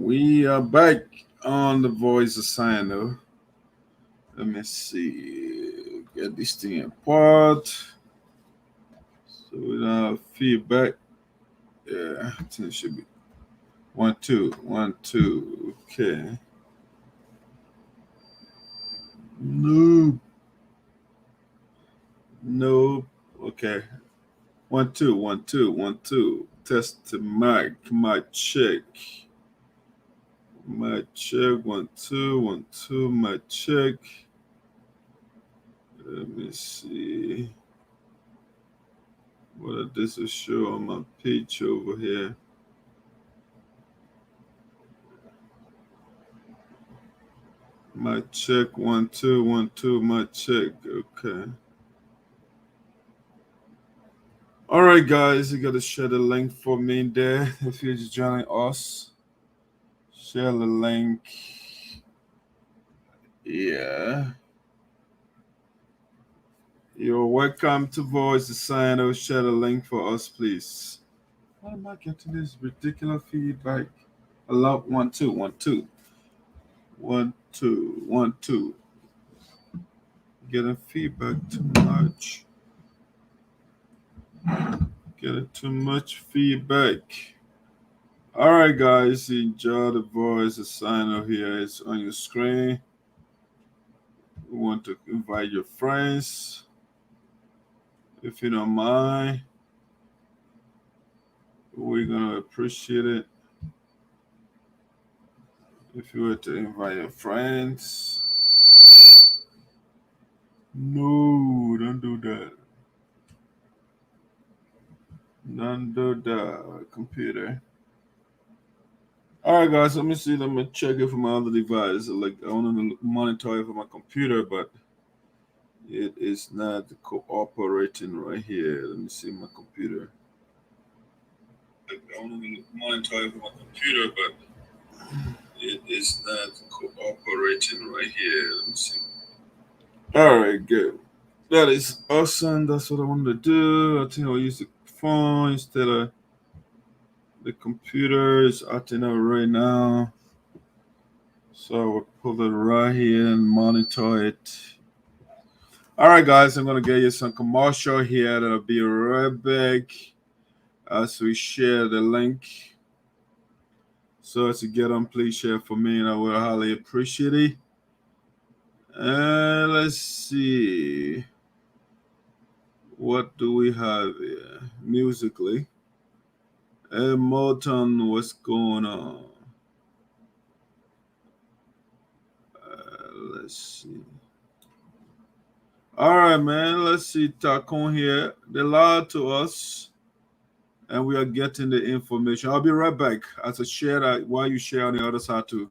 We are back on the voice of SINOE. Let me see. Get this thing apart. So we don't have feedback. Yeah, I think it should be 1, 2, 1, 2. Okay. No. Okay. 1, 2, 1, 2, 1, 2. Test the mic. Check. Mic check. 1, 2, 1, 2. Mic check. Let me see. What this will show on my page over here. Mic check. 1, 2, 1, 2. Mic check. Okay. All right, guys, you got to share the link for me there. If you're just joining us, share the link. Yeah. You're welcome to Voice of SINOE. Share the link for us, please. Why am I getting this ridiculous feedback? I love 1, 2, 1, 2. 1, 2, 1, 2. Getting feedback too much. Getting too much feedback. All right, guys, enjoy the Voice of SINOE here. It's on your screen. We want to invite your friends, if you don't mind. We're gonna appreciate it if you were to invite your friends. No, don't do that. Don't do that, computer. All right, guys, let me see. Let me check it from my other device. Like, I want to monitor it from my computer, but it is not cooperating right here. Let me see my computer. Like, I want to monitor it from my computer, but it is not cooperating right here. Let me see. All right, good. That is awesome. That's what I wanted to do. I think I'll use the phone instead of the computer. Is acting out right now. So I will pull it right here and monitor it. All right, guys, I'm going to get you some commercial here. That'll be right back as we share the link. So as you get on, please share for me, and I will highly appreciate it. And let's see. What do we have here musically? Hey, Motown, what's going on? Let's see. All right, man. Let's see. Takon here. They lied to us, and we are getting the information. I'll be right back as I share that while you share on the other side too.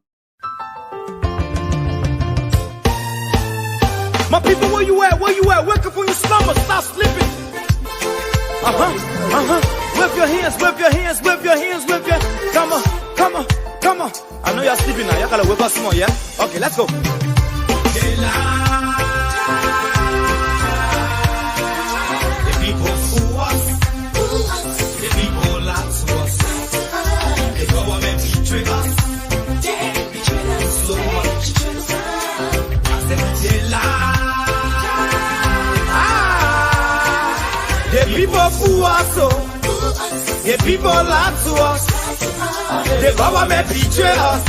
My people, where you at? Where you at? Wake up from your slumber. Stop sleeping. Wave your hands, wave your hands, wave your hands, wave your. Come on, come on, come on. I know you're sleeping now. You gotta wake up some more, yeah? Okay, let's go. The people fool us. The people lie to us. The government betray us. So much. I said they lie. The people fool us, the people lie to us. The government betray us.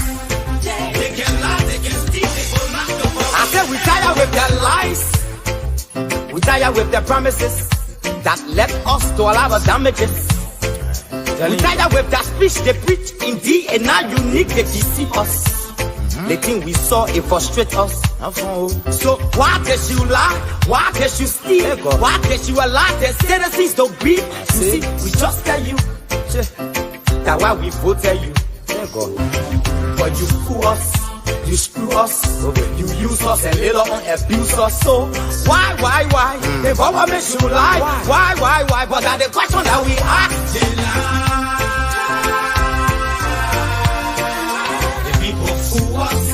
They can lie, they can steal, they will not know. I said we tired with their lies. We tired with their promises that led us to a lot of damages. We tired with that speech they preach indeed, and now unique they deceive us. The thing we saw, it frustrates us. So why did you lie? Why did you steal? Why did you allow the citizens to breathe? You see, we just tell you that's why we voted you. But you fool us, you screw us, you use us and later on abuse us. So why? The government should lie. Why? But that's the question that we ask. They lie. The people fool us.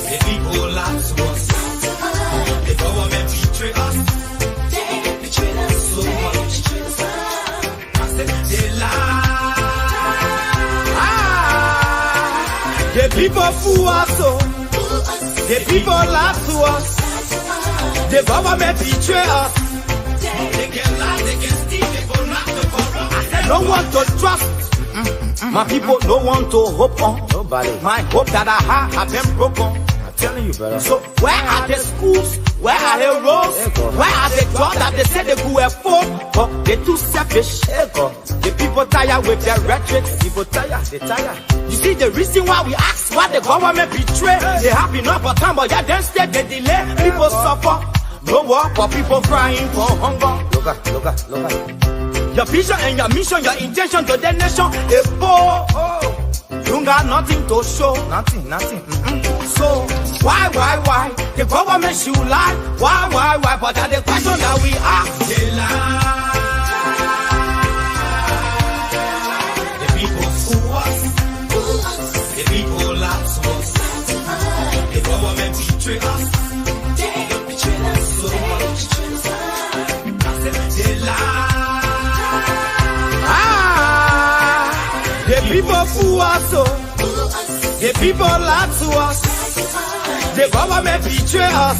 The people lie to us. The government betray us. They betray us so much. I said they lie. people fool us, so the people lie to us. The government betray us. They can lie, they can steal, they will not to corrupt. I said no one to trust. My people no one to hope on. Nobody. My hope that I have been broken. I'm telling you, brother. So where are the schools? Where are the roads? Where are the jobs that they say they could afford? But they're too selfish. The people tired with their rhetoric. People tired, they tired. You see the reason why we ask why the government betray. They have enough for time, but yeah, then stay they delay. People suffer. No work for people crying for hunger. Look at. Your vision and your mission, your intention to the nation is poor. You got nothing to show. Nothing. So, why? The government should lie. Why? But that's the question that we ask. They lie. The people fool us. The people lie to us. The government betray us. They betray us so much. I said they lie. The people fool us, so the people lie to us. The government betray us.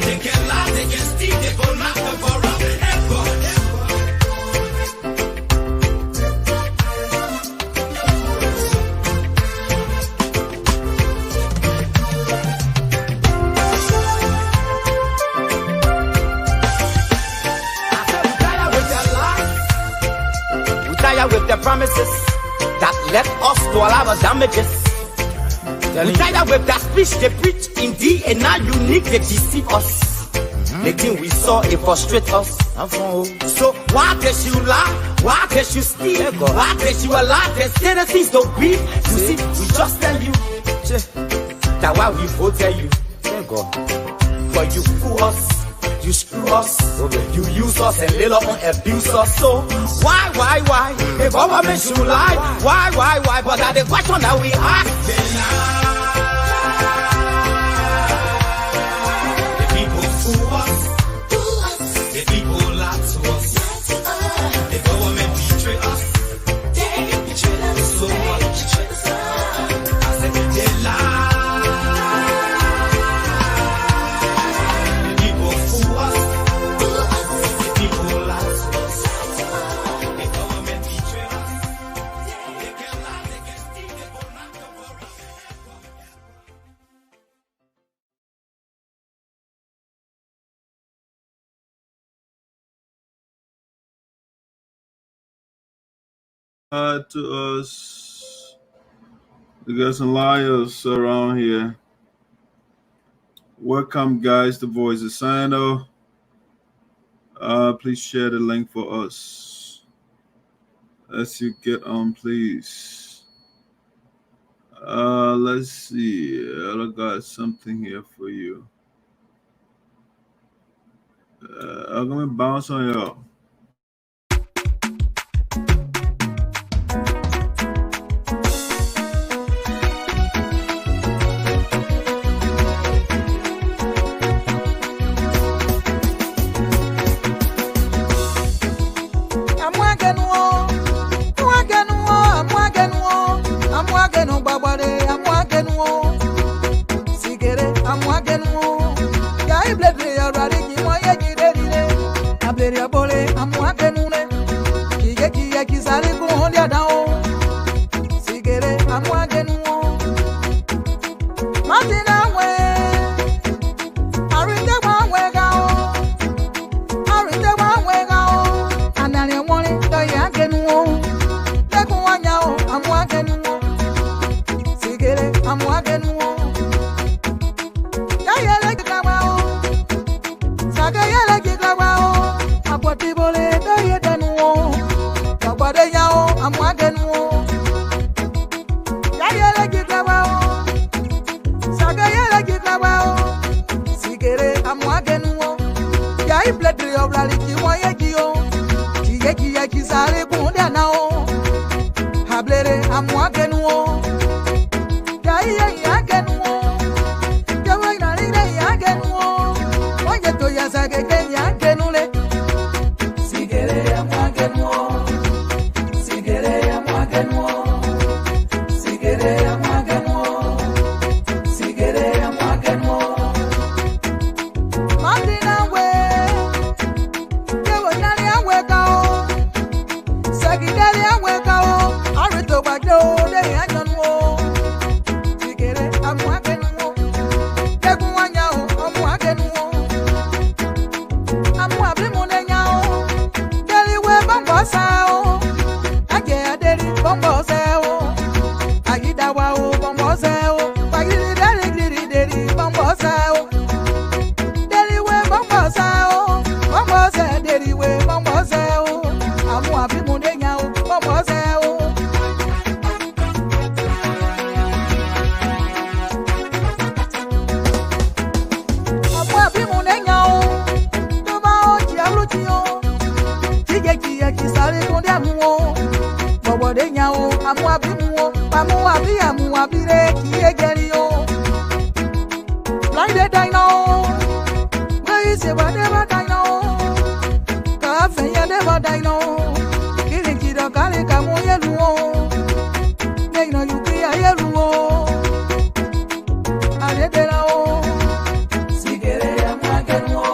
They can lie, they can steal, they go knock the corrupt. We tired with the promises that left us to all our damages. We tired with that speech they preach indeed, and now unique they deceive us. The thing we saw, it frustrate us. So why does you lie? Why does you steal? Why does you allow the citizens to grieve? You see, we just tell you that why we voted you. But you fool us. You screw us, you use us and later on abuse us. So why? The government should lie. Why? But that's the question that we ask. The people fool us. The people lie to us. The government betray us. They betray us so much. I said they lie. To us, we got some liars around here. Welcome, guys. The voice is SINOE. Please share the link for us as you get on, please. Let's see. I got something here for you. I'm gonna bounce on y'all. ya kisari konde amuo. Bobo de nyao, amu abimuo, amu abire kiye Geleo. Fly the dino, where is it whatever dino? Cafe ya never dino. Kili kida kale kamo yeluo. They know you be a yeluo. Adedelao. Sigere ya mwagenwo.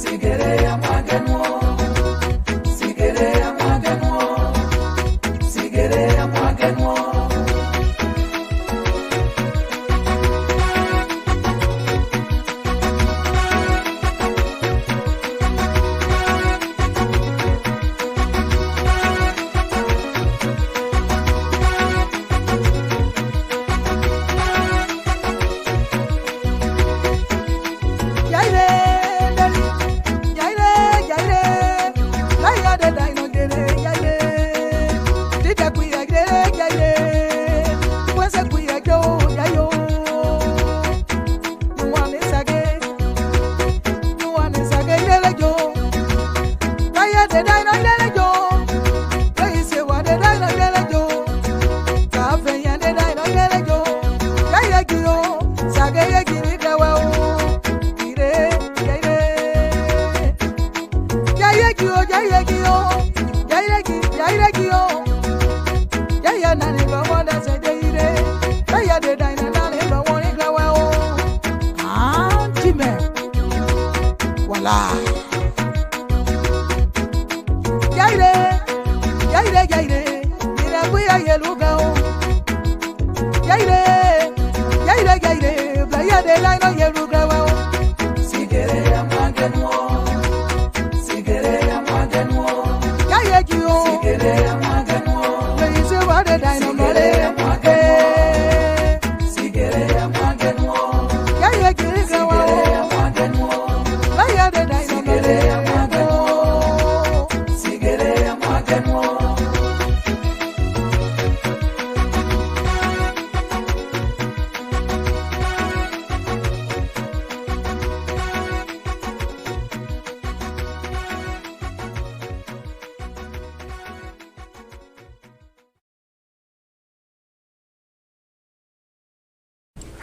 Sigere ya mwagenwo. Sigere ya mwagenwo. Sigere ya mwagenwo.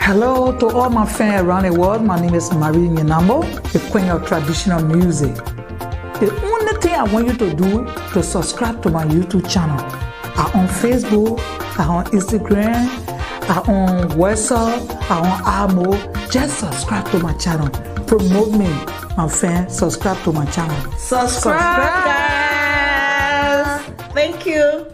Hello to all my fans around the world. My name is Martin Zanwonjah, the queen of traditional music. The only thing I want you to do to subscribe to my YouTube channel. I'm on Facebook, I'm on Instagram, I'm on WhatsApp, I'm on Amo. Just subscribe to my channel. Promote me, my fans. Subscribe to my channel. Subscribe, guys. Thank you.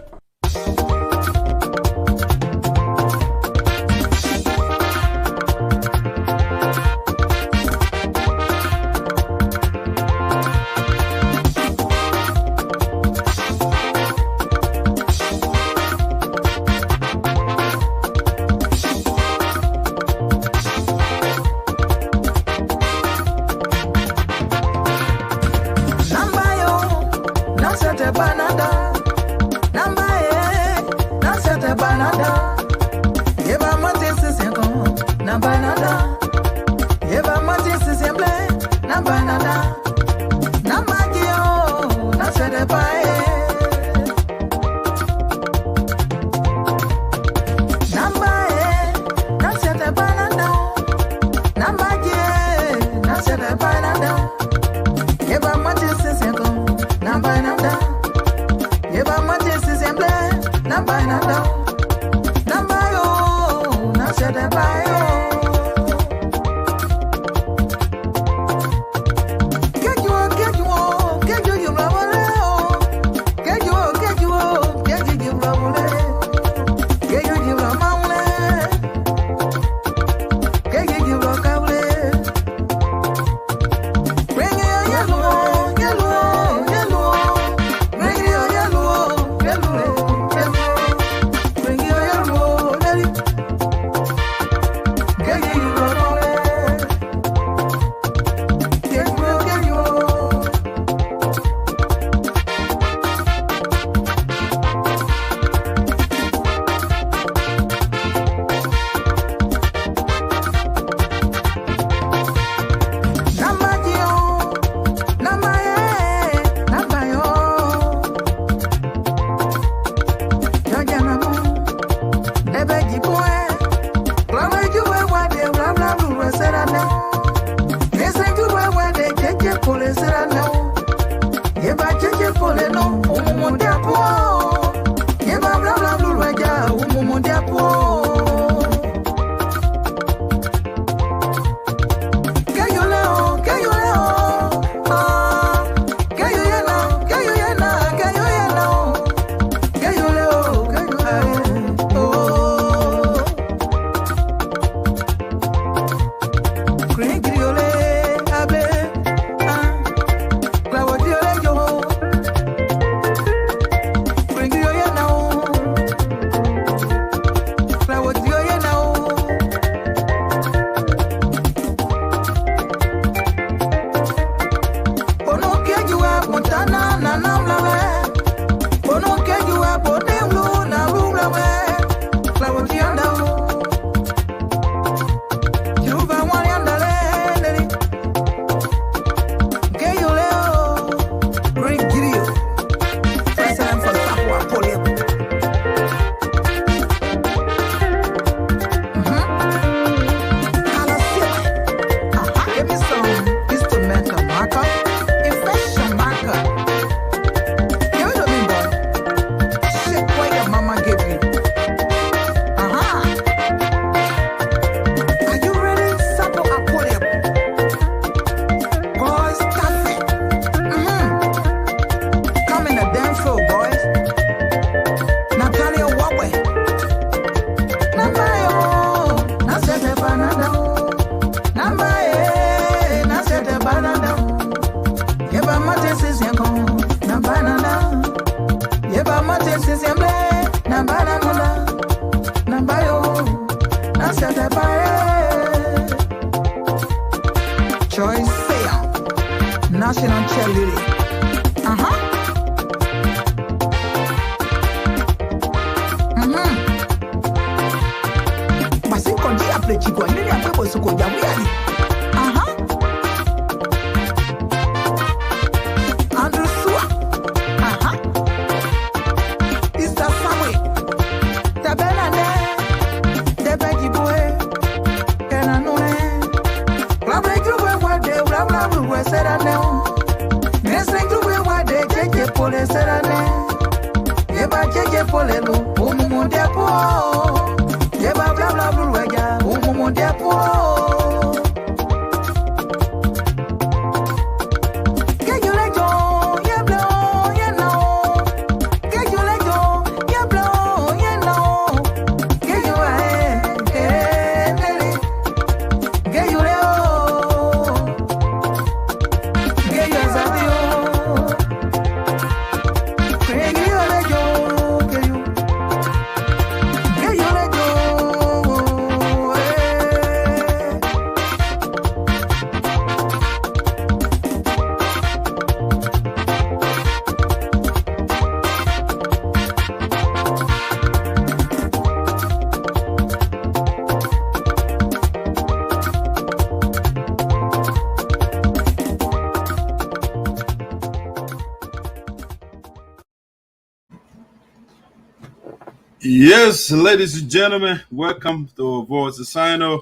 Yes, ladies and gentlemen, welcome to VOSD SINOE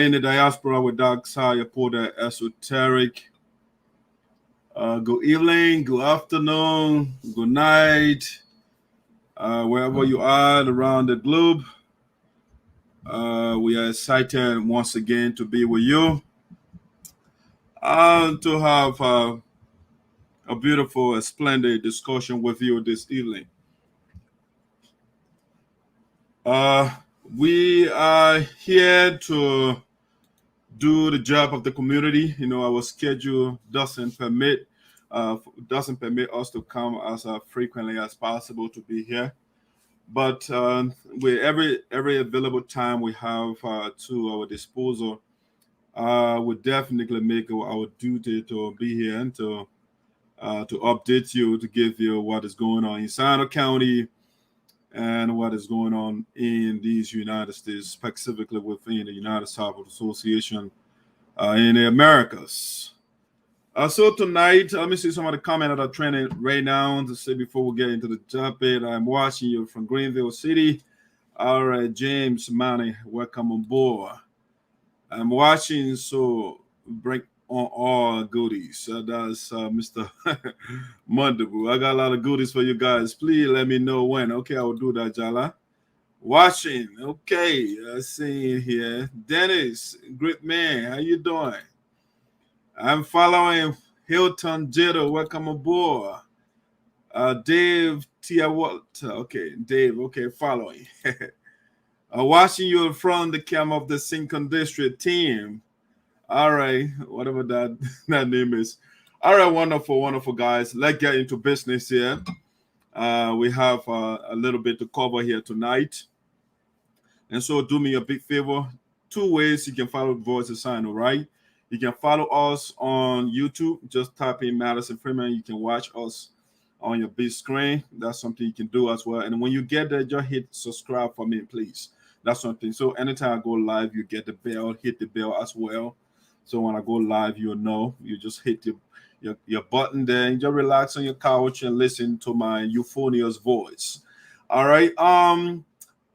in the diaspora with Zarzar for the esoteric. Good evening, good afternoon, good night, wherever you are around the globe. We are excited once again to be with you, to have a beautiful, splendid discussion with you this evening. We are here to do the job of the community. You know, our schedule doesn't permit us to come as frequently as possible to be here. But with every available time we have to our disposal, we definitely make our duty to be here and to update you, to give you what is going on in SINOE County and what is going on in these United States, specifically within the United States Association in the Americas. So tonight, let me see some of the comments that are trending right now to say before we get into the topic. I'm watching you from Greenville City. All right, James Manny, welcome on board. I'm watching, so bring on all goodies. That's Mr. Mondabu. I got a lot of goodies for you guys. Please let me know when. Okay, I will do that, Jala. Watching. Okay, seeing here. Dennis, great man. How you doing? I'm following Hilton Jedepo. Welcome aboard. Dave Teah. Okay, Dave. Okay, following. Watching you from the camp of the Sinkin District team. All right, whatever that name is. All right, wonderful, guys. Let's get into business here. We have a little bit to cover here tonight. And so do me a big favor. 2 ways you can follow VOSD SINOE, right? You can follow us on YouTube. Just type in Madison Freeman. You can watch us on your big screen. That's something you can do as well. And when you get there, just hit subscribe for me, please. That's something. So anytime I go live, you get the bell, hit the bell as well. So when I go live, you'll know. You just hit your button there and just relax on your couch and listen to my euphonious voice. All right.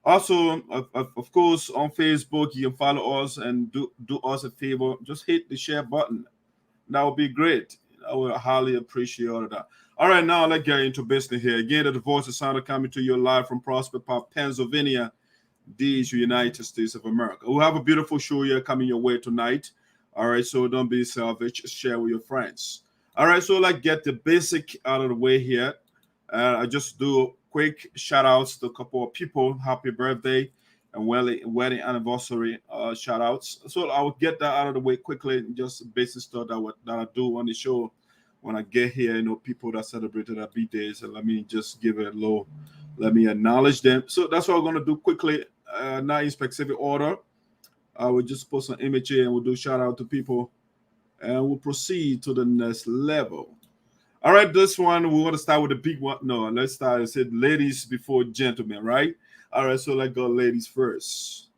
Also, of course, on Facebook, you can follow us and do us a favor. Just hit the share button. That would be great. I would highly appreciate all of that. All right, now let's get into business here. Again, the voice of sound coming to you live from Prospect Park, Pennsylvania, these United States of America. We'll have a beautiful show here coming your way tonight. All right, so don't be selfish. Share with your friends. All right, so let's get the basic out of the way here. I just do quick shout outs to a couple of people. Happy birthday and wedding anniversary shout outs. So I will get that out of the way quickly. Just basic stuff that I do on the show when I get here. You know, people that celebrated their birthdays, and let me just give it a little, let me acknowledge them. So that's what we're going to do quickly, not in specific order. I will just post an image here and we'll do shout out to people and we'll proceed to the next level. All right, this one, we want to start with the big one. No, let's start. I said ladies before gentlemen, right? All right, so let's go ladies first.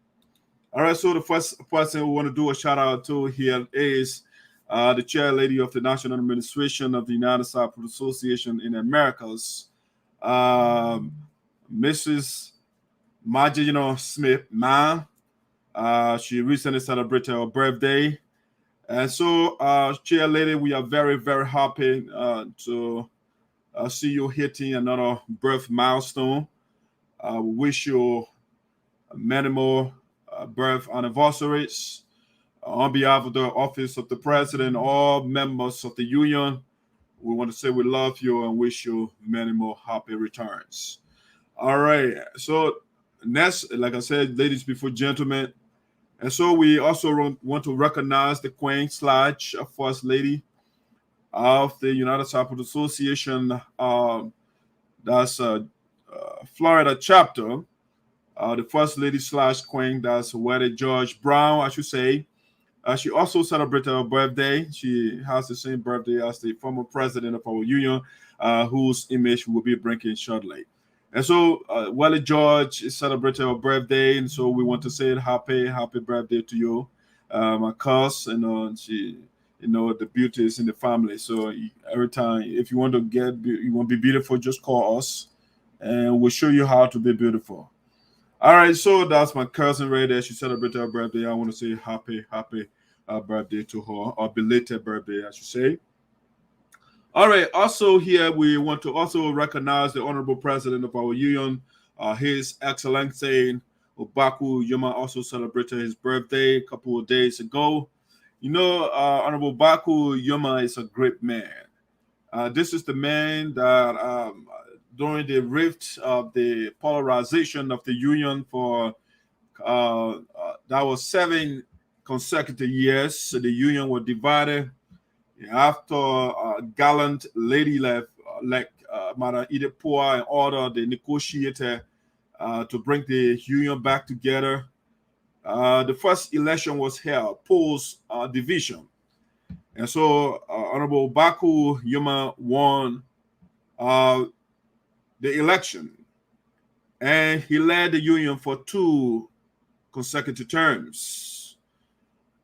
All right, so the first person we want to do a shout out to here is the chair lady of the National Administration of the United Cyprus Association in Americas, Mrs. Margino Smith, ma'am. She recently celebrated her birthday. And so, chair lady, we are very, very happy to see you hitting another birth milestone. We wish you many more birth anniversaries. On behalf of the office of the president, all members of the union, we want to say we love you and wish you many more happy returns. All right. So next, like I said, ladies before gentlemen. And so we also want to recognize the Queen / First Lady of the United Cyprus Association. That's Florida chapter. The First Lady / Queen, that's Wedding George Brown, I should say. She also celebrated her birthday. She has the same birthday as the former president of our union, whose image we'll be bringing shortly. And so, Welly George is celebrating her birthday, and so we want to say happy birthday to you, my cousin. She, the beauty is in the family. So every time, if you want to be beautiful, just call us, and we'll show you how to be beautiful. All right, so that's my cousin right there. She celebrated her birthday. I want to say happy birthday to her, or belated birthday, I should say. All right. Also here, we want to also recognize the Honorable President of our union, His Excellency Obaku Yuma, also celebrated his birthday a couple of days ago. Honorable Obaku Yuma is a great man. This is the man that during the rift of the polarization of the union for that was 7 consecutive years. So the union was divided. After gallant lady like Madam Jedepo in order, they negotiated to bring the union back together. The first election was held post division, and so Honorable Baku Yuma won the election, and he led the union for 2 consecutive terms.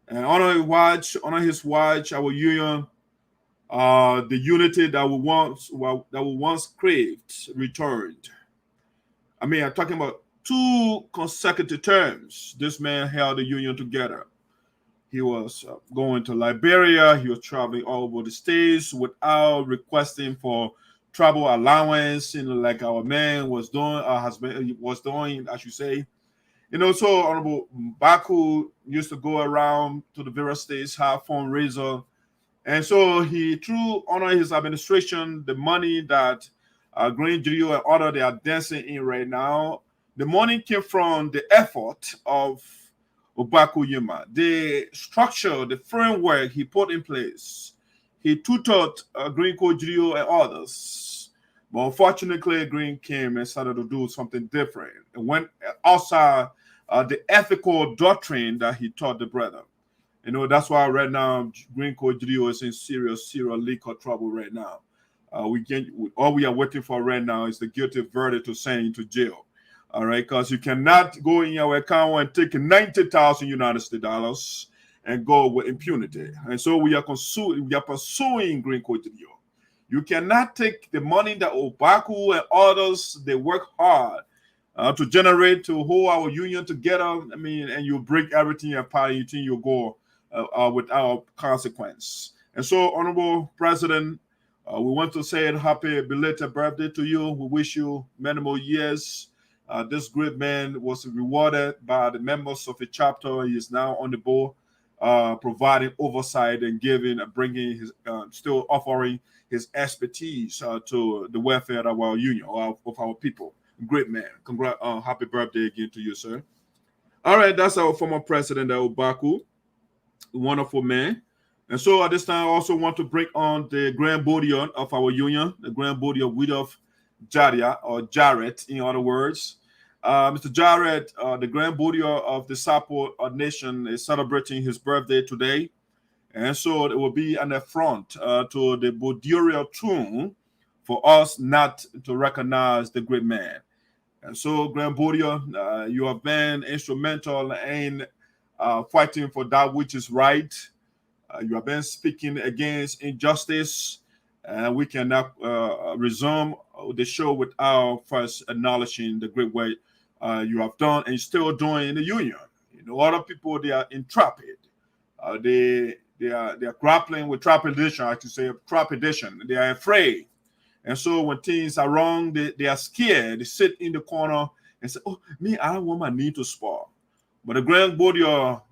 And on his watch, our union, the unity that we once craved returned. I mean, I'm talking about 2 consecutive terms. This man held the union together. He was going to Liberia. He was traveling all over the states without requesting for travel allowance, like our man was doing, our husband was doing, I should say. So Honorable Baku used to go around to the various states, have fundraiser. And so he, through honor his administration, the money that Green Geleo and other they are dancing in right now, the money came from the effort of Obaku Yuma. The structure, the framework he put in place, he tutored Green Geleo and others. But unfortunately, Green came and started to do something different. And went outside the ethical doctrine that he taught the brethren. You know, that's why right now Green Code Geleo is in serious legal trouble right now. All we are waiting for right now is the guilty verdict to send into jail. All right, because you cannot go in your account and take 90,000 United States dollars and go with impunity. And so we are pursuing Green Code Geleo. You cannot take the money that Obaku and others, they work hard to generate, to hold our union together. I mean, and you break everything apart, you think you go without consequence. And so, Honorable President, we want to say a happy belated birthday to you. We wish you many more years. This great man was rewarded by the members of the chapter. He is now on the board, providing oversight and giving and bringing his, still offering his expertise to the welfare of our union, of our people. Great man. Congrats. Happy birthday again to you, sir. All right, that's our former president, Obaku. Wonderful man. And so at this time, I also want to bring on the Grand Bodian of our union, the Grand Bodian widow Jadia, or Jarrett, in other words. Mr. Jarrett, the Grand Bodian of the Sapo Nation, is celebrating his birthday today. And so it will be an affront to the Bodiorial tomb for us not to recognize the great man. And so, Grand Bodian, you have been instrumental in fighting for that which is right. You have been speaking against injustice. And we cannot resume the show without first acknowledging the great way you have done and still doing in the union. You know, other people, they are intrepid. They are grappling with trepidation, I should say, trepidation. They are afraid. And so when things are wrong, they are scared. They sit in the corner and say, oh, me, I don't want my knee to spar. But the Grand Bodian,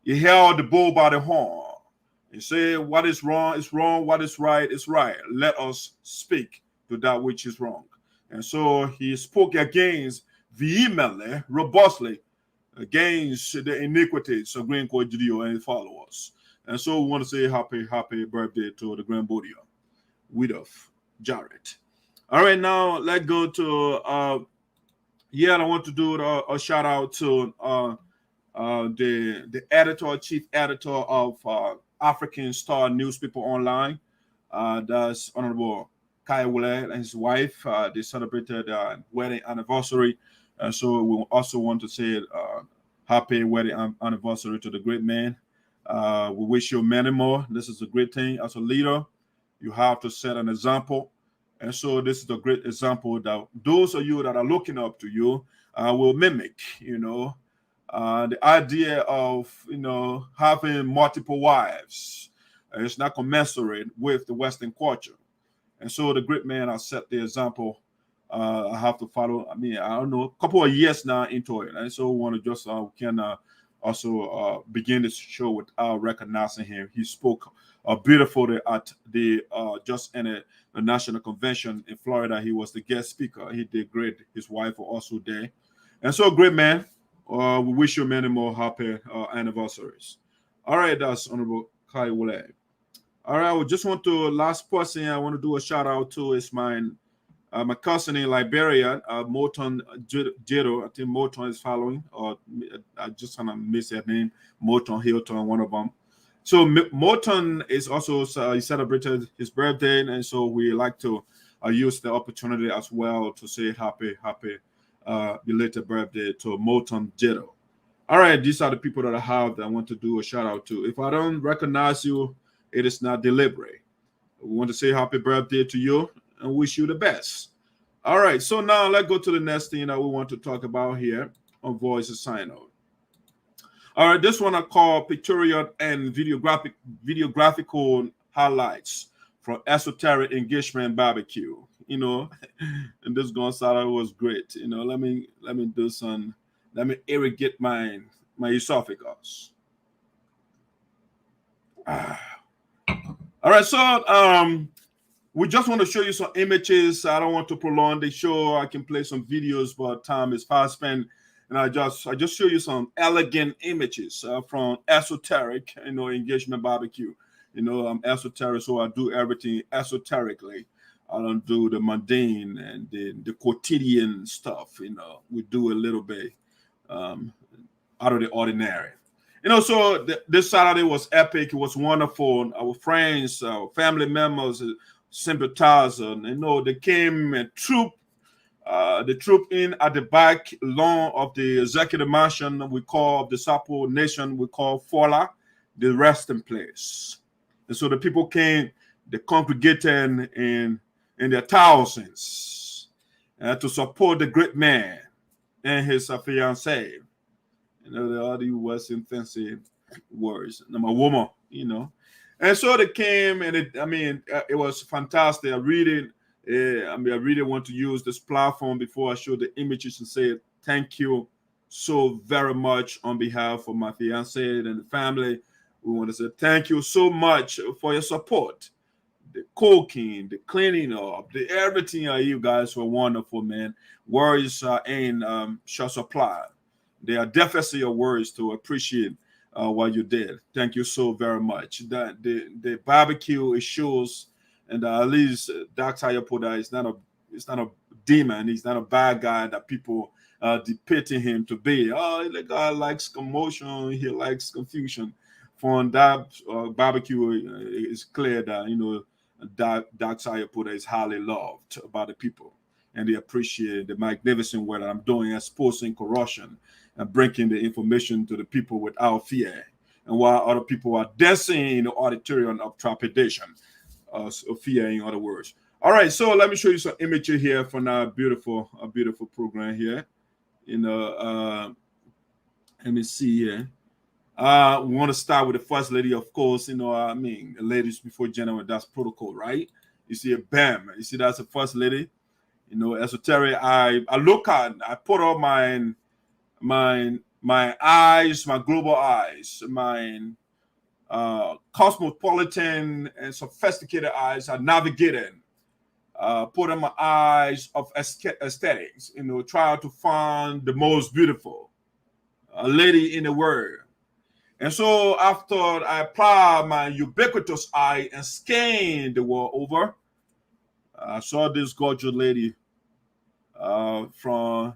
he held the bull by the horn. He said, what is wrong is wrong, what is right is right. Let us speak to that which is wrong. And so he spoke against vehemently, robustly, against the iniquities of Green Code Geleo and his followers. And so we want to say happy birthday to the Grand Bodian widow Jarrett. All right, now let's go to I want to do a shout out to the editor, chief editor of African Star newspaper online. That's Honorable Kulee and his wife. They celebrated wedding anniversary. And so we also want to say happy wedding anniversary to the great man. We wish you many more. This is a great thing. As a leader, you have to set an example. And so this is a great example that those of you that are looking up to you will mimic, you know. The idea of, you know, having multiple wives is not commensurate with the Western culture. And so the great man has set the example. I have to follow. I mean, I don't know, a couple of years now into it. And so we want to just also begin this show without recognizing him. He spoke beautifully at the just in a national convention in Florida. He was the guest speaker. He did great. His wife was also there. And so, great man. We wish you many more happy anniversaries. All right, that's Honorable Kulee. All right, we just want to, last person I want to do a shout out to is my cousin in Liberia, Morton Jedepo. I think Morton is following, or I just kind of miss that name, Morton Hilton, one of them. So Morton is also, he celebrated his birthday, and so we like to use the opportunity as well to say happy belated birthday to Morton Jedepo. All right, these are the people that I have that I want to do a shout out to. If I don't recognize you, it is not deliberate. We want to say happy birthday to you and wish you the best. All right, so now let's go to the next thing that we want to talk about here on Voice of SINOE. All right, this one I call Pictorial and videographical highlights from Esoteric Engagement Barbecue. You know, and this Gonzalo was great. You know, let me do some. Let me irrigate my esophagus. All right, so we just want to show you some images. I don't want to prolong the show. I can play some videos, but time is fast spent, and I just show you some elegant images from Esoteric, you know, Engagement Barbecue. You know, I'm esoteric, so I do everything esoterically. I don't do the mundane and the quotidian stuff. You know, we do a little bit out of the ordinary. You know, so this Saturday was epic. It was wonderful. Our friends, our family members, sympathizers, you know, they came and trooped in at the back lawn of the executive mansion we call the Sapo Nation, we call Fola, the resting place. And so the people came, they congregated in their thousands to support the great man and his fiancée. You know, all the Western fancy words. My woman, you know. And so they came, and it was fantastic. I really want to use this platform before I show the images and say thank you so very much on behalf of my fiancée and the family. We want to say thank you so much for your support. The cooking, the cleaning up, the everything. You guys were wonderful, man. Words ain't short supply. There are definitely your words to appreciate what you did. Thank you so very much. That the barbecue, it shows, and at least Dr. Yapoda is not a demon. He's not a bad guy that people depicting him to be. Oh, the guy likes commotion. He likes confusion. From that barbecue, it's clear that, you know, Dr. Yapoda is highly loved by the people, and they appreciate the magnificent work that I'm doing, exposing corruption and bringing the information to the people without fear. And while other people are dancing in the auditorium of trepidation, fear in other words. All right, so let me show you some images here from our beautiful program here. You know, let me see here. We want to start with the first lady, of course. You know, the ladies before gentlemen, that's protocol, right? You see a bam. You see that's the first lady. You know, esoteric. I put up my eyes, my global eyes, my cosmopolitan and sophisticated eyes are navigating. Put on my eyes of aesthetics, you know, try to find the most beautiful lady in the world. And so after I apply my ubiquitous eye and scan the world over, I saw this gorgeous lady from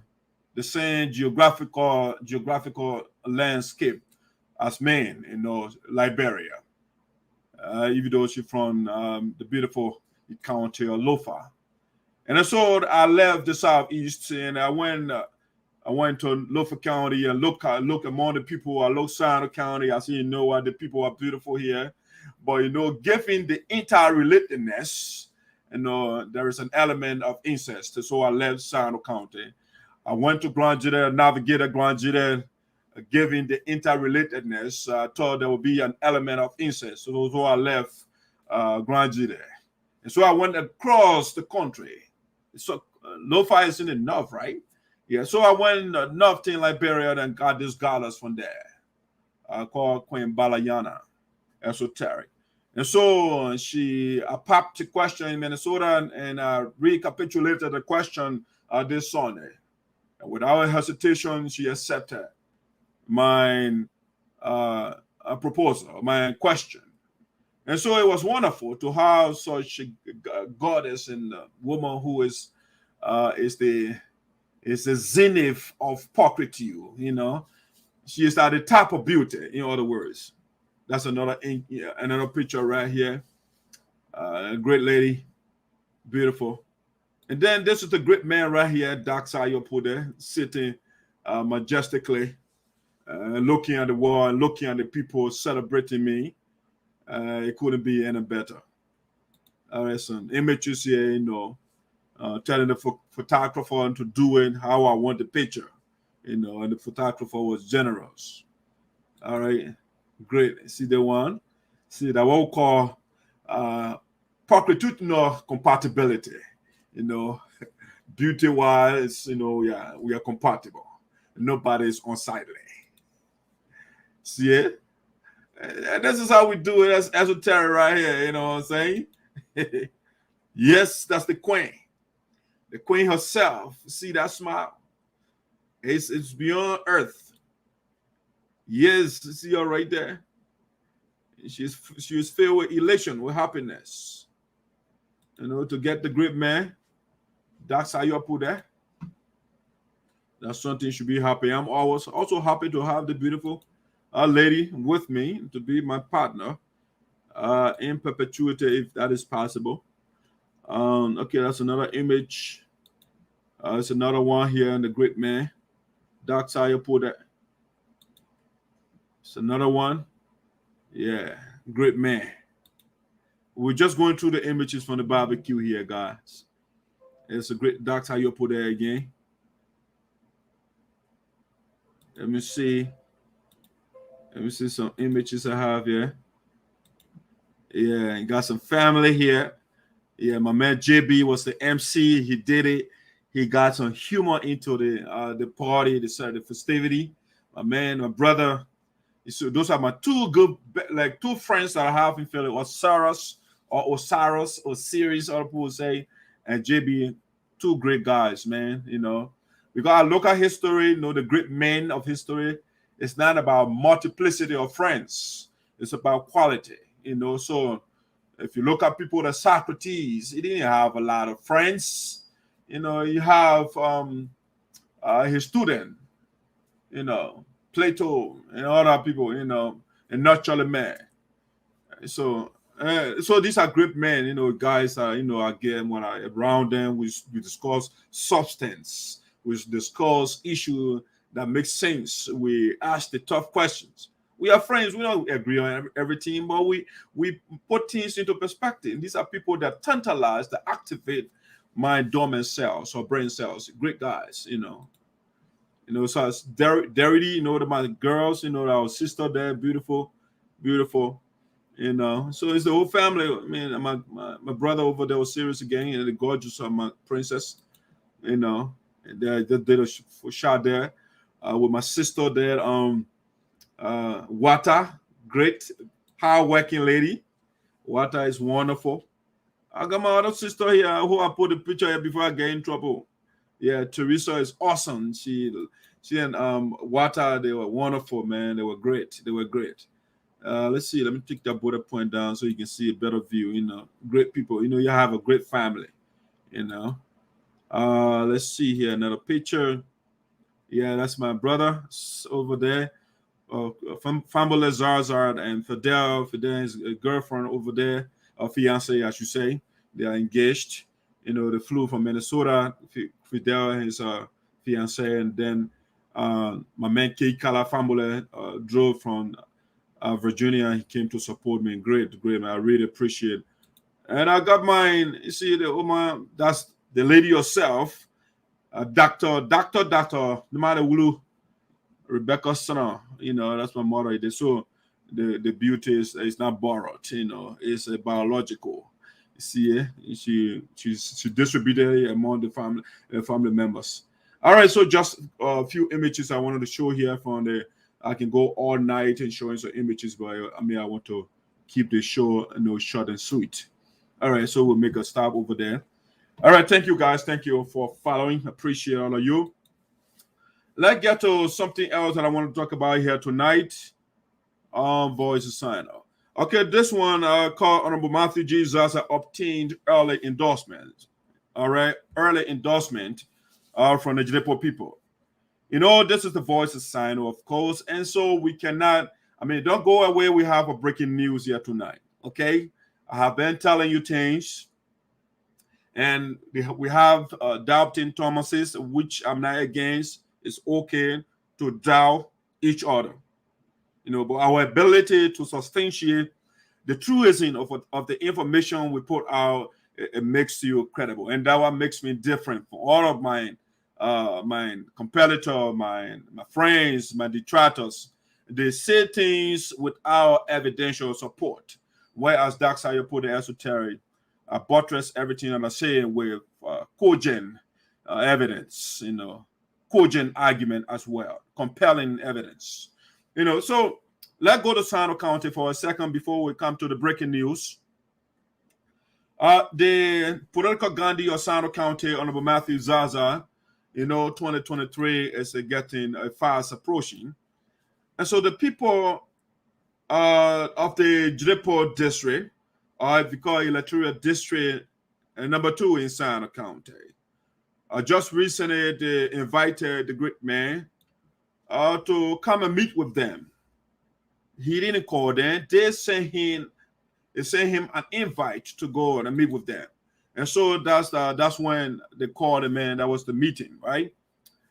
the same geographical landscape as Maine, you know, Liberia. Even though she's from the beautiful county of Lofa. And so I left the southeast and I went to Lofa County and look among the people. I look SINOE County. I see, you know what, the people are beautiful here. But, you know, given the interrelatedness, you know, there is an element of incest. So I left SINOE County. I went to Grand Jide, navigated Grand Jide, given the interrelatedness. I thought there would be an element of incest. So I left Grand Jide. And so I went across the country. So Lofa isn't enough, right? Yeah, so I went north to Liberia and got this goddess from there called Queen Balayana, esoteric. And so I popped the question in Minnesota and I recapitulated the question this Sunday. And without hesitation, she accepted my proposal, my question. And so it was wonderful to have such a goddess and woman who is the zenith of purity, you know. She is at the top of beauty, in other words. That's another picture right here. A great lady, beautiful. And then this is the great man right here, Dr. Yapoda, sitting majestically, looking at the wall, looking at the people celebrating me. It couldn't be any better. All right, some images here, you know, telling the photographer to do it how I want the picture, you know, and the photographer was generous. All right, great. See the one? See that what we call purpitudinal compatibility, you know, beauty-wise, you know, yeah, we are compatible. Nobody is unsightly. See it? And this is how we do it as esoteric right here, you know what I'm saying? Yes, that's the queen. The queen herself. See that smile? It's beyond earth. Yes, see her right there. She's filled with elation, with happiness. You know, to get the great man. That's how you put that. That's something you should be happy. I'm always also happy to have the beautiful lady with me to be my partner in perpetuity, if that is possible. Okay, that's another image. It's another one here, and the great man. That's how you put that. It's another one. Yeah, great man. We're just going through the images from the barbecue here, guys. It's a great. That's how you put that again. Let me see. Let me see some images I have here. Yeah, got some family here. Yeah, my man JB was the MC. He did it. He got some humor into the party, the festivity. My brother. So those are my two good, like two friends that I have in Philly, Osiris, Osiris, other people say, and JB, two great guys, man. You know, because I look at history, you know, the great men of history. It's not about multiplicity of friends. It's about quality, you know. So if you look at people like Socrates, he didn't have a lot of friends. You know, you have his student, you know, Plato and other people, you know, and naturally man. So these are great men, you know, guys. You know, again, when I around them, we discuss substance, we discuss issue that makes sense. We ask the tough questions. We are friends. We don't agree on everything, but we put things into perspective. These are people that tantalize, that activate my dormant cells or brain cells. Great guys, you know. You know, so it's Darity, you know, my girls, you know, our sister there, beautiful, beautiful, you know. So it's the whole family. I mean, my brother over there was serious again, and the gorgeous my princess, you know. And they did a shot there with my sister there, Wata, great, hard-working lady. Wata is wonderful. I got my other sister here who I put the picture here before I get in trouble. Yeah, Teresa is awesome. She and Wata, they were wonderful, man. They were great. They were great. Let's see. Let me take that bullet point down so you can see a better view. You know, great people. You know, you have a great family. You know. Let's see here another picture. Yeah, that's my brother over there. Family Zarzar and Fidel is a girlfriend over there, a fiance, I should say. They are engaged. You know, they flew from Minnesota. Fidel and his fiance, and then my man K. Kala family drove from Virginia. He came to support me. Great, man. I really appreciate it. And I got mine. You see, that's the lady herself, Dr. No matter Wulu, Rebecca Sana. You know, that's my mother. So the beauty is not borrowed. You know, it's a biological. You see, she distributed among the family members. All right, so just a few images I wanted to show here from the. I can go all night and showing some images, but I mean I want to keep the show, you know, short and sweet. All right, so we'll make a stop over there. All right, thank you guys. Thank you for following. Appreciate all of you. Let's get to something else that I want to talk about here tonight. Voice of SINOE. Okay, this one called Honorable Matthew G. Zarzar obtained early endorsement. All right, early endorsement from the Jedepo people. You know, this is the voice of SINOE, of course, and so we cannot. I mean, don't go away. We have a breaking news here tonight. Okay, I have been telling you things, and we have doubting Thomases, which I'm not against. It's okay to doubt each other. You know, but our ability to substantiate the truism of the information we put out, it makes you credible, and that what makes me different from all of my competitor, my friends, my detractors. They say things without evidential support, whereas that's how you put the esoteric. I buttress everything that I say with cogent evidence, you know, cogent argument as well, compelling evidence. You know, so let's go to SINOE County for a second before we come to the breaking news. The political Gandhi of SINOE County, Honorable Matthew Zarzar, you know, 2023 is getting fast approaching. And so the people of the Jedepo district, or if you call it electoral district, number 2 in SINOE County, just recently they invited the great man to come and meet with them. he didn't call them. They sent him an invite to go and meet with them. And so that's when they called him, man. That was the meeting, right?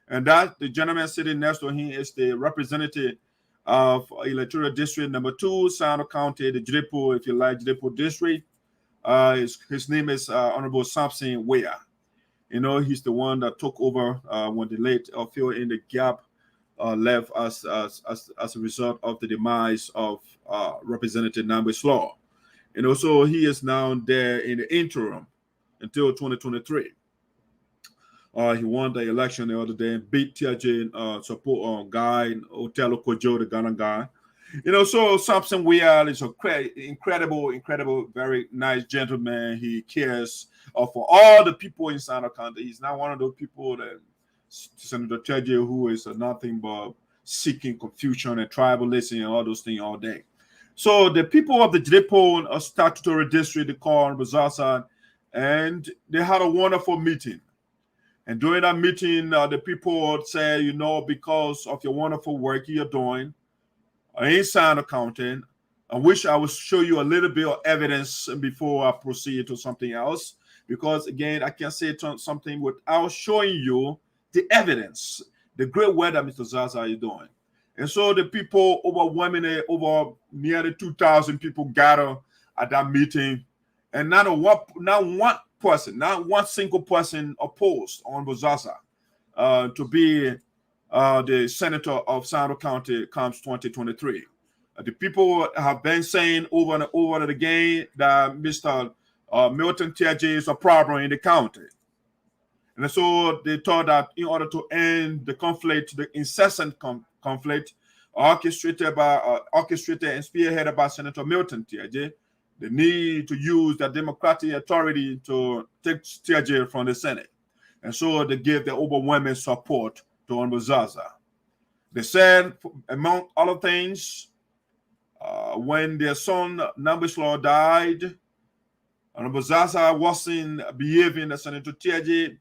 And that the gentleman sitting next to him is the representative of Electoral District number 2, SINOE County, the Jedepo, if you like, Jedepo District. His name is Honorable Samson Weah. You know, he's the one that took over when the late filled in the gap left as a result of the demise of Representative Nambe Slaw. And also, he is now there in the interim until 2023. He won the election the other day and beat Teah support guy, Otelo Kojo, the Ghana guy. You know, so Samson Weah is a incredible, very nice gentleman. He cares for all the people in SINOE County. He's not one of those people that Senator Teah who is nothing but seeking confusion and tribalism and all those things all day. So the people of the Jedepo statutory district, they call Zarzar, and they had a wonderful meeting. And during that meeting, the people say, you know, because of your wonderful work you're doing in SINOE County, I wish I would show you a little bit of evidence before I proceed to something else. Because again, I can't say something without showing you the evidence, the great work that Mr. Zarzar is doing. And so the people overwhelmingly, over nearly 2,000 people gather at that meeting, and not one single person opposed on Zarzar to be the senator of SINOE County comes 2023. The people have been saying over and over again that Mr. Milton Teah is a problem in the county. And so they thought that in order to end the conflict, the incessant conflict orchestrated and spearheaded by Senator Milton Teah, they need to use the democratic authority to take Teah from the Senate. And so they gave their overwhelming support to Honorable Zarzar. They said, among other things, when their son Nambe Slaw died, Honorable Zarzar wasn't behaving as Senator Teah,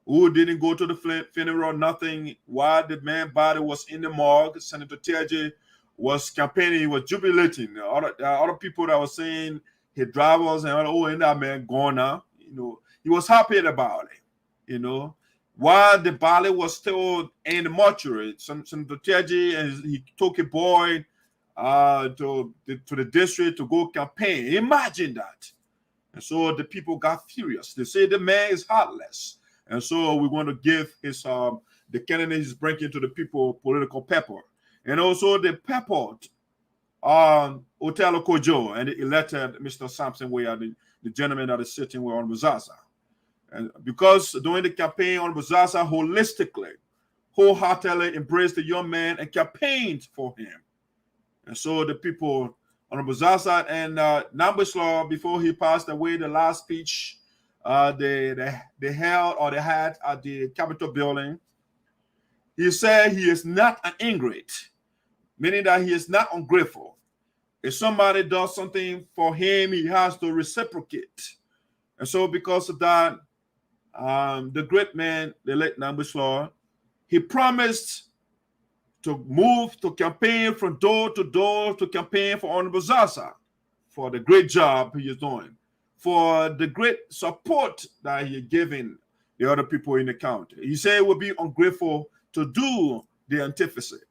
who didn't go to the funeral, nothing. While the man's body was in the morgue, Senator Teah was campaigning, he was jubilating. Other people that were saying his drivers and and that man gone now. You know, he was happy about it. You know, while the body was still in the mortuary, Senator Teah and he took a boy to the district to go campaign. Imagine that. And so the people got furious. They say the man is heartless. And so we want to give his the candidate he's bringing to the people political pepper. And also they peppered Otelo Kojo and they elected Mr. Samson Weah, the gentleman that is sitting on Zarzar. And because during the campaign on Zarzar holistically, wholeheartedly embraced the young man and campaigned for him. And so the people on Zarzar and Nambe Slaw, before he passed away, the last speech they had at the Capitol building, he said he is not an ingrate, meaning that he is not ungrateful. If somebody does something for him, he has to reciprocate. And so because of that, the great man, the late Nambe Slaw, he promised to move to campaign from door to door to campaign for Honorable Zarzar for the great job he is doing, for the great support that he is giving the other people in the county. He said it would be ungrateful to do the antithesis.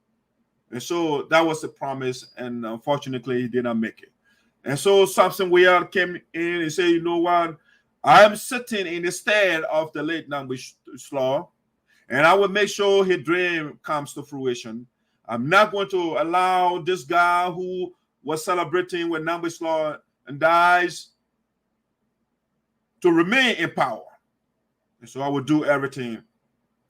And so that was the promise, and unfortunately, he did not make it. And so Samson Weah came in and said, you know what? I'm sitting in the stead of the late Nambe Slaw, and I will make sure his dream comes to fruition. I'm not going to allow this guy who was celebrating with Nambe Slaw and dies to remain in power. And so I will do everything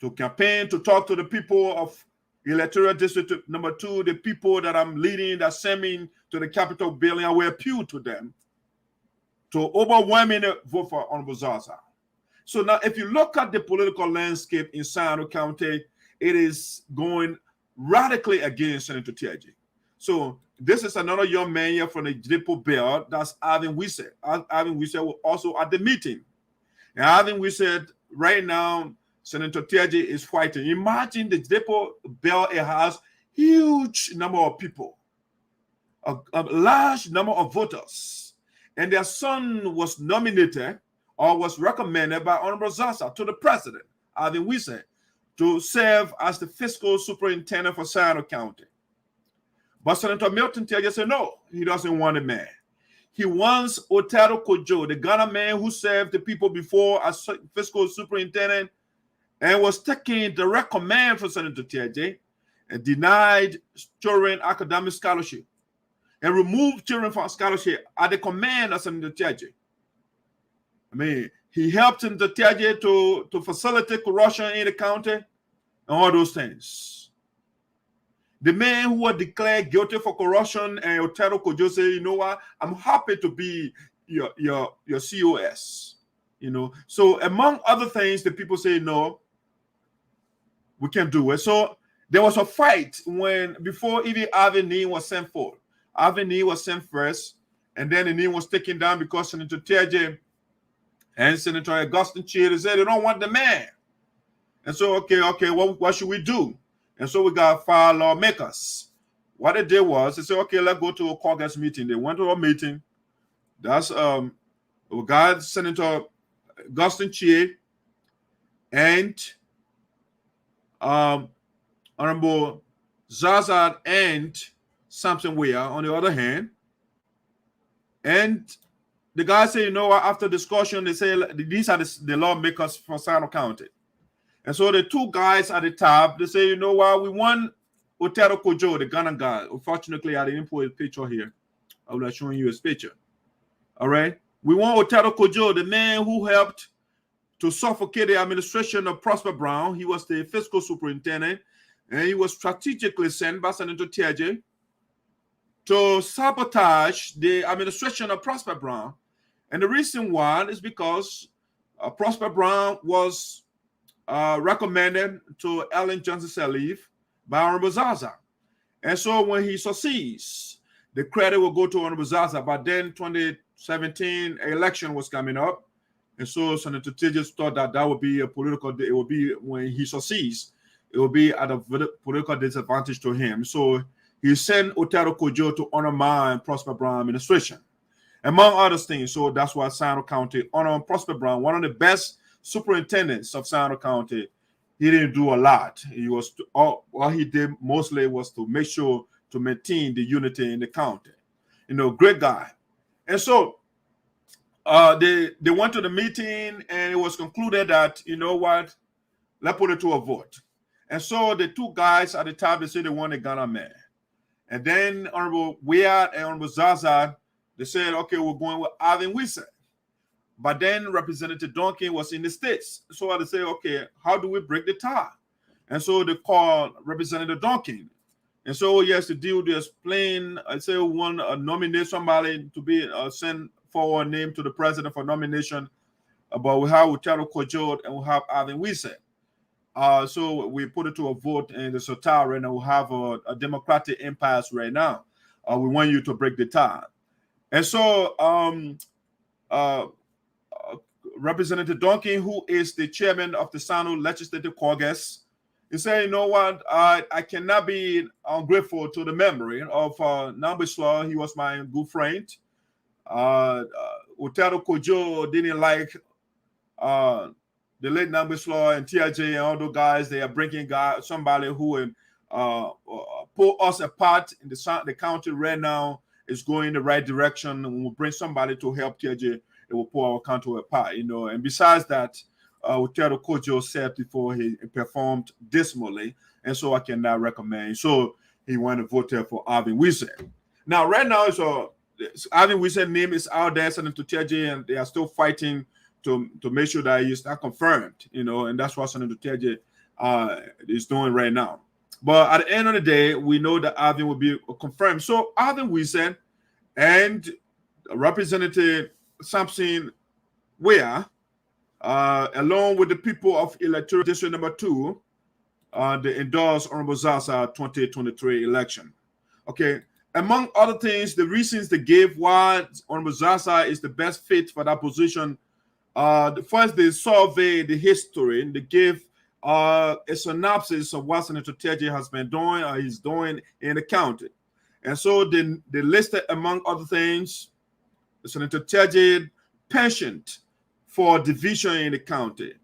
to campaign, to talk to the people of Electoral District number 2, the people that I'm leading, that send me to the Capitol building. I will appeal to them to overwhelmingly vote for Honorable Zarzar. So now, if you look at the political landscape in SINOE County, it is going radically against Senator Teah. So this is another young man here from the Jedepo belt. That's Alvin Wissett. Alvin Wissett was also at the meeting. And Alvin Wissett, right now, Senator Teah is fighting. Imagine the Jedepo belt, it has huge number of people. a large number of voters, and their son was nominated or was recommended by Honorable Zarzar to the president, Alvin Wiese, to serve as the fiscal superintendent for SINOE County. But Senator Milton Teah said no, he doesn't want a man. He wants Otero Kojo, the Ghana man who served the people before as fiscal superintendent and was taking direct command from Senator Teah and denied children academic scholarship and removed children from scholarship at the command of Senator Teah. I mean, he helped Senator Teah to facilitate corruption in the county and all those things. The man who was declared guilty for corruption and Otero Kojo said, you know what, I'm happy to be your COS. You know, so among other things, the people say, no, we can't do it. So there was a fight before even Alvin Neal was sent for. Alvin Neal was sent first, and then the name was taken down because Senator Teah and Senator Augustine Cheer said they don't want the man. And so, okay, what should we do? And so we got 5 lawmakers. What they did was they said, okay, let's go to a caucus meeting. They went to a meeting. That's we got Senator Augustine Cheer and Honorable Zarzar and Samson Weah on the other hand. And the guy said, you know what, after discussion, they say these are the lawmakers from SINOE County. And so the 2 guys at the top, they say, you know what, we want Otero Kojo, the Ghana guy. Unfortunately, I didn't put a picture here. I will not showing you his picture. All right. We want Otero Kojo, the man who helped to suffocate the administration of Prosper Brown. He was the fiscal superintendent, and he was strategically sent by Senator Teah to sabotage the administration of Prosper Brown. And the reason why is because Prosper Brown was recommended to Ellen Johnson Sirleaf by Honorable Zarzar. And so when he succeeds, the credit will go to Honorable Zarzar. But then 2017 election was coming up. And so Senator Teah thought that would be a political, it will be when he succeeds, it will be at a political disadvantage to him. So he sent Otero Kojo to undermine Prosper Brown administration, among other things. So that's why SINOE County honored Prosper Brown, one of the best superintendents of SINOE County. He didn't do a lot. He was all he did mostly was to make sure to maintain the unity in the county. You know, great guy. And so they went to the meeting, and it was concluded that, you know what, let's put it to a vote. And so the 2 guys at the top, they said they want a Ghana man. And then Honorable Weah and Honorable Zarzar, they said, okay, we're going with Alvin Wiese. But then Representative Duncan was in the States. So they say, okay, how do we break the tie? And so they called Representative Duncan. And so he has to deal with this plain, I say, want to nominate somebody to be sent forward a name to the president for nomination. But we have Otero Kojo and we have Alvin Wiese. So we put it to a vote in the SOTA right now. We have a democratic impasse right now. We want you to break the tie. And so Representative Duncan, who is the chairman of the SINOE Legislative Caucus, he said, you know what, I cannot be ungrateful to the memory of Nambisla. He was my good friend. Otero Kojo didn't like the late Nambisla and Teah and all those guys. They are bringing somebody who will pull us apart in the county right now is going in the right direction, and we'll bring somebody to help Teah. It will pull our county apart, you know. And besides that, Otero Kojo said before he performed dismally, and so I cannot recommend. So he went to vote for Alvin Wiese. Now, right now, Alvin Wiese's name is out there, Senator Teah, and they are still fighting to make sure that he's not confirmed, you know, and that's what Senator Teah is doing right now. But at the end of the day, we know that Alvin will be confirmed. So Alvin Wiese and Representative Samson Weah, along with the people of Electoral District Number 2, they endorsed Honorable Zarzar 2023 election. Okay, among other things, the reasons they gave why Honorable Zarzar is the best fit for that position. First, they surveyed the history and they gave a synopsis of what Senator Teah has been doing or he's doing in the county. And so they listed, among other things, Senator Teah pension for division in the county.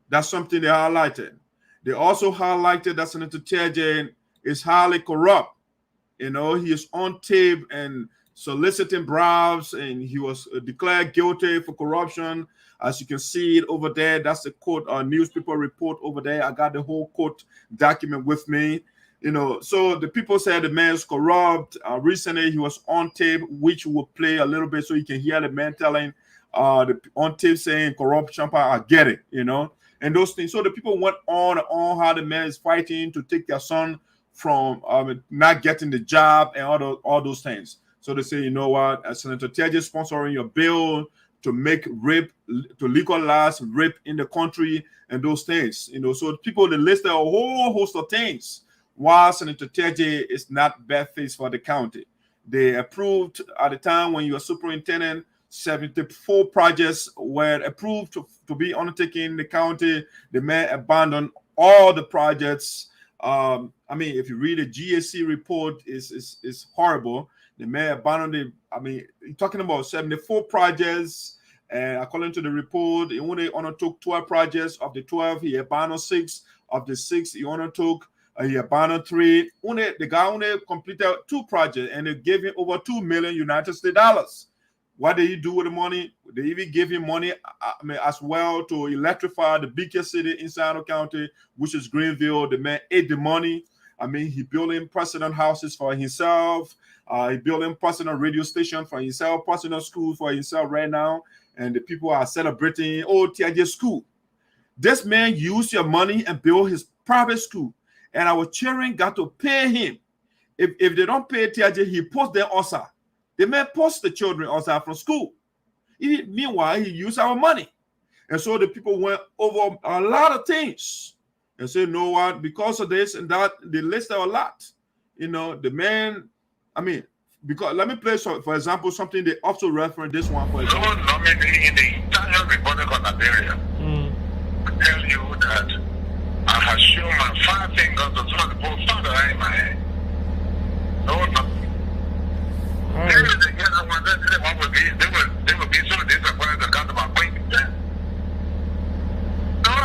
That's something they highlighted. They also highlighted that Senator Teah is highly corrupt. You know, he is on tape and soliciting bribes, and he was declared guilty for corruption. As you can see it over there, that's the quote, newspaper report over there. I got the whole quote document with me. You know, so the people said the man is corrupt. Recently, he was on tape, which will play a little bit so you can hear the man telling on tape saying corruption, I get it, you know, and those things. So the people went on and on how the man is fighting to take their son from not getting the job and all those things. So they say, you know what, Senator Teah sponsoring your bill to make rape, to legalize rape in the country and those things, you know. So people, they listed a whole host of things why Senator Teah is not bad face for the county. They approved at the time when you were superintendent, 74 projects were approved to be undertaken in the county. The man abandoned all the projects. I mean, if you read the GAC report, is horrible. The man abandoned it. I mean, you're talking about 74 projects, and according to the report, he only undertook 12 projects. Of the 12, he abandoned 6. Of the 6, he undertook. He abandoned 3. The guy only completed 2 projects, and they gave him over $2 million United States dollars. What did he do with the money? They even gave him money, as well, to electrify the biggest city in SINOE County, which is Greenville. The man ate the money. I mean, he built him president houses for himself. He built him personal radio station for himself, personal school for himself right now. And the people are celebrating, oh, Teah school. This man used your money and built his private school. And our children got to pay him. If they don't pay Teah, he posts them also. The man posts the children also from school. Meanwhile, he used our money. And so the people went over a lot of things and said, you know what, because of this and that, they listed a lot. You know, the man, I mean, because let me play, for example, something they also reference this one, for example. No nominee in the entire Republic of Liberia tell you that I have shown my 5 fingers to some of the posts that in my head. No, nothing. They would be so disappointed to come to my point. No, I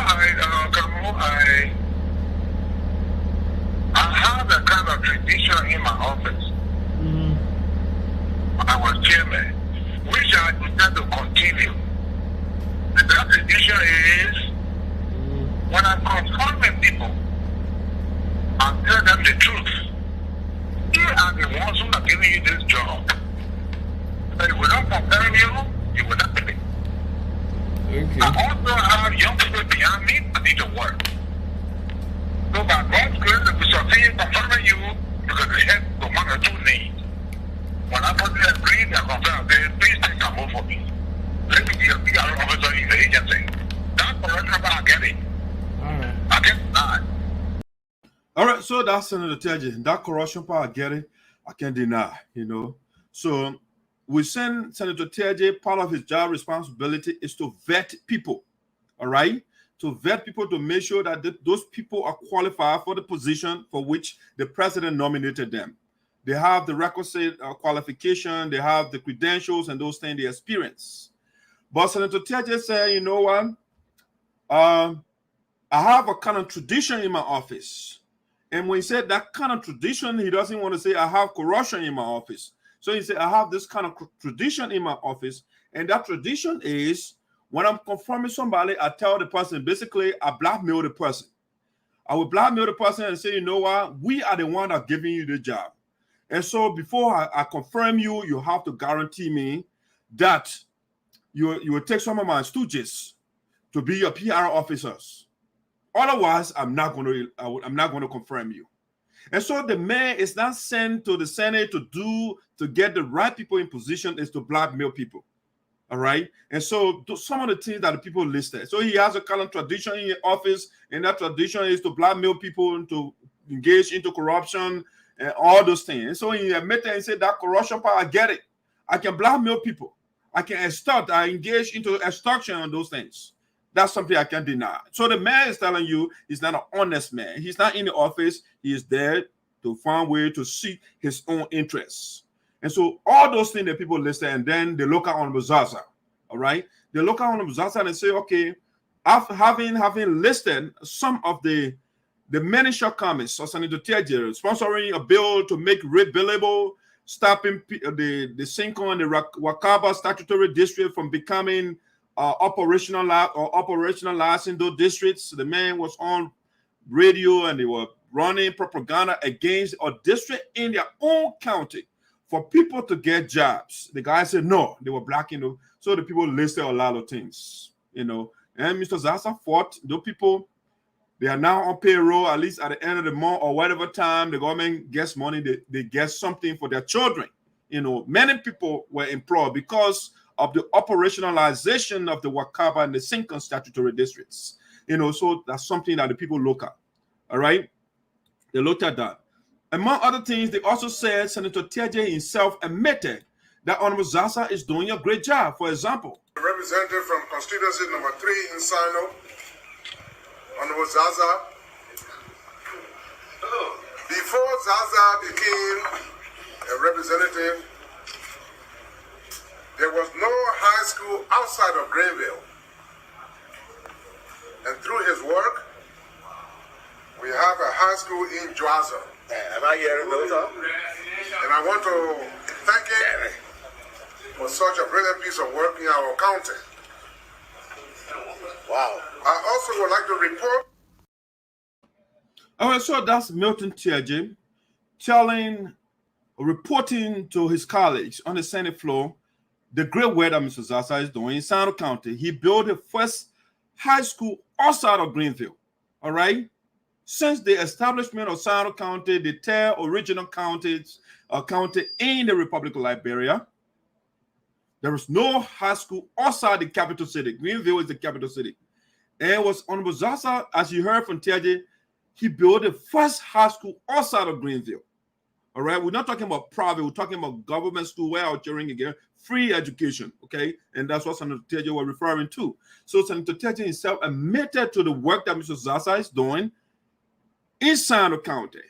have a kind of tradition in my office. I was chairman, which I intend to continue. And that tradition is when I'm confronting people, I tell them the truth. They are the ones who are giving you this job. But if we don't confirm you, you will not do it. Okay. I also have young people behind me that need to work. So by God's grace, if we succeed confirming you, because they have the 1 or 2 needs. When I put them agree, they are confirmed. They please take a move for me. Let me be a PR officer in the agency. That's the reason why I get it. I get that. All right, so that's Senator Teah. That corruption part, I get it. I can't deny, you know. So we send Senator Teah, part of his job responsibility is to vet people, all right? To vet people to make sure that those people are qualified for the position for which the president nominated them. They have the requisite qualification, they have the credentials and those things, the experience. But Senator Teah said, you know what? I have a kind of tradition in my office. And when he said that kind of tradition, he doesn't want to say I have corruption in my office. So he said I have this kind of tradition in my office. And that tradition is when I'm confirming somebody, I tell the person, basically, I blackmail the person. I will blackmail the person and say, you know what? We are the one that's giving you the job. And so before I confirm you, you have to guarantee me that you will take some of my stooges to be your PR officers. Otherwise, I'm not going to confirm you. And so the man is not sent to the Senate to get the right people in position, is to blackmail people. All right. And so some of the things that the people listed. So he has a kind of tradition in the office, and that tradition is to blackmail people, to engage into corruption and all those things. And so he admitted and said that corruption part, I get it. I can blackmail people. I can extort. I engage into extortion on those things. That's something I can't deny. So the man is telling you he's not an honest man. He's not in the office. He is there to find way to seek his own interests. And so all those things that people listed, and then the local Honorable Zarzar, all right? The local Honorable Zarzar and say, okay, after having listed some of the many shortcomings of Senator Teah, sponsoring a bill to make rape billable, stopping the SINOE and the Wakaba statutory district from becoming operationalized in those districts. The man was on radio and they were running propaganda against a district in their own county for people to get jobs. The guy said no, they were blocking. So the people listed a lot of things, and Mr. Zarzar fought. Those people, they are now on payroll, at least at the end of the month or whatever time the government gets money, they get something for their children. Many people were employed because of the operationalization of the Wakaba and the SINOE statutory districts. So that's something that the people look at. All right? They looked at that. Among other things, they also said Senator Teah himself admitted that Honorable Zarzar is doing a great job. For example, a representative from constituency number 3 in SINOE, Honorable Zarzar. Before Zarzar became a representative, there was no high school outside of Greenville. And through his work, we have a high school in Zarzar. Am I hearing those? And I want to thank him for such a brilliant piece of work in our county. Wow. I also would like to report. All right, so that's Milton Teah reporting to his colleagues on the Senate floor the great work that Mr. Zarzar is doing in SINOE County. He built the first high school outside of Greenville. All right. Since the establishment of SINOE County, the 10 original counties county in the Republic of Liberia, there was no high school outside the capital city. Greenville is the capital city. And it was Honorable Zarzar, as you heard from Teah, he built the first high school outside of Greenville. All right, we're not talking about private, we're talking about government school where out during again free education. Okay, and that's what Senator Teah was referring to. So Senator Teah himself admitted to the work that Mr. Zarzar is doing in SINOE County.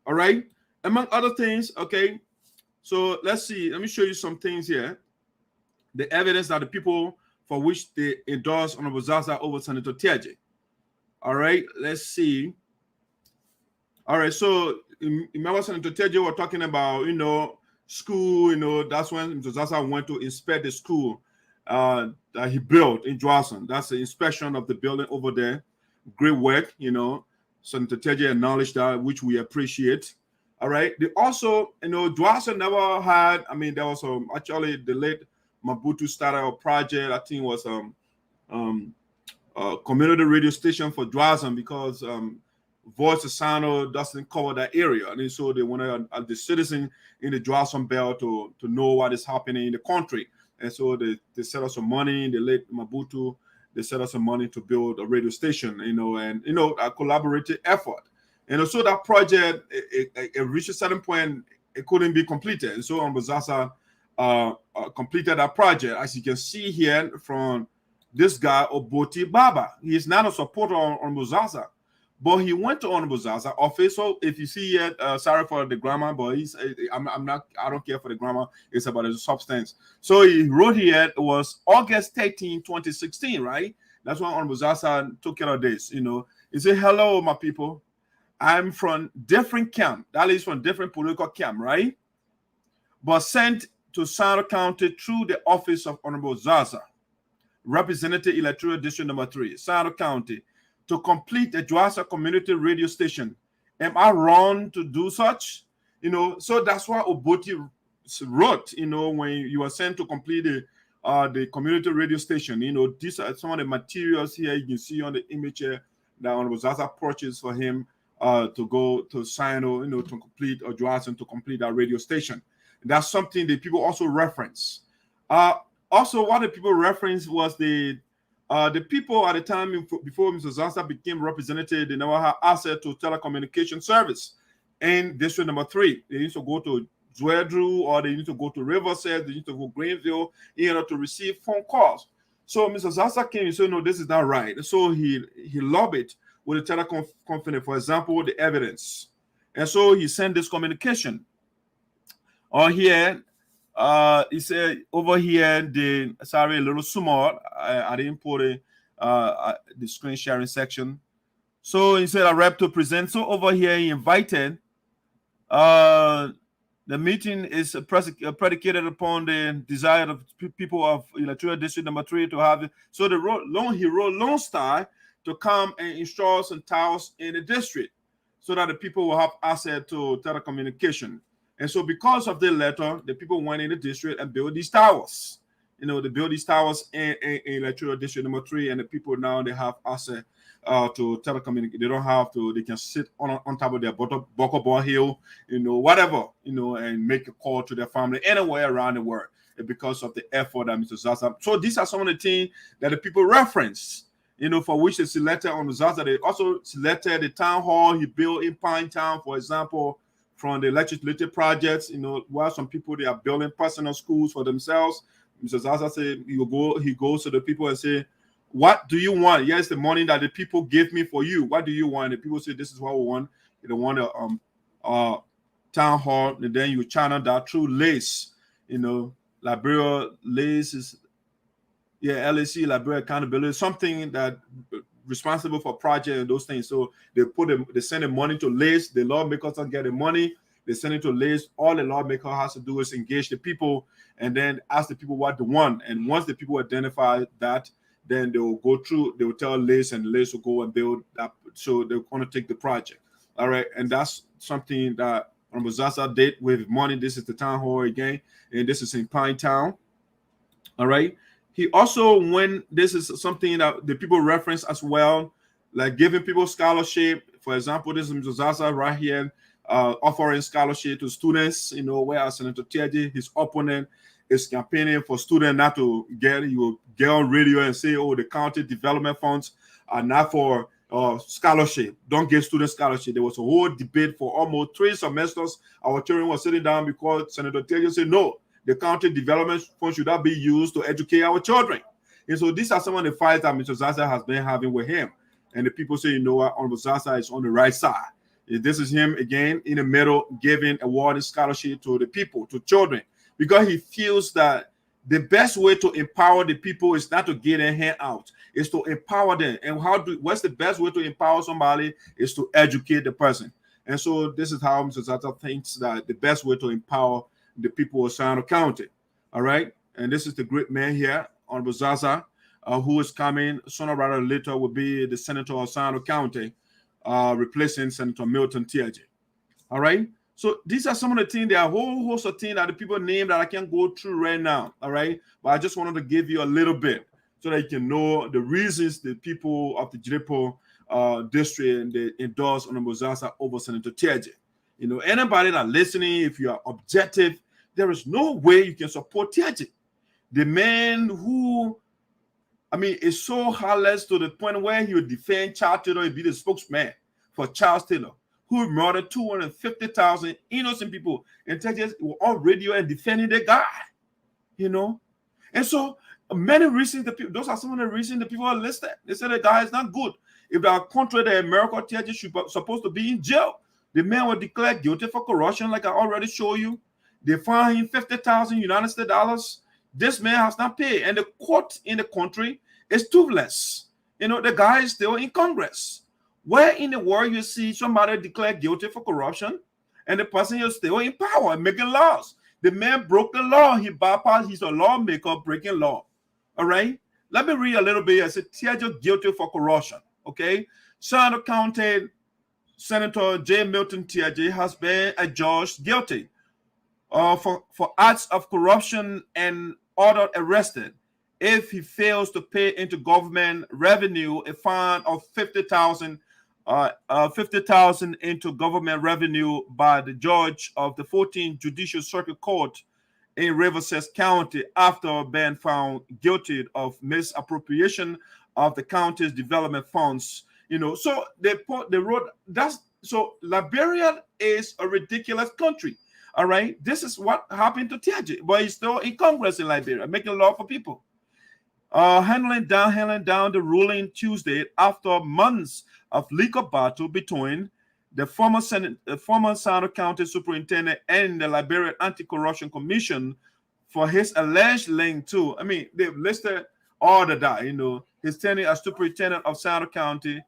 All right, among other things. Okay, so let's see. Let me show you some things here. The evidence that the people for which they endorsed Honorable Zarzar over Senator Teah. All right, let's see. All right, so remember Senator Teah were talking about, school, that's when Mr. Zarzar went to inspect the school that he built in Zarzar. That's the inspection of the building over there. Great work, Senator Teah acknowledged that, which we appreciate. All right, they also, Zarzar never had, there was actually the late Mobutu started a project, I think it was a community radio station for Zarzar because Voice of SINOE doesn't cover that area, and so they wanted the citizen in the Zarzar belt to know what is happening in the country, and so they set us some money. The late Mobutu, they set us some money to build a radio station, and a collaborative effort, and so that project it reached a certain point, it couldn't be completed, and so Zarzar completed that project, as you can see here from this guy Oboti Baba. He is not a supporter on Zarzar. But he went to Honorable Zarzar office. So if you see it, sorry for the grammar, but I don't care for the grammar. It's about the substance. So he wrote here, it was August 13, 2016, right? That's when Honorable Zarzar took care of this, He said, hello, my people. I'm from different camp. That is from different political camp, right? But sent to SINOE County through the office of Honorable Zarzar, Representative Electoral District Number 3, SINOE County, to complete the Zarzar community radio station. Am I wrong to do such? So that's why Oboti wrote, when you are sent to complete the community radio station, these are some of the materials here you can see on the image here that Honorable Zarzar purchased for him to go to SINOE, to complete Zarzar to complete that radio station. That's something that people also reference. Also, what the people reference was the people at the time before Mr. Zarzar became representative, they never had access to telecommunication service in District Number 3. They used to go to Zwedru, or they need to go to Riverside, they need to go to Greenville in order to receive phone calls. So Mr. Zarzar came and said, no, this is not right. So he lobbied with the telecom company, for example, the evidence. And so he sent this communication. On here, he said over here, sorry, a little small. I didn't put the screen sharing section. So he said a rep to present. So over here, he invited. The meeting is predicated upon the desire of people of Electoral District Number 3 to have it. So he wrote Lone Star to come and install some towers in the district so that the people will have access to telecommunication. And so because of the letter, the people went in the district and built these towers. They build these towers in Electoral District Number 3, and the people now they have access to telecommunicate. They don't have to. They can sit on top of their Bokobon hill, whatever, and make a call to their family anywhere around the world because of the effort that Mr. Zarzar. So these are some of the things that the people reference, for which they selected on the Zarzar. They also selected the town hall he built in Pine Town, for example, from the legislative projects. While some people they are building personal schools for themselves. Mr. Zarzar said he goes to the people and say, what do you want? Yes, the money that the people give me for you. What do you want? The people say, this is what we want. They want a town hall, and then you channel that through LACE. Liberia LACE is, LAC, Liberia Accountability, something that responsible for project and those things. So they send the money to LACE. The lawmakers don't get the money. They send it to LACE. All the lawmaker has to do is engage the people and then ask the people what they want. And once the people identify that, then they will go through, they will tell LACE, and LACE will go and build that. So they're going to take the project. All right. And that's something that Zarzar did with money. This is the town hall again. And this is in Pine Town. All right. He also, when this is something that the people reference as well, like giving people scholarship. For example, this is Zarzar right here, offering scholarship to students, whereas Senator Teah, his opponent, is campaigning for students not to get on radio and say, oh, the county development funds are not for scholarship. Don't give students scholarship. There was a whole debate for almost 3 semesters. Our children were sitting down because Senator Teah said, no, the county development funds should not be used to educate our children. And so these are some of the fights that Mr. Zarzar has been having with him. And the people say, what, Honorable Zarzar is on the right side. This is him again in the middle, giving awarding scholarship to the people, to children, because he feels that the best way to empower the people is not to get their hand out, is to empower them. And what's the best way to empower somebody is to educate the person. And so this is how Mr. Zarzar thinks that the best way to empower the people of SINOE County. All right. And this is the great man here, Honorable Zarzar, who is coming sooner rather than later will be the senator of SINOE County, replacing Senator Milton Teah. All right. So these are some of the things. There are a whole host of things that the people name that I can't go through right now. All right. But I just wanted to give you a little bit so that you can know the reasons the people of the Jedepo district and they endorse Honorable Zarzar over Senator Teah. Anybody that listening, if you are objective, there is no way you can support Teah. The man who, is so heartless to the point where he would defend Charles Taylor and be the spokesman for Charles Taylor, who murdered 250,000 innocent people, and Texas were on radio and defending the guy, And so many reasons, those are some of the reasons the people are listed. They say the guy is not good. If they are contrary to America, Teah should supposed to be in jail. The man was declared guilty for corruption, like I already showed you. They fined him $50,000 United States dollars. This man has not paid, and the court in the country is toothless. The guy is still in Congress. Where in the world you see somebody declared guilty for corruption and the person is still in power and making laws? The man broke the law. He bypassed. He's a lawmaker breaking law. All right. Let me read a little bit. I said Teah guilty for corruption. Okay. SINOE County Senator J. Milton Teah has been adjudged guilty for acts of corruption and ordered arrested if he fails to pay into government revenue a fine of $50,000 into government revenue by the judge of the 14th Judicial Circuit Court in Riverside County after being found guilty of misappropriation of the county's development funds. So they wrote that's so Liberia is a ridiculous country. All right, this is what happened to Teah, but he's still in Congress in Liberia, making law for people. Handling down the ruling Tuesday after months of legal battle between the former SINOE County Superintendent and the Liberian Anti-Corruption Commission for his alleged link to, I mean, they've listed all the that, you know, his tenure as Superintendent of SINOE County.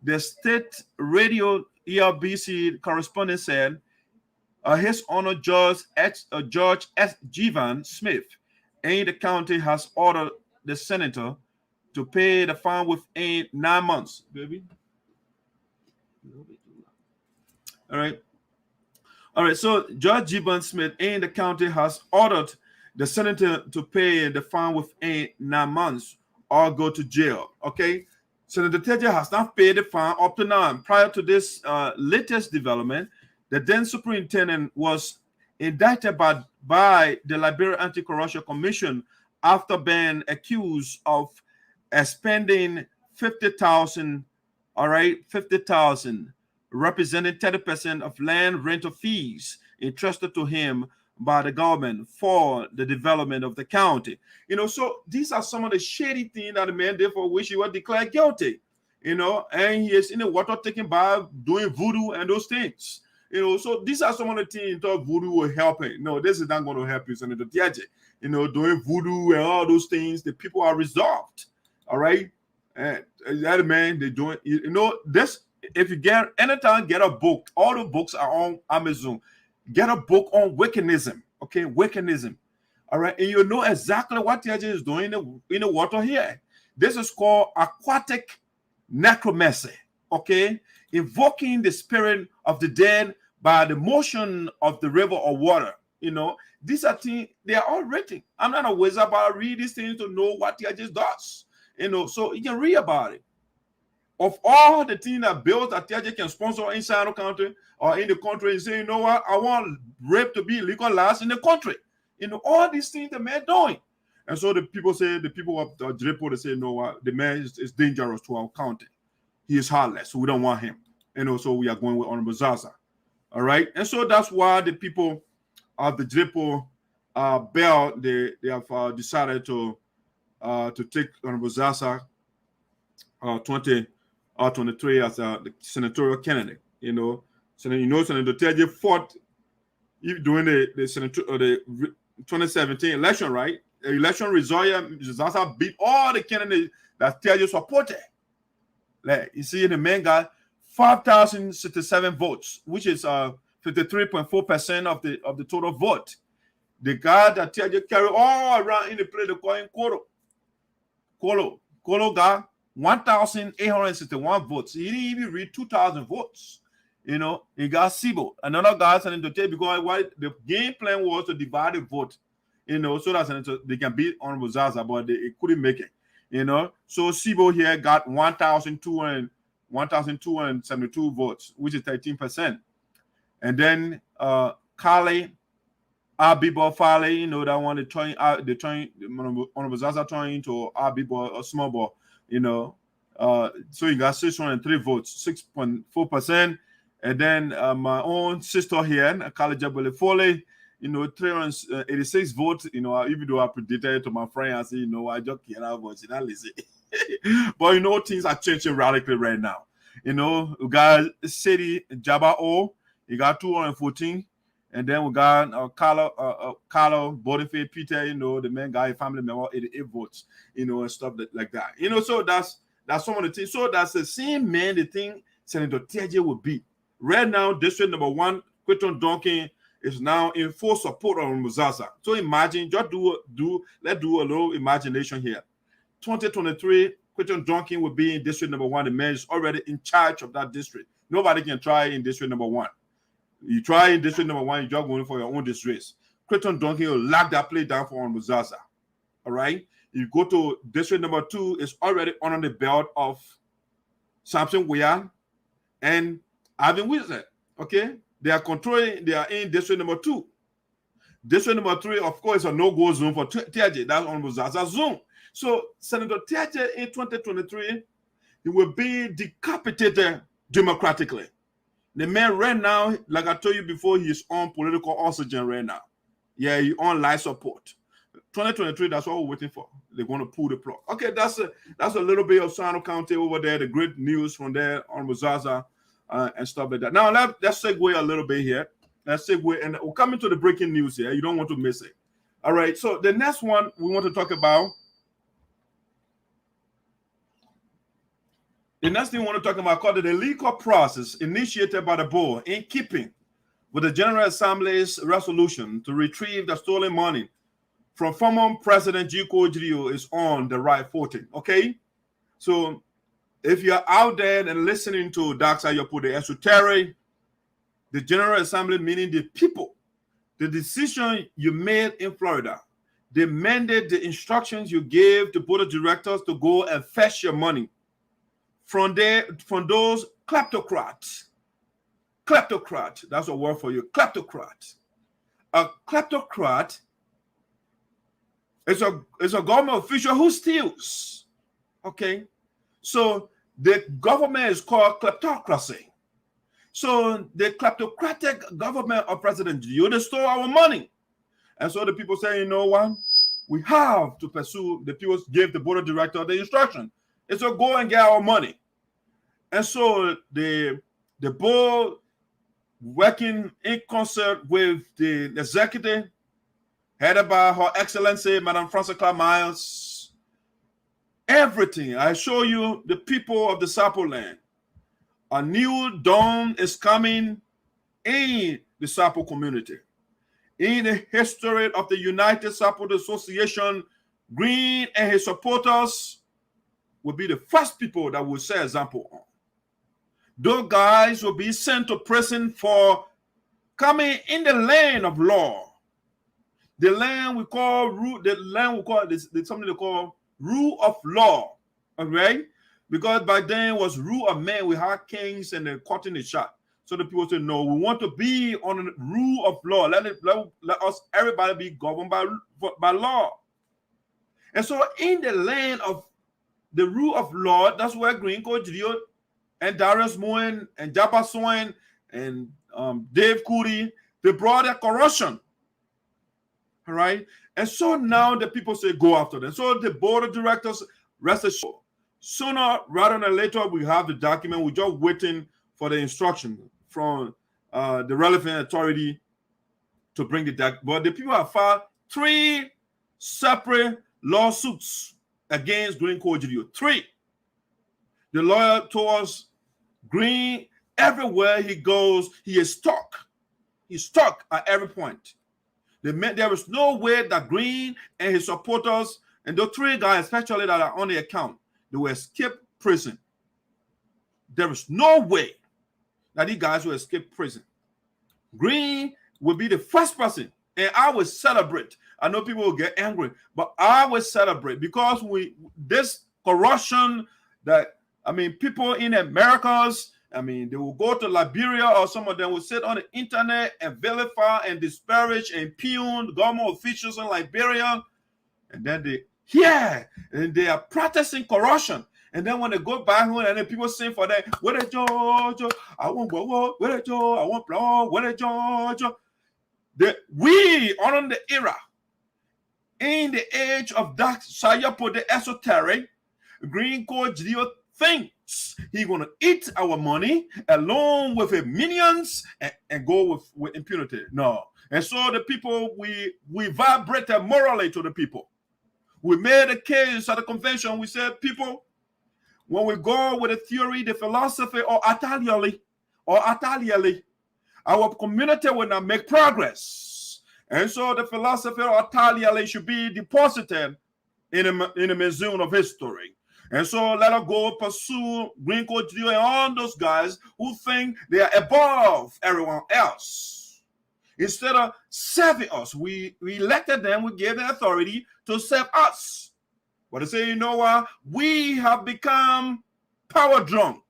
The state radio ERBC correspondent said, His Honor George S. Jevan Smith in the county has ordered the senator to pay the fine within 9 months. Baby. All right. So George Jevan Smith in the county has ordered the senator to pay the fine within 9 months or go to jail. Okay. Senator Teah has not paid the fine up to now. Prior to this latest development, the then superintendent was indicted by the Liberian Anti-Corruption Commission after being accused of spending $50,000, all right, $50,000, representing 30% of land rental fees entrusted to him by the government for the development of the county. You know, so these are some of the shady things that the man did for which he was declared guilty. You know, and he is in the water taken by doing voodoo and those things. You know, so these are some of the things you thought voodoo will help him. No, this is not going to help you, Senator Teah. You know, doing voodoo and all those things, the people are resolved. All right. And that man, they doing, you know, this, if you get anytime, get a book. All the books are on Amazon. Get a book on Wiccanism. Okay, Wiccanism. All right, and you know exactly what Teah is doing in the water here. This is called aquatic necromancy. Okay, invoking the spirit of the dead by the motion of the river or water. You know, these are things, they are all written. I'm not a wizard, but I read these things to know what Teah does. You know, so you can read about it. Of all the things that bills that Teah can sponsor inside the country or in the country, and say, you know what, I want rape to be legalized in the country. You know, all these things the man doing. And so the people say, the people of Jedepo, they say, no, what, the man is dangerous to our county. He is heartless, so we don't want him. And also we are going with Honorable Zarzar. All right. And so that's why the people of the Jedepo belt, they have decided to take Honorable Zarzar 2023 as the senatorial candidate. You know, so you know, Senator Teah fought during the senator the 2017 election, right? The election result, Zarzar beat all the candidates that Teah supported. Like you see, the man got 5,067 votes, which is 53.4% of the total vote. The guy that Teah carried all around in the place, they call him Kolo. Kolo got 1,861 votes. He didn't even reach 2,000 votes. You know, he got Sibo. Another guy sent him to take because the game plan was to divide the vote, you know, so that they can beat Honorable Zarzar, but they couldn't make it, you know. So Sibo here got 1,272 votes, which is 13%. And then Kale, Abibo Fale, you know, that one, they turn Honorable Zarzar turned into Abibo, a small ball. You know, so you got 603 votes, 6.4%. And then my own sister here, College Fole, you know, 386 votes. You know, even though I predicted to my friend, I said, you know, I just can't have votes. But you know, things are changing radically right now. You know, we got City Jabba, you got 214. And then we got Kolo, Boniface Peter, you know, the main guy, family member, 88 votes, you know, and stuff like that. You know, so that's some of the things. So that's the same man, the thing Senator Teah will be. Right now, District Number 1, Quinton Duncan, is now in full support of Zarzar. So imagine, just let's do a little imagination here. 2023, Quinton Duncan will be in District Number 1. The man is already in charge of that district. Nobody can try in District Number 1. You try in District Number 1, you're just going for your own districts. Quinton Duncan will lock that play down for Honorable Zarzar. All right? You go to District Number 2, it's already under the belt of Samson Weah and Ivan Wizard. Okay? They are in District Number 2. District Number 3, of course, is a no-go zone for Teah. That's Honorable Zarzar's zone. So Senator Teah in 2023, he will be decapitated democratically. The man right now, like I told you before, he's on political oxygen right now. Yeah, he's on life support. 2023, that's what we're waiting for. They're going to pull the plug. Okay, that's a little bit of SINOE County over there. The great news from there on Zarzar. and stuff like that. Now let's segue a little bit here. Let's segue, and we're coming to the breaking news here. You don't want to miss it. All right. So the next one we want to talk about. The next thing we want to talk about called the legal process initiated by the board in keeping with the General Assembly's resolution to retrieve the stolen money from former President Geleo is on the right footing. Okay, so if you're out there and listening to Dr. Yopo, the esoteric, the General Assembly, meaning the people, the decision you made in Florida, they amended the instructions you gave the board of directors to go and fetch your money from those kleptocrats. Kleptocrat, that's a word for you. Kleptocrat. A kleptocrat is a government official who steals. Okay, so the government is called kleptocracy. So the kleptocratic government of President Geleo, they stole our money. And so the people say, you know what? We have to pursue. The people gave the board of directors the instruction. It's to go and get our money. And so the board, working in concert with the executive, headed by Her Excellency, Madam Frances Clark Miles, everything. I show you the people of the Sapo land. A new dawn is coming in the Sapo community. In the history of the United Sapo Association, Green and his supporters will be the first people that will set example on. Those guys will be sent to prison for coming in the land of law. The land we call something they call rule of law. Okay? Because by then it was rule of man. We had kings and they're cutting the shot. So the people say, no, we want to be on the rule of law. Let us, everybody be governed by law. And so in the land of the rule of law, that's where Green Geleo and Darius Moen and Jabba Soen and Dave Kulee, they brought their corruption. All right. And so now the people say, go after them. So the board of directors, rest assured, sooner rather than later, we have the document. We're just waiting for the instruction from the relevant authority to bring the document. But the people have filed 3 separate lawsuits against Green Geleo. 3. The lawyer told us Green, everywhere he goes, he is stuck. He's stuck at every point. There is no way that Green and his supporters, and the 3 guys, especially that are on the account, they will escape prison. There is no way that these guys will escape prison. Green will be the first person, and I will celebrate. I know people will get angry, but I will celebrate because this corruption that, people in Americas, they will go to Liberia, or some of them will sit on the internet and vilify and disparage and impugn government officials in Liberia, and then they are practicing corruption. And then when they go back home, and then people sing for them, where the Georgia, I want go, where the Georgia, I want blood, where the Georgia. We are on the era, in the age of Dark Sayapo, the esoteric, Green Geleo thinks he's going to eat our money along with his minions and go with impunity. No. And so the people, we vibrated morally to the people. We made a case at the convention. We said, people, when we go with the theory, the philosophy, or atalially, our community will not make progress. And so the philosophy or atalially should be deposited in a museum of history. And so let us go pursue Green Geleo and all those guys who think they are above everyone else. Instead of serving us, we elected them, we gave them authority to serve us. But they say, you know what? We have become power drunk.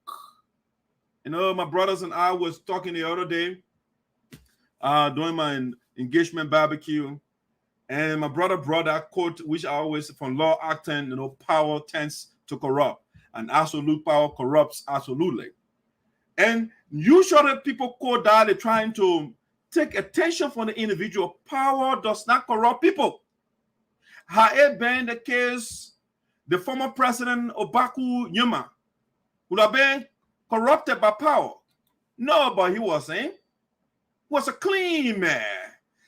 You know, my brothers and I was talking the other day during my engagement barbecue. And my brother brought that quote, which I always, from Law Acton, power tends to corrupt, and absolute power corrupts absolutely. And usually people quote that they're trying to take attention from the individual. Power does not corrupt people. Had it been the case, the former president Obaku Nyuma would have been corrupted by power. No, but he wasn't. He was a clean man.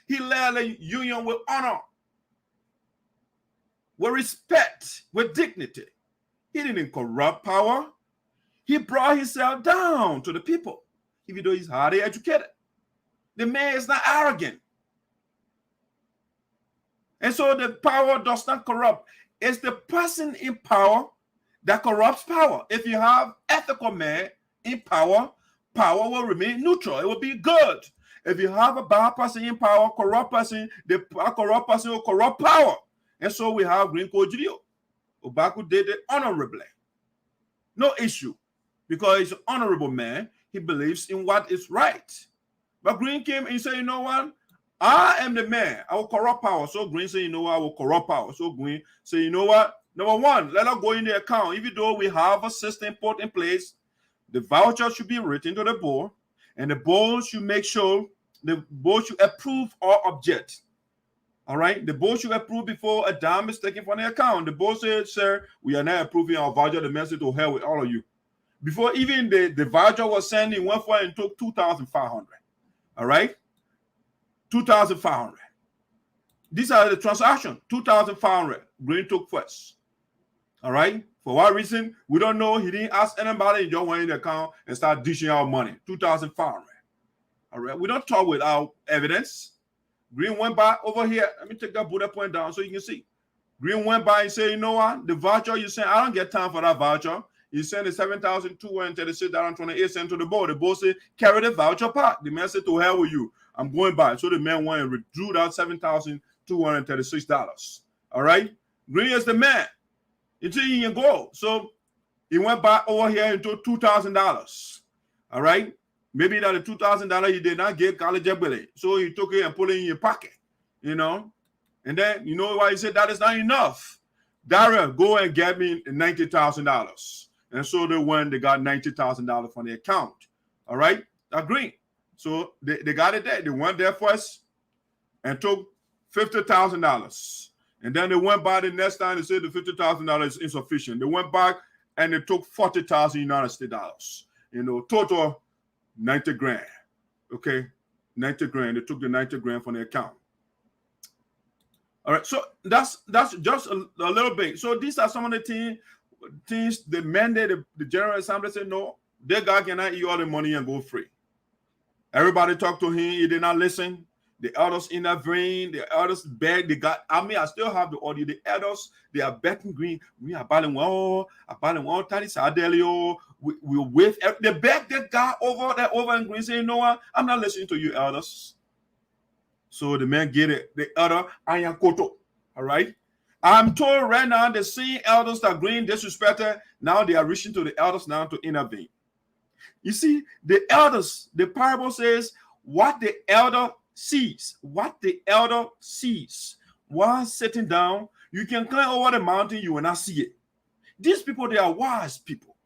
He led the union with honor, with respect, with dignity. He didn't corrupt power. He brought himself down to the people, even though he's highly educated. The man is not arrogant. And so the power does not corrupt. It's the person in power that corrupts power. If you have ethical man in power, power will remain neutral. It will be good. If you have a bad person in power, corrupt person, the corrupt person will corrupt power. And so we have Green Code Geleo. Obaku did it honorably. No issue. Because he's an honorable man. He believes in what is right. But Green came and said, you know what? I am the man. I will corrupt power. So Green said, you know what? I will corrupt power. So Green said, you know what? Number one, let us go in the account. Even though we have a system put in place, the voucher should be written to the board, and the board should make sure the board should approve or object. All right? The board should approve before a dime is taken from the account. The board said, sir, we are not approving our voucher. The message to hell with all of you. Before even the voucher was sent, he went for it and took 2,500. All right? 2,500. These are the transactions. 2,500. Green took first. All right? For what reason? We don't know. He didn't ask anybody. He just went in the account and started dishing out money. 2,500. All right? We don't talk without evidence. Green went by over here. Let me take that bullet point down so you can see. Green went by and said, you know what? The voucher you sent, I don't get time for that voucher. You sent the $7,236.28 to the board. The board said, carry the voucher part. The man said, to hell with you. I'm going by. So the man went and withdrew that $7,236. All right? Green is the man. Until he can go. So he went by over here and took $2,000. All right? Maybe that the $2,000 he did not get college ability. So he took it and put it in your pocket. You know? And then, you know why he said that is not enough? Daryl, go and get me $90,000. And so they went, they got $90,000 from the account. All right? Agree. So they got it there. They went there first and took $50,000. And then they went by the next time. They said the $50,000 is insufficient. They went back and they took 40,000 United States dollars. You know, total 90 grand. Okay? 90 grand. They took the 90 grand from the account. All right. So that's just a little bit. So these are some of the things the mandate, the General Assembly said, no, their guy cannot eat all the money and go free. Everybody talked to him. He did not listen. The elders intervened. The elders begged. They got, I mean, I still have the audio. The elders, they are begging Green. We are battling well. Geleo. We with. They begged that guy over and Green saying, you know what? I'm not listening to you, elders. So the man get it. The elder, Ayankoto. All right. I'm told right now the same elders that Green disrespected, now they are reaching to the elders now to intervene. You see, the elders, the parable says, what the elder sees, while sitting down, you can climb over the mountain, you will not see it. These people, they are wise people.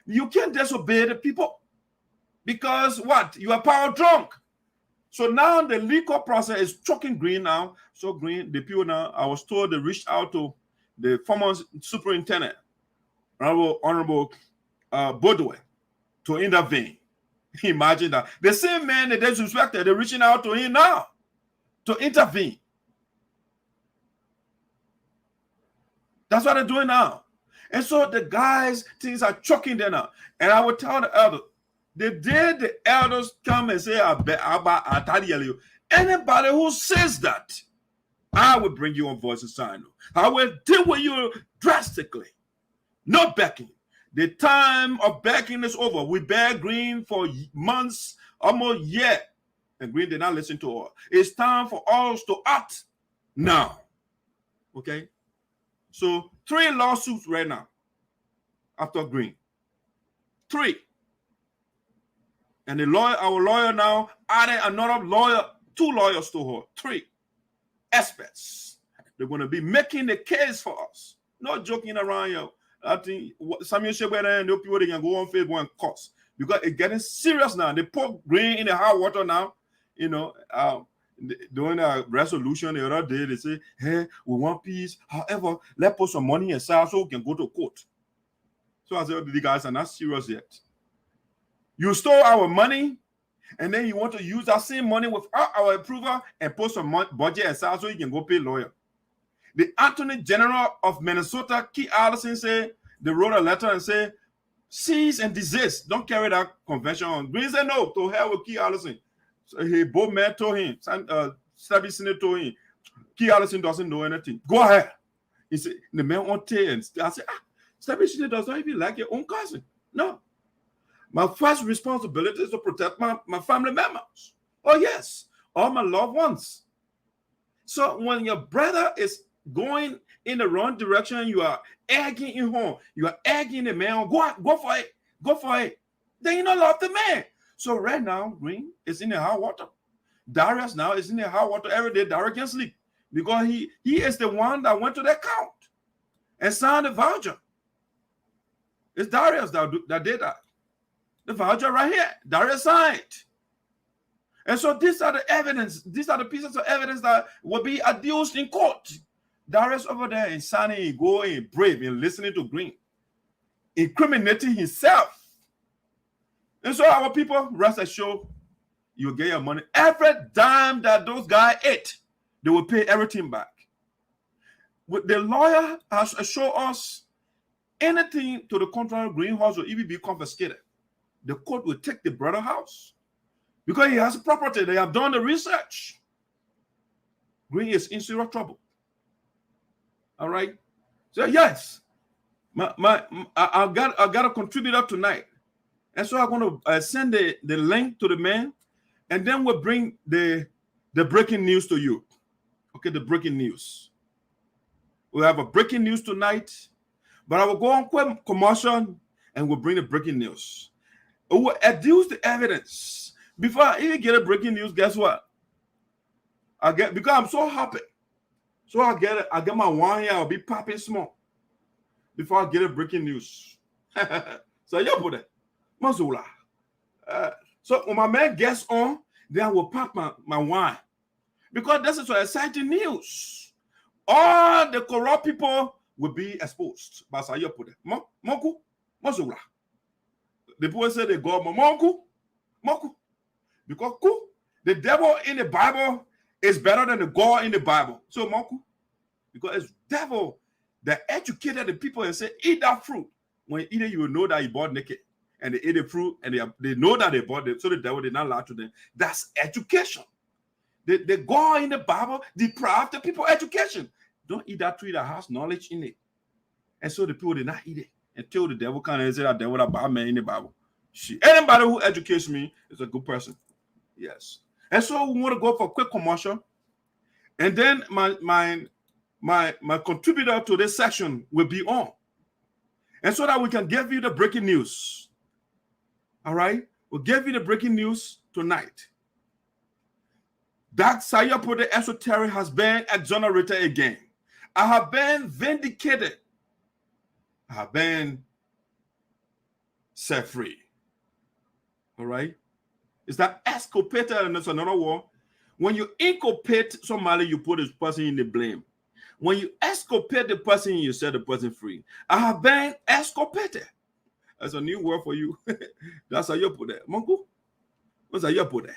You can't disobey the people because what? You are power drunk. So now the legal process is choking Green now. So Green, the people now, I was told they reached out to the former superintendent, Honorable Baudouin, to intervene. Imagine that. The same man that they disrespected, they're reaching out to him now to intervene. That's what they're doing now. And so the guys, things are choking them now. And I would tell the elders, the day the elders come and say, anybody who says that, I will bring you on voice of SINOE. I will deal with you drastically. No backing. The time of backing is over. We begged Green for months, almost yet, and Green did not listen to us. It's time for us to act now. Okay? So 3 lawsuits right now after Green. 3. And the lawyer, our lawyer now added another lawyer, 2 lawyers to her. 3 experts. They're going to be making the case for us. Not joking around here. I think Samuel Shebeda and the people, they can go on Facebook and cuss because it's getting serious now. They put Green in the hot water now. You know, during a resolution the other day, they say, hey, we want peace. However, let's put some money aside so we can go to court. So I said, the guys are not serious yet. You stole our money, and then you want to use that same money without our approval and post some budget aside so you can go pay lawyer. The Attorney General of Minnesota, Keith Allison, said they wrote a letter and said, cease and desist. Don't carry that convention on. Green said no, to hell with Keith Allison. So both men told him, Stabby Senate told him, Keith Allison doesn't know anything. Go ahead. He said, the man on Teah. And I said, Stabby Senate does not even like your own cousin. No. My first responsibility is to protect my family members. Oh, yes. All my loved ones. So when your brother is going in the wrong direction, you are egging him home. You are egging the man. Go for it. Go for it. Then you don't love the man. So right now, Green is in the hot water. Darius now is in the hot water every day. Darius can sleep because he is the one that went to the account and signed the voucher. It's Darius that did that. The voucher right here. Darius signed. And so these are the evidence. These are the pieces of evidence that will be adduced in court. Darius over there is signing, going brave and listening to Green, incriminating himself. And so our people, rest assured, you'll get your money. Every dime that those guys ate, they will pay everything back. The lawyer has assured us anything to the contrary, Green house will even be confiscated. The court will take the brother house because he has property. They have done the research. Green is in serious trouble. All right. So yes, I got a contributor tonight, and so I'm going to send the link to the man, and then we'll bring the breaking news to you. Okay, the breaking news. We have a breaking news tonight, but I will go on quick commercial, and we'll bring the breaking news. We will adduce the evidence before I even get a breaking news. Guess what? Because I'm so happy. So I get my wine here. I'll be popping small before I get a breaking news. So you put it, Mazula. So when my man gets on, then I will pop my wine because this is so exciting news. All the corrupt people will be exposed. But so you put it, Moku, Mazula. The people say they go Moku, because the devil in the Bible is better than the God in the Bible. So, Moku, because it's devil that educated the people and said, eat that fruit. When you eat it, you will know that you bought naked. And they ate the fruit, and they know that they bought it. So the devil did not lie to them. That's education. The God in the Bible deprived the people education. Don't eat that tree that has knowledge in it. And so the people did not eat it until the devil kind of said that devil that bad man in the Bible. Anybody who educates me is a good person. Yes. And so we want to go for a quick commercial. And then my contributor to this section will be on. And so that we can give you the breaking news. All right? We'll give you the breaking news tonight. That Sayapo the Esoteric has been exonerated again. I have been vindicated. I have been set free. All right? Is that exculpated, and that's another word. When you inculpate somebody, you put this person in the blame. When you exculpate the person, you set the person free. I have been exculpated. That's a new word for you. That's how you put that. Monku, what's how you put that?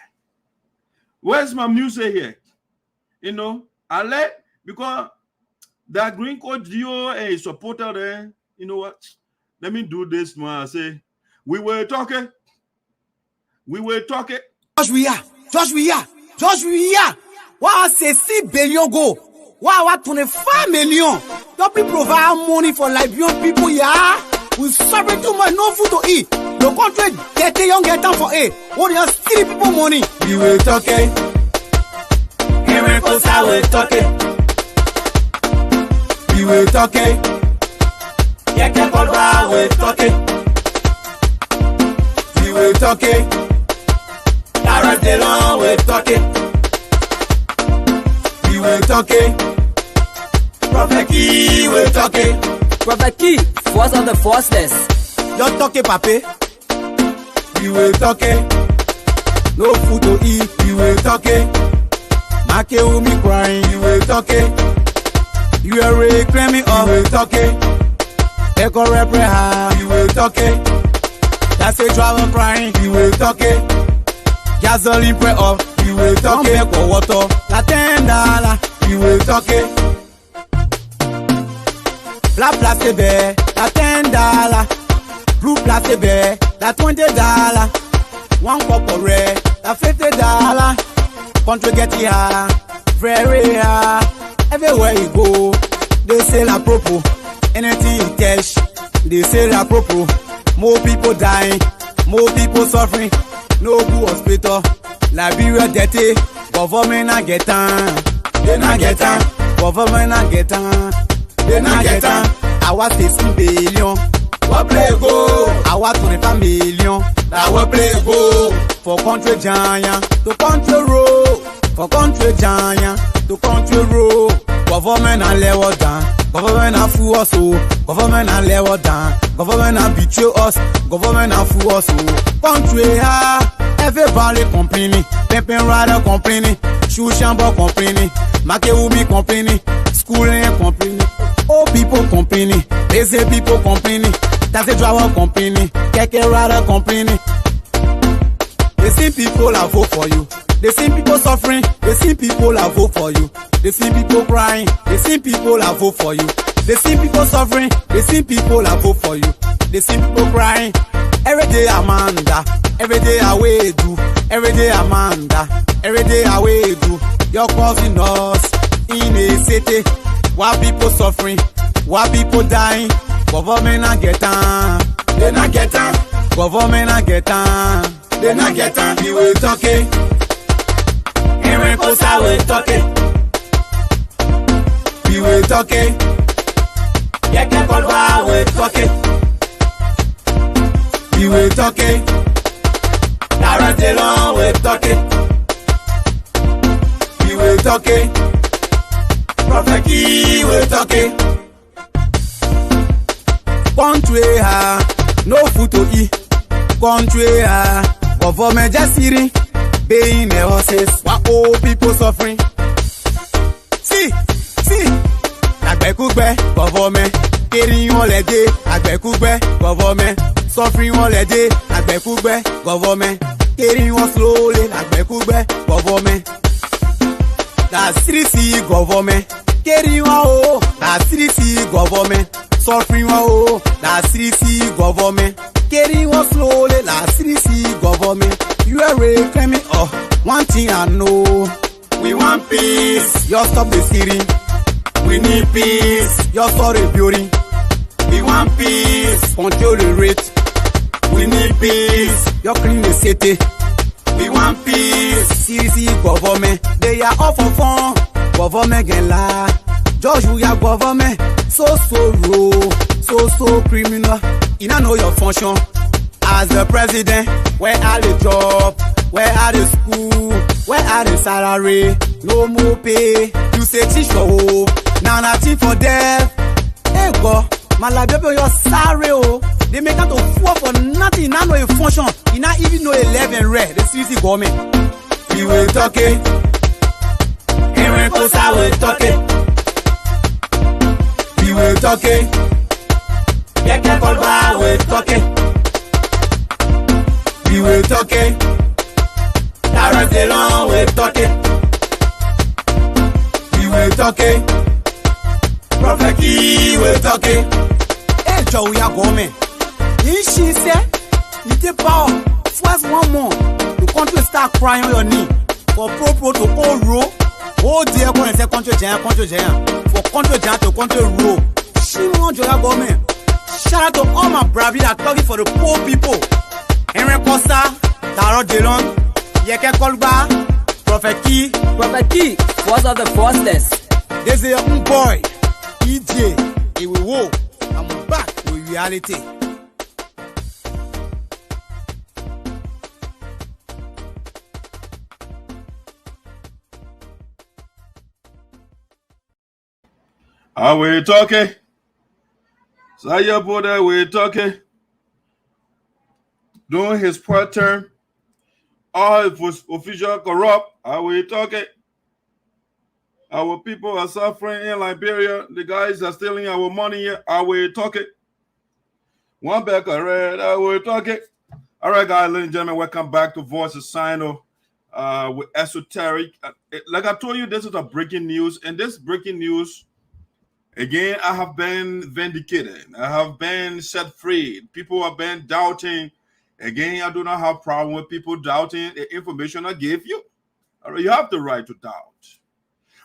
Where's my music here? You know, I let, because that Green Code Geo is supporter there. You know what? Let me do this one. I say, we were talking. Josh, we are. Wow, c'est 6 billion go. Wow, 25 million. Don't be provide money for Liberian people, yeah? We suffering too much, no food to eat. The country get a young get down for it. What you steal people money? We were talking. Here goes how we're talking. We were talking. Yeah, careful how we're talking. We were talking. Right there on, we're talking. We were talking. Prophet Key, we're talking. Prophet Key, force of the forceless. You're talking, papi. We were talking. No food to eat. We were talking. Make me crying. We were talking. You are reclaiming all. We were talking. Echo reprehab. We were talking. That's a driver crying, you will talk it. Gasoline pre up, you will talk it. For water, la $10, you will talk it. Black plastic bear, la $10. Blue plastic bear, la $20. One cup of red, la $50. Country get here, very high. Everywhere you go, they sell a propo. Anything you cash, they sell a propo. More people dying, more people suffering. No good hospital. Liberia dirty, government not get on. They not get on. Government not get on. They not get on. Our 16 billion. What play go? Our 25 million. Our play go. For country giant, to country road. For country giant, to country road. Government and level down. Government and fool us. Government and level down. Government and betray us. Government and fool us. Country everybody complaining. Pimpin' rider complaining. Shoe shambo complaining. Makewumi complaining. Schooling complaining. Old people complaining. Lazy people complaining. Taxi driver complaining. Keke rider complaining. The same people are vote for you. The same people suffering. The same people are vote for you. The same people crying. The same people are vote for you. The same people suffering. The same people are vote for you. The same people crying. Every day Amanda. Every day I wait do. Every day Amanda. Every day I wait do. You're causing us in a city. Why people suffering? Why people dying? Government not get on. They not get on. Government not get on. They not get on. We will talk it. Every post I will talk it. We will talk it. Yeah, can't call I will talk it. We will talk it. Darren Delon will talk it. We will talk it. Prophet Key will talk it. Country no food to eat. Country government just sitting, paying their horses. What old people suffering? See, Agbekugbe government, carrying all the day. Agbekugbe government, suffering all the day. Agbekugbe government, carrying on slowly. Agbekugbe government, that's 3C government, carrying on. That's 3C government, suffering on. That's 3C government, carrying on slowly. That's 3C government. You are really claiming, one thing I know. We want peace. You stop the city. We need peace. You stop the building. We want peace. Control the rate. We need peace. You clean the city. We want peace. CDC government. They are all for fun. Government can lie. Judge, we are government. So rude. So criminal. You don't know your function. As the president, where are the job? Where are the school? Where are the salary? No more pay. You say teach for hope. Now nothing for death. Hey God, my life people you're sorry oh. They make out to fall for nothing. Now no function. You not even know 11 red. The CDC government. We will talk it. Every post I will talk it. We will talk it. Yeah, careful, I will talk it. We will talk it. Darren Delon will talk it. We will talk it. Prophet Key will talk it. Hey, Joe, we are going. She said, you take power. First one more. The country start crying on your knee. For pro to all row. Oh dear, go and say country giant. For country giant to country row. She won't join your government. Shout out to all my bravi that talking for the poor people. Henry Costa, Darren Delon, Yeke Kolba, Prophet Key, Force of the Forceless. This is your own boy, EJ, Iwiwo. I'm back with reality. Are we talking? Saya Boda, we're talking. During his part term, all his officials corrupt. Are we talking? Our people are suffering in Liberia. The guys are stealing our money here. Are we talking? One back of red. Are we talking? All right, guys, ladies and gentlemen, welcome back to Voice of SINOE with Esoteric. Like I told you, this is a breaking news. And this breaking news, again, I have been vindicated. I have been set free. People have been doubting. Again, I do not have a problem with people doubting the information I gave you. All right, you have the right to doubt.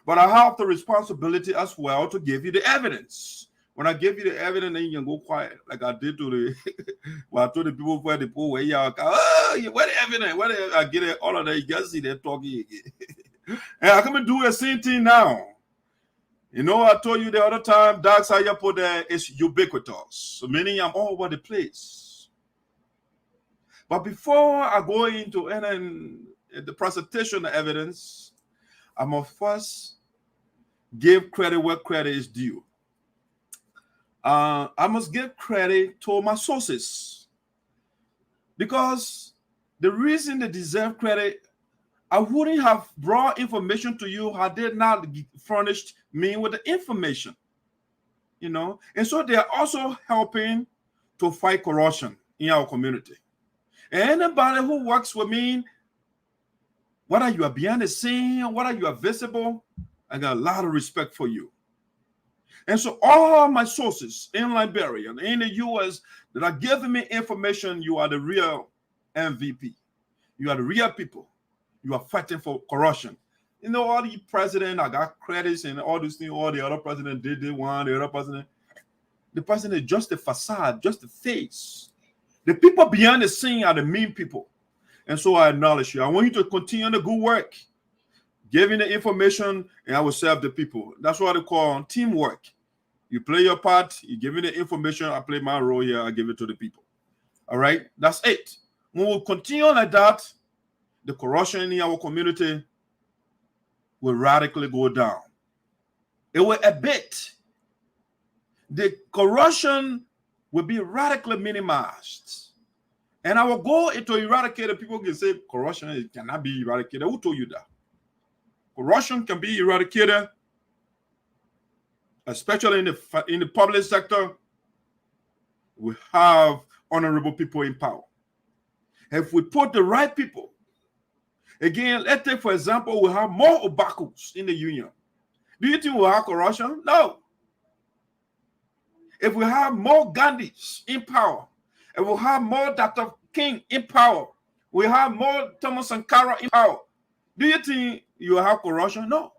But I have the responsibility as well to give you the evidence. When I give you the evidence, then you can go quiet, like I did to the well, I told the people where the pool where y'all where the evidence, where the, I get it, all of that, you guys see they're talking again. And I come and do the same thing now. You know, I told you the other time, dark side you put there is ubiquitous. So meaning I'm all over the place. But before I go into the presentation of evidence, I must first give credit where credit is due. I must give credit to my sources, because the reason they deserve credit, I wouldn't have brought information to you had they not furnished me with the information, you know. And so they are also helping to fight corruption in our community. And anybody who works with me, whether you are behind the scene, whether you are visible, I got a lot of respect for you. And so all my sources in Liberia and in the U.S. that are giving me information, you are the real MVP. You are the real people. You are fighting for corruption. You know, all the president, I got credits and all these things, all the other president did one, the other president. The president is just a facade, just a face. The people behind the scene are the mean people. And so I acknowledge you. I want you to continue the good work. Giving the information, and I will serve the people. That's what I call teamwork. You play your part, you give me the information, I play my role here, I give it to the people. All right? That's it. When we continue like that, the corruption in our community will radically go down. It will abate. The corruption will be radically minimized. And our goal is to eradicate it. People can say corruption cannot be eradicated. Who told you that? Corruption can be eradicated, especially in the public sector. We have honorable people in power. If we put the right people, again, let's take, for example, we have more Obakos in the union. Do you think we'll have corruption? No. If we have more Gandhis in power, if we have more Dr. King in power, we have more Thomas Sankara in power, do you think you have corruption? No.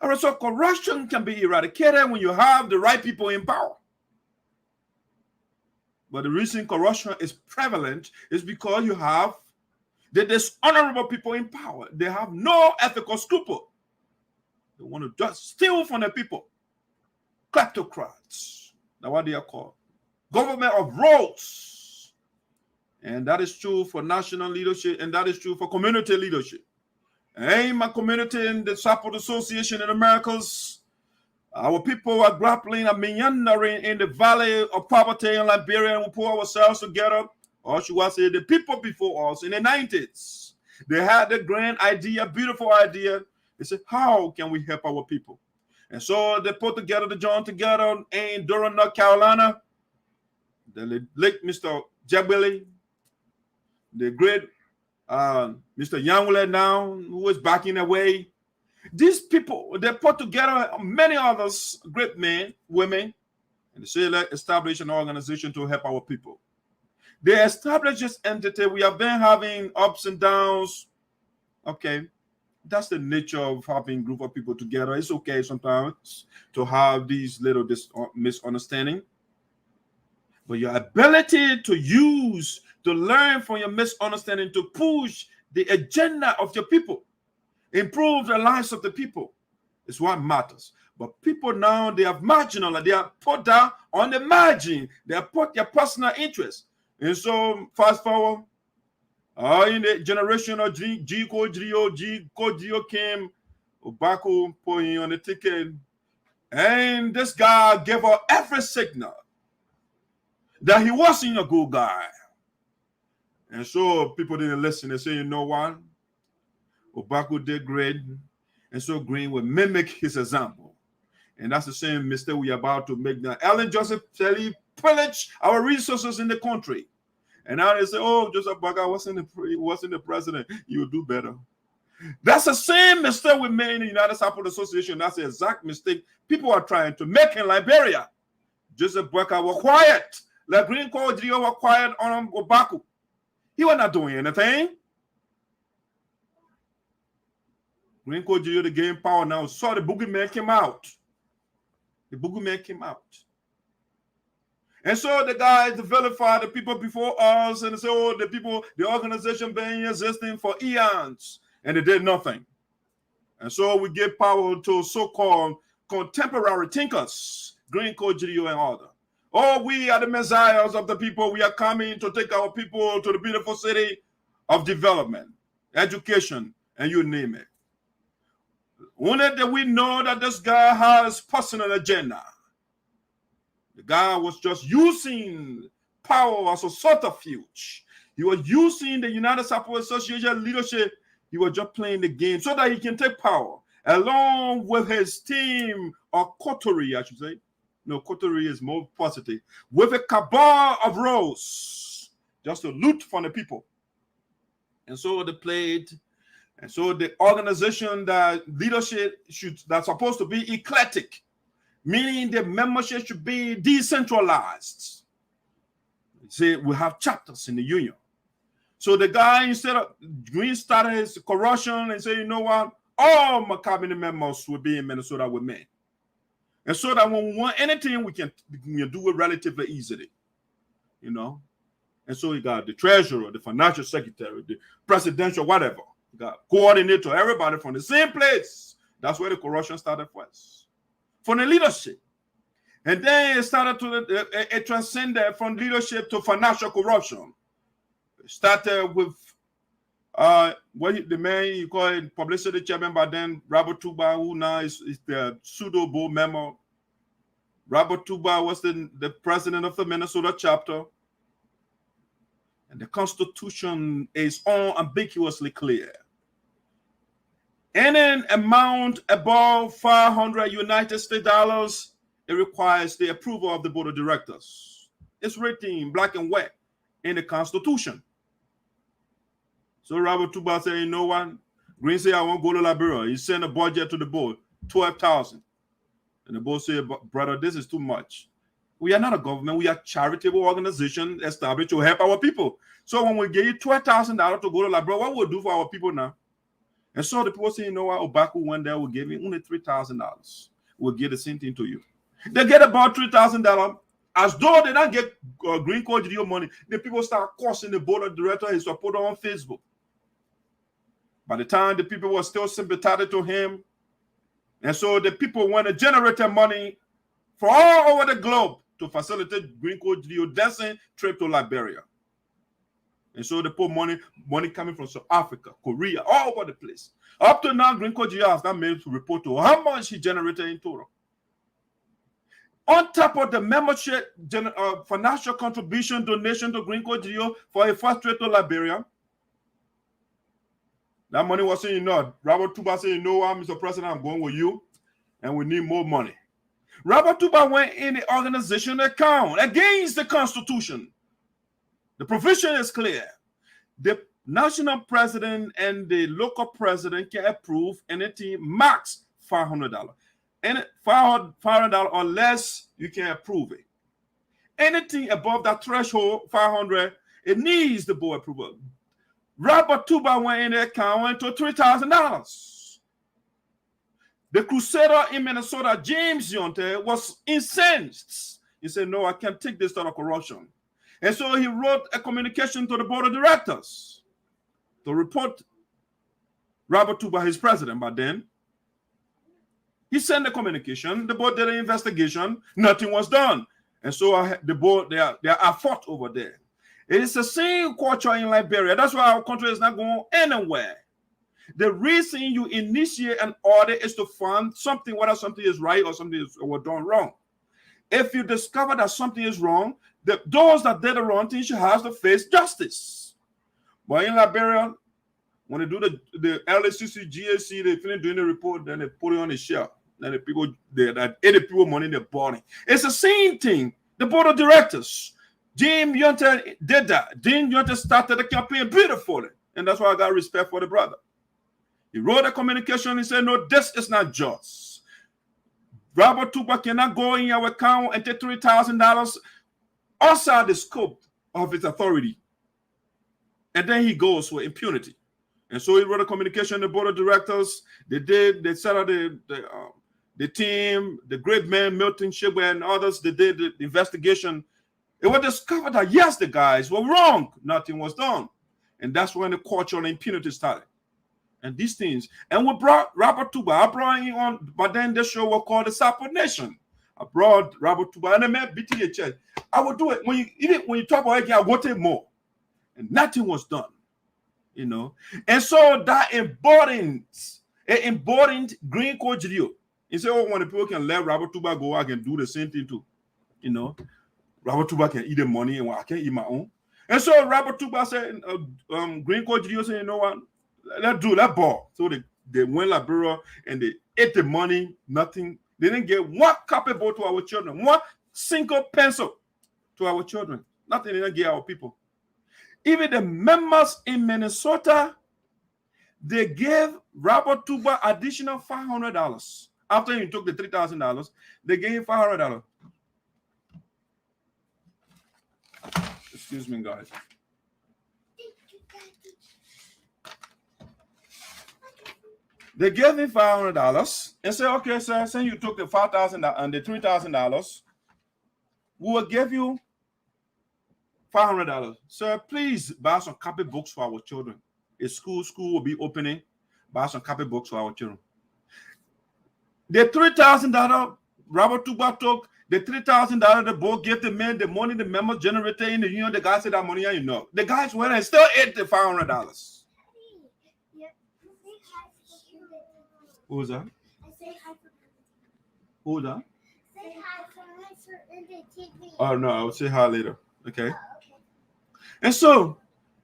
All right, so corruption can be eradicated when you have the right people in power. But the reason corruption is prevalent is because you have the dishonorable people in power. They have no ethical scruple. They want to just steal from the people. Kleptocrats. That's what they are called. Government of rogues. And that is true for national leadership, and that is true for community leadership. In my community, in the Support Association in Americas, our people are grappling and meandering in the valley of poverty in Liberia, and we pull ourselves together. Or should I say, the people before us in the 90s, they had the grand idea, beautiful idea. They said, how can we help our people? And so they put together the joint together in Durham, North Carolina. The late Mr. Jedepo, the great Mr. Yanwule now, who is backing away. These people, they put together many others, great men, women, and they say, let's establish an organization to help our people. They established this entity. We have been having ups and downs. Okay, that's the nature of having a group of people together. It's okay sometimes to have these little misunderstanding. But your ability to learn from your misunderstanding, to push the agenda of your people, improve the lives of the people, is what matters. But people now, they have marginalized, they are put down on the margin. They have put their personal interest. And so, fast forward, in the generation of G came, Obako putting on the ticket, and this guy gave her every signal that he wasn't a good guy. And so people didn't listen. They say, you know what? Obako did great. And so Green will mimic his example. And that's the same mistake we are about to make now. Ellen Joseph said he pillaged our resources in the country. And now they say, oh, Joseph Boakai wasn't the president. You'll do better. That's the same mistake we made in the United States Association. That's the exact mistake people are trying to make in Liberia. Joseph Boakai was quiet. Like Green Code Gio was quiet on Obaku. He was not doing anything. Green Code Gio, the game power now. So the boogeyman came out. The boogeyman came out. And so the guys vilified the people before us and say, oh, the organization been existing for eons. And they did nothing. And so we give power to so-called contemporary thinkers, Green Code Gio and others. Oh, we are the messiahs of the people. We are coming to take our people to the beautiful city of development, education, and you name it. Only that we know that this guy has personal agenda. The guy was just using power as a subterfuge. He was using the United States Association leadership. He was just playing the game so that he can take power, along with his team, or coterie, I should say. No, coterie is more positive. With a cabal of rogues, just to loot from the people. And so they played. And so the organization that leadership that's supposed to be eclectic, meaning the membership should be decentralized. See, we have chapters in the union. So the guy, instead of Green, started his corruption and said, you know what? All my cabinet members will be in Minnesota with me. And so that when we want anything, we can do it relatively easily, you know. And so you got the treasurer, the financial secretary, the presidential, whatever. You got coordinator, everybody from the same place. That's where the corruption started first. From the leadership. And then it started to, it transcended from leadership to financial corruption. It started with the man you call it publicity chairman, but then Robert Tuba, who now is the pseudo board member. Robert Tuba was the president of the Minnesota chapter. And the Constitution is unambiguously clear. Any amount above 500 United States dollars, it requires the approval of the board of directors. It's written in black and white in the Constitution. So Robert Tuba said, you know what? Green said, I won't go to Liberia. He sent a budget to the board, $12,000. And the board said, brother, this is too much. We are not a government. We are a charitable organization established to help our people. So when we give you $12,000 to go to Liberia, what will we do for our people now? And so the people say, you know what? Obaku went there, we'll give you only $3,000. We'll give the same thing to you. They get about $3,000. As though they don't get Green Code Gio money, the people start cursing the board of directors, his supporter on Facebook. By the time the people were still sympathetic to him, and so the people want to generate their money for all over the globe to facilitate Green Code Gio dancing trip to Liberia. And so they put money coming from South Africa, Korea, all over the place. Up to now, Green Code Gio has not made to report to how much he generated in total. On top of the membership, financial contribution, donation to Green Code Gio for a first trip to Liberia, that money was saying, no. Robert Tuba said, you know what, Mr. President, I'm going with you, and we need more money. Robert Tuba went in the organization account against the Constitution. The provision is clear. The national president and the local president can approve anything max $500. And $500 or less, you can approve it. Anything above that threshold, $500, it needs the board approval. Robert Tuba went in the account, went to $3,000. The crusader in Minnesota, James Yonte, was incensed. He said, no, I can't take this sort of corruption. And so he wrote a communication to the board of directors to report Robert Tuba, his president. But then he sent the communication, the board did an investigation, nothing was done. And so the board, they are fought over there. It is the same culture in Liberia. That's why our country is not going anywhere. The reason you initiate an audit is to find something, whether something is right or something is done wrong. If you discover that something is wrong, those that did the wrong thing should have to face justice. But in Liberia, when they do the LACC, GAC, they finish doing the report, then they put it on the shelf. Then the people, that 80 people money in their body. It's the same thing. The board of directors. Jim Yonte did that. Jim Yonte started the campaign beautifully. And that's why I got respect for the brother. He wrote a communication. He said, no, this is not just. Robert Tuba cannot go in your account and take $3,000 outside the scope of his authority. And then he goes with impunity. And so he wrote a communication. The board of directors, they set up the team, the great man, Milton Shibwe and others, they did the investigation. It was discovered that, yes, the guys were wrong. Nothing was done. And that's when the culture of impunity started. And these things. And we brought Robert Tuba. I brought him on, but then the show was called the Sapo Nation. I brought Robert Tuba and I met BTHS. I would do it. When you talk about it, I wanted more. And nothing was done. You know. And so that embodied Green Code Geleo. He said, oh, when the people can let Robert Tuba go, I can do the same thing too. You know. Robert Tuba can eat the money and I can eat my own. And so Robert Tuba said, Green Code Geleo said, you know what? Let's ball. So they went Liberia and they ate the money, nothing. They didn't get one copybook to our children, one single pencil to our children. Nothing they didn't get our people. Even the members in Minnesota, they gave Robert Tuba additional $500. After he took the $3,000, they gave him $500. Excuse me, guys. They gave him $500 and said, okay, sir, since you took the $5,000 and the $3,000, we will give you $500. Sir, please buy some copybooks for our children. A school will be opening. Buy some copybooks for our children. The $3,000 Robert Tuba took, the $3,000 the board gave the men the money the members generated in the union. The guy said that money, you know. The guys went and still ate the $500. Who's that? I say hi for Who's that? Say hi for in the TV. Oh, no, I'll say hi later. Okay. Oh, okay. And so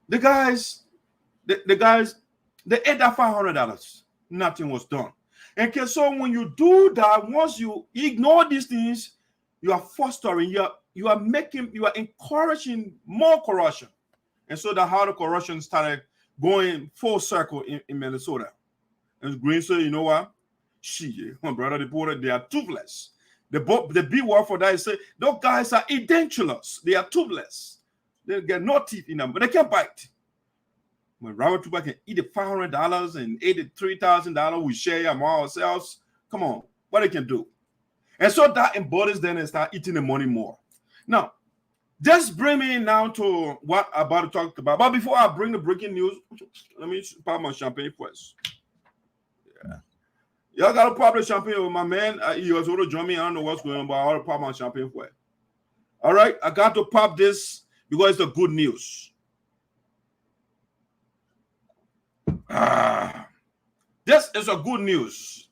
the guys, they ate that $500. Nothing was done. And so when you do that, once you ignore these things, you are fostering, you are encouraging more corruption. And so that's how the corruption started going full circle in Minnesota. And Green said, you know what? My brother, they are toothless. The big word for that is say, those guys are edentulous. They are toothless. They get no teeth in them, but they can't bite. When Robert Tuba can eat the $500 and eat the $3,000, we share among ourselves. Come on, what they can do. And so that embodies them and start eating the money more. Now, just bring me now to what I'm about to talk about. But before I bring the breaking news, let me pop my champagne first. Yeah. Y'all got to pop the champagne with my man. He was going to join me. I don't know what's going on, but I want to pop my champagne for it. All right, I got to pop this because it's the good news. This is a good news.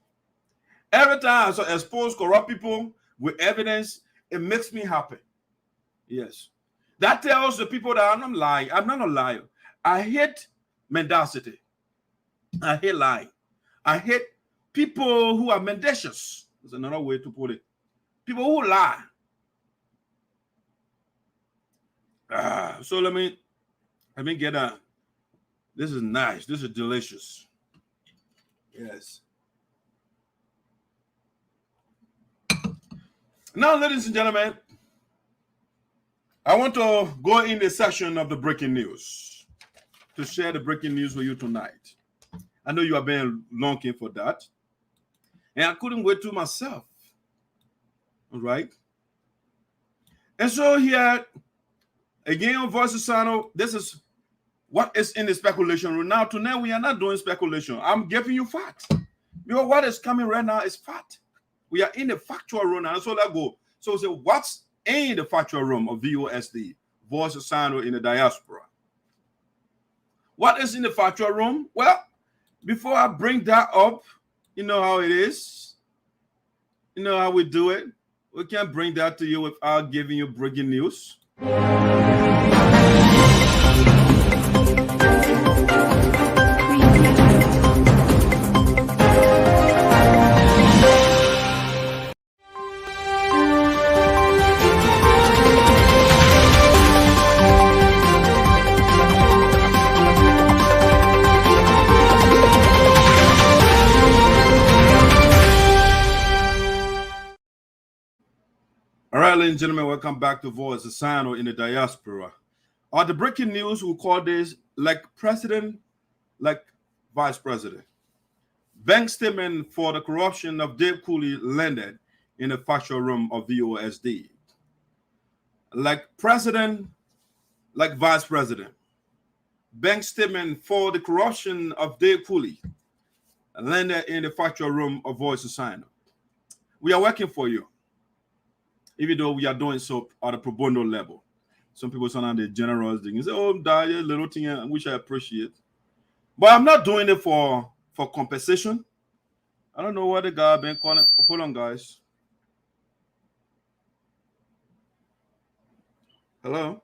Every time I expose corrupt people with evidence, it makes me happy. Yes. That tells the people that I'm not lying. I'm not a liar. I hate mendacity. I hate lying. I hate people who are mendacious. That's another way to put it. People who lie. So let me get a. This is nice. This is delicious. Yes. Now, ladies and gentlemen, I want to go in the section of the breaking news to share the breaking news with you tonight. I know you have been longing for that. And I couldn't wait to myself. All right. And so here, again, on Voice of SINOE, this is what is in the speculation room. Now, tonight, we are not doing speculation. I'm giving you facts. Because what is coming right now is fact. We are in the factual room now. So let's go. So what's in the factual room of VOSD, Voice of SINOE in the diaspora? What is in the factual room? Well, before I bring that up, you know how it is. You know how we do it. We can't bring that to you without giving you breaking news. Ladies and gentlemen, welcome back to VOSD, the SINOE in the diaspora. The breaking news, we call this like president, like vice president. Bank statement for the corruption of Dave Kulee landed in the Factual Room of VOSD. Like president, like vice president. Bank statement for the corruption of Dave Kulee landed in the Factual Room of VOSD SINOE. We are working for you, even though we are doing so at a pro bono level. Some people sound like generous. They can say, oh, that little thing, which I appreciate. But I'm not doing it for compensation. I don't know what the guy been calling. Hold on, guys. Hello?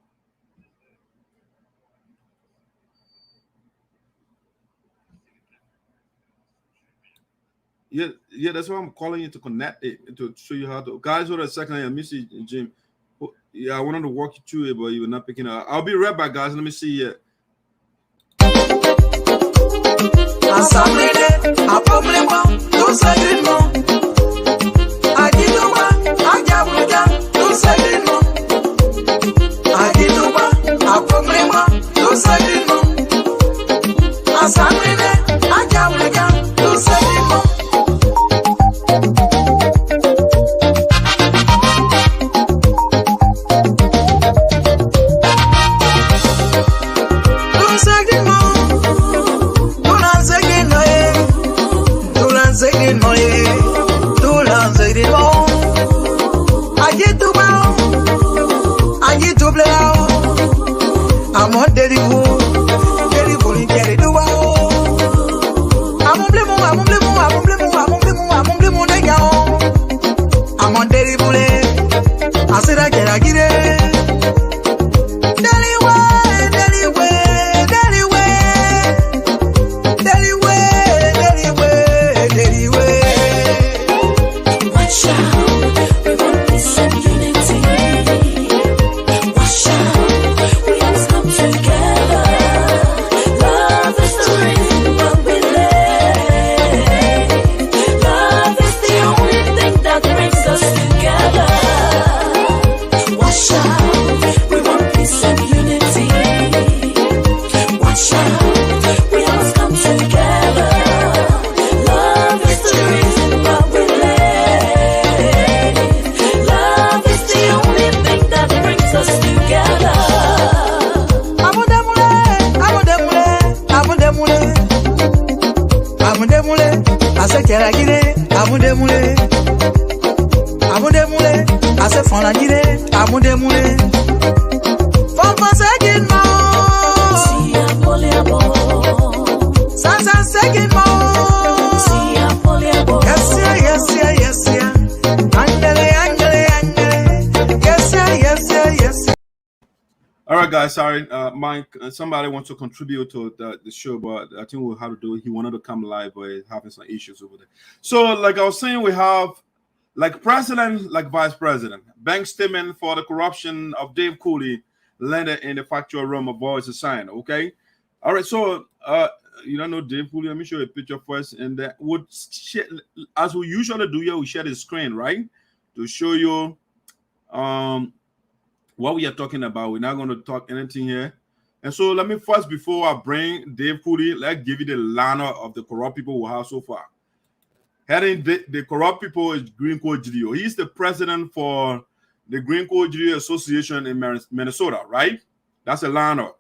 Yeah, that's why I'm calling you to connect it, to show you how to. Guys, hold on a second. Let me see, Jim. Yeah, I wanted to walk you through it, but you were not picking up. I'll be right back, guys. Let me see it. All right, guys. Sorry, Mike. Somebody wants to contribute to the show, but I think we'll have to do it. He wanted to come live, but he's having some issues over there. So, like I was saying, we have like president, like vice president. Bank statement for the corruption of Dave Kulee landed in the Factual Room of VOSD SINOE. Okay. All right. So, you don't know Dave Kulee. Let me show you a picture first, and that would share, as we usually do here. We share the screen, right, to show you what we are talking about. We're not going to talk anything here. And so let me first, before I bring Dave Kulee, let's give you the lineup of the corrupt people we have so far. Heading the corrupt people is Green Code Geleo. He's the president for the Green Code Geleo Association in Minnesota, right? That's a lineup.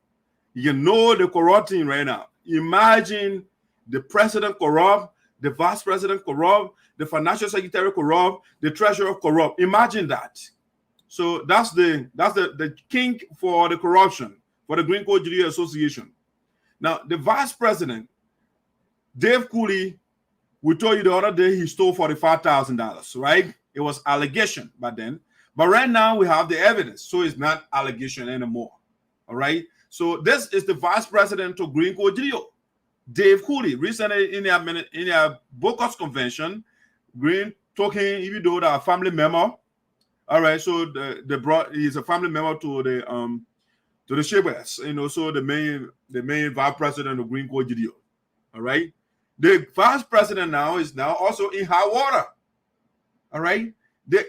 You know the corrupting right now. Imagine the president corrupt, the vice president corrupt, the financial secretary corrupt, the treasurer corrupt. Imagine that. So that's the king for the corruption for the Green Code Geleo Association. Now, the vice president, Dave Kulee, we told you the other day he stole $45,000, right? It was allegation back then. But right now we have the evidence. So it's not allegation anymore. All right. So this is the vice president of Green Code Geleo, Dave Kulee. Recently in their Bocas convention, Green talking, even though they're a family member. All right, so he's a family member to the Shebas, you know, so the main vice president of Green Code Geleo. All right. The vice president now is also in high water. All right.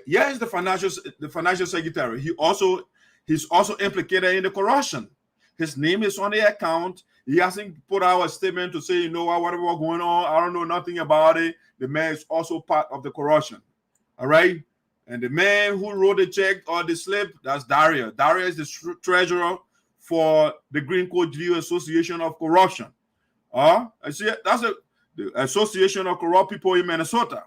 Here's the financial secretary. He's also implicated in the corruption. His name is on the account. He hasn't put out a statement to say, you know what, whatever going on, I don't know nothing about it. The man is also part of the corruption. All right. And the man who wrote the check or the slip, that's Daria. Daria is the treasurer for the Green Code Geleo Association of Corruption. I see that's the Association of Corrupt People in Minnesota.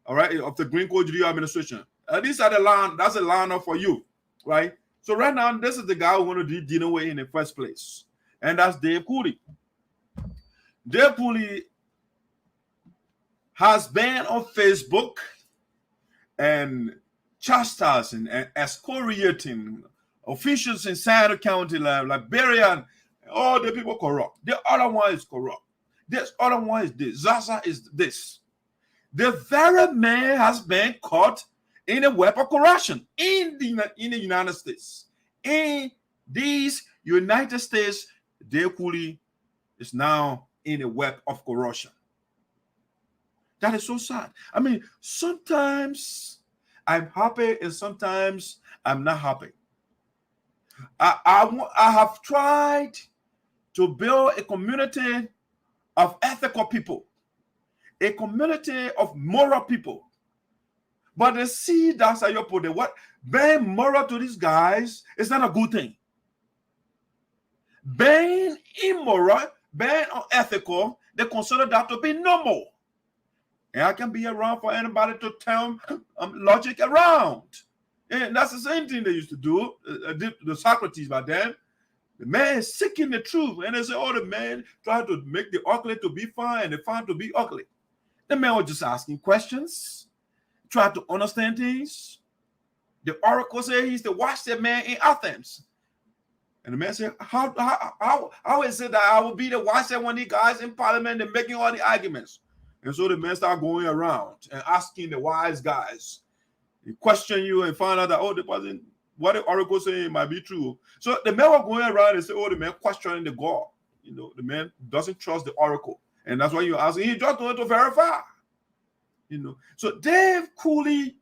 All right, of the Green Code Geleo administration. These are the line. That's a lineup for you, right? So right now, this is the guy who want to be dealing with in the first place, and that's Dave Kulee. Dave Kulee has been on Facebook and chastising and excoriating officials in SINOE County, like Liberia, and all the people corrupt. The other one is corrupt. This other one is this. Zarzar is this. The very man has been caught in a web of corruption in the United States. In these United States, Dave Kulee is now in a web of corruption. That is so sad. I mean, sometimes I'm happy and sometimes I'm not happy. I have tried to build a community of ethical people, a community of moral people. But they see that's how you put it. What being moral to these guys is not a good thing. Being immoral, being unethical, they consider that to be normal. And I can be around for anybody to tell logic around. And that's the same thing they used to do, the Socrates back then. The man is seeking the truth. And they say, oh, the man tried to make the ugly to be fine and the fine to be ugly. The man was just asking questions, try to understand things. The oracle said he's the wisest man in Athens. And the man said, how is it that I will be the wisest one of these guys in parliament and making all the arguments? And so the man started going around and asking the wise guys. He question you and find out that, oh, the person, what the oracle saying might be true. So the man was going around and say, oh, the man questioning the God. You know, the man doesn't trust the oracle. And that's why you're asking. He just wanted to verify. You know. So Dave Kulee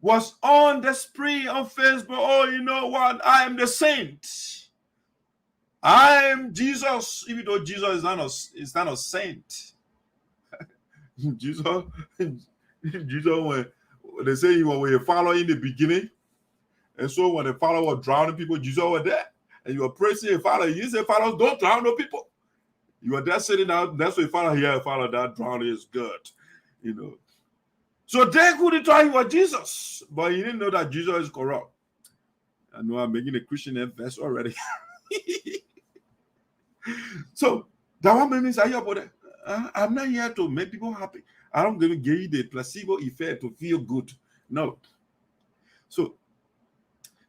was on the spree on Facebook. Oh, you know what? I am the saint. I am Jesus. Even though Jesus is not a saint. Jesus, when they say you were a follower in the beginning, and so when the follower was drowning people, Jesus was there, and you were praising a follower. You say, followers don't drown no people. You are there sitting down. That's what follow here. Follow that drowning is good, you know. So Dave Kulee thought he was Jesus, but he didn't know that Jesus is corrupt. I know I'm making a Christian verse already. So that one made me say, I'm not here to make people happy. I don't give you the placebo effect to feel good. No. So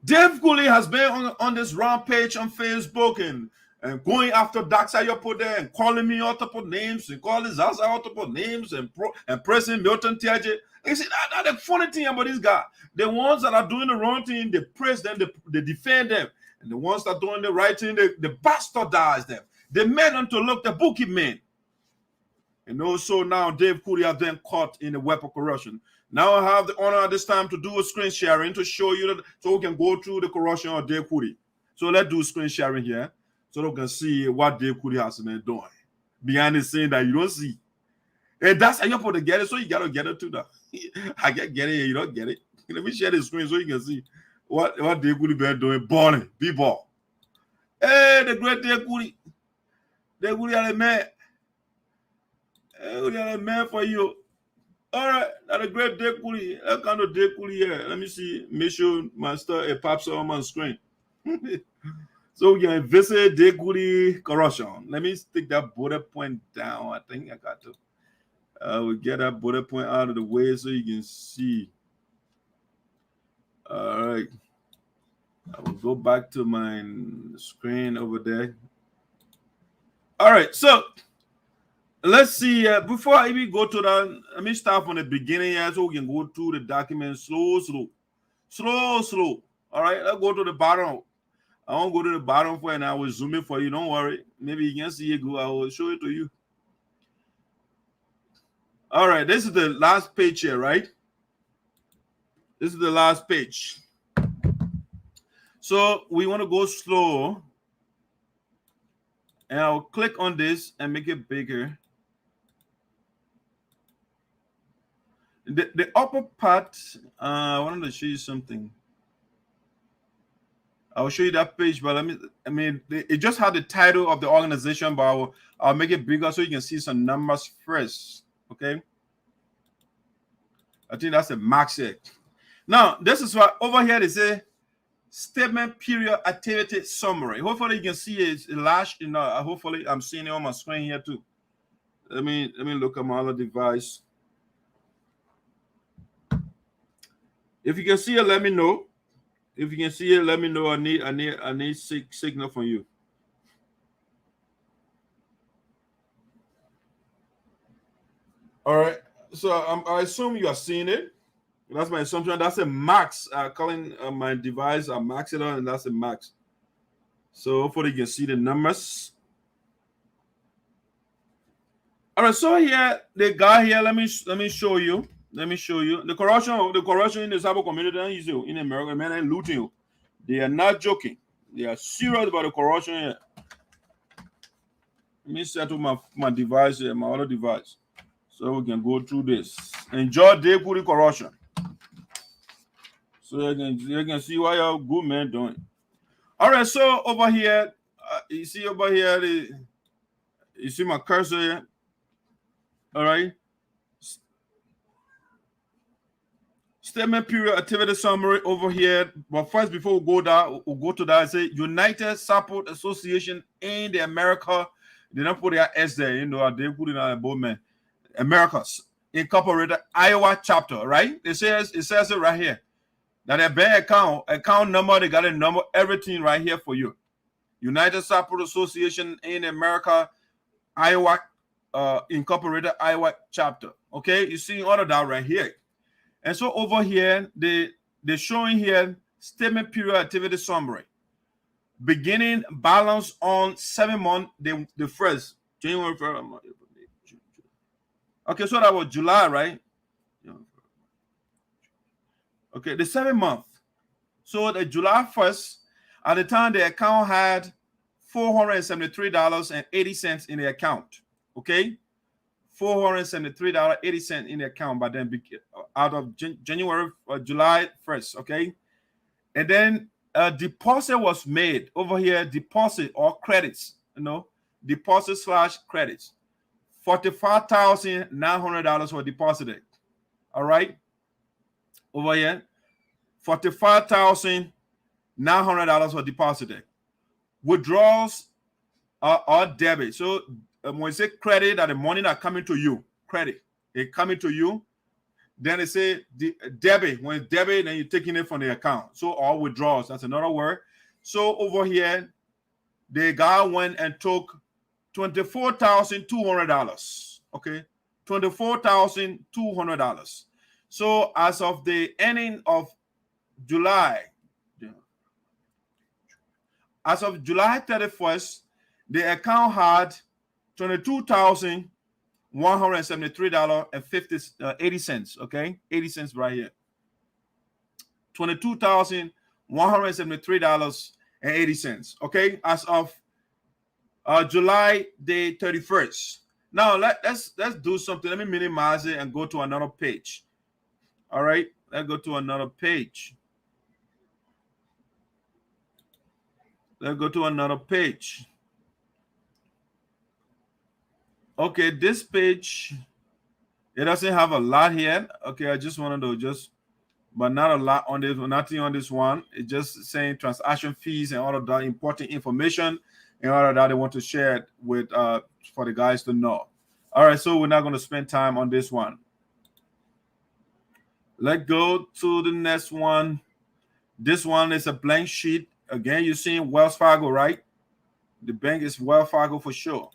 Dave Kulee has been on this rampage on Facebook and going after dark side put there and calling me multiple names and calling Zarzar multiple names and praising Milton Teah. You see, that's the funny thing about this guy. The ones that are doing the wrong thing, they praise them, they defend them. And the ones that are doing the right thing, they bastardize them. They made them to look the bookie men. And also now Dave Kulee has been caught in the web of corruption. Now I have the honor at this time to do a screen sharing to show you that, so we can go through the corruption of Dave Kulee. So let's do screen sharing here so we can see what Dave Kulee has been doing behind the scene that you don't see. And that's how you're supposed to get it, so you got to get it too. I get it and you don't get it. Let me share the screen so you can see what Dave Kulee been doing. Balling, B-ball. Hey, the great Dave Kulee. Dave Kulee are the man. We got a man for you. All right, that's a great Dave Kulee. That kind of Dave Kulee here. Let me see. Make sure my stuff it pops up on my screen. So we can visit Dave Kulee corruption. Let me stick that bullet point down. I think I got to. We'll get that bullet point out of the way so you can see. All right. I will go back to my screen over there. All right, so let's see. Before I even go to that, let me start from the beginning here so we can go through the document slow. All right, let's go to the bottom. I won't go to the bottom for it, and I will zoom in for you. Don't worry. Maybe you can see it good. I will show it to you. All right, this is the last page here, right? This is the last page. So we want to go slow. And I'll click on this and make it bigger. The upper part, I wanted to show you something. I'll show you that page, but it just had the title of the organization, but I'll make it bigger so you can see some numbers first. Okay. I think that's the max here. Now, this is what over here they say statement period activity summary. Hopefully you can see it large. Hopefully I'm seeing it on my screen here too. Let me look at my other device. If you can see it, let me know. If you can see it, let me know. I need signal from you. All right. So I assume you are seeing it. That's my assumption. That's a max. Calling my device a max it on, and that's a max. So hopefully you can see the numbers. All right. So here the guy here. Let me show you. Let me show you the corruption in the cyber community in America. Man, they're looting you. They are not joking. They are serious about the corruption here. Let me set up my device here, my other device, so we can go through this. Enjoy Dave Kulee corruption. So you can see what your good man doing. All right, so over here, you see over here, you see my cursor here. All right. Statement period activity summary over here. But first, before we go to that, I say United Support Association in the America. They don't put their S there, they put it on the board, man. Americas Incorporated Iowa chapter, right? It says it right here. Now their bank account number, they got a number, everything right here for you. United Support Association in America, Iowa, Incorporated Iowa chapter. Okay, you see all of that right here. And so over here, they're showing here statement period activity summary. Beginning balance on 7 months, the first January 1st. Okay, so that was July, right? Okay, the 7 month. So the July 1st, at the time the account had $473.80 in the account. Okay, $473.80 in the account, but then out of January or July 1st. Okay, and then a deposit was made over here. Deposit or credits, deposit / credits. $45,900 were deposited. All right, over here, $45,900 were deposited. Withdrawals are debit. So when you say credit, that the money that coming to you, credit, it coming to you. Then they say debit. When it's debit, then you're taking it from the account. So all withdrawals, that's another word. So over here, the guy went and took $24,200. Okay, $24,200. So as of the ending of July, as of July 31st, the account had $22,173.80. Okay, 80 cents right here. $22,173.80. Okay, as of July the 31st. Now let's do something. Let me minimize it and go to another page. All right, let's go to another page. Let's go to another page. Okay, this page, it doesn't have a lot here. Okay, I just wanted to but not a lot on this, nothing on this one. It's just saying transaction fees and all of that important information and all of that they want to share it with for the guys to know. All right, so we're not going to spend time on this one. Let's go to the next one. This one is a blank sheet. Again, you're seeing Wells Fargo, right? The bank is Wells Fargo for sure.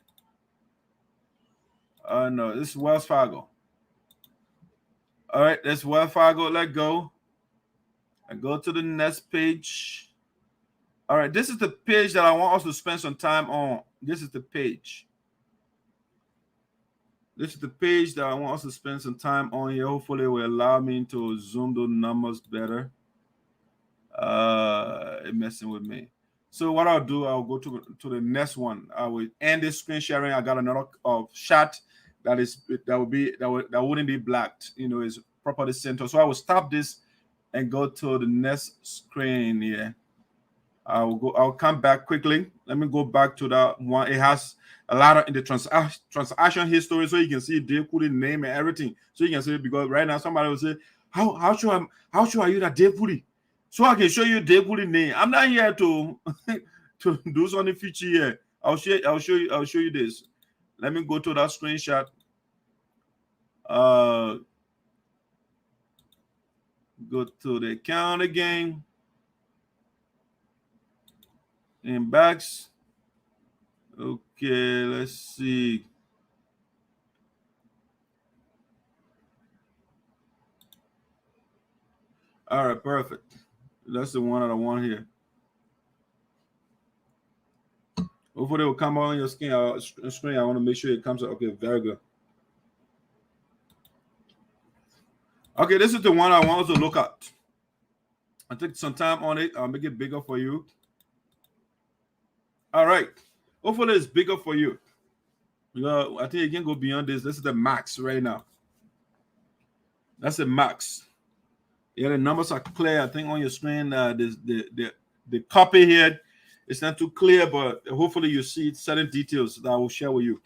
No, this is Wells Fargo. All right, that's Wells Fargo. Let go. I go to the next page. All right, this is the page that I want us to spend some time on. This is the page. This is the page that I want us to spend some time on here. Hopefully, it will allow me to zoom those numbers better. It's messing with me. So what I'll do, I'll go to the next one. I will end this screen sharing. I got another shot that wouldn't be blacked. You know, is properly centered. So I will stop this and go to the next screen here. I'll come back quickly. Let me go back to that one. It has a lot of in the transaction history, so you can see Dave Kulee name and everything. So you can see, because right now somebody will say, how sure are you that Dave Kulee? So I can show you Dave Kulee name. I'm not here to to do something feature here. I'll show you this. Let me go to that screenshot. Go to the account again. Inbox. Okay, let's see. All right, perfect. That's the one that I want here. Hopefully it will come on your screen. I want to make sure it comes up. Okay, very good. Okay, this is the one I want us to look at. I'll take some time on it. I'll make it bigger for you. All right. Hopefully it's bigger for you. I think you can go beyond this. This is the max right now. That's the max. Yeah, the numbers are clear. I think on your screen, the copy here, it's not too clear, but hopefully you see certain details that I will share with you.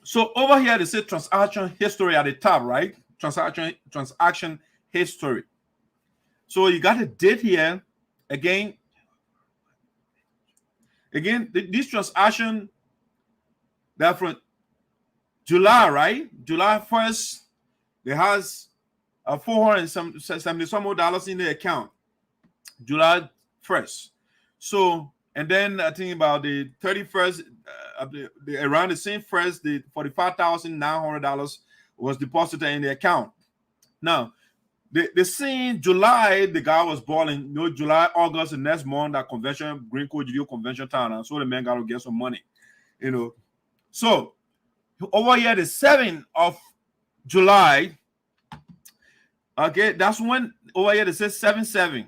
So over here, they say transaction history at the top, right? Transaction history. So you got a date here. Again, this transaction, that from July, right? July 1st, it has $470 some more dollars in the account. July 1st. So, and then I think about the 31st, around the same first, the $45,900 was deposited in the account. Now, the same July, the guy was balling. July, August, the next month, that convention, Green Code Video convention time, and so the man got to get some money, So over here, the 7th of July, okay, that's when over here it says 7/7.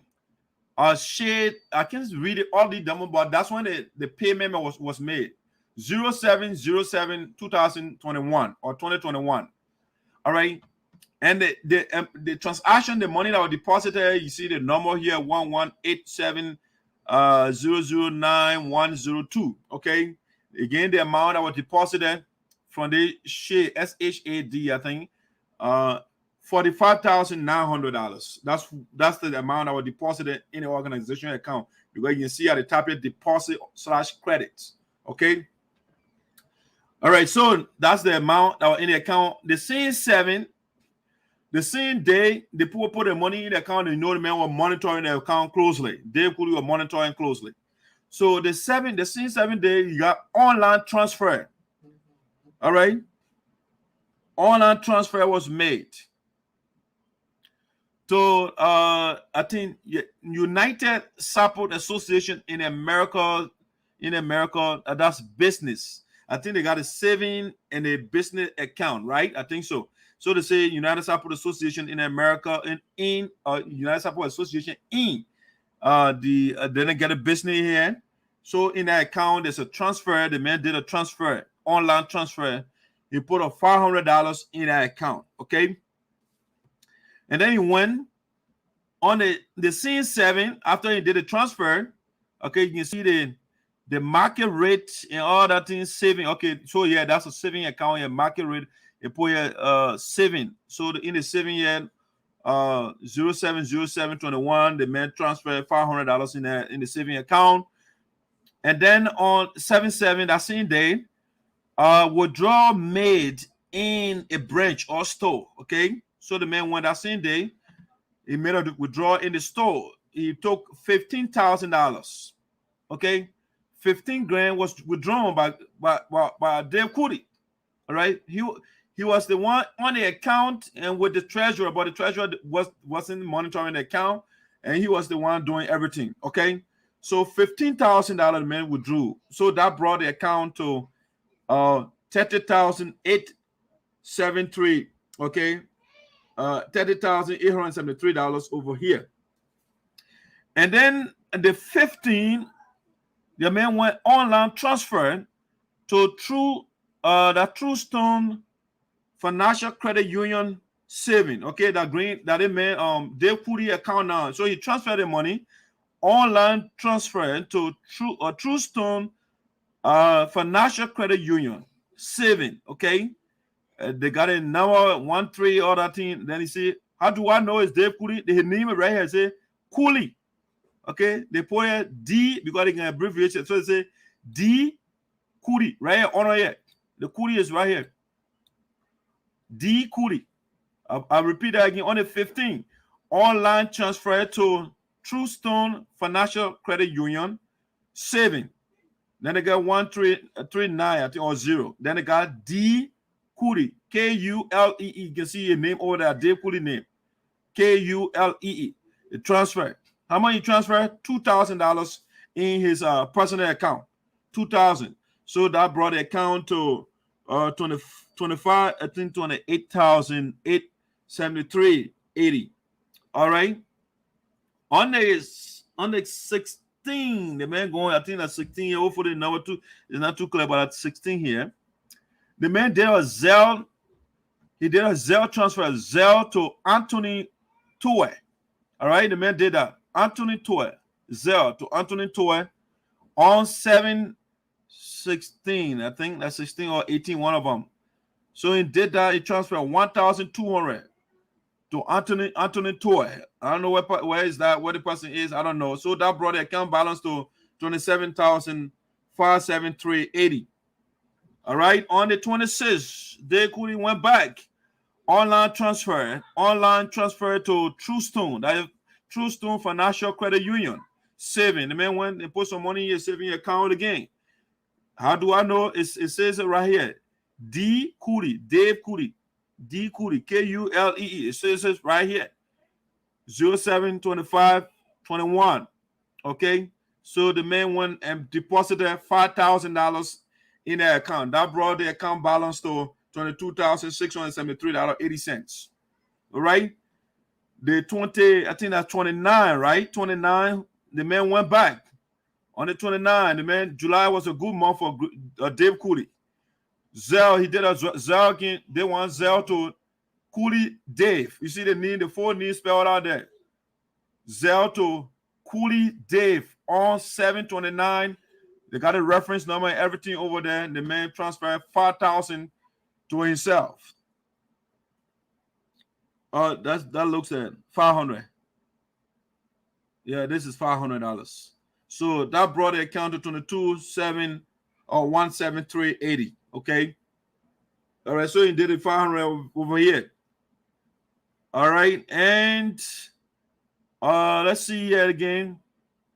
Shade, I can't read it all the demo, but that's when the payment was made. 07/07/2021 or 2021. All right. And the transaction, the money that was deposited, you see the number here, 1187009102. Okay. Again, the amount that was deposited from the SHAD, SHAD, I think, $45,900. That's the amount that was deposited in the organization account. Because you can see at the top here, deposit/credits. Okay. All right. So that's the amount that was in the account. The same day, the people put the money in the account, the man was monitoring the account closely. Dave Kulee was monitoring closely. So the same 7 day, you got online transfer. All right. Online transfer was made. So I think United Support Association in America, that's business. I think they got a saving and a business account, right? I think so. So they say United Support Association in America, in United Support Association in then they get a business here. So in that account, there's a transfer. The man did a transfer, online transfer. He put a $500 in that account. Okay. And then he went on the scene 7 after he did the transfer. Okay, you can see the market rate and all that thing saving. Okay, so yeah, that's a saving account. Your market rate, you put your saving. So in the saving year, 07/07/21, the man transferred $500 in the saving account. And then on 7/7, that same day, withdrawal made in a branch or store. Okay. So the man went that same day. He made a withdrawal in the store. He took $15,000. Okay, 15 grand was withdrawn by Dave Kulee. All right, he was the one on the account and with the treasurer, but the treasurer wasn't monitoring the account, and he was the one doing everything. Okay, so $15,000 the man withdrew. So that brought the account to $30,873. Okay, $30,873 over here. And then the 15, the man went online transfer to the True Stone Financial Credit Union saving. Okay, that man Dave Kulee account now. So he transferred the money online transfer to True Stone Financial Credit Union saving. Okay, they got a number 13 or that thing. Then he say, how do I know it's Dave Kulee? They name it right here. Say Kulee. Okay, they put here D because they can abbreviate it. So they say D Kulee right here on here. The Kulee is right here. D Kulee. I'll repeat that again. On the 15, online transfer to True Stone Financial Credit Union saving. Then they got 1339, I think, or 0. Then they got D Kulee, Kulee. You can see your name over there, Dave Kulee name. Kulee. The transfer. How much he transferred? $2,000 in his personal account. $2,000. So that brought the account to 25, I think $28,873.80. All right. On the 16, the man going, I think that's 16. Hopefully, number 2 is not too clear, but at 16 here, the man did a Zelle. He did a Zelle transfer, Zelle to Anthony Teah. All right, the man did that. Anthony Teah, Zelle to Anthony Teah on 7/16. I think that's 16 or 18, one of them. So he did that. He transferred $1,200 to Anthony Teah. I don't know where is that, where the person is. I don't know. So that brought the account balance to $27,573.80. All right. On the 26th, Dave Kulee went back. Online transfer to True Stone. That is True Stone Financial Credit Union saving. The man went and put some money in your saving account again. How do I know? It says it right here. D Kulee, Dave Kulee, D Kulee, Kulee. It says it right here. 072521. Okay, so the man went and deposited $5,000 in the account. That brought the account balance to $22,673.80. All right. The 20, I think that's 29, right? 29, the man went back. On the 29, the man, July was a good month for Dave Kulee. Zelle, he did a Zelle again. They want Zelle to Kulee Dave. You see the name, the 4 names spelled out there. Zelle to Kulee Dave on 7/29. They got a reference number and everything over there. The man transferred $5,000 to himself. That looks at $500. Yeah, this is $500. So that brought the account to 173.80. Okay. All right. So he did it $500 over here. All right, and let's see here again.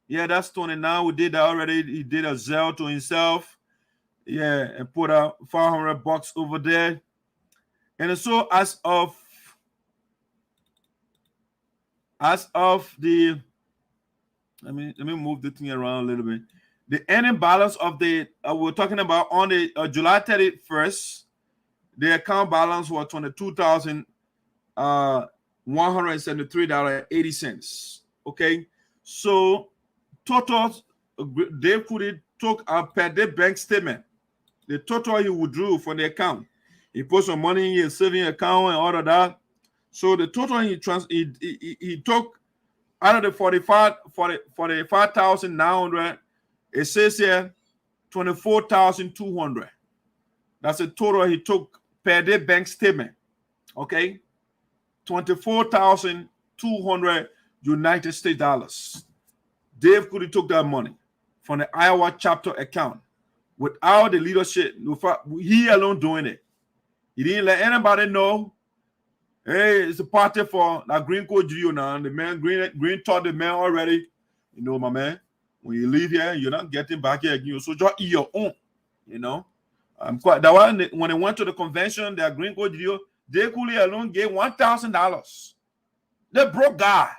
Yeah, that's 29. We did that already. He did a Zelle to himself. Yeah, and put out $500 over there. And so as of the, let me move the thing around a little bit. The ending balance of the we're talking about on the July 31st, the account balance was $22,173.80. Okay, so total Dave Kulee took a per day bank statement. The total he withdrew from the account. He put some money in his saving account and all of that. So the total he took out of the 45,900. It says here 24,200. That's the total he took per day bank statement. Okay, 24,200 United States dollars. Dave Kulee took that money from the Iowa chapter account without the leadership. He alone doing it. He didn't let anybody know. Hey, it's a party for that Green Code Geo now. The man Green taught the man already. You know, my man. When you leave here, you're not getting back here again. So just eat your own. You know, that one when they went to the convention, that Green Code Geo, Dave Kulee alone gave $1,000. The broke guy.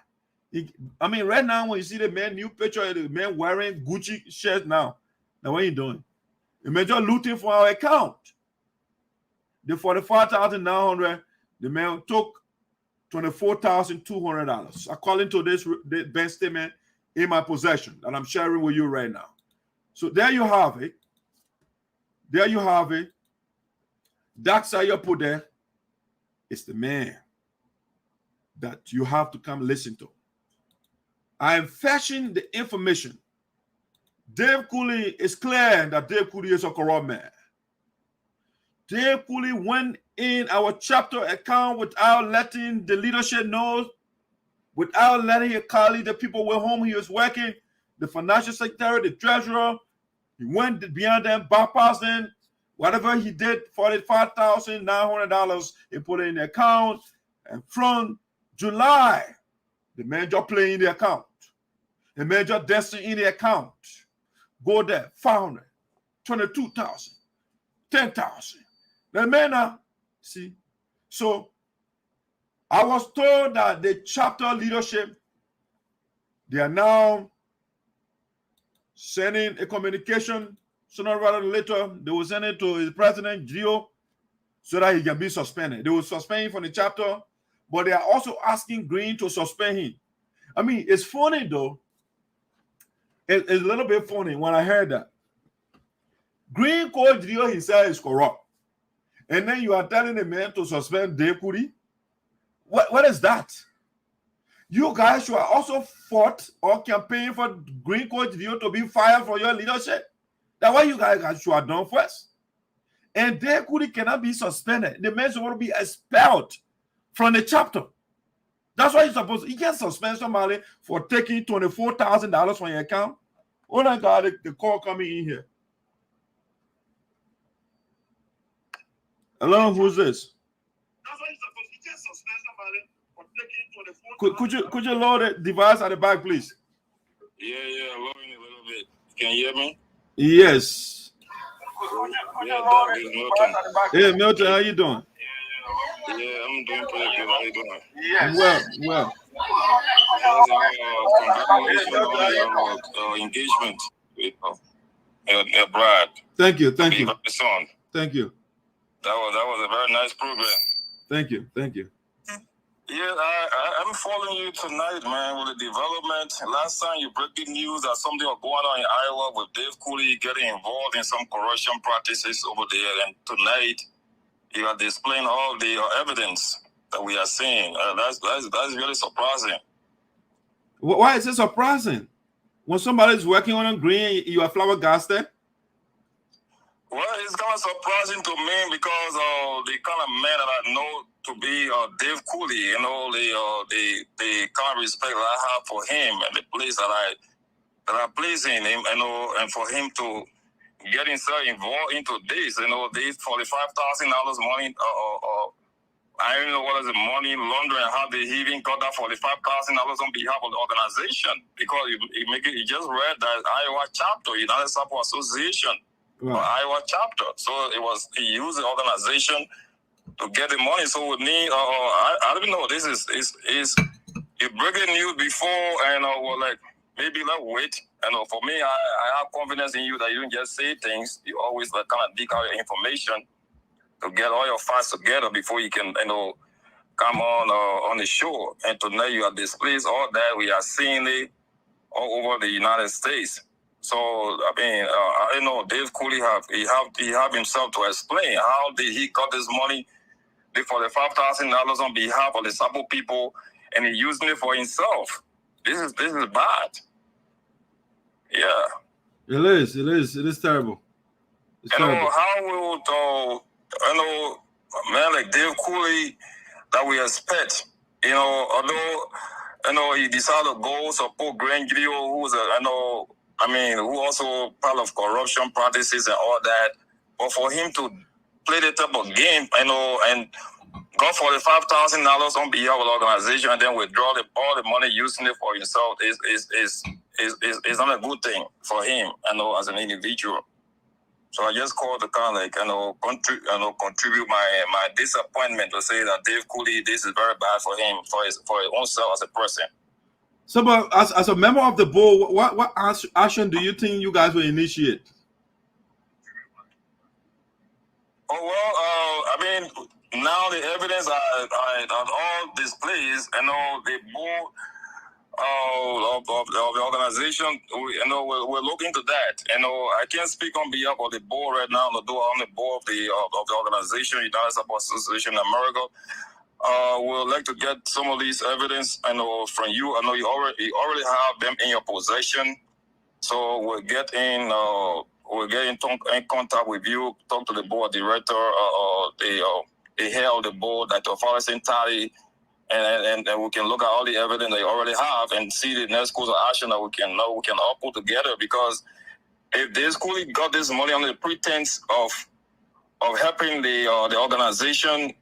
Right now when you see the man new picture of the man wearing Gucci shirts now what are you doing? The man just looting for our account. the $45,900, the man took $24,200, according to this bank statement in my possession that I'm sharing with you right now. So there you have it. There you have it. That side you put there is the man that you have to come listen to. I am fetching the information. Dave Kulee, is clear that Dave Kulee is a corrupt man. Dave Kulee went in our chapter account without letting the leadership know, without letting his colleague, the people with whom he was working, the financial secretary, the treasurer. He went beyond them, bypassing whatever he did, $45,900, he put it in the account. And from July, the man just playing the account. The man just dancing in the account. Go there, 500, 22,000, 10,000. The man now, see. So I was told that the chapter leadership, they are now sending a communication sooner rather than later. They will send it to the president, Geleo, so that he can be suspended. They will suspend him from the chapter, but they are also asking Green to suspend him. I mean, it's funny though. It's a little bit funny when I heard that. Green called Geleo himself is corrupt. And then you are telling the man to suspend Dave Kulee? What is that? You guys should also fought or campaign for Green Coach Geleo to be fired for your leadership. That's what you guys should have done first. And Dave Kulee cannot be suspended. The man should be expelled from the chapter. That's why you're supposed to. You can't suspend somebody for taking $24,000 from your account. Oh my God, the call coming in here. Hello, who's this? That's why you're supposed to. You can't suspend somebody for taking $24,000. Could you lower the device at the back, please? Yeah, lowering it a little bit. Can you hear me? Yes. Yeah, that is Milton. Hey, Milton, how you doing? Yeah, I'm doing pretty good. How you doing? Yes. Well. Congratulations on your engagement with your bride. Thank you. Son. Thank you. That was a very nice program. Thank you. Yeah, I'm following you tonight, man, with the development. Last time you broke the news that something was going on in Iowa with Dave Kulee getting involved in some corruption practices over there. And tonight, you are displaying all the evidence that we are seeing. That's really surprising. Why is it surprising? When somebody is working on a green, you are flabbergasted? Well, it's kind of surprising to me because the kind of man that I know to be Dave Kulee, you know, the kind of respect that I have for him and the place that I place in him, you know, and for him to get himself involved into this, you know, this $45,000 money, I don't know what is the money laundering, how they even got that $45,000 on behalf of the organization, because he just read that Iowa chapter, United Support Association. Right. Iowa chapter. So he used the organization to get the money. So with me, I don't know. This is you breaking news before, and well, like maybe let's wait. And for me, I have confidence in you that you don't just say things. You always kind of dig out your information to get all your facts together before you can, come on the show. And tonight you are displaying all that. We are seeing it all over the United States. So, I mean, I know Dave Kulee have himself to explain how did he got this money for the $45,000 on behalf of the Sabo people, and he using it for himself. This is bad. Yeah. It is terrible. It's terrible. How will a man like Dave Kulee that we expect, although he decided to go support Grand Geleo, who's who also part of corruption practices and all that. But for him to play the type of game, and go for the $45,000 on behalf of the organization and then withdraw all the money using it for himself is not a good thing for him, as an individual. So I just called to kind of contribute my disappointment to say that Dave Kulee, this is very bad for him, for his own self as a person. So, but as a member of the board, what action do you think you guys will initiate? I mean, now the evidence are all displays. The board of the organization, we're looking into that. I can't speak on behalf of the board right now, although I'm on the board of the organization, United Support Association in America. We'd like to get some of these evidence, from you. I know you already have them in your possession. So we'll get in contact with you, talk to the board director, the head of the board, Dr. Forrestin Tally, and we can look at all the evidence they already have and see the next course of action that we can all put together. Because if this Kulee got this money on the pretense of helping the organization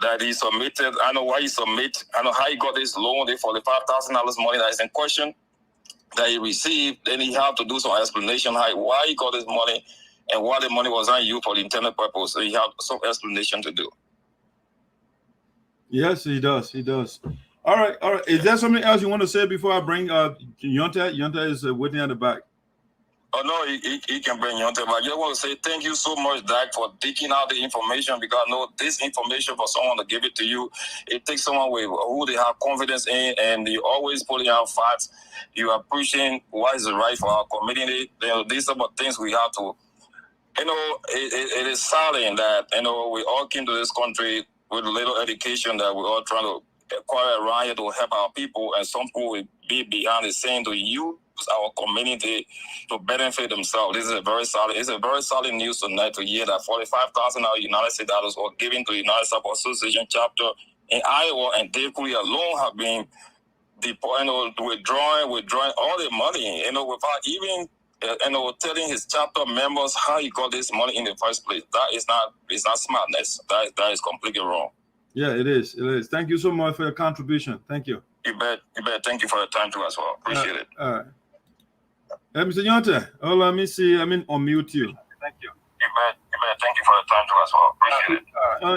that he submitted, I know why he submitted, I know how he got this loan, the $45,000 money that is in question that he received. Then he had to do some explanation why he got this money and why the money was not used for the intended purpose. So he had some explanation to do. Yes, he does. All right. Is there something else you want to say before I bring Yonta? Yonta is waiting at the back. Oh, no, he can bring Yonta, but I just want to say thank you so much, Dak, for digging out the information, because I know this information for someone to give it to you, it takes someone with who they have confidence in, and you always putting out facts. You are pushing what is right for our community. These are the things we have to, it is saddening that, we all came to this country with a little education that we're all trying to acquire around here to help our people, and some people will be behind the scene to use our community to benefit themselves. This is a very solid news tonight to hear that $45,000 United States dollars were given to the United Support Association chapter in Iowa, and Dave Kulee alone have been withdrawing all the money, without even telling his chapter members how he got this money in the first place. It's not smartness. That is completely wrong. Yeah, it is. Thank you so much for your contribution. Thank you. You bet. Thank you for your time too as well. Appreciate it. All right. Mr. Yonta, let me see. Unmute you. Thank you. You bet. Thank you for your time too as well. Appreciate it.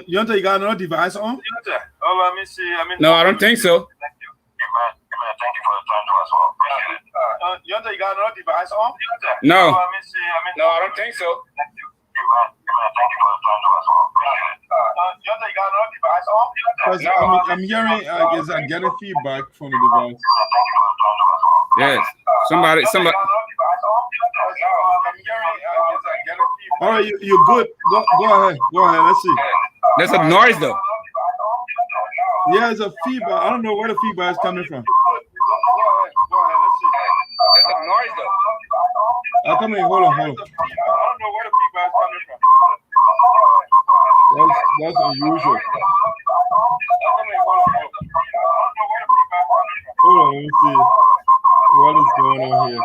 Yonta, you got another device on? Yonta, let me see. No, I don't think so. Thank you. You bet. Thank you for your time too as well. Appreciate it. Yonta, you got another device on? No. Let me see. No, I don't think so. Thank you. You bet. Thank you for your time too as well. Appreciate it. Yonta, you got another device on? No. I'm hearing, I'm getting feedback from the device. Yes. Somebody. All right, you're good. Go ahead. Let's see. There's a noise though. Yeah, it's a feedback. I don't know where the feedback is coming from. There's a noise though. Come in. Hold on. I don't know where the feedback is coming from. That's unusual. Hold on, let me see what is going on here.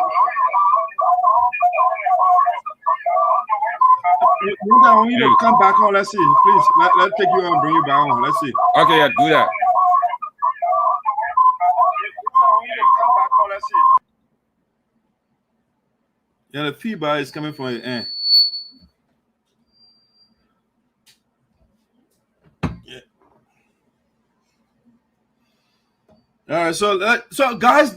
I want you to come back on. Let's see. Please, let's take you on and bring you back on. Let's see. Okay, yeah, do that. Yeah, the feedback is coming from your end. Yeah. All right, so guys,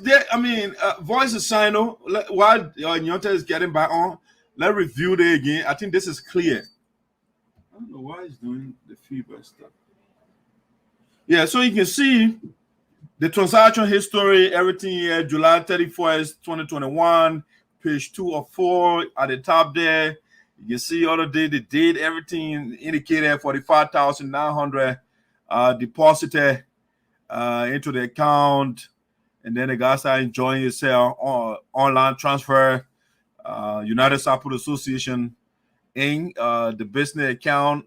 voice is SINOE. While Yonta is getting back on, let's review it again. I think this is clear. I don't know why he's doing the feedback stuff. Yeah, so you can see the transaction history, everything here, July 31st, 2021, page 2 of 4 at the top there. You can see all the date, everything indicated $45,900 deposited into the account, and then the guy started enjoying himself on online transfer. United Support Association in the business account,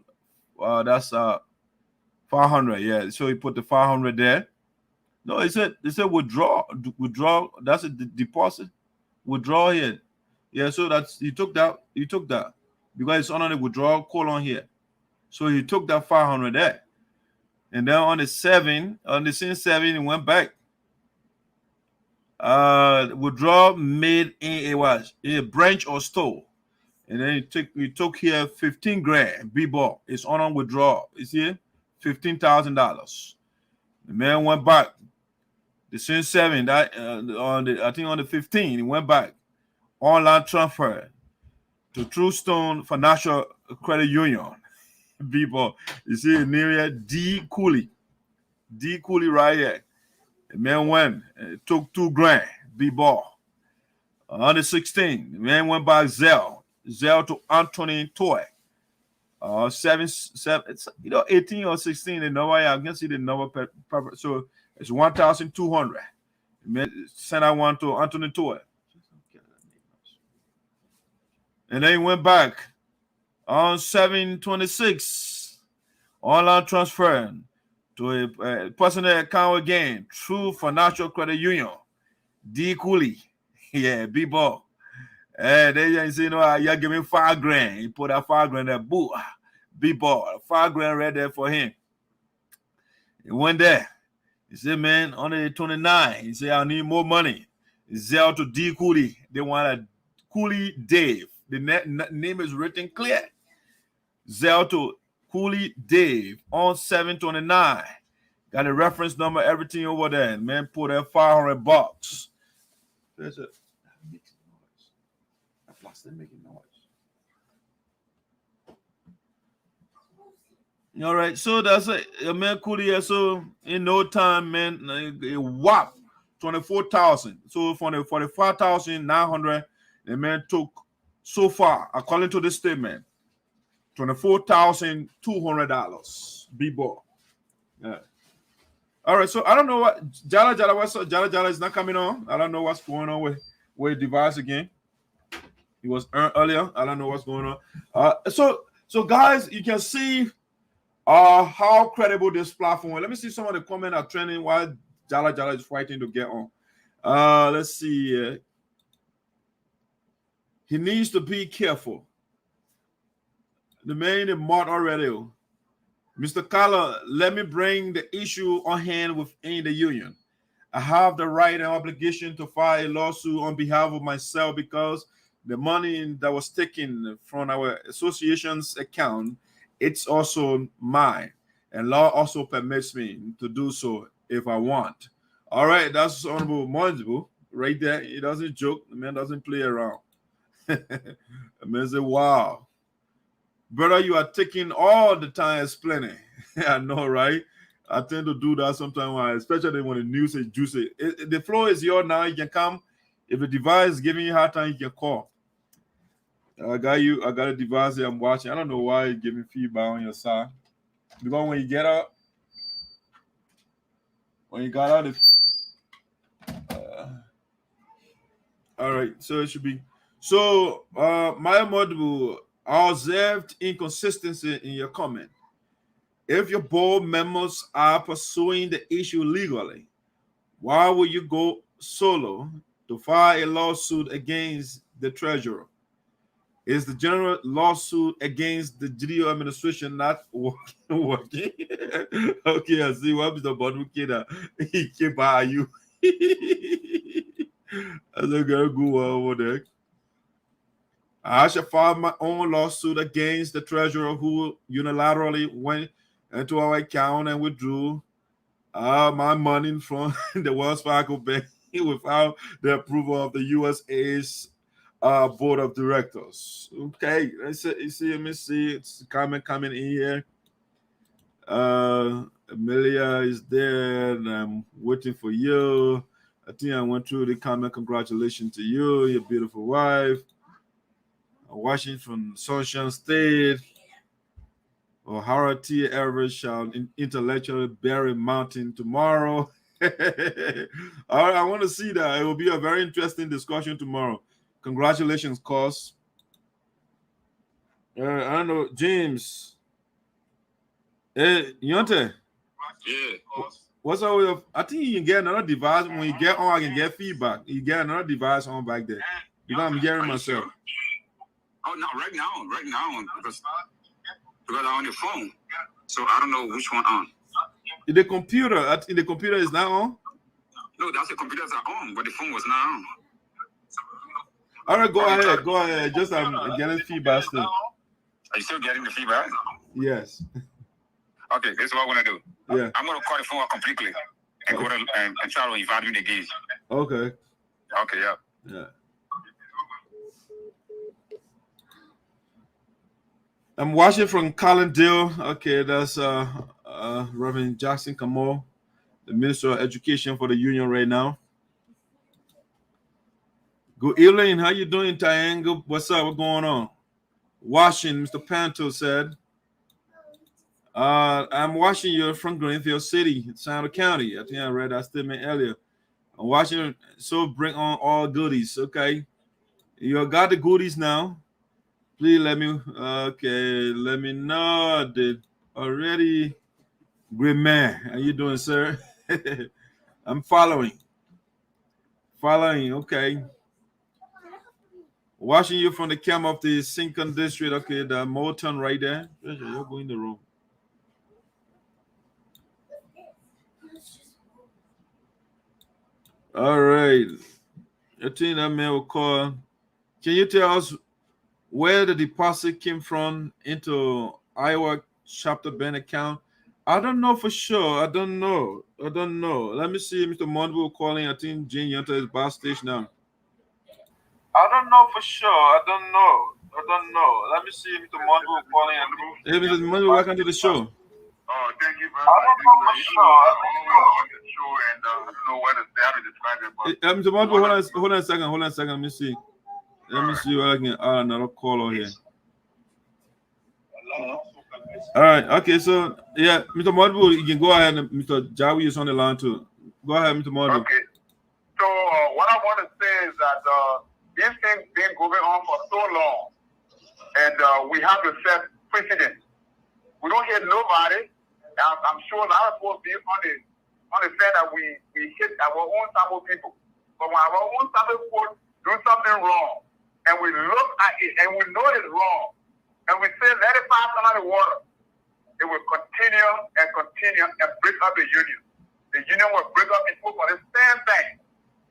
that's 500. Yeah, so he put the 500 there. No, it said withdraw. That's a deposit. Withdraw here. Yeah, so that's you took that because it's on the withdrawal column here. So he took that 500 there, and then on the same 7, it went back. Withdraw made in a branch or store, and then you took here 15 grand. B-ball. It's on withdrawal. You see it? $15,000. The man went back. The same 7 that on the 15, it went back. Online transfer to True Stone Financial Credit Union. B-ball. You see the name here, D Kulee. D Kulee right here. The man went, took $2,000, B-ball. On the 16, the man went by Zell to Anthony Toy. 7, it's 18 or 16. The number I can see the number so it's 1,200. Send out one to Anthony Toy. And then he went back on 7/26. Online transfer to a personal account again through Financial Credit Union. D Kulee. Yeah, B-ball. And they say, you're giving $5,000. He put that $5,000 there. Boo. B-ball. $5,000 right there for him. He went there. He said, man, on the 29, he said, I need more money. Zell to D Kulee. They want a Kulee Dave. The name is written clear. Zell to Kulee Dave on 7/29. Got a reference number, everything over there. Man, put that $500. There's a they're making noise. All right, so that's a man Kulee. So in no time, man, a whop 24,000. So for the 45,900, the man took so far, according to the statement, $24,200. B-ball. Yeah. All right, so I don't know what Jala what's up. Jala is not coming on. I don't know what's going on with device again. He was earlier. I don't know what's going on. So guys, you can see how credible this platform is. Let me see some of the comments are trending while Jala is fighting to get on. Let's see. He needs to be careful. The man in Mart already. Mr. Kolo, let me bring the issue on hand within the union. I have the right and obligation to file a lawsuit on behalf of myself because the money that was taken from our association's account, it's also mine. And law also permits me to do so if I want. All right, that's Honorable Monjibu right there. He doesn't joke. The man doesn't play around. The man said, wow. Brother, you are taking all the time explaining. I know, right? I tend to do that sometimes, especially when the news is juicy. The floor is yours now. You can come. If the device is giving you a hard time, you can call. I got a device here I'm watching. I don't know why it's giving feedback on your side. Because when you get up, all right, so it should be. So, my model, I observed inconsistency in your comment. If your board members are pursuing the issue legally, why would you go solo to file a lawsuit against the treasurer? Is the general lawsuit against the Geleo administration not working? Okay, I see what Mr. Bodwikida he came by you. That's a very good one over there. I shall file my own lawsuit against the treasurer who unilaterally went into our account and withdrew my money from the Wells Fargo Bank without the approval of the USA's board of directors. Okay, let me see. It's comment coming in here. Amelia is there, and I'm waiting for you. I think I went through the comment. Congratulations to you, your beautiful wife. Watching from Sunshine State. O'Hara Teah Everett shall intellectually bury mountain tomorrow. All right, I want to see that. It will be a very interesting discussion tomorrow. Congratulations, cause. I don't know, James. Hey, Yonte. Yeah. What's up with? I think you can get another device. When you get on, I can get feedback. You get another device on back there. Because I'm hearing myself. Oh no, right now, because I'm on the phone. So I don't know which one on. The computer is now on? No, that's the computers are on, but the phone was not on. All right, go ahead. Just I'm getting feedback still. Are you still getting the feedback? Yes. Okay, this is what I'm gonna do. Yeah. I'm gonna call the phone completely and go to and try to invite me again. Okay. Okay, yeah. Yeah. I'm watching from Collindale. Okay, that's Reverend Jackson Camo, the Minister of Education for the Union right now. Good evening. How you doing, Triangle? What's up? What's going on? Washington, Mr. Panto said. I'm watching you from Greenfield City, Santa County. I think I read that statement earlier. I'm watching, so bring on all goodies. Okay, you got the goodies now. Please let me. Okay, let me know that already. Great man, how you doing, sir? I'm following. Okay. Watching you from the camp of the Sinkin district. Okay, the Moulton right there. You're going in the room. All right. I think that man will call. Can you tell us where the deposit came from into Iowa chapter bank account? I don't know for sure. I don't know. Let me see. Mr. Monville calling. I think Jane Yanta is backstage now. I don't know for sure. I don't know. Let me see Mr. Monville calling. Hey, Mr. Monville, welcome to the show. Oh, thank you very much. I don't know for sure. I don't know the show, and I don't know where to say how to describe it. But Mr. Monville, hold on a second. Let me see. Let me see what I can add another caller here. All right. Okay. So yeah, Mr. Monville, you can go ahead. And Mr. Jawi is on the line too. Go ahead, Mr. Monville. Okay. So what I want to say is that these things been going on for so long, and we have to set precedent. We don't hit nobody. I'm sure a lot of people be on the fact that we hit our own Sabo people. But when our own Sabo people do something wrong, and we look at it and we know it's wrong, and we say let it pass under the water, it will continue and break up the union. The union will break up people for the same thing.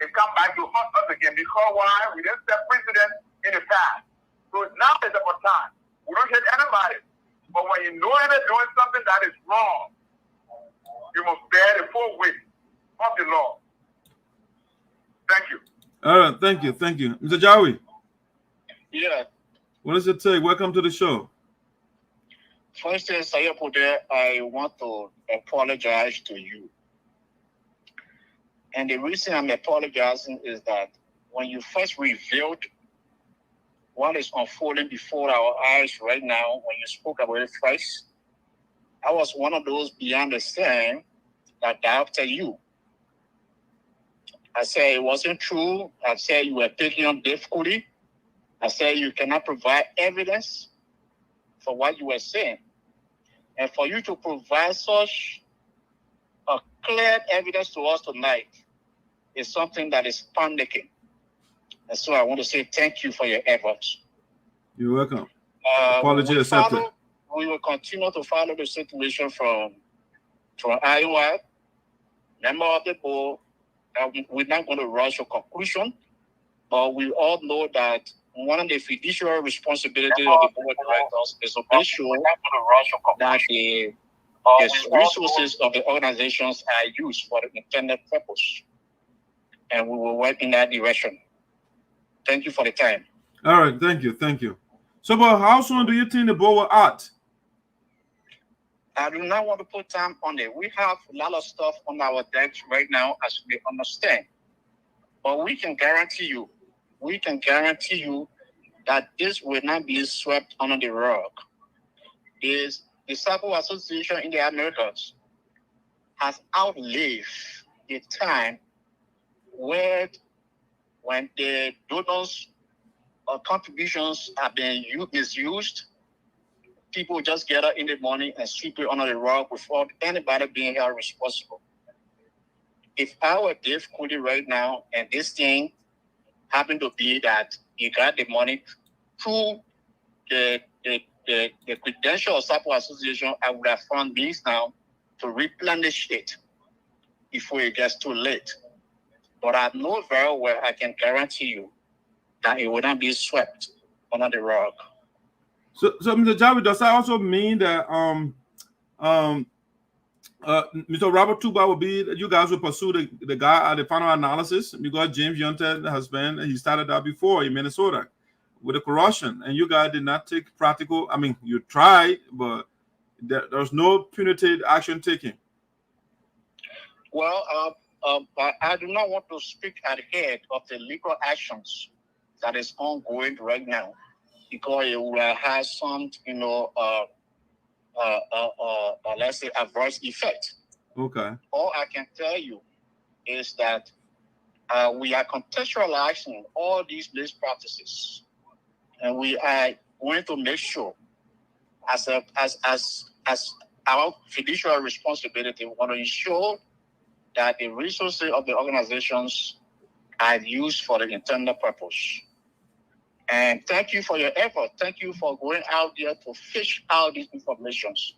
It come back to haunt us again because why? We didn't set precedent in the past. So now is our time. We don't hit anybody. But when you know they're doing something that is wrong, you must bear the full weight of the law. Thank you. All right, thank you. Mr. Jawi. Yeah. What does it take? Welcome to the show. First, I want to apologize to you. And the reason I'm apologizing is that when you first revealed what is unfolding before our eyes right now, when you spoke about it first, I was one of those beyond the scene that doubted you. I said it wasn't true. I said you were taking on Dave Kulee. I said you cannot provide evidence for what you were saying. And for you to provide such a clear evidence to us tonight is something that is panicking. And so I want to say thank you for your efforts. You're welcome. Apology accepted. We will continue to follow the situation from Iowa, member of the board. We're not going to rush a conclusion, but we all know that one of the fiduciary responsibilities of the board of directors is to make sure that the resources of the organizations are used for the intended purpose. And we will work in that direction. Thank you for the time. All right, thank you. So, but how soon do you think the board will act? I do not want to put time on it. We have a lot of stuff on our decks right now, as we understand. But we can guarantee you that this will not be swept under the rug. The Disciple Association in the Americas has outlived the time where when the donors or contributions are being misused, people just gather in the morning and sweep it under the rug without anybody being held responsible. If I were Dave Kulee right now, and this thing happened to be that you got the money through the Credential Disciple Association, I would have found means now to replenish it before it gets too late. But I know very well, I can guarantee you that it will not be swept under the rug. So Mr. Javi, does that also mean that Mr. Robert Tuba will be, you guys will pursue the guy at the final analysis because James Yonted has been, he started that before in Minnesota. with the corruption, and you guys did not take practical. I mean, you tried, but there's no punitive action taken. Well, I do not want to speak ahead of the legal actions that is ongoing right now, because it will have some, let's say, adverse effect. Okay. All I can tell you is that we are contextualizing all these best practices, and we are going to make sure, as our fiduciary responsibility, we want to ensure that the resources of the organizations are used for the intended purpose. And thank you for your effort. Thank you for going out there to fish out these informations,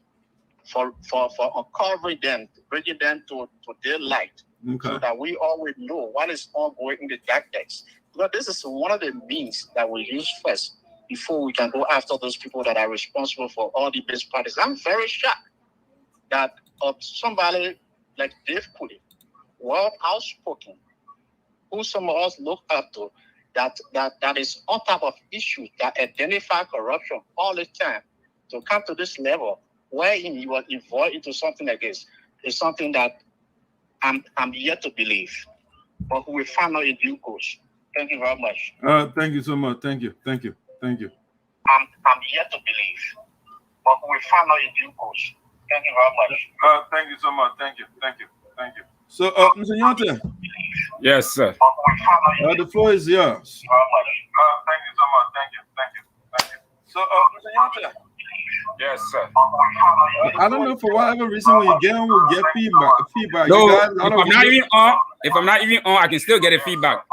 for uncovering them, bringing them to their light, so that we always know what is ongoing in the dark decks. Because this is one of the means that we use first before we can go after those people that are responsible for all the best practices. I'm very shocked that somebody like Dave Kulee, well outspoken, who some of us look up to, that is on top of issues that identify corruption all the time, to come to this level where he was involved into something like this is something that I'm yet to believe, but we will find out in due course. Thank you very much. Thank you so much. Thank you. I'm yet to believe, but we will find out in due course. Thank you very much. Thank you so much. Thank you. So, Mr. Yante. Yes, sir. The floor is yours. Thank you so much. Thank you. So, Mr. Yante. Yes, sir. I don't know, for whatever reason, when you get on, we'll get feedback. No, you guys, if I'm not even on, I can still get a feedback.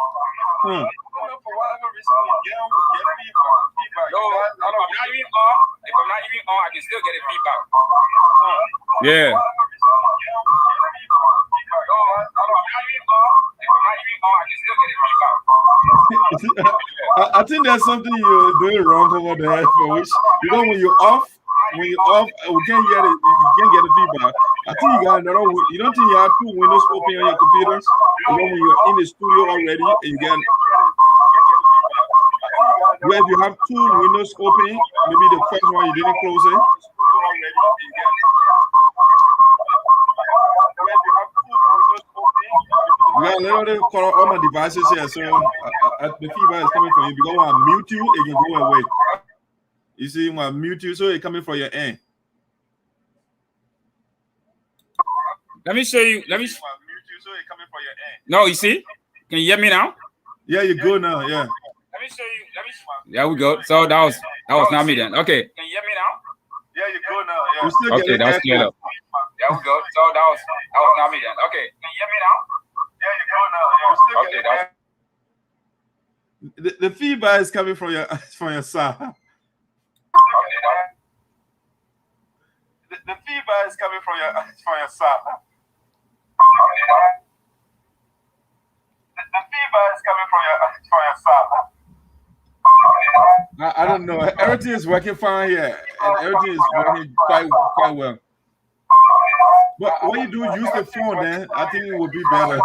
For whatever reason, when you get on, we'll get feedback. No, if I'm not even on, I can still get a feedback. Yeah. I think there's something you're doing wrong over there, for which when you're off, we can't get it. You can't get the feedback. I think you got another. You don't think you have two windows open on your computers? When you're in the studio already, and you get. Where if you have two windows open, maybe the first one you didn't close it. Yeah, literally call all my devices here, so the feedback is coming from you. Because when I mute you, it can go away. You see, when I mute you, so it's coming from your end. Let me show you. No, you see? Can you hear me now? Yeah, you're good now. Yeah. Let me show you. There we go. So that was not me then. Okay. Can you hear me now? Yeah, you're good now. Yeah. Okay, that was clear up. There we go. So that was not me then. Okay. Can you hear me now? Yeah, you're good now. Yeah. Okay, the feedback is coming from your side. The feedback is coming from your side. The feedback is coming from your side. I don't know. Everything is working fine here, and everything is working quite well. But when you do use the phone, then I think it will be better.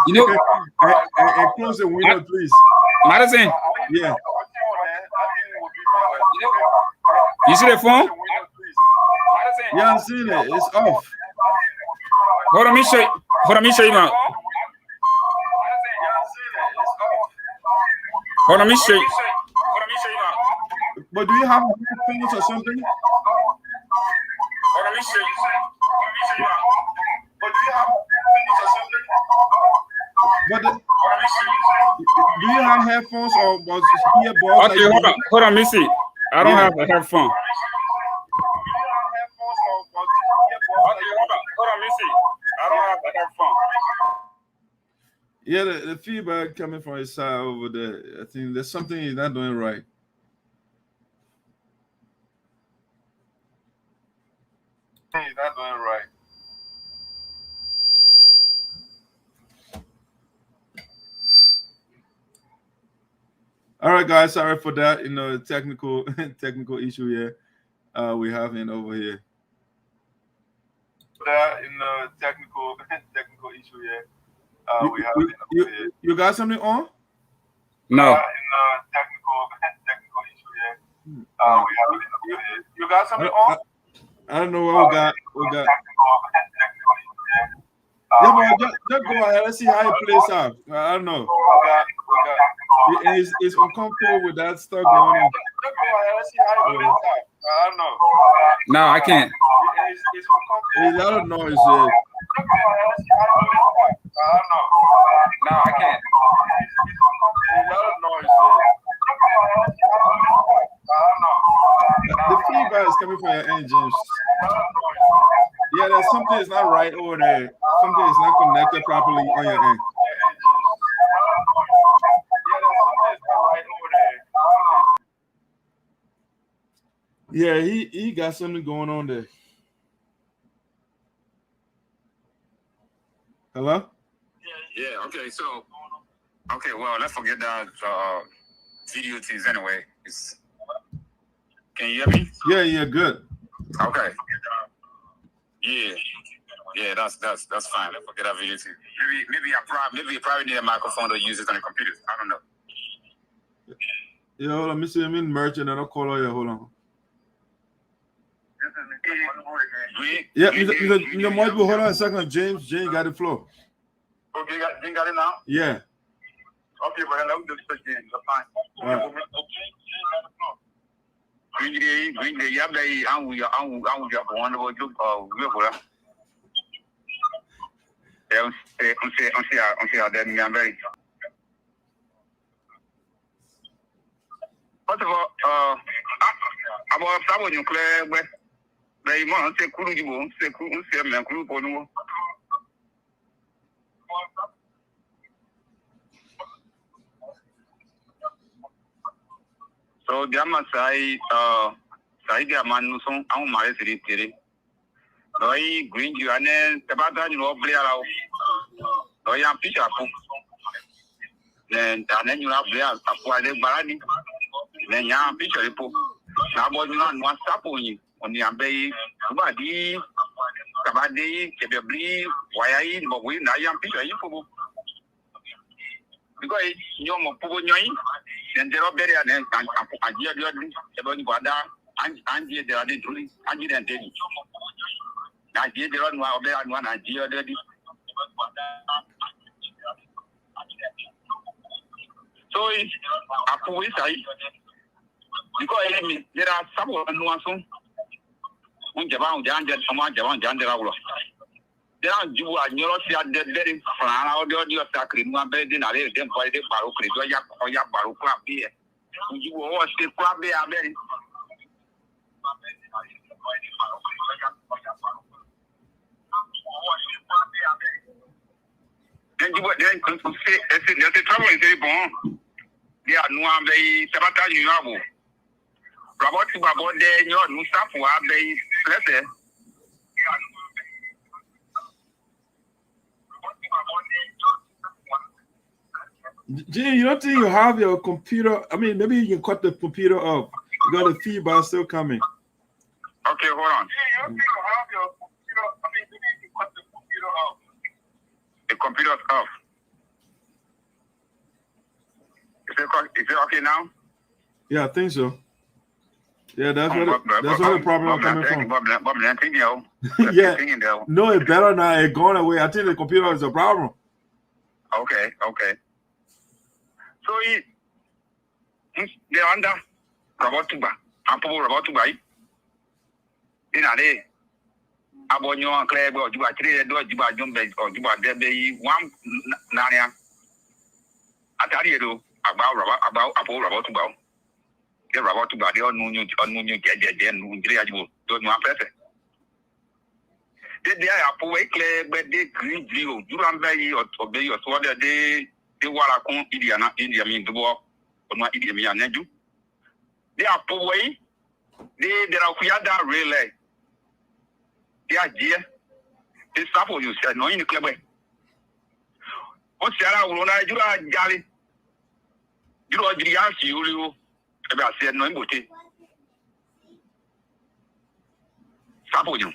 And close the window, please. Madison. Yeah. You see the phone? Yeah, I'm seeing it. It's off. Hold on, let me show you now. Hold on, let me show you. But do you have headphones or something? Hold on, let me show you. But do you have headphones or something? Do you have headphones or earbuds? Okay, hold on, let me see. I don't have a headphone. Hold on, let me see. I don't have a headphone. Yeah, the feedback coming from his side over there. I think there's something he's not doing right. He's not doing right. All right, guys. Sorry for that. Technical issue here. We have him over here. Technical issue here. We have him over here. You got something on? No. Technical issue here. You got something on? I don't know what we got. Yeah, but just go ahead. Let's see how it plays out. I don't know. It's uncomfortable with that stuff going on. No, I can't. There's a lot of noise. No, I can't. The feedback is coming from your end, James. Yeah, there's something is not right over there. Something is not connected properly on your end. Yeah, he got something going on there. Hello? Yeah, okay, so well, let's forget that video tease anyway. Can you hear me? Yeah, good. Okay. Yeah, that's fine. Let's forget that video tease. Maybe you probably need a microphone to use it on the computer. I don't know. Yeah, hold on. Let me see. I'm in merch and then I'll call you. Hold on. Yeah, Mr. Mojbo, hold on a second. James got the floor. Okay, you got it now? Yeah. Okay, but then let me just switch in. That's fine. All right. Green Day, yeah, they, I'm with your wonderful joke. I'm very. First of all, about someone you clear, but they want to say, cool, you won't say, cool, say, man, cool, no. So, the Amasai, Saidi Amanuson, I'm married to the Loi, Green, you and then Tabata, you know, Blair out. Loi, I'm Fisher. Then you have Blair, acquired Barani. Then you have Fisher. Now, was not one stop on you on the Abbey, Abadi, Kabadi, Kebabli, why but we now young Fisher. Because you're more poor, and they're all better than a year about Bada and the other doing, and you didn't tell you. I did the run while there and one idea. So it's a police side because there are some who are some Javan Jander, someone Javan Jander. There are you are the very flan out there, you are sacred one bed in a little them by the Baroque, or your Baroque crab here. You always say crab here. Then you were then to say, there's a trouble in the bone. They are no one they Sabata, you have. Robert, about there, your new staff who are they, let's say. Jim, you don't think you have your computer? I mean, maybe you can cut the computer off. You got the feedback still coming. Okay, hold on. You don't think you have your computer? I mean, maybe you can cut the computer off. The computer's off. Is it okay now? Yeah, I think so. Yeah, that's where the problem coming from. Yeah, no, it's better now. It's gone away. I think the computer is a problem. Okay. So they're under Robotuba. I'm probably Robotuba. In a day, Abonyo and Claire, or you are three doors, you are Jumbe, or you are there, one Nania. I tell you about Apple Robotuba. They're Robotuba, they all know you, don't want person. They are Apple Claire, but they green you, Durambe, or Obey, or so they were a India mean the war, or not India and Nedu. They are Apple way, they are Fiada relay. They are dear. This couple you said, no, in the club. What's that? You are Jolly. You are the answer you about said no booty. Suppose you.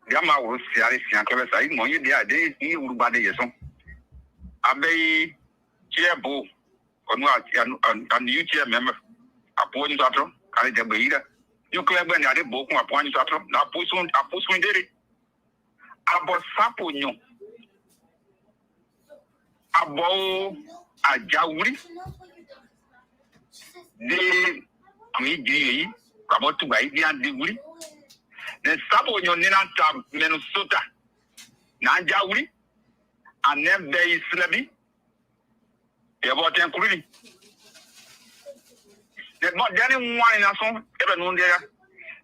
Yama was serious and clever side, more you there, they would body your son. I may chair bow on what and you chair member. I apoio do outro, cara de beira. E o que é bem de boca, um apoio do outro, na posição dele. A bolsa punho. A boa, a jauri. De midi, acabou tu vai de andiguri. De sapunho, nina tá menos suta. Na jauri, a neve de islabi. E a bota em Kulee'S. The modern one in a song, ever known there.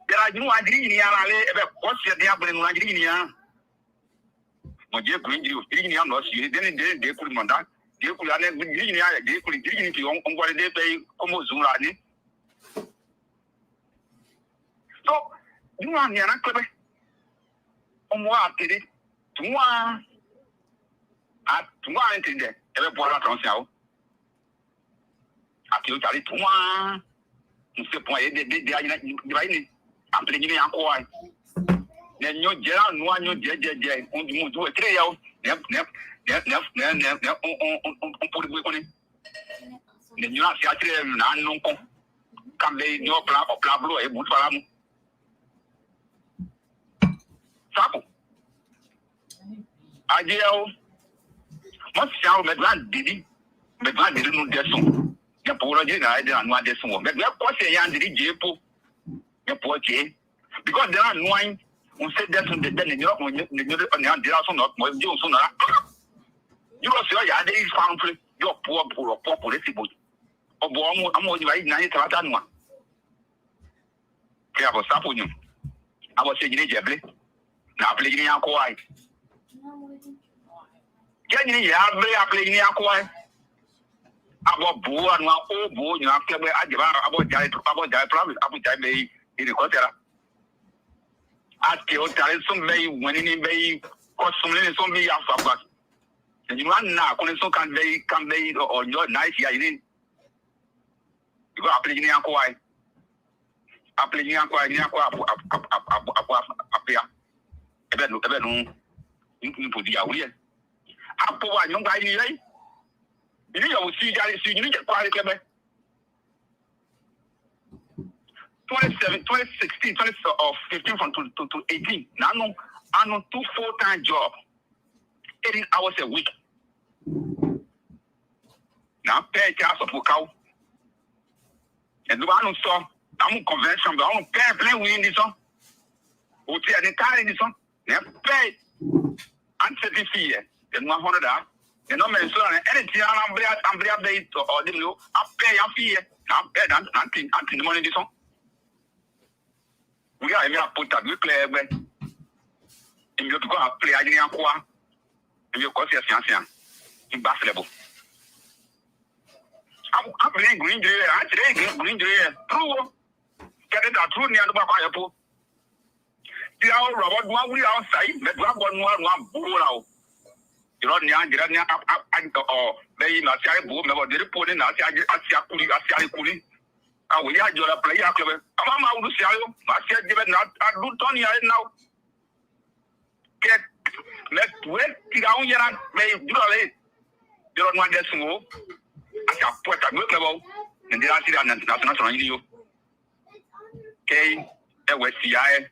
There are no agreeing ever what's the diable in Nigeria. Moje Green, you didn't have lost you, then they could mandate. They could have been green, they could drink into on what they pay almost Zurani. So, you want the anaclebe? On what did it? To one at one in there, ever bought out on sale. Aquilo tá ali, não sei põe de aí, aprendi a coar. Né, nho geral, não há nho de, onde mudou, 3 anos, né, por isso, né, nho assim, a 3 anos, não com, cambei, nho pra blue, é muito falamos. Sapo? Aí eu, mas se eu me dá didi não desço. Ya pura je na idea no ade so but we ko say yan diri Jedepo ya po che because there are no one on say that on the then you know on the there so not mo je so na you go say ya dey found play your poor police boat obo amu ji bai na ni trata no ke abo sapo nyu abo se jini jeble na play jini akọ ai je jini ya play jini akọ ai abo buwa no o bo nyu akebe ajeba abo jai promise abo jai be in the kotera ati o tare so be woni ni be ko sumle ni so be afa you want na ko so can be or your nice ya ni go apply ni akwa ni akwa apia ebe no ni podi ya wi apo wa nyu ga ni lei ini ya usi jari si ni kwa ile kebe 2016 15 from to 18 now no 2 full-time job 18 hours a week now pay cash of cow and do I so I'm convention but I'm pay play win this one o ti ani carry this one na pay and fee and 100 you know, men so anything I'm very or the low, I pay a fee, I'm paid and money this one. We are a put that we play when you to go and play in Aqua, and you cost your fiancé in basketball. I'm playing green day, I'm playing green day, true. Get it a true near the Babayapo. The hour Robert one we outside, but one bull out. You know, they not say boom about the reporting. I say Kulee. I will have your play. I'm out to see you. I said, given not a good Tony now. Get let's wait down here and may do it. You don't want that small. I shall put a good level and the answer and that's not you. Okay, there was CI.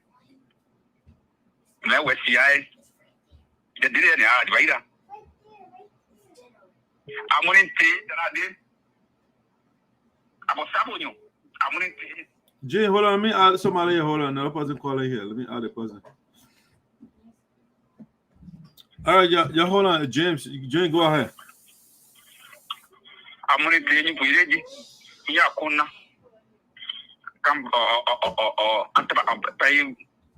There was CI. The dinner, right? I'm going to that I did. I'm a saboteur. I'm going to Jay, hold on. Let me add somebody. Hold on. Another person calling here. Let me add a person. All right, yeah, hold on. James, go ahead. I'm going to tell you, Pulee'S. Yeah, Kona. Come, pay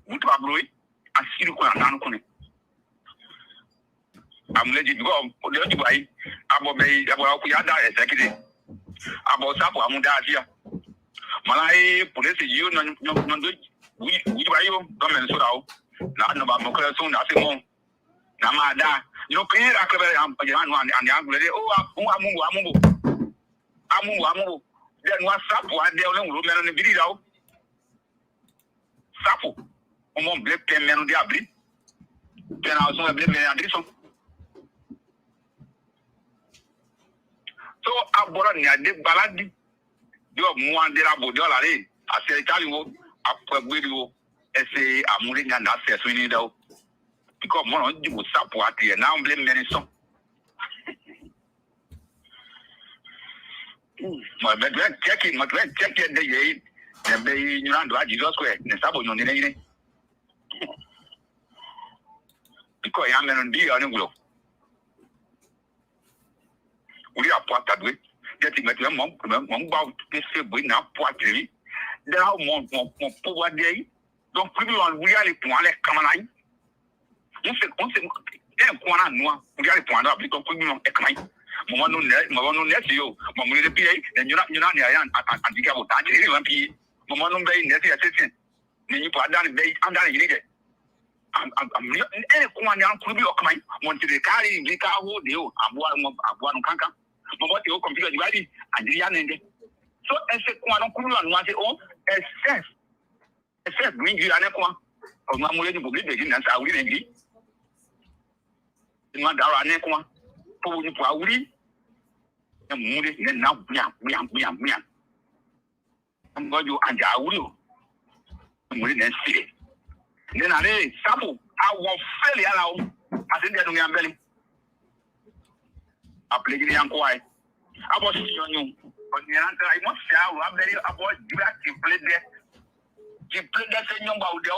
good Abroy. I see you can. I'm legit go the way about Yada executive about Sapo Amunda here. Malay police you no we buy you government so now not about Mokreson Nasimo Namada you know clear and Amu then what Sapo and the long room and the video Sapo black 10 men on the abri 10 hours on a blame and so I bought a baladi. You have more than a bodolare. I say, Taliwo, a video, essay, a moving and access we need out. Because one of you support here now, blame many some. My bed checking, my friend checking the gate, and they, you know, Jesus Square, the Sabo on the name. Because I am on the other will. We are part that way. Getting at your mom about this way now, partly. There are more poor day. Don't put you on really point come on. You said, no, we are point up because put me on a kind. Mamma no net you, Mamma the PA, then you're not and the cabo that. Mamma no bay, net assistant. Then you put down the bay under the I'm one young could be of mine. Wanted to carry the car would you. I'm one canker. But what you computer ready and the young end. So I said, one cool and want it all. Except bring you an equa. Or my mother to believe the and I will agree. In one hour, an equa. For you, probably. And moody, then now, meow. I'm going to and I will. I'm willing to see it. Then I say, Sabu, I was fairly allowed. I think they're doing a belly. I played the young quiet. I was seeing you. But the answer I must say, I'm very about that you played there. You played that in your body.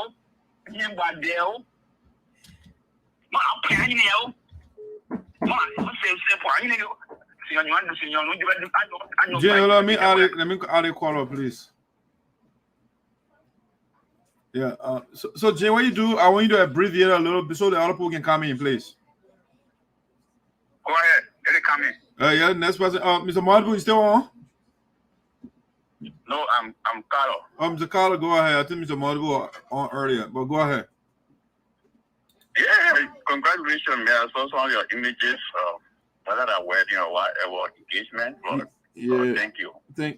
You were there. I'm playing you. Jay, let me add a caller, please. Yeah. So Jay, what you do? I want you to abbreviate a little bit so the other people can come in, please. Go ahead. Let it come in. Yeah. Next person. Mr. Martin, you still on? No, I'm Kolo. Mr. Kolo, go ahead. I think Mr. Martin was on earlier, but go ahead. Yeah, congratulations, man. I saw some of your images, whether that wedding or whatever engagement. But, yeah. Thank you.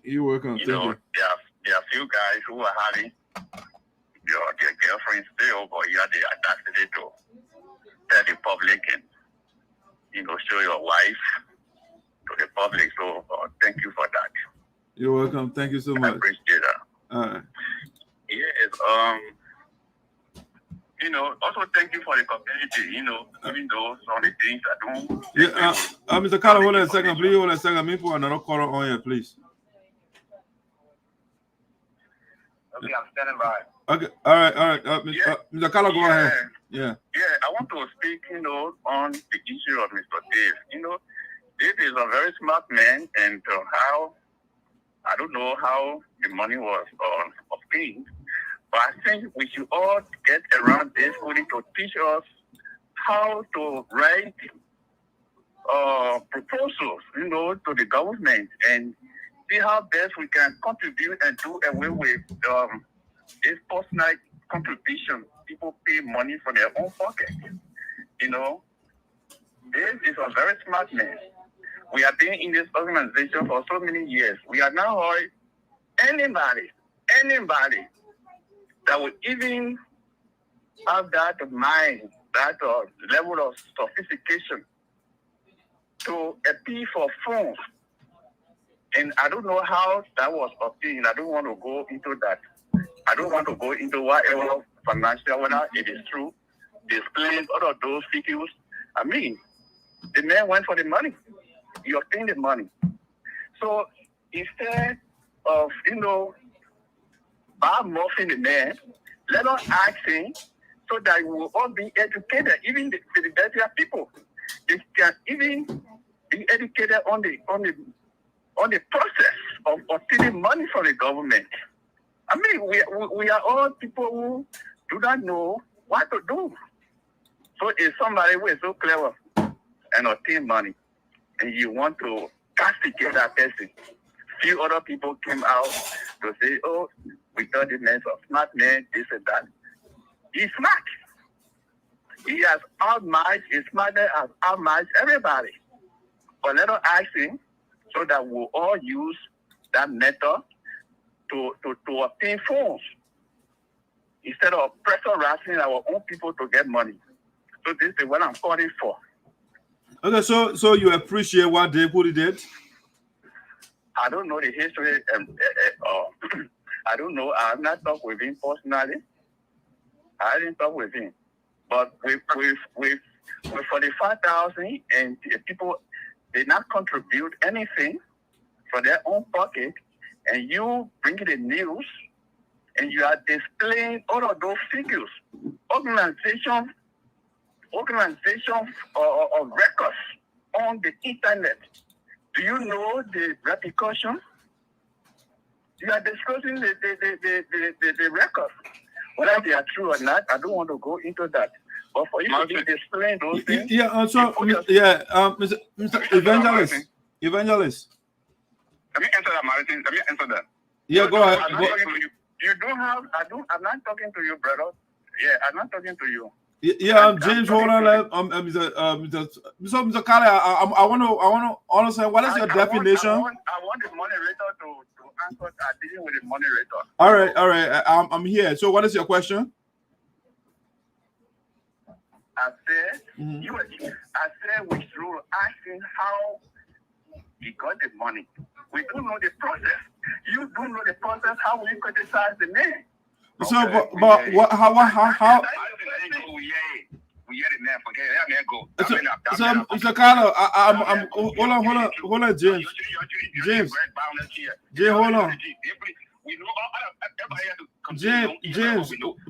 You're welcome. You know, there are few guys who are having their girlfriends still, but you have the audacity to tell the public and, show your wife to the public. So thank you for that. You're welcome. Thank you so much. I appreciate that. All right. Yes. Also thank you for the community, even though some of the things I don't. Yeah, Mr. Kolo, hold on a second, please. Hold on a second. Let me put another caller on here, please. Okay, I'm standing by. Okay, all right. Mr. Kolo, go ahead. Yeah. Yeah, I want to speak, on the issue of Mr. Dave. Dave is a very smart man, and I don't know how the money was obtained. But I think we should all get around this only to teach us how to write proposals, to the government and see how best we can contribute and do away with this personal contribution. People pay money from their own pocket. This is a very smart man. We have been in this organization for so many years. We are now heard anybody that would even have that mind, that level of sophistication to appeal for funds. And I don't know how that was obtained. I don't want to go into that. I don't want to go into whatever financial, whether it is true, displays, all of those figures. I mean, the man went for the money. He obtained the money. So instead of, by morphing the man, let us ask him so that we will all be educated, even the better people. They can even be educated on the process of obtaining money from the government. I mean, we are all people who do not know what to do. So if somebody who is so clever and obtain money, and you want to castigate that person, few other people came out to say, oh, we thought this man's a smart man, this and that. He's smart. He has outmatched, his smarter has outmatched everybody. But let us ask him so that we'll all use that method to obtain funds instead of pressurizing our own people to get money. So this is what I'm calling for. Okay, so you appreciate what Dave Kulee did? I don't know the history. I don't know. I have not talked with him personally. I didn't talk with him. But with 45,000 and people did not contribute anything for their own pocket, and you bring the news and you are displaying all of those figures, organization of records on the internet. Do you know the repercussions? You are discussing the records. Whether they are true or not, I don't want to go into that. But for you to be displaying those things, Mr. Evangelist. Let me answer that, Martin. Let me answer that. Yeah, go ahead. You don't have. I'm not talking to you, brother. Yeah, I'm not talking to you. Yeah, I'm James. Hold on, Mr. Kale, I want to understand what is your definition. I want the moderator to answer. I'm dealing with the moderator. All right. I'm here. So, what is your question? I said we should asking how he got the money. We don't know the process. You don't know the process. How we criticize the man. So, but what? How? So, Mr. Carlo, I'm hold on, James, hold on. James,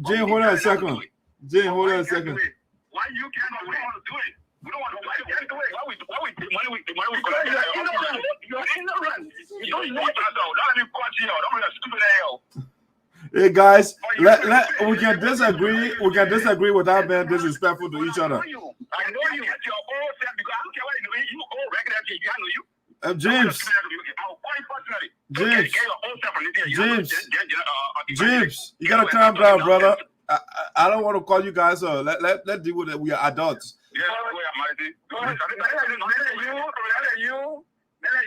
hold on a second. James, hold on a second. Why you can't do it? We don't want to do it. Why we the money we collect? You're ignorant. You don't know that though. Don't let me catch you. Don't be stupid hell. Hey guys, we can disagree. We can disagree without being disrespectful to each other. I know you. At your own self because I don't care what you do. You all regular J. I know you. James, you gotta calm down, brother. I don't want to call you guys. Let's deal with it. We are adults. Yeah,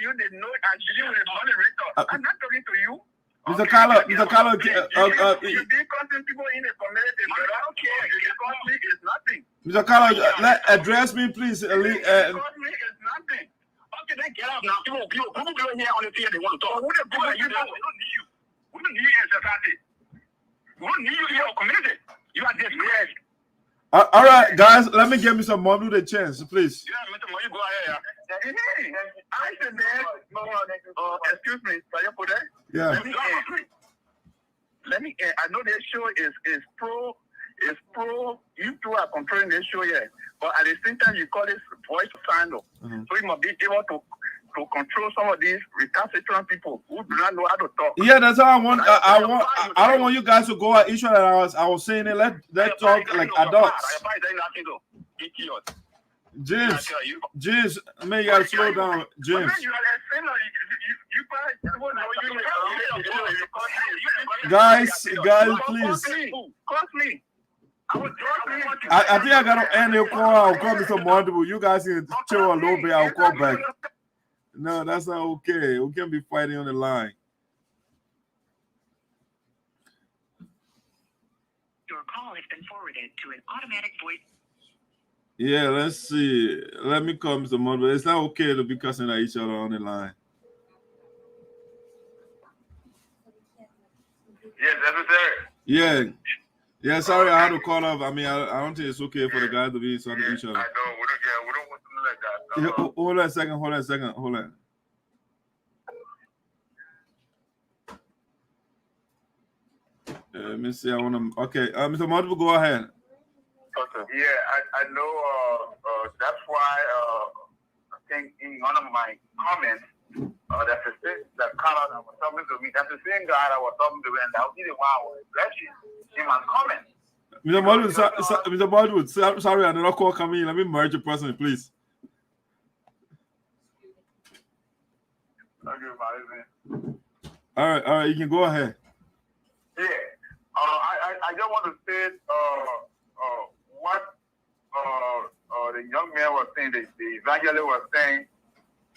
you did not actually with the moderator. I'm not talking to you. Mr. Carlo, you did causing people in the community, but I don't care. The conflict is nothing. Mr. Carlo, address me, please. The conflict is nothing. Okay, then get out now. People here on the field, they want to talk. Who the people you know? We don't need you. We don't need you in society. We don't need you in your community. You are disgraced. All right, guys, let me give me some more the chance, please. Yeah, Mr. Mo, you go ahead. I said that. Excuse me, can you put that? Yeah. Let me. I know this show is pro. You two are controlling this show here, but at the same time, you call it voice scandal. So you must be able to control some of these recalcitrant people who do not know how to talk. Yeah, that's how I want. I don't want you guys to go at each other. I was saying it. Let's talk like adults. James, man, you gotta slow down, James. Guys, please. I think I gotta end the call. I'll call Mr. Monday. You guys can chill a little bit. I'll call back. No, that's not okay. We can't be fighting on the line. Your call has been forwarded to an automatic voice. Yeah, let's see. Let me call Mr. Monday. It's not okay to be cussing at each other on the line. Yes, necessary. Yeah. Sorry, I had to call off. I mean, I don't think it's okay for the guys to be insulting each other. I know. We don't want something like that. Yeah, hold on a second. Hold on. Let me see. I want to. Okay, Mr. Multiple, go ahead. Okay. Yeah, I know. That's why I think in one of my comments, that's the same that Kolo that was talking to me. That's the same guy that was talking to me, and that was the one I was addressing in my comments. Mr. Baldwood, sorry, I did not call coming in. Let me merge your person, please. All right, you can go ahead. Yeah, I just want to say what the young man was saying, the evangelist was saying.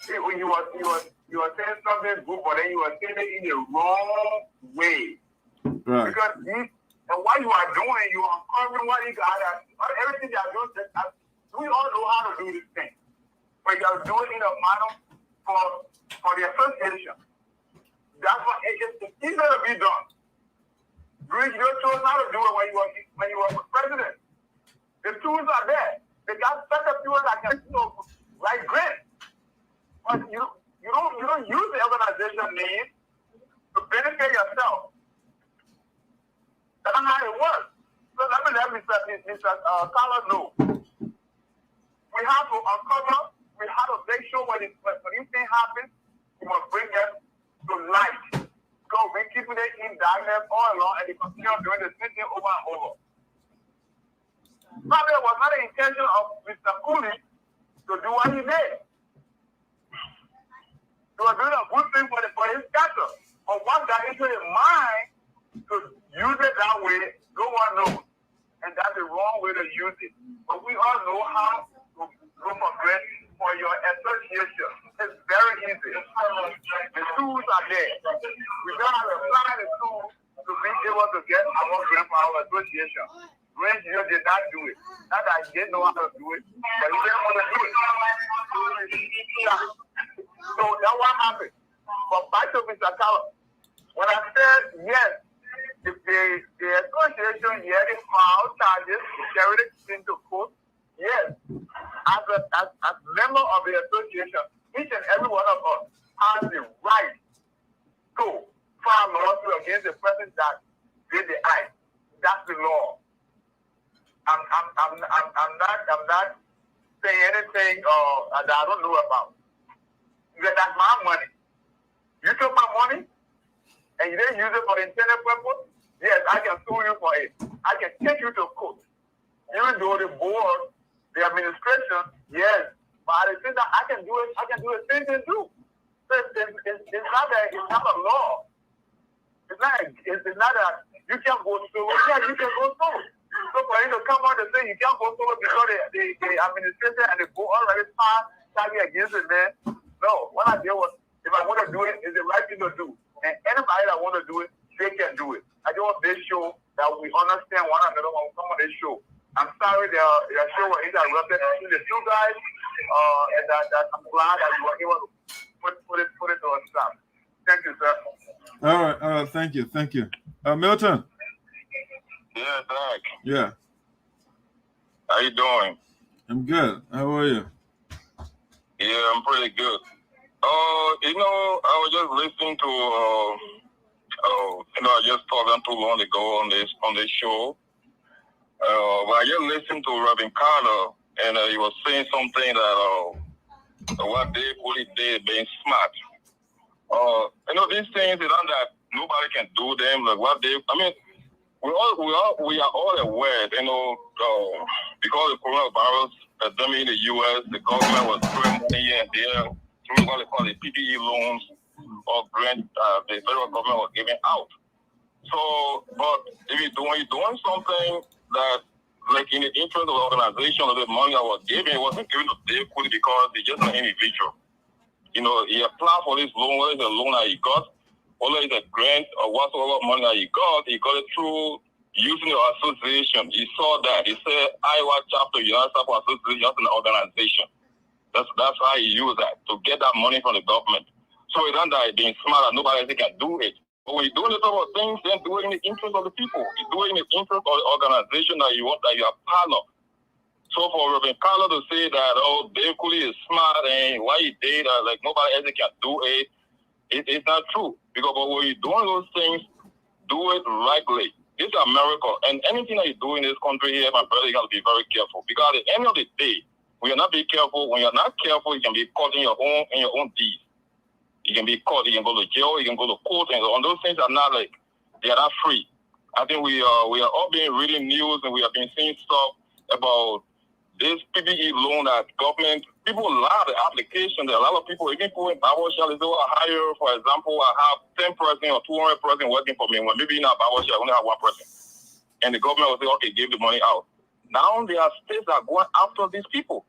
When you were saying something good, but then you were saying it in the wrong way. Right. Because and what you are doing, you are covering what you got. Everything you are doing, we all know how to do this thing. But you are doing it in a manner for the association. That's what it's easier to be done. Greece, you chose how to do it when you were president. The tools are there. They got better people that can like grant. But you don't use the organization name to benefit yourself. That's not how it works. So let Mr. Kolo know. We have to uncover, we have to make sure when these things happen, we must bring them to light. Because we keep it in darkness all along and they continue doing the same thing over and over. Probably it was not the intention of Mr. Kulee to do what he did. He was doing a good thing for his cattle. But once that into his mind to use it that way, no one knows. And that's the wrong way to use it. But we all know how to go for grant for your association. It's very easy. The tools are there. We don't have to apply the tools to be able to get our grant for our association. Grant you did not do it. Not that I didn't know how to do it, but you didn't want to do it. So that's what happened. But back to Mr. Kolo. When I said yes, if the association yearly filed charges to carry it into court, yes, as a member of the association, each and every one of us has the right to file a lawsuit against the person that did the act. That's the law. I'm not saying anything that I don't know about. Because that's my money. You took my money and you didn't use it for the intended purpose. Yes, I can sue you for it. I can take you to court. Even though the board, the administration, yes, but at the same time, I can do the same thing too. So it's not a law. It's not a you can't go sue. Yeah, you can go sue. So for you to come out and say you can't go sue because the administration and the board already passed charges against it, man. No, what I did was if I want to do it, it's the right thing to do. And anybody that want to do it, they can do it. I just want to make sure that we understand one another when we come on this show. I'm sorry their show was interrupted between the two guys, and that I'm glad that you were able to put it to a stop. Thank you, sir. All right, thank you. Milton. Yeah, Doc. Yeah. How you doing? I'm good. How are you? Yeah, I'm pretty good. I was just listening to I just talked not too long ago on this show. But I just listened to Robin Carter, and he was saying something that what Dave Kulee did, being smart. These things is not that nobody can do them. Like what Dave, we are all aware, because of coronavirus pandemic in the U.S., the government was throwing money here and there through what they call the PPE loans or grant the federal government was giving out. So, but if you're doing something that, like in the interest of the organization, of the money I was giving, it wasn't given to Dave Kulee because he's just an individual. He applied for this loan, whether it's a loan that he got, whether it's a grant or whatsoever money that he got it through using the association. He saw that. He said, Iowa chapter, United States Association, just an organization. That's how he used that, to get that money from the government. So it's not that being smart and nobody else can do it. But when you're doing this sort of things, then do it in the interest of the people. You do it in the interest of the organization that you are part of. So for Reverend Kolo to say that, Dave Kulee is smart and why he did like nobody else can do it, it's not true. Because when you're doing those things, do it rightly. This is America, and anything that you do in this country here, my brother, you got to be very careful. Because at the end of the day, when you're not being careful, when you're not careful, you can be caught in your own deeds. You can be caught. You can go to jail. You can go to court, and on those things are not they are not free. I think we are all being reading news, and we have been seeing stuff about this PPE loan that government people lie the application. There are a lot of people, even people in Bible shop, they will hire, for example, I have 10 person or 200 person working for me. When maybe in a Bible shop, I only have one person, and the government will say, okay, give the money out. Now there are states that are going after these people.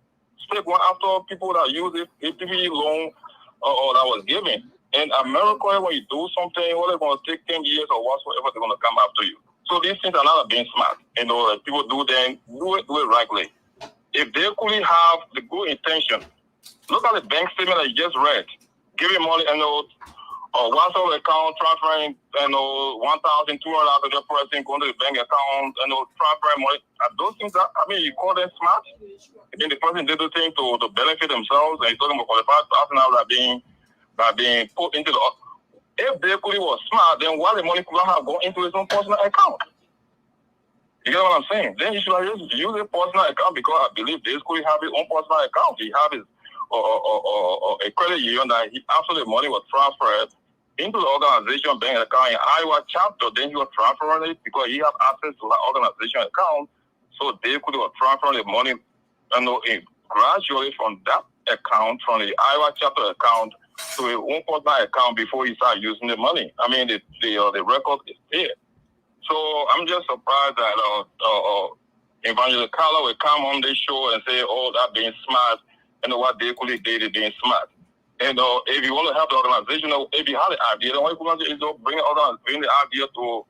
States going after people that use this PPE loan or that was given. In America, when you do something, whether it's going to take 10 years or whatsoever, they're going to come after you. So these things are not being smart. People do them, do it rightly. If they could have the good intention, look at the bank statement that you just read, giving money, WhatsApp account transferring, $1,200 to the person, going to the bank account, transferring money. Those things, you call them smart. And then the person did the thing to benefit themselves, and he's talking about $45,000 by being put into the. If Dave Kulee was smart, then why the money could not have gone into his own personal account? You get what I'm saying? Then he should have used a personal account, because I believe Dave Kulee have his own personal account. He have his a credit union that after the money was transferred into the organization bank account in Iowa chapter, then he was transferring it because he have access to the organization account. So Dave Kulee was transferring the money, gradually from that account, from the Iowa chapter account to his own personal account before he started using the money. The record is there. So I'm just surprised that Evangelist Kolo will come on this show and say, "Oh, that being smart." What Dave Kulee did is being smart. And if you want to help the organization, if you have the idea, then what you want to do is bring the idea to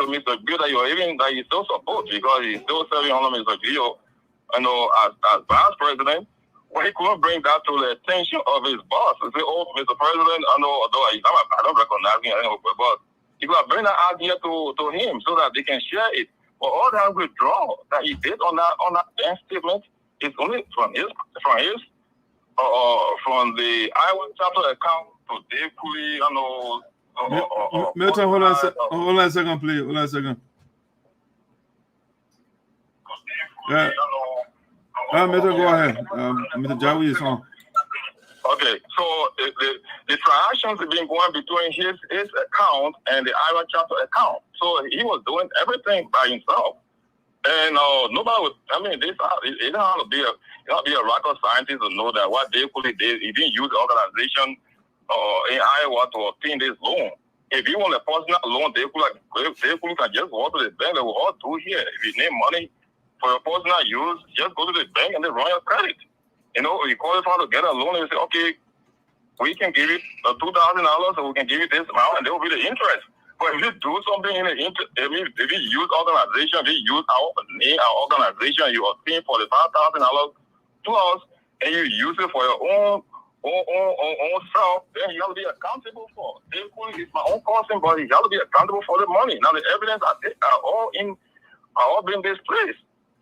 Mr. Bill that you still support, because he's still serving under Mr. Geleo, as vice president. Well, he couldn't bring that to the attention of his boss and say, "Oh, Mr. President, although I don't recognize him, but he could bring that idea to him so that they can share it." But all that withdrawal that he did on that bank statement is only from the Iowa chapter account to Dave Kulee, Milton, hold on a second, please. Hold on a second. Yeah. Milton, go ahead. Mr. Jawi is on. Okay, so the transactions have been going between his account and the Iowa chapter account. So he was doing everything by himself. And nobody would, it don't have to be a rocket scientist to know that what Dave Kulee did, he didn't use the organization in Iowa to obtain this loan. If you want a personal loan, Dave Kulee can just go to the bank. They will all do here. If you need money for your personal use, just go to the bank and they run your credit. If you qualify to get a loan, you say, "Okay, we can give you $2,000, or we can give you this amount," and there will be the interest. But if you do something if you use organization, if you use our organization, you obtain $45,000 to us, and you use it for your own self, then you have to be accountable for. Dave Kulee is my own cousin, but you have to be accountable for the money. Now the evidence are all being displayed.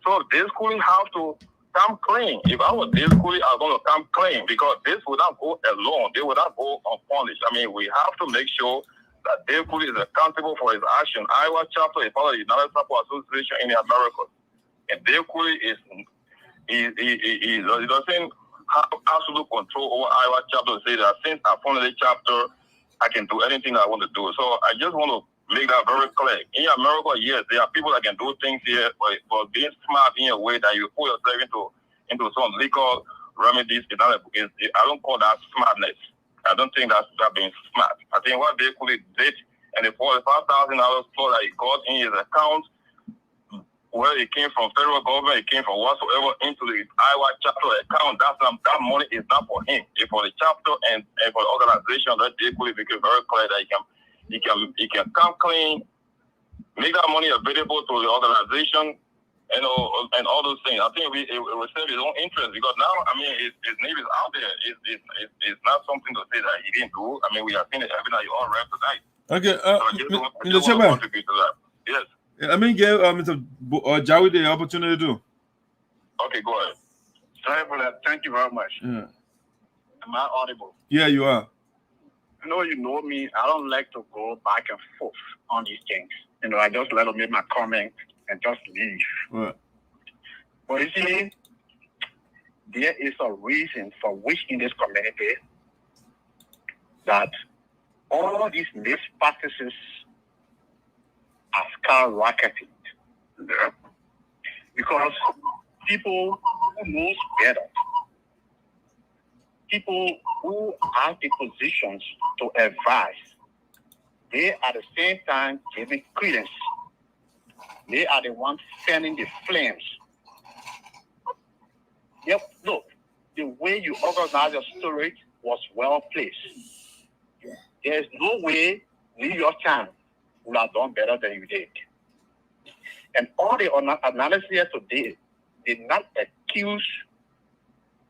So Dave Kulee have to come clean. If I was Dave Kulee, I was going to come clean, because this would not go alone. They would not go unpunished. We have to make sure that Dave Kulee is accountable for his action. Iowa chapter is part of the United Support Association in the Americas. And Dave Kulee he doesn't have absolute control over Iowa chapter to say that since I founded the chapter, I can do anything I want to do. So I just want to make that very clear. In America, yes, there are people that can do things here, but being smart in a way that you put yourself into some legal remedies, I don't call that smartness. I don't think that's being smart. I think what Dave Kulee did, and the $45,000 plus that he got in his account, where it came from federal government, it came from whatsoever into the Iowa chapter account, that money is not for him. It's for the chapter and for the organization. That Dave Kulee became very clear that he can come clean, make that money available to the organization, and all those things. I think it will serve his own interest, because now, his name is out there. It's not something to say that he didn't do. We have seen it every night. You all read tonight. Okay, Mr. Chairman. Yes. Give Mr. Jawi the opportunity to. Okay, go ahead. Sorry for that. Thank you very much. Yeah. Am I audible? Yeah, you are. You know me. I don't like to go back and forth on these things. I just let them make my comment and just leave. Right. But you see, there is a reason for which in this community that all these mispractices are skyrocketing. Because people who know better, people who have the positions to advise, they are at the same time giving credence. They are the ones fanning the flames. Yep, look, the way you organize your story was well placed. There's no way New York Times would have done better than you did. And all the analysis here today did not accuse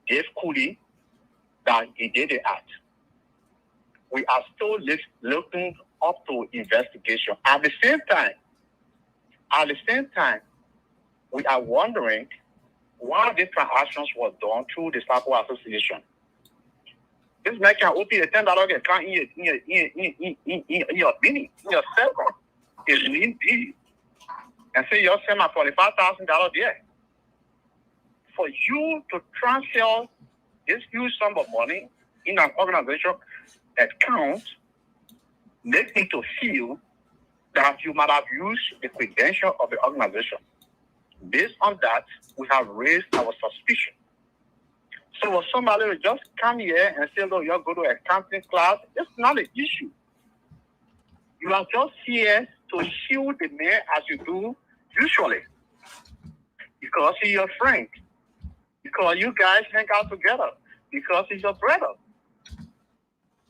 Dave Kulee that he did the act. we are still looking up to investigation. At the same time, we are wondering why these transactions were done through the Circle Association. This man can open a $10 account in your mini, in your cell phone. It's need deed. And say you're sending $45,000 there. For you to transfer this huge sum of money in an organization account, make me to feel that you might have used the credential of the organization. Based on that, we have raised our suspicion. So for somebody to just come here and say, look, you're going to accounting class, it's not an issue. You are just here to shield the man as you do usually. Because he's your friend. Because you guys hang out together. Because he's your brother.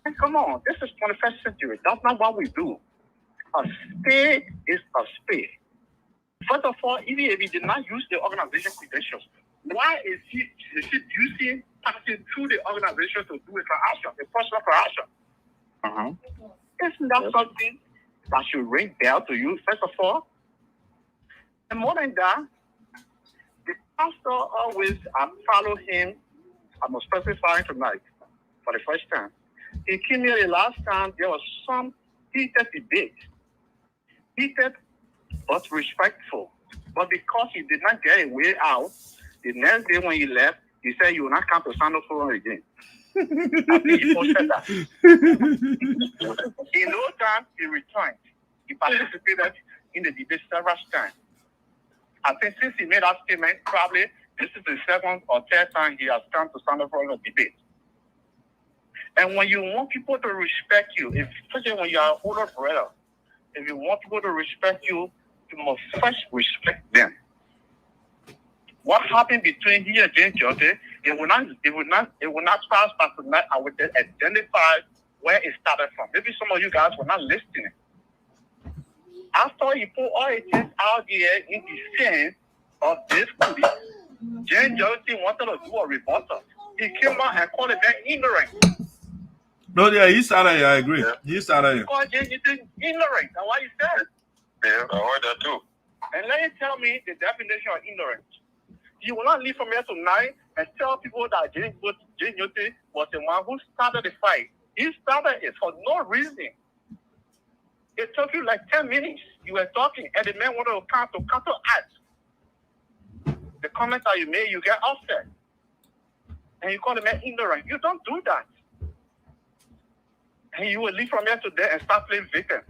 And come on, this is 21st century. That's not what we do. A spade is a spade. First of all, even if he did not use the organization credentials, why is he passing through the organization to do a transaction, a personal transaction? Isn't that something that should ring bell to you, first of all? And more than that, the pastor always follow him. I'm specifying tonight for the first time. He came here the last time, there was some heated debate. Heated but respectful. But because he did not get a way out, the next day when he left, he said, you will not come to SINOE forum again. I think he posted that. In no time, he returned. He participated in the debate several times. I think since he made that statement, probably this is the second or third time he has come to SINOE forum debate. And when you want people to respect you, especially when you are an older brother, if you want people to respect you, you must first respect them. What happened between he and James Jote, it will not pass by tonight. I will identify where it started from. Maybe some of you guys were not listening. After he put all his things out there in the sense of this Kulee, James Jote wanted to do a rebuttal. He came out and called it ignorant. No, yeah, he started here. I agree. Yeah. He started here. He called James Jote ignorant. That's what he said. Yeah, I heard that too. And let me tell me the definition of ignorance. You will not leave from here tonight and tell people that James Jote was the one who started the fight. He started it for no reason. It took you like 10 minutes. You were talking, and the man wanted to counteract. The comment that you made, you get upset. And you call the man ignorant. You don't do that. And you will leave from here today and start playing victim.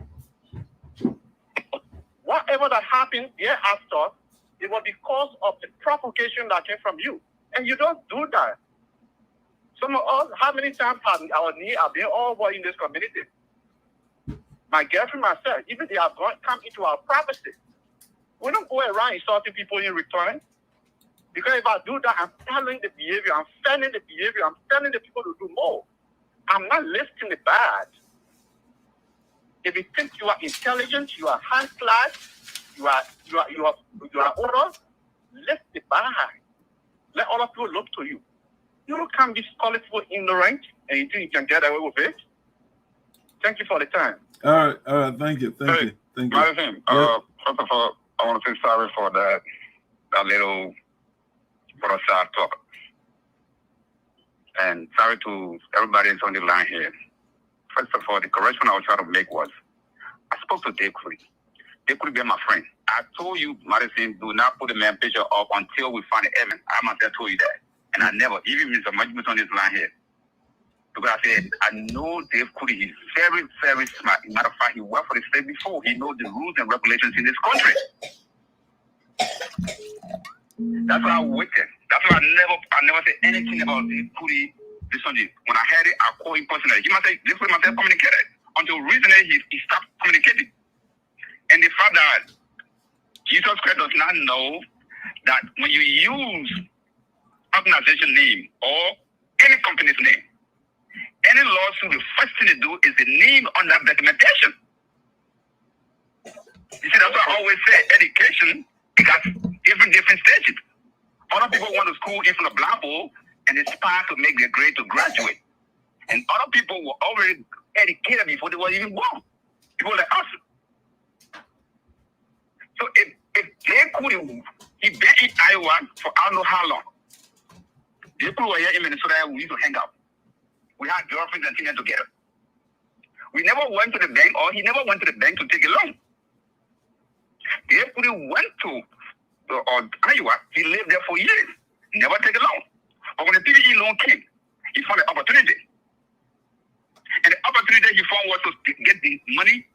Whatever that happened thereafter, it was because of the provocation that came from you. And you don't do that. Some of us, how many times have our needs have been over in this community? My girlfriend, myself, even they have come into our privacy. We don't go around insulting people in return. Because if I do that, I'm telling the behavior, I'm telling the behavior, I'm telling the people to do more. I'm not lifting the bad. If you think you are intelligent, you are high class, you are older, lift the bar. Let other people look to you. You can't be calling people ignorant and you think you can get away with it. Thank you for the time. All right. Thank you. Martin, first of all, I want to say sorry for that little side talk. And sorry to everybody that's on the line here. First of all, the correction I was trying to make was, I spoke to Dave Kulee. Dave Kulee be my friend. I told you, Madison, do not put the man picture up until we find the evidence. I myself told you that. And I never, even Mr. Majmus on this line here. Because I said, I know Dave Kulee, he's very, very smart. As a matter of fact, he worked for the state before. He knows the rules and regulations in this country. That's why I waited. That's why I never said anything about Dave Kulee. When I heard it, I called him personally. He must say, Dave Kulee must have communicated. Until recently, he stopped communicating. And the fact that Jesus Christ does not know that when you use organization name or any company's name, any lawsuit, the first thing they do is the name on that documentation. You see, that's why I always say education, it got different stages. Other people want to school in from the blackboard and aspire to make their grade to graduate. And other people will already educated before they were even born. People like us. So if Dave Kulee, he been in Iowa for I don't know how long. Dave Kulee were here in Minnesota, we used to hang out. We had girlfriends and things together. We never went to the bank, or he never went to the bank to take a loan. Dave Kulee went to Iowa. He lived there for years. Never take a loan. But when the PVE loan came, he found an opportunity. And the opportunity he found was to get the money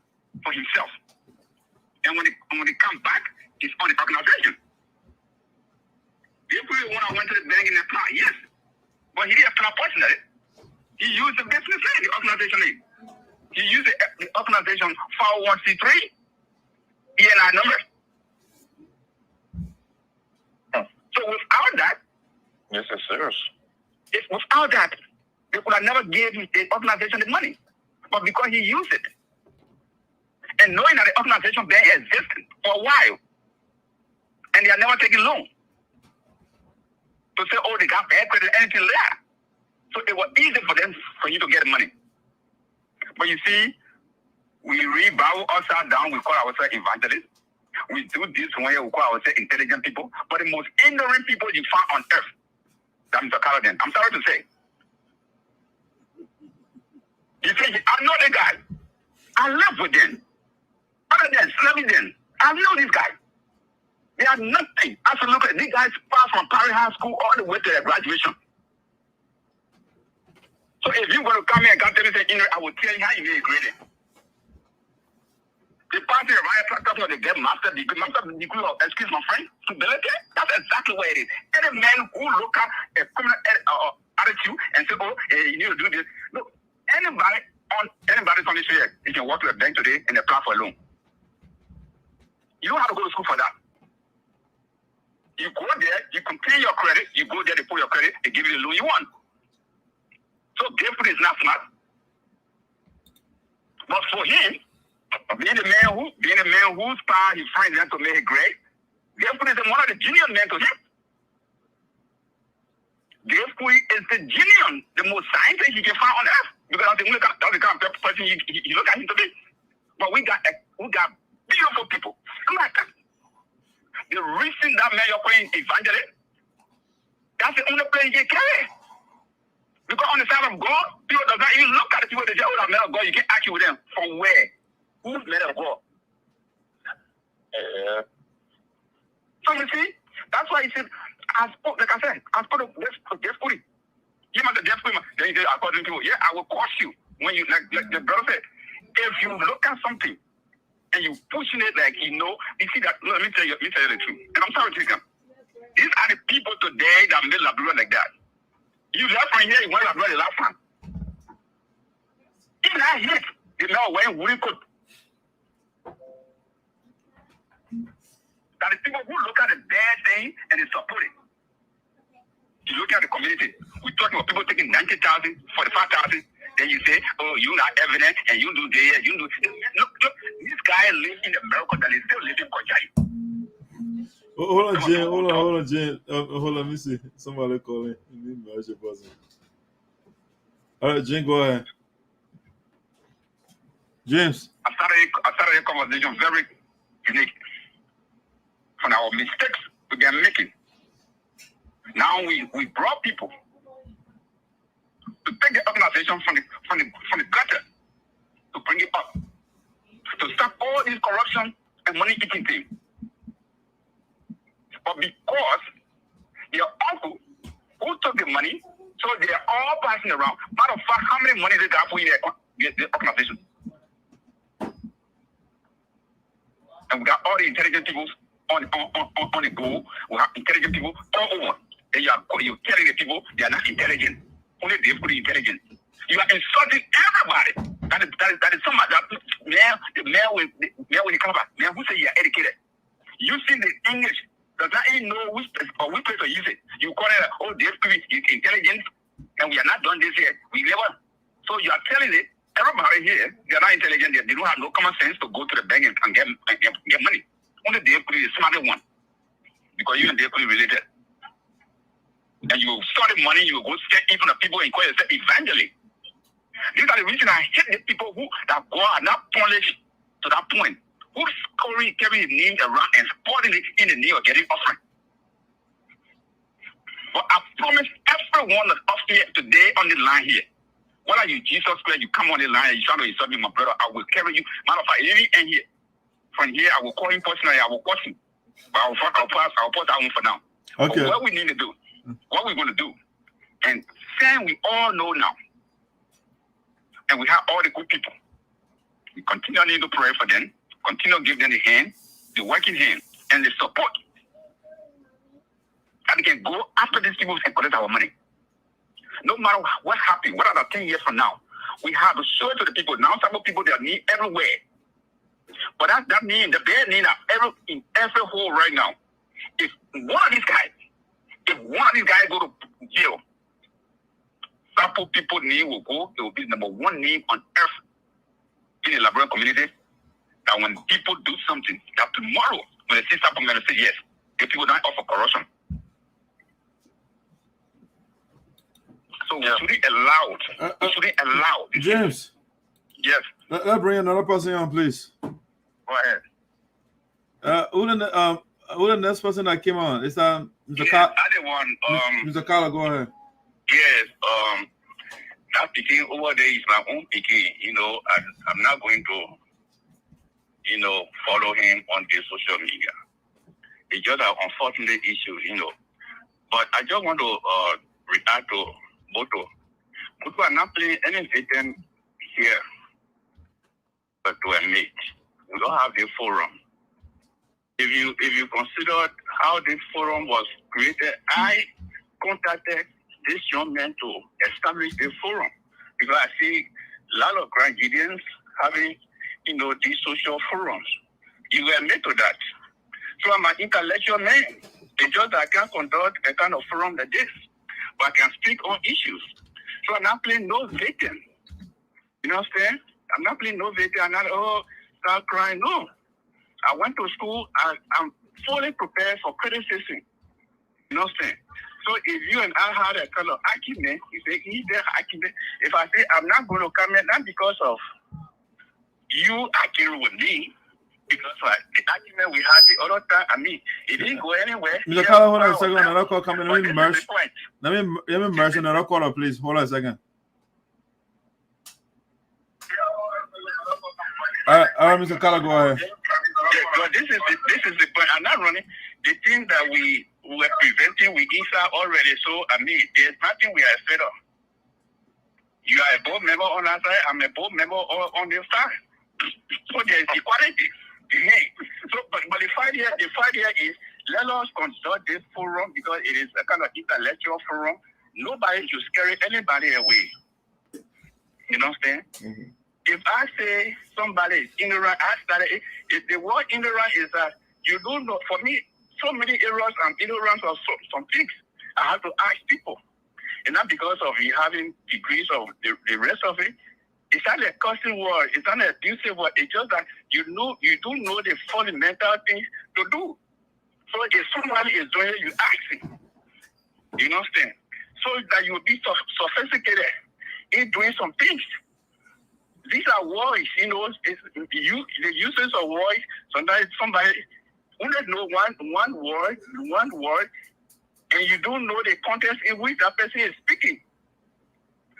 for himself. And when he come back, he's on the organization. Dave Kulee, when I went to the bank in the plan, yes. But he didn't apply personally. He used the business name, the organization name. He used the organization 501c3, ENI number. So without that, yes, sir. If without that, they could have never gave the organization the money. But because he used it, and knowing that the organization bank existed for a while, and they are never taking loan, to say, oh, they got bad credit, anything there. So it was easy for you to get money. But you see, we bow ourselves down, we call ourselves evangelists. We do this one year, we call ourselves intelligent people. But the most ignorant people you find on earth, that's Mr. Caledon. I'm sorry to say. You say, I know the guy. I live with them. Other than slavery them, I know this guy. They are nothing. Absolutely. These guys pass from Paris High School all the way to their graduation. So if you're going to come here and come tell me, say, I will tell you how you get graded. The party of right talking about they get master degree of, excuse my friend, stability. That's exactly what it is. Any man who look at a criminal attitude and say, oh, you need to do this. Look, anybody's on this here, you can walk to the bank today and apply for a loan. You don't have to go to school for that. You go there, you complete your credit, you go there, they pull your credit, they give you the loan you want. So Dave Kulee is not smart. But for him, being a man whose power he finds them to make it great, Dave Kulee is one of the genius men to him. Dave Kulee is the genius, the most scientist he can find on earth. Because that's the kind of person you look at him today. But we got beautiful people. Like the reason that man you're playing evangelist, that's the only place you can carry. Because on the side of God, people does not even look at the people that say, oh, that man of God, you can't argue with them. From where? Who's man of God? So you see, that's why he said, I spoke to Dave Kulee. You must have Dave Kulee. Then he said, according to people, yeah, I will cost you. When you, like the brother said, if you look at something and you pushing it like you see that, let me tell you the truth. And I'm sorry to you. These are the people today that made Labrador like that. You left from here, you went Labrador the last time. Even I hate the law wearing wooden coat. That the people who look at the bad thing and they support it. You look at the community. We're talking about people taking 90,000, 45,000. Then you say, oh, you're not evident, and you do this, you do. Look, this guy lives in America that is still living Kojayi. Hold on, Jane. Hold on, Jane. Hold on, let me see. Somebody calling. All right, Jane, go ahead. James. I started a conversation very unique from our mistakes we been making. Now we brought people to take the organization from the gutter to bring it up, to stop all this corruption and money eating thing. But because your uncle who took the money, so they are all passing around. Matter of fact, how many money they got for in the organization? And we got all the intelligent people on the go. We have intelligent people all over. And you're telling the people they are not intelligent. Only Dave Kulee intelligent. You are insulting everybody. That is somebody that the man when he come back, man who say you are educated. You see the English does not even know which place to use it. You call it, oh, Dave Kulee is intelligent, and we are not done this yet. We never. So you are telling it, everybody here, they are not intelligent. They don't have no common sense to go to the bank and get money. Only Dave Kulee is the smarter one. Because you and Dave Kulee related. And you started money, you go step in front of people and call yourself evangelist. These are the reason I hate the people who that God are not punished to that point. Who carry his name around and supporting it in the name of getting offering. But I promise everyone of us here today on the line here, whether you Jesus Christ, you come on the line and you try to insult me, my brother, I will carry you. Matter of fact, and here. From here, I will call him personally, I will watch him. But I'll put that one for now. Okay. But what we need to do, what we're going to do, and then we all know now, and we have all the good people. We continue to pray for them, continue to give them the hand, the working hand, and the support. And we can go after these people and collect our money. No matter what happens, what are the 10 years from now, we have to show it to the people. Now some people they are need everywhere. But that means the bare need in every hole right now. If one of these guys go to jail, Sapo people name will go, it will be number one name on earth in the Liberian community. That when people do something, that tomorrow, when they see Sapo, I'm going to say yes. If people don't offer corruption. So we shouldn't allow. James. Yes. Let's bring another person on, please. Go ahead. Who the next person that came on? Is that Mr. I didn't want Mr. Kolo, go ahead. Yes, that picking over there is my own picking. You know, I'm not going to, follow him on the social media. It's just an unfortunate issue, But I just want to react to Boto. Boto are not playing any victim here, but to admit, we don't have the forum. If you consider how this forum was created, I contacted this young man to establish the forum because I see a lot of Ghanaians having, these social forums. You were made to that. So I'm an intellectual man. It's just that I can't conduct a kind of forum like this, but I can speak on issues. So I'm not playing no victim. You know what I'm saying? I'm not playing no victim. I'm not, start crying. No. I went to school. I'm fully prepared for criticism. You know what I'm saying? So if you and I had a kind of argument, you say, if I say I'm not going to comment, not because of you arguing with me, because the argument we had the other time, it didn't go anywhere. Mr. Kolo, hold on a second. Another call coming. Let me merge another caller, please. Hold on a second. All right, Mr. Kolo, go ahead. Yeah, this is the point. I'm not running. The thing that we were preventing with ISA already. So, there's nothing we are afraid of. You are a board member on our side. I'm a board member on your side. So there's equality. So, but the fight here is let us conduct this forum because it is a kind of intellectual forum. Nobody should scare anybody away. You know what I'm saying? Mm-hmm. If I say somebody is ignorant, if the word ignorant is that you don't know, for me, so many errors and ignorance of some things, I have to ask people. And not because of you having degrees of the rest of it. It's not a cursing word. It's not an abusive word. It's just that you do know the fundamental things to do. So if somebody is doing it, you ask him. You know what I'm saying? So that you will be sophisticated in doing some things. These are words, the uses of words. Sometimes somebody only know one word, and you don't know the context in which that person is speaking.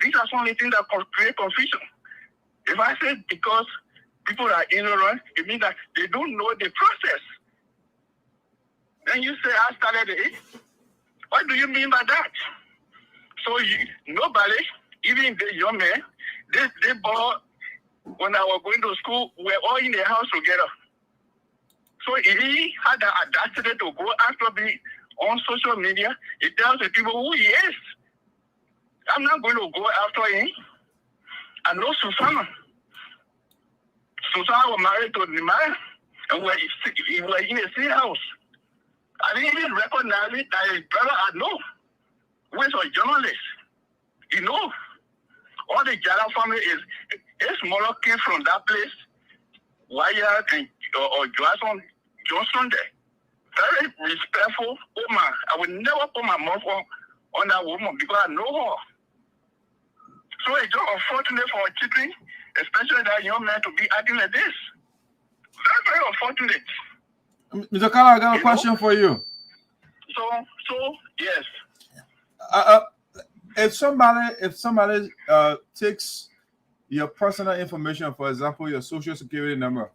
These are some of the things that create confusion. If I say because people are ignorant, it means that they don't know the process. Then you say, I started it. What do you mean by that? So nobody, even the young man, they bought, when I was going to school, we were all in the house together. So if he had the audacity to go after me on social media, it tells the people who he is. I'm not going to go after him. I know Susanna. Susanna was married to the man, and we were in the same house. I didn't even recognize it that his brother I know, who is a journalist. All the Jara family is smaller came from that place, Wyatt and or Johnson there. Very respectful woman. I would never put my mouth on that woman because I know her. So it's just unfortunate for children, especially that young man, to be acting like this. That's very unfortunate. Mr. Kolo, I got a question for you. So yes. If somebody takes your personal information, for example, your social security number,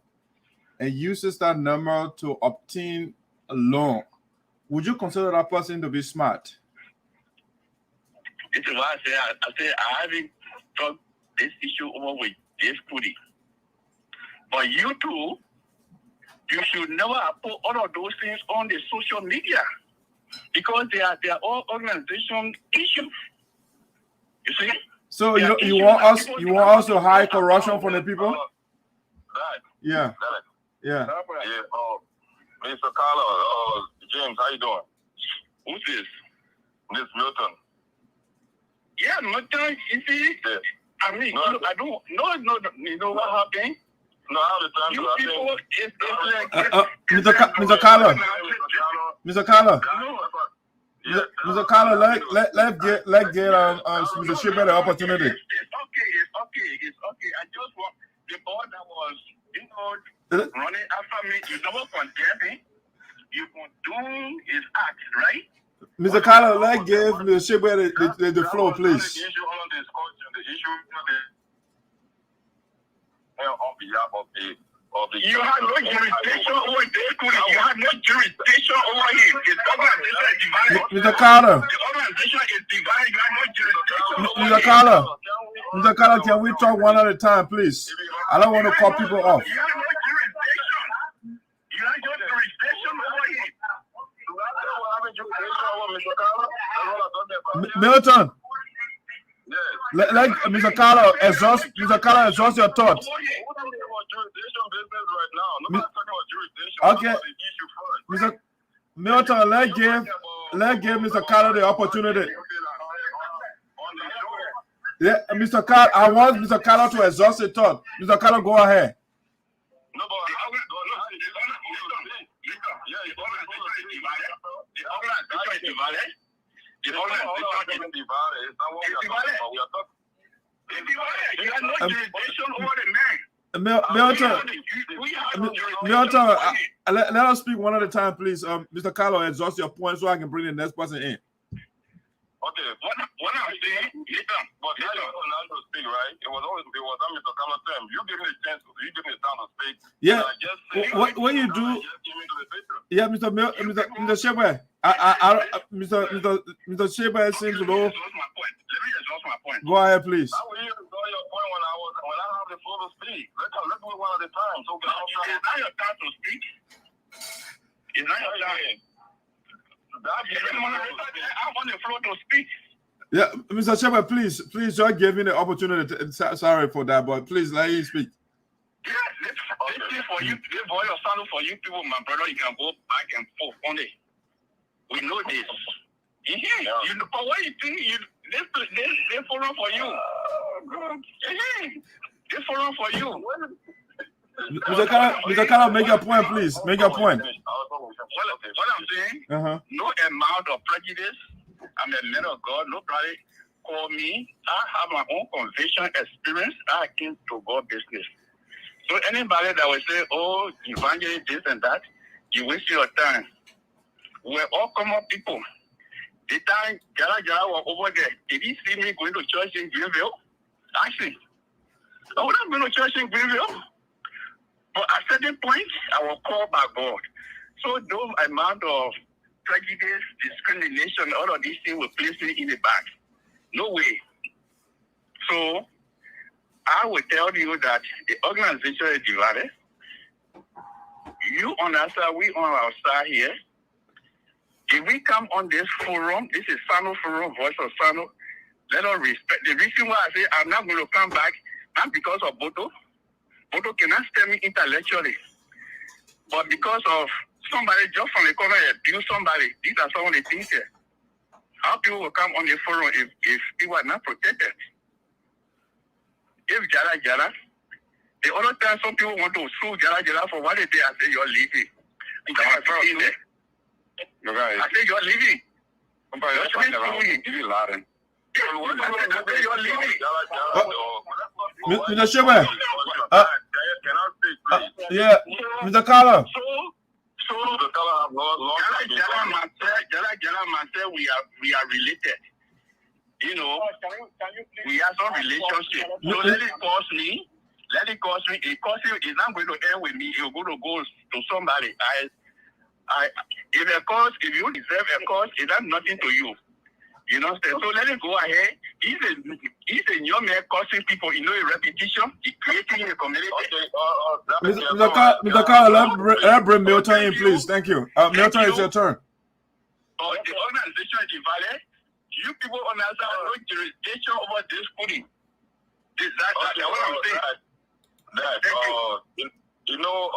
and uses that number to obtain a loan, would you consider that person to be smart? This is why I say I haven't talked this issue over with Dave Kulee. But you too, you should never put all of those things on the social media because they are all organization issues. You see? So you want us to hide corruption from the people? Yeah. Yeah. Mr. Kolo, James, how you doing? Who's this? This Milton. Yeah, Milton, you see? Yeah. I mean, no, I don't, no, you know what happened? No, I have the time you people, it's like... Mr. Kolo. Mr. Kolo. Mr. Kolo, let's get Mr. Shipper the opportunity. It's okay. I just want the boy that was, running after me, you never condemn him. You condone his act, right? Mr. Kolo, let's give Mr. Shipper the floor, please. The issue on behalf of the you have no jurisdiction over Dave Kulee. You have no jurisdiction over him. His organization is divided. Mr. Kolo. The organization is divided. You have no jurisdiction over Mr. Kolo. Mr. Kolo, can we talk one at a time, please? I don't want to cut people off. You have no jurisdiction. You have no jurisdiction over him. Milton. Let Mr. Kolo exhaust your thoughts. Okay. Mr. Milton, let's give Mr. Kolo the opportunity. Yeah, Mr. Kolo, I want Mr. Kolo to exhaust his thought. Mr. Kolo, go ahead. Milton, let us speak one at a time, please. Mr. Kolo, exhaust your point so I can bring the next person in. Okay, what I'm saying, but now you're allowed to speak, right? It was Mr. Kolo's term. You give me the chance, you give me the time to speak. Yeah. What you do? Yeah, Mr. Shepard. Mr. Shepard seems low. Let me exhaust my point. Go ahead, please. How will you exhaust your point when I have the floor to speak? Let's do it one at a time. So it's not your time to speak. It's not your time. I want the floor to speak. Yeah, Mr. Shepard, please, just give me the opportunity. Sorry for that, but please let me speak. Yeah, this is for you. This boy of salute for you people, my brother. You can go back and forth on it. We know this. But what you think? This forum for you. This forum for you. Mr. Kolo, make your point, please. Make your point. What I'm saying, no amount of prejudice. I'm a man of God. Nobody call me. I have my own conviction experience. I came to God business. So anybody that will say, oh, evangelist, this and that, you waste your time. We're all common people. The time Jara was over there, did he see me going to church in Greenville? Actually, I would not go to church in Greenville. But at a certain point, I was called by God. So those amount of prejudice, discrimination, all of these things will place me in the back. No way. So I will tell you that the organization is divided. You on our side, we on our side here. If we come on this forum, this is SINOE forum, voice of SINOE, let us respect. The reason why I say I'm not going to come back, not because of Boto. Boto cannot stand me intellectually. But because of somebody just from the corner abuse somebody, these are some of the things here. How people will come on the forum if people are not protected? If Jara, the other time some people want to sue Jara for what they did, I say you're leaving. I say you're leaving. Mr. Sheba. Yeah, Mr. Kolo. We are related. You know, we have some relationship. So let it cost me. It costs you. It's not going to end with me. You're going to go to somebody. If you deserve a cost, it has nothing to you. You know, so let it go ahead. He's a young man causing people, you know, a repetition. He's creating a community. Mr. Kolo, let bring Milton in, please. Thank you. Milton, it's your turn. The organization is invalid. You people understand no jurisdiction over this pudding. That's what I'm saying. You know,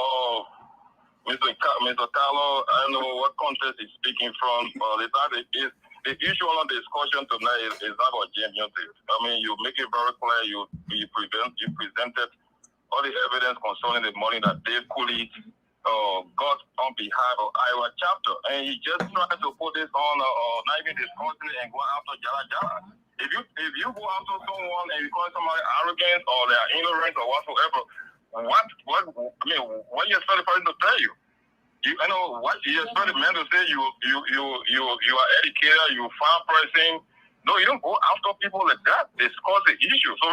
Mr. Kolo, I don't know what context he's speaking from. The issue on the discussion tonight is not about James Yote. I mean, you make it very clear. You presented all the evidence concerning the money that Dave Kulee got on behalf of Iowa chapter, and he just tried to put this on not even discussing and go after Jala. If you go after someone and you call somebody arrogant or they are ignorant or whatsoever, what you expect the person to tell you? You know what you expect the man to say? You are educated, you a fine person. No, you don't go after people like that. Discuss the issue. So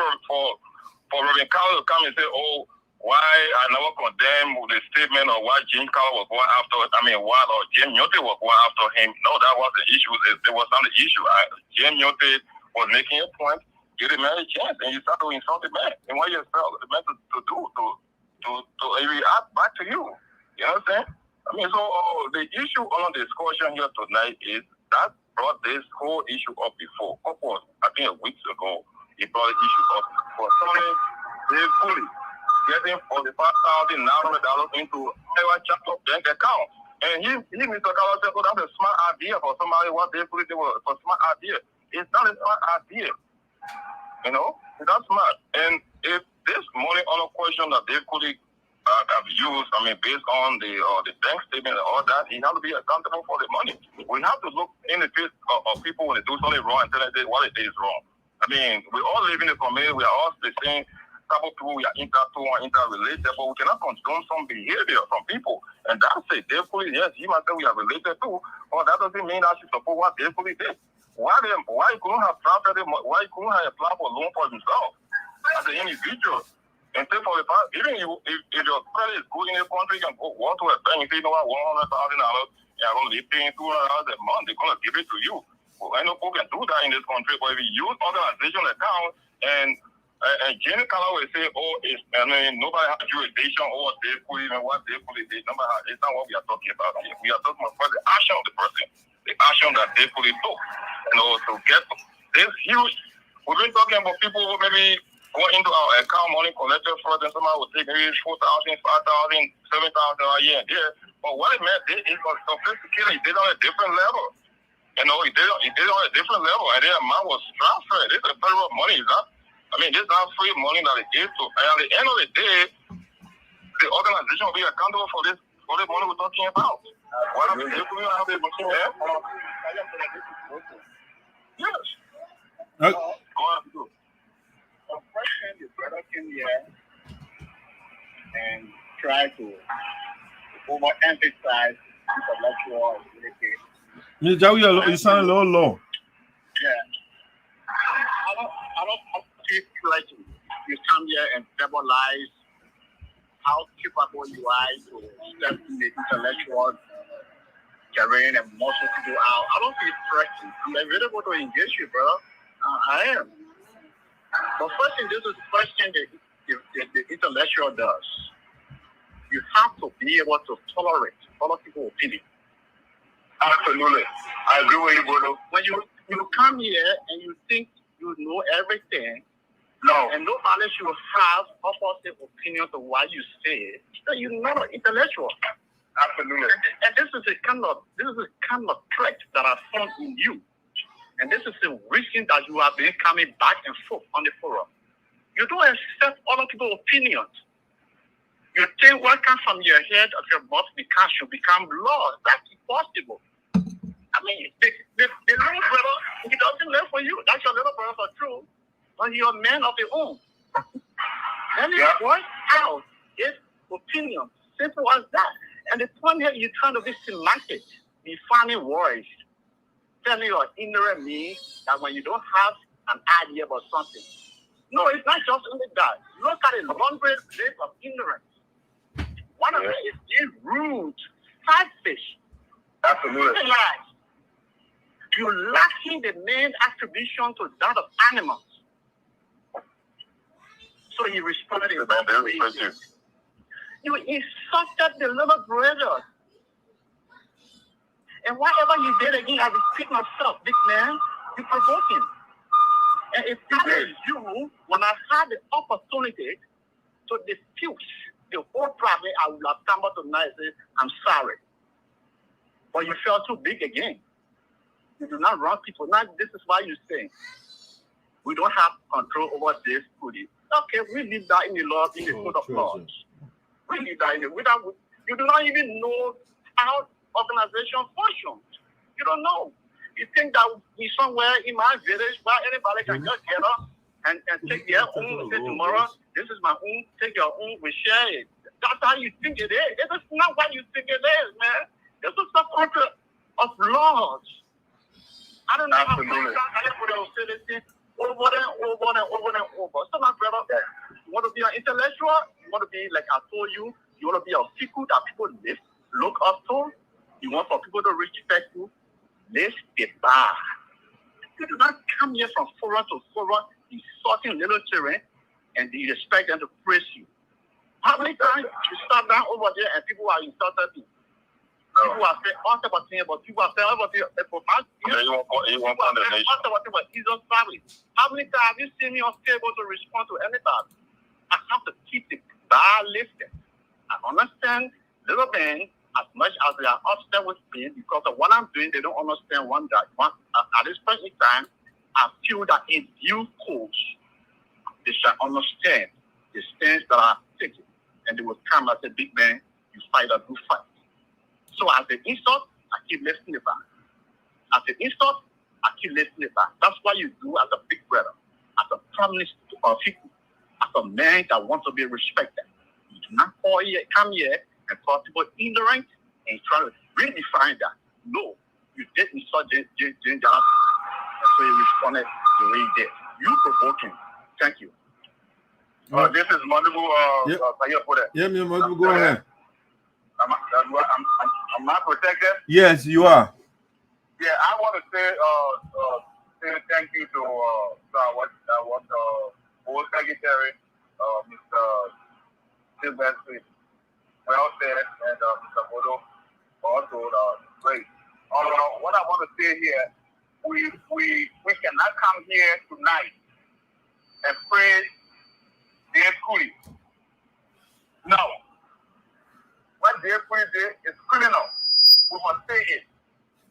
for Reverend Kolo to come and say, "Oh, why I never condemn the statement or why James Kolo was going after," or James Yote was going after him. No, that was the issue. It was not the issue. James Yote was making a point. Give the man a chance, and you start to insult the man. And what you expect the man to do to react back to you? You know what I'm saying? So the issue on the discussion here tonight is that brought this whole issue up before. I think weeks ago, he brought the issue up for somebody Dave Kulee getting $45,900 into Iowa chapter bank account. And he Mr. Kolo said, "Oh, that's a smart idea for somebody. What Dave Kulee did was a smart idea." It's not a smart idea. You know, it's not smart. And if this money on a question that Dave Kulee have used, based on the bank statement and all that, he has to be accountable for the money. We have to look in the face of people when they do something wrong and tell them what it is wrong. We all live in a community. We are all the same type of people. We are interrelated, but we cannot condone some behavior from people. And that's it. Dave Kulee, yes, he might say we are related too, but that doesn't mean I should support what Dave Kulee did. Why he couldn't have applied for a loan for himself as an individual? And say for the fact, even if your credit is good in the country, you can go to a bank and say, you know what, $100,000, and I'm only paying $200 a month, they're going to give it to you. Well, I know people can do that in this country, but if you use organization account and James Kolo will say, nobody has jurisdiction over Dave Kulee and what Dave Kulee did. It's not what we are talking about here. We are talking about the action of the person, the action that Dave Kulee took. To get this huge, we've been talking about people who maybe go into our account money collected for them. Somebody will take maybe $4,000, $5,000, $7,000 a year. But what it meant is sophisticated. He did on a different level. He did on a different level, and the amount was transferred. This is federal money. This is not free money that it is. And at the end of the day, the organization will be accountable for the money we're talking about. Yes. The question the brother came here and try to overemphasize intellectual ability. Mr. Jawi, you sound a little low. Yeah. I don't keep threatening. You come here and verbalize how capable you are to step in the intellectual terrain and muscle to go out. I don't feel threatened. I'm available to engage you, brother. I am. But first thing, this is the first thing the intellectual does. You have to be able to tolerate other people's opinion. Absolutely. I agree with you, brother. When you come here and you think you know everything, and nobody should have opposite opinion to what you say, then you're not an intellectual. Absolutely. And this is a kind of threat that I found in you. And this is the reason that you have been coming back and forth on the forum. You don't accept other people's opinions. You think what comes from your head of your mouth should become law. That's impossible. The little brother, he doesn't live for you. That's your little brother or true, but you're a man of your own. And he voiced out his opinion. Simple as that. And the point here, you're trying to be semantic, defining words, telling your ignorant me that when you don't have an idea about something. No, it's not just only that. Look at a laundry list of ignorance. One of them is being rude, selfish, absolutely. You're lacking the main attribution to that of animals. So he responded in that way. You insulted the little brother. And whatever you did again, I repeat myself, big man, you provoked him. And if that is you, when I had the opportunity to diffuse the whole problem, I would have come out tonight and say, I'm sorry. But you felt too big again. You do not run people. Now, this is why you say, we don't have control over this Kulee. Okay, we leave that in the law, in the code of laws. We leave that in the you do not even know how organization functions. You don't know. You think that we somewhere in my village where anybody can just get up and take their own and say tomorrow, this is my own, take your own, we share it. That's how you think it is. It is not what you think it is, man. This is the country of laws. I don't know how everybody will say this thing over and over and over and over. So my brother, you want to be an intellectual, you want to be, like I told you, you want to be a figure that people look up to, you want for people to respect you, lift the bar. You do not come here from forum to forum insulting little children and you expect them to praise you. How many times you start down over there and people are insulted you? People are saying all type of things, but people are saying about Jesus family. How many times have you seen me unable to respond to anybody? I have to keep the bar lifted. I understand little men as much as they are upset with me because of what I'm doing, they don't understand at this point in time, I feel that in due course, they shall understand the stance that I take, and they will come as a big man, you fight a good fight. So as an insult, I keep listening back. As an insult, I keep listening back. That's what you do as a big brother, as a promise of people, as a man that wants to be respected. You do not come here and call people ignorant and try to redefine that. No, you did insult Jane and so he responded the way he did. You provoke him. Thank you. This is Madibu. Yeah, Madibu, go ahead. Am I protected? Yes, you are. Yeah, I want to say thank you to what Board Secretary, Mr. Sylvester, well said, and Mr. Kolo also great. What I want to say here, we cannot come here tonight and praise Dave Kulee. No. What Dave Kulee did is criminal. We must say it.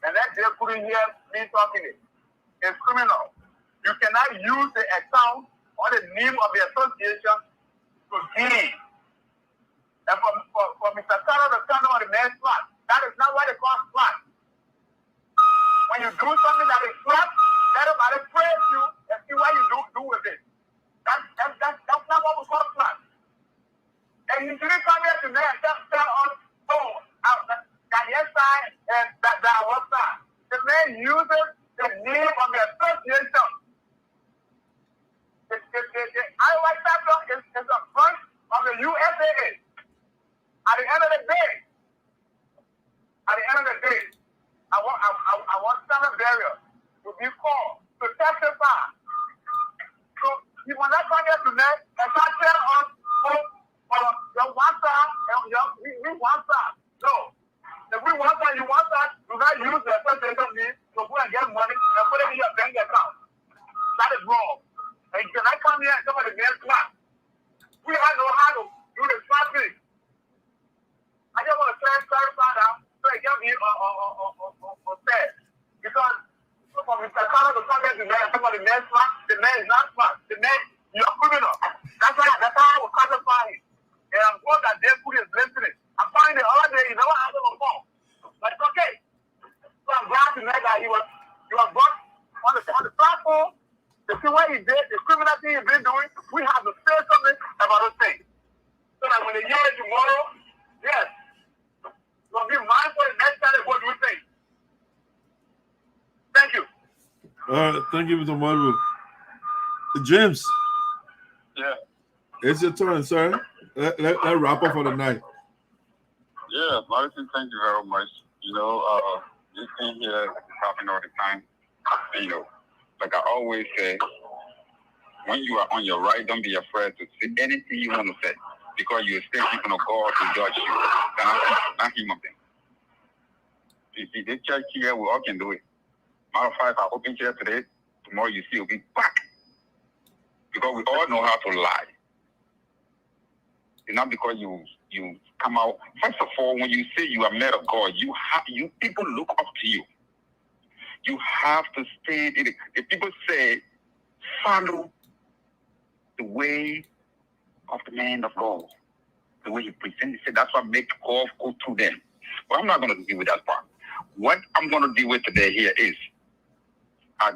And that Dave Kulee here means talking it. It's criminal. You cannot use the account or the name of the association to gain. And for Mr. Carter to come on the man's slot, that is not what they call slot. When you do something that is slot, let everybody praise you and see what you do with it. That's not what we call slot. And you didn't come here tonight and just tell us, that yes side and that was side. The man uses the name of the association. The Iowa chapter is a branch of the USAA. At the end of the day, I want Senator Barrier to be called to testify. So you will not come here tonight and not tell us, your one side and we one side. No. If we want side, you want side, do not use the association name to go and get money and put it in your bank account. That is wrong. And you cannot come here and come on the main class. We don't know how to do the smart thing. I just want to clarify that so it can be fair. Because for Mr. Kolo to come here tonight and come on the main class, the man is not smart. The man, you are criminal. That's how I will classify him. And I'm glad that Dave Kulee is listening. I find the other day, he never had him on phone. But it's okay. So I'm glad tonight that you were brought on the platform The thing what he did, the criminal thing he's been doing, we have to say something about those things. So that when they hear it tomorrow, yes, we'll be mindful the next time they go do things. Thank you. All right, thank you, Mr. Marvel. James. Yeah. It's your turn, sir. Let wrap up for the night. Yeah, Martin, thank you very much. You know, this thing here is happening all the time. And, you know, like I always say, when you are on your right, don't be afraid to say anything you want to say, because you're still keeping a God to judge you. Not human being. You see, this church here, we all can do it. Matter of fact, I open here today, tomorrow you see it'll be back. Because we all know how to lie. It's not because you come out. First of all, when you say you are made of God, you people look up to you. You have to stand in it. If people say, follow the way of the man of God, the way he presents it, that's what makes God go through them. But I'm not going to deal with that part. What I'm going to deal with today here is,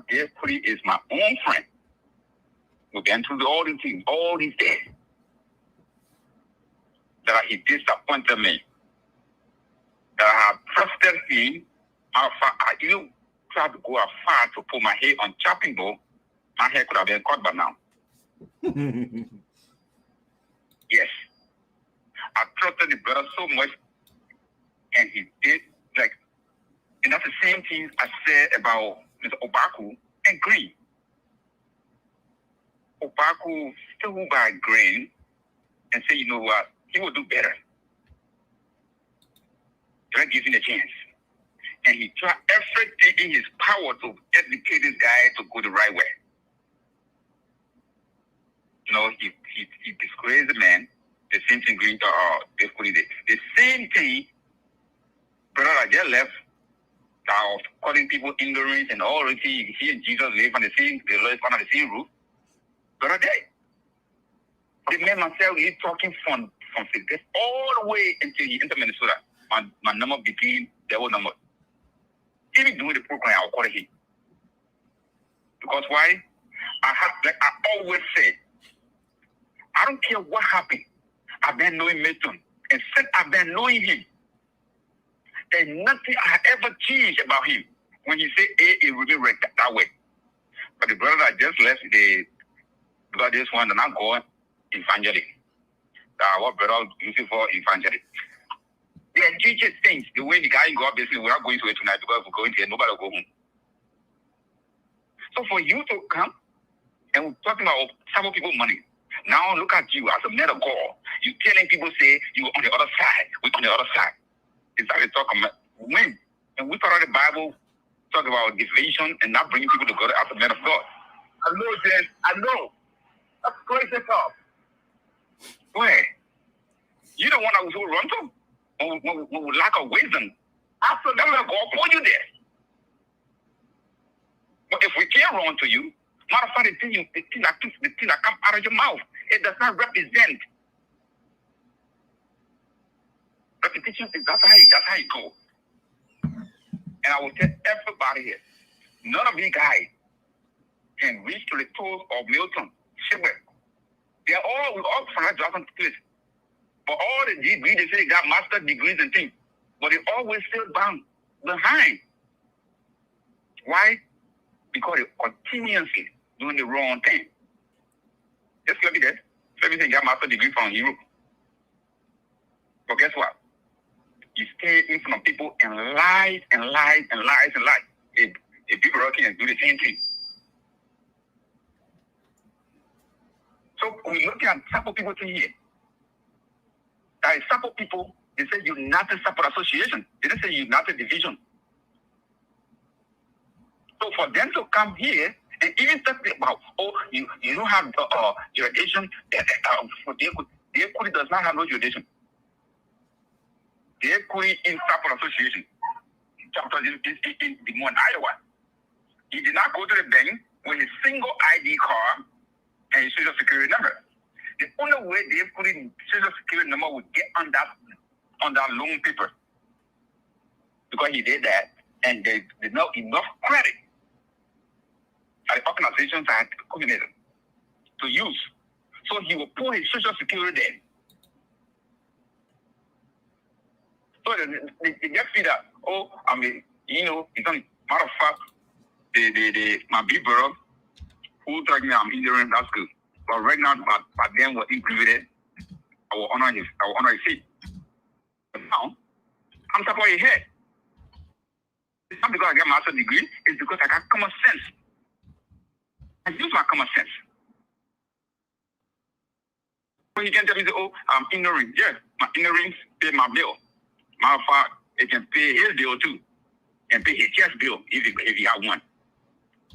Dave Kulee is my own friend. We've been through all these things, all these days, that he disappointed me, that I have trusted him. I even tried to go as far to put my head on chopping board. My hair could have been cut by now. Yes. I trusted the brother so much, and he did, like, and that's the same thing I said about Mr. Obaku and Green. Obaku stood by Green and said, you know what, he will do better. Don't give him a chance. And he tried everything in his power to educate this guy to go the right way. You know, he disgraced the man. The same thing Green Dave Kulee did. The same thing, brother I just left, of calling people ignorant and all the things. He and Jesus live on the same roof. Brother Dave. The man myself, he's talking from Sydney all the way until he entered Minnesota. My number became their own number. Even doing the program, I'll call it him. Because why? I always say, I don't care what happened. I've been knowing Milton. And since I've been knowing him, there's nothing I ever changed about him. When he said A, it will be right that way. But the brother that just left, because this one, they're not going evangelic. What brother using for evangelic? They are teaching things. The way the guy go up, basically, we're not going to it tonight because if we're going to it, nobody will go home. So for you to come and we're talking about some people money. Now look at you as a man of God. You telling people say you're on the other side. We're on the other side. It's how we talk about when. And we thought the Bible talk about division and not bringing people together as a man of God. I know, Jen. I know. That's crazy talk. Where? You don't want to go run to? When we lack of wisdom. Absolutely. That's God put you there. But if we can't run to you, matter of fact, the thing that comes out of your mouth, it does not represent. Repetition is that's how it goes. And I will tell everybody here, none of these guys can reach to the toes of Milton, Shipwreck. We all from that job place. But all the degrees, they say they got master degrees and things. But they always still bound behind. Why? Because they continuously doing the wrong thing. Just look at that. Everything got master degree from Europe. But guess what? You stay in front of people and lies and lies and lies and lies. If people are can do the same thing. So we look at Sapo people here. Sapo people, they say United Support Association. They didn't say United Division. So for them to come here and even talk about, you don't have jurisdiction, Dave Kulee does not have no jurisdiction. Dave Kulee in Support Association, chapter in Des Moines, Iowa. He did not go to the bank with his single ID card and his social security number. The only way Dave Kulee social security number would get on that loan paper, because he did that and they did not enough credit the organizations are coordinated to use. So he will put his social security there. So they just see that, oh, I mean, you know, it's a matter of fact, my big brother who told me I'm ignorant, that's good. But right now, but then what included, I will honor his seat. But now, I'm supporting his head. It's not because I got a master's degree, it's because I got common sense. I use my common sense. So he can tell me, oh, I'm ignorant. Yes, my ignorance pay my bill. Matter of fact, it can pay his bill too, and pay his chest bill if he have one.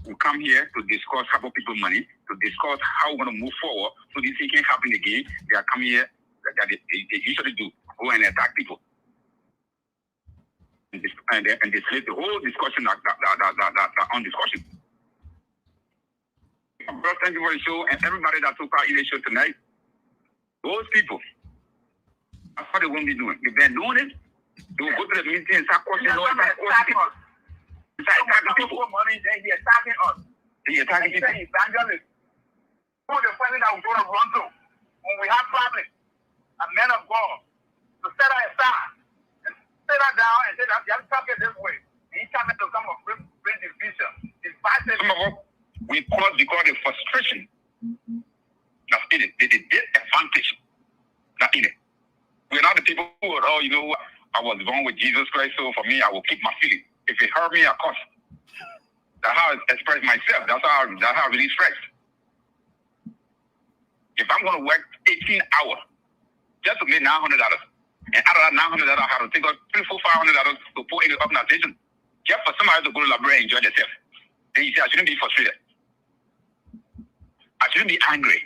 We come here to discuss how people money, to discuss how we're going to move forward so this thing can happen again. They are coming here that they usually do, go and attack people. And display the whole discussion that on discussion. Bro, thank you for the show, and everybody that took part in the show tonight. Those people, that's what they won't be doing. If they're doing it, they will go to the meeting and start questioning people. Money, then he attacking us. He attacking people. He's evangelist. Who the person that we're going to run to when we have problems? A man of God to set our aside and sit us down and say that you have to talk it this way. And he's coming to come and bring division. Some of us, we cause because of frustration. That's in it. They did advantage. Not in it. We're not the people who are, oh, you know what? I was born with Jesus Christ, so for me, I will keep my feeling. If it hurt me, of course. That's how I express myself. That's how I really stress. If I'm going to work 18 hours just to make $900, and out of that $900, I have to take out $300, $400, $500 to put in the organization just for somebody to go to the library and enjoy themselves. Then you say, I shouldn't be frustrated. I shouldn't be angry.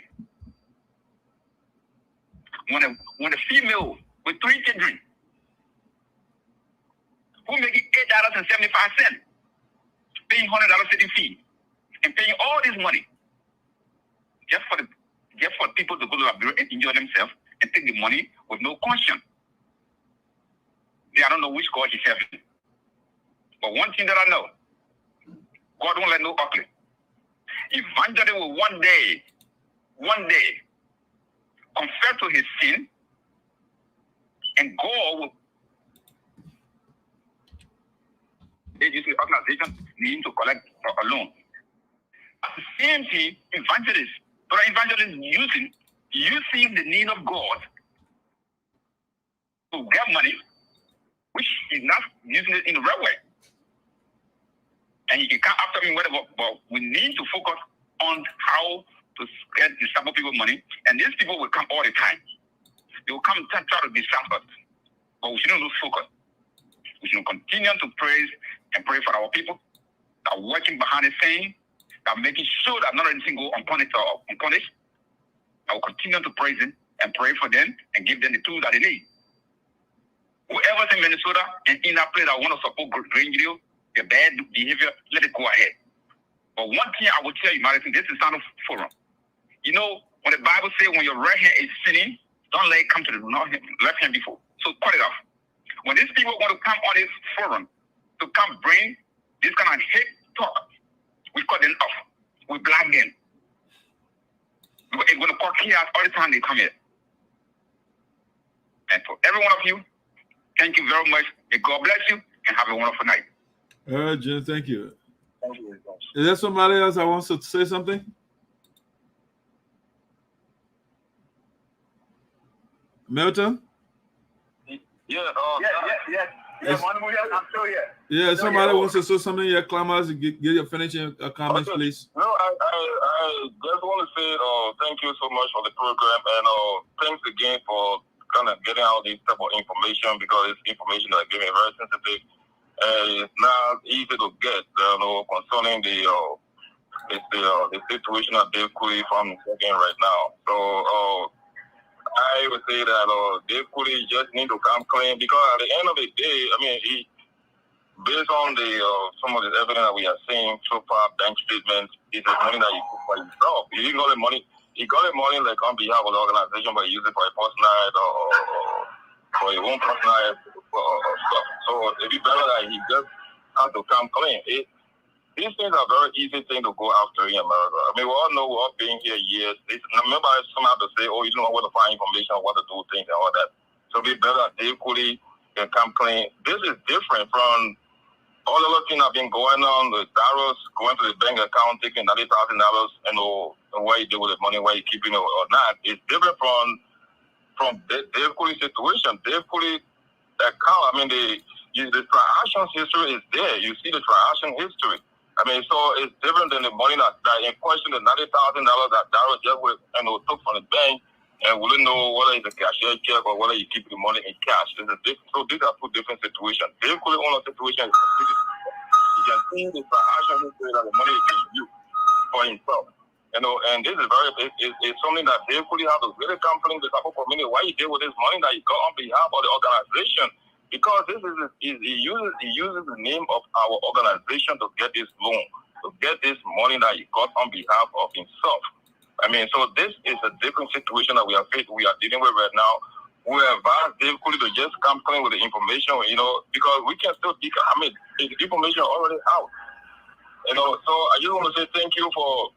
When a female with 3 children who making $8.75, paying $100 city fee, and paying all this money just for people to go to the bureau and enjoy themselves and take the money with no conscience. I don't know which God he's serving. But one thing that I know, God won't let no ugly. Evangelist will one day confess to his sin, and God will the organization need to collect a loan. At the same time, evangelists using the need of God to get money, which is not using it in the right way. And you can come after me, whatever, but we need to focus on how to get the sample people money. And these people will come all the time. They will come and try to distract us. But we shouldn't lose focus. We should continue to praise and pray for our people that are working behind the scene, that are making sure that not anything go unpunished or unpunished. I will continue to praise them and pray for them and give them the tools that they need. Whoever's in Minnesota and in that place that want to support Green Video, the bad behavior, let it go ahead. But one thing I will tell you, Martin, this is not a forum. You know, when the Bible says when your right hand is sinning, don't let it come to the left hand before. So cut it off. When these people want to come on this forum to come bring this kind of hate talk, we cut them off. We block them. We're going to call chaos all the time they come here. And for every one of you, thank you very much. May God bless you and have a wonderful night. All right, Jim, thank you. Thank you very much. Is there somebody else that wants to say something? Milton? Yes. I'm still here. Yeah, somebody wants to say something in your comments. Get your finishing comments, please. No, I just want to say thank you so much for the program, and thanks again for kind of getting out this type of information, because it's information that gave me very sensitive. It's not easy to get, concerning the situation that Dave Kulee found himself in right now. So I would say that Dave Kulee just need to come clean, because at the end of the day, I mean, based on the some of the evidence that we are seeing so far, bank statements, it's the money that you put for yourself. He didn't got the money. He got the money like on behalf of the organization, but he used it for a personal or for his own personal stuff. So it'd be better that he just has to come clean. It these things are very easy things to go after in America. I mean, we all know we're all being here years. Remember, someone have to say, oh, you don't know where to find information, what to do things and all that. So be better at Dave Kulee can come clean. This is different from all the other things that have been going on. The Daros going to the bank account, taking $90,000, and what you do with the money, where you keeping it or not. It's different from Dave Kulee's situation. Dave Kulee account, I mean, the transaction history is there. You see the transaction history. I mean, so it's different than the money that in question, the $90,000 that Daryl just took from the bank, and we don't know whether it's a cashier check or whether you keep the money in cash. So these are two different situations. Dave Kulee on a situation is completely different. You can see the transaction history that the money is being used for himself. And this is it's something that Dave Kulee has to really come clean the type of community. Why he did with this money that he got on behalf of the organization. Because this is he uses the name of our organization to get this loan, to get this money that he got on behalf of himself. I mean, so this is a different situation that we are dealing with right now. We advise Dave Kulee to just come clean with the information, because we can still the information already out. So I just want to say thank you for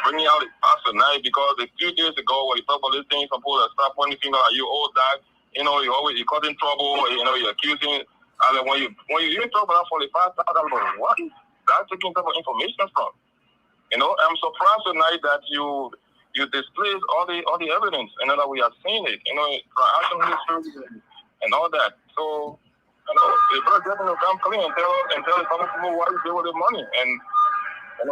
bringing out the past tonight, because a few days ago when you talk about these things, some people start pointing finger at you, all that. You're causing trouble, you're accusing, and when you even talk about $45,000, what is that taking type of information from? I'm surprised tonight that you display all the evidence, and that we are seeing it, transaction history and all that. So, the brother definitely come clean and tell some people what you do with the money, and the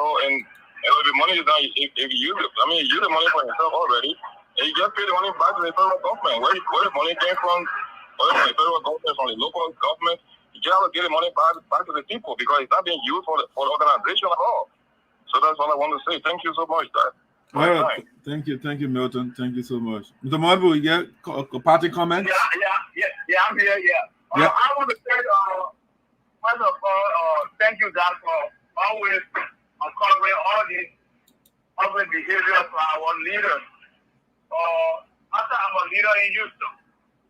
money is not, if you use it, you use the money for yourself already. And you just pay the money back to the federal government. Where the money came from, whether from the federal government, from the local government, you just have to get the money back to the people, because it's not being used for the organization at all. So that's all I want to say. Thank you so much, Dad. All right. Thank you, Milton. Thank you so much. Mr. Marbu, you got a party comment? Yeah, I'm here, yeah. I want to say, first of all, thank you, Dad, for always uncovering all these ugly behaviors for our leaders. After I'm a leader in Houston,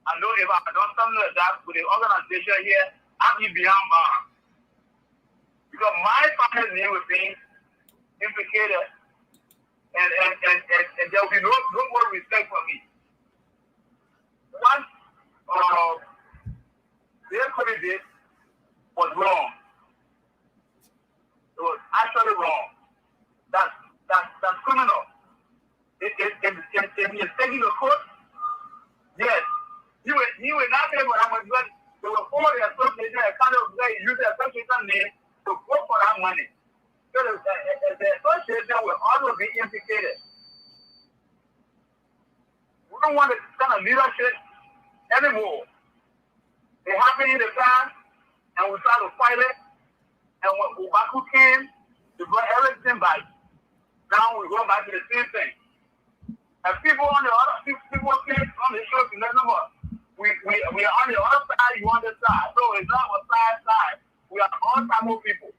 I know if I done something like that with the organization here, I'll be behind bars. Because my family name was being implicated, and there will be no more respect for me. What Dave Kulee did was wrong. It was actually wrong. That's criminal. If he is taking the court, yes, he will not pay for that money, but they will form the association, a kind of way, use the association name to go for that money. So the association will also be implicated. We don't want this kind of leadership anymore. It happened in the past, and we tried to fight it, and when Ubaku came, we brought everything back. Now we're going back to the same thing. And people on the other people came on the show to let them up. We are on the other side, you on the side. So it's not a side. We are all type of people.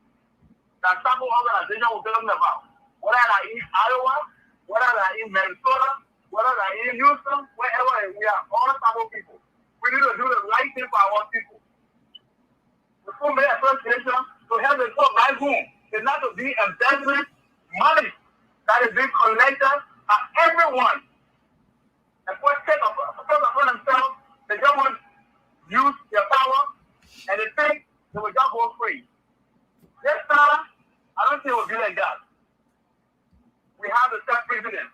That type of organization we're talking about. Whether they're in Iowa, whether they're in Minnesota, whether they're in Houston, wherever, we are all type of people. We need to do the right thing for our people. We form an association to help the poor right home. It's not to be embezzling money that is being collected by everyone. And for take upon themselves, they don't want to use their power, and they think they will just go free. This time, I don't think it will be like that. We have to set precedent.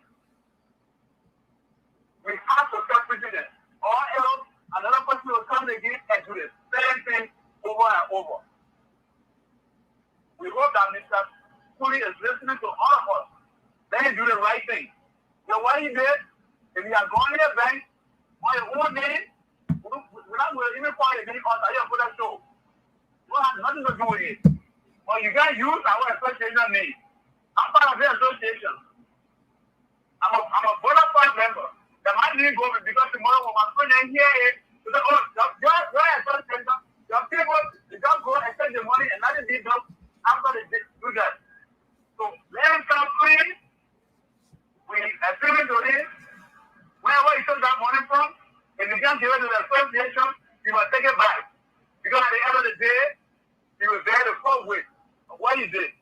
We have to set precedent. Or else, another person will come again and do the same thing over and over. We hope that Mr. Kulee is listening to all of us. Let him do the right thing. So what he did, if you are going to the bank on your own name, we're not going to even call it being on for that show. We don't have nothing to do with it. But you can't use our association name. I'm part of the association. I'm a bona fide member. The man didn't go because tomorrow when my friend ain't here, your association, your people, you just go and send the money and nothing be done after they do that. So let him come clean. We appeal to him. Wherever he took that money from, if you can't give it to the association, you must take it back. Because at the end of the day, he will bear the full weight of what he did.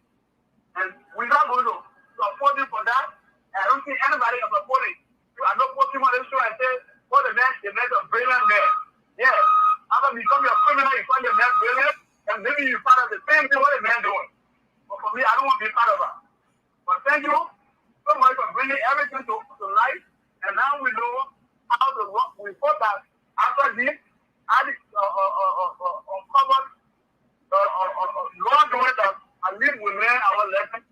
see anybody as a police. I don't put him on the show and say, what the man a brilliant man. Yeah. After become a criminal, you find the man brilliant, and maybe you find out the same thing what the man doing. But for me, I don't want to be part of that. But thank you so much for bringing everything to life. And now we know how to work. We thought that after this, I uncovered wrongdoing that at least we learn our lesson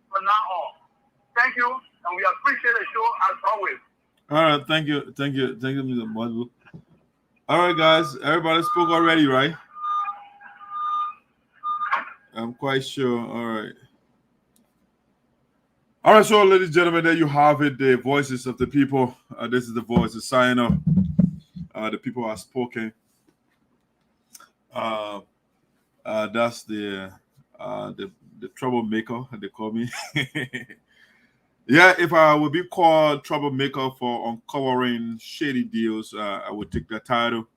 from now on. Thank you, and we appreciate the show as always. All right, thank you, Mr. Model. All right, guys, everybody spoke already, right? I'm quite sure. All right, so ladies and gentlemen, there you have it, the voices of the people. This is the voice of SINOE. The people are spoken. That's the troublemaker, they call me. Yeah, if I would be called troublemaker for uncovering shady deals, I would take that title.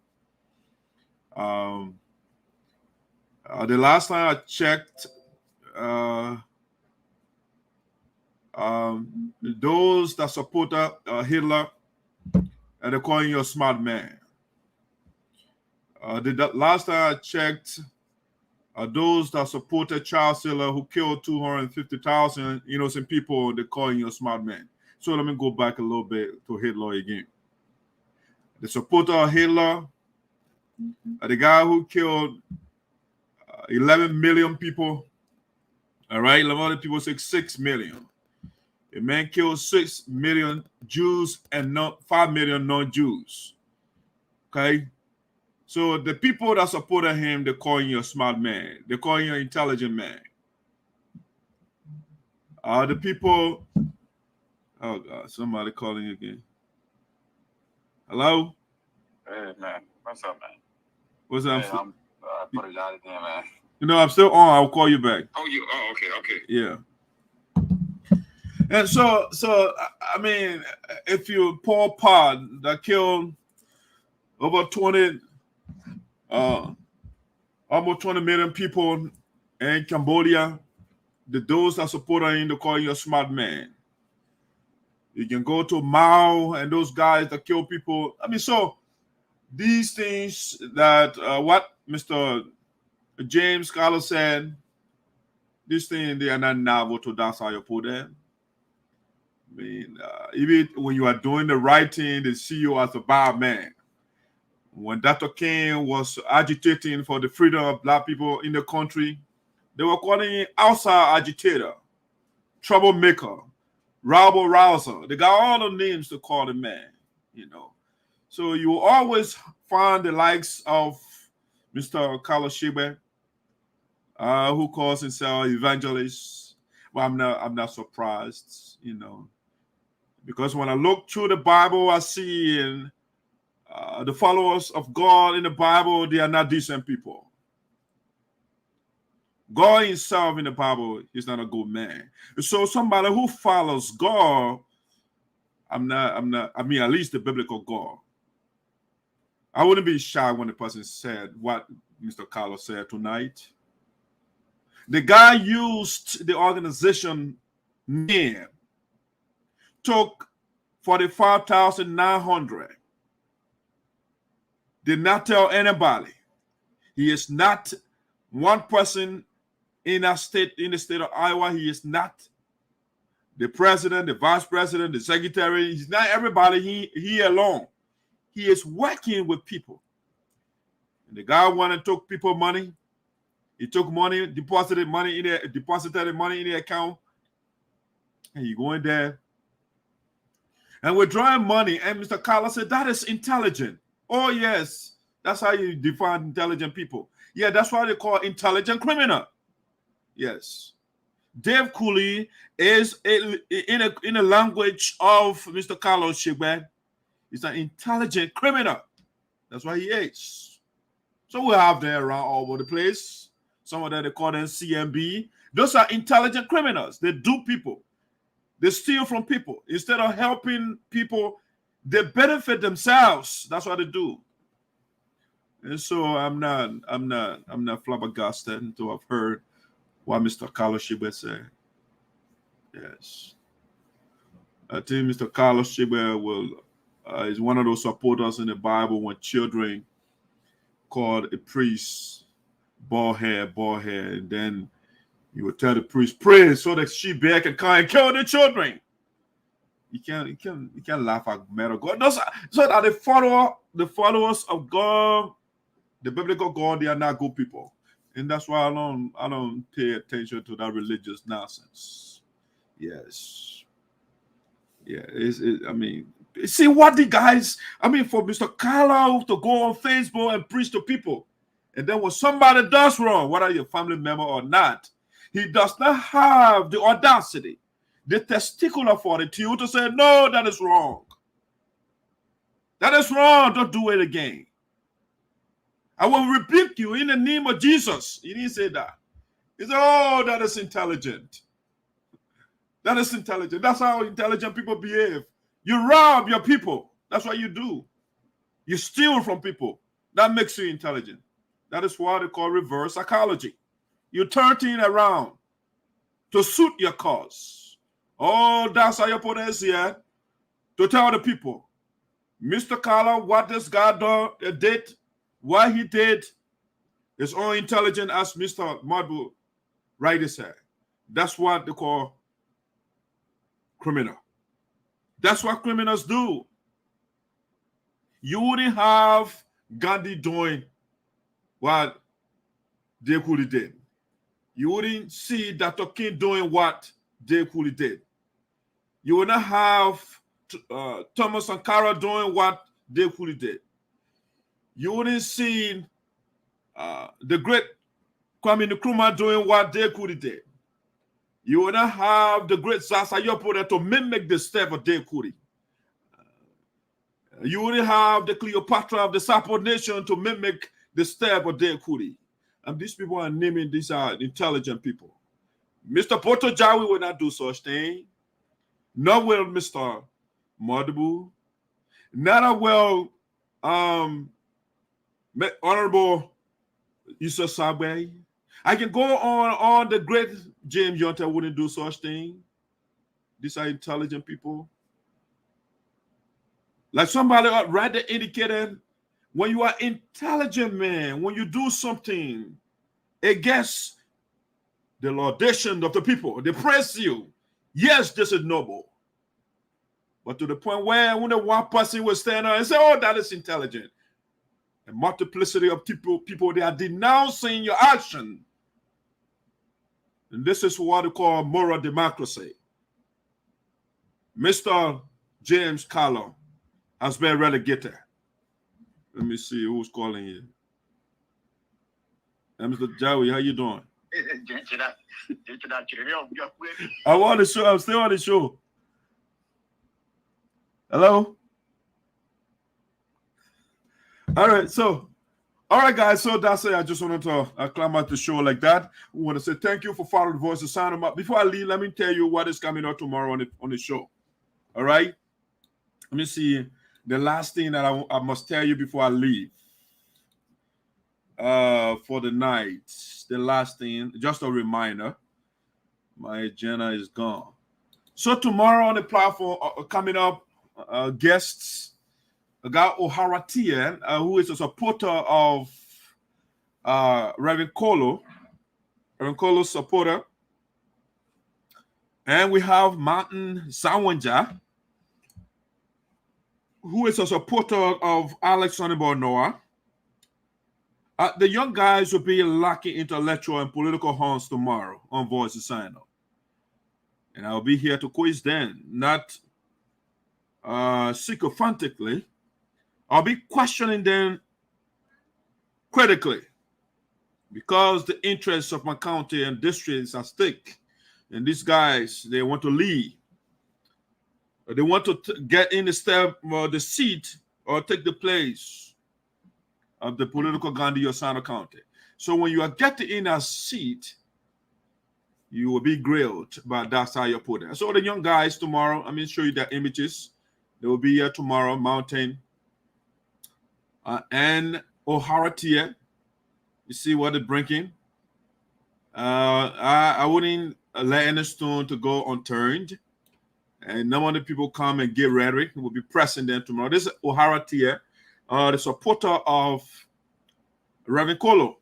The last time I checked, those that support Hitler, and they're calling you a smart man. The last time I checked, those that supported Charles Hitler, who killed 250,000 innocent people, they're calling you a smart man. So let me go back a little bit to Hitler again. The supporter of Hitler, the guy who killed 11 million people, all right? A lot of people say 6 million. A man killed 6 million Jews and not 5 million non-Jews, okay? So the people that supported him, they're calling you a smart man. They're calling you an intelligent man. The people, oh God, somebody calling again. Hello? Hey, man. What's up, man? What's up? Hey, I put it out again, man. I'm still on. I'll call you back. Oh, okay. Yeah. And so I mean, if you Pol Pot that killed over 20, almost 20 million people in Cambodia, those that support him, they call you a smart man. You can go to Mao and those guys that kill people. I mean, so these things that what Mr. James Carlos said, these things, they are not novel to that's how you put them. I mean, even when you are doing the right thing, they see you as a bad man. When Dr. King was agitating for the freedom of black people in the country, they were calling him outside agitator, troublemaker, rabble rouser. They got all the names to call the man, So you always find the likes of Mr. Carlos Shebe, who calls himself evangelist. Well, I'm not surprised, because when I look through the Bible, I see in the followers of God in the Bible, they are not decent people. God himself in the Bible is not a good man. So somebody who follows God, I mean, at least the biblical God. I wouldn't be shocked when the person said what Mr. Carlos said tonight. The guy used the organization name, took 45,900. Did not tell anybody. He is not one person in the state of Iowa. He is not the president, the vice president, the secretary. He's not everybody. He alone. He is working with people. And the guy went and took people money. He took money, deposited money in the account, and you go in there and withdrawing money. And Mr. Carlos said that is intelligent. Oh, yes. That's how you define intelligent people. Yeah, that's why they call intelligent criminal. Yes. Dave Kulee is, in the language of Mr. Carlos Shebe, he's an intelligent criminal. That's what he is. So we have them around all over the place. Some of them, they call them CMB. Those are intelligent criminals. They do people. They steal from people. Instead of helping people, they benefit themselves. That's what they do. And so I'm not flabbergasted until I've heard what Mr. Carlos Shebe said. Yes. I think Mr. Carlos Chiba is one of those supporters in the Bible when children called a priest bald hair, and then you would tell the priest, pray so that she bear can come and kill the children. You can't laugh at metal God. No, so that the followers of God, the biblical God, they are not good people. And that's why I don't pay attention to that religious nonsense. Yes. Yeah, I mean, see what the guys, I mean, for Mr. Kolo to go on Facebook and preach to people, and then when somebody does wrong, whether you're a family member or not, he does not have the audacity, the testicular fortitude to say, no, that is wrong. That is wrong. Don't do it again. I will rebuke you in the name of Jesus. He didn't say that. He said, oh, that is intelligent. That is intelligent. That's how intelligent people behave. You rob your people. That's what you do. You steal from people. That makes you intelligent. That is what they call reverse psychology. You turn things around to suit your cause. Oh, that's how you put it here to tell the people, Mr. Kolo, what this guy did, what he did is all intelligent as Mr. Marble rightly said. That's what they call criminal. That's what criminals do. You wouldn't have Gandhi doing what Dave Kulee did. You wouldn't see Dr. King doing what Dave Kulee did. You would not have Thomas Sankara doing what Dave Kulee did. You wouldn't see the great Kwame Nkrumah doing what Dave Kulee did. You would not have the great Zarzar to mimic the step of Dave Kulee. You wouldn't have the Cleopatra of the Sapo nation to mimic the step of Dave Kulee. And these people are naming these are intelligent people. Mr. Potojawi will not do such thing. Nor will Mr. Modibu. Not will Honorable Issa Sabwe. I can go on the great James Yonta wouldn't do such thing. These are intelligent people. Like somebody right there indicated, when you are intelligent, man, when you do something against the laudation of the people, they praise you. Yes, this is noble. But to the point where when the one person will stand up and say, oh, that is intelligent. A multiplicity of people, they are denouncing your action. And this is what we call moral democracy. Mr. James Kolo has been relegated. Let me see who's calling you. Hey, Mr. Jawi, how you doing? I'm on the show. I'm still on the show. Hello? All right, guys. So that's it. I just wanted to acclimate the show like that. We want to say thank you for following the Voice of Sound. Before I leave, let me tell you what is coming up tomorrow on the show. All right? Let me see. The last thing that I must tell you before I leave for the night. The last thing, just a reminder, my agenda is gone. So tomorrow on the platform, coming up, guests, a guy O'Hara Teah, who is a supporter of Reverend Kolo, Reverend Kolo's supporter. And we have Martin Zanwonjah, who is a supporter of Alex Honeyball Noah. The young guys will be lacking intellectual and political horns tomorrow on Voice of SINOE. And I'll be here to quiz them, not sycophantically. I'll be questioning them critically because the interests of my county and district is at stake. And these guys, they want to lead. They want to get in the seat or take the place of the political Gandhi of SINOE County. So when you are getting in a seat, you will be grilled, but that's how you put it. So the young guys tomorrow, I'm going to show you their images. They will be here tomorrow, Mountain and O'Hara Teah. You see what they're bringing. I wouldn't let any stone to go unturned. And none of the people come and get rhetoric. We'll be pressing them tomorrow. This is O'Hara Teah, the supporter of Reverend Kolo.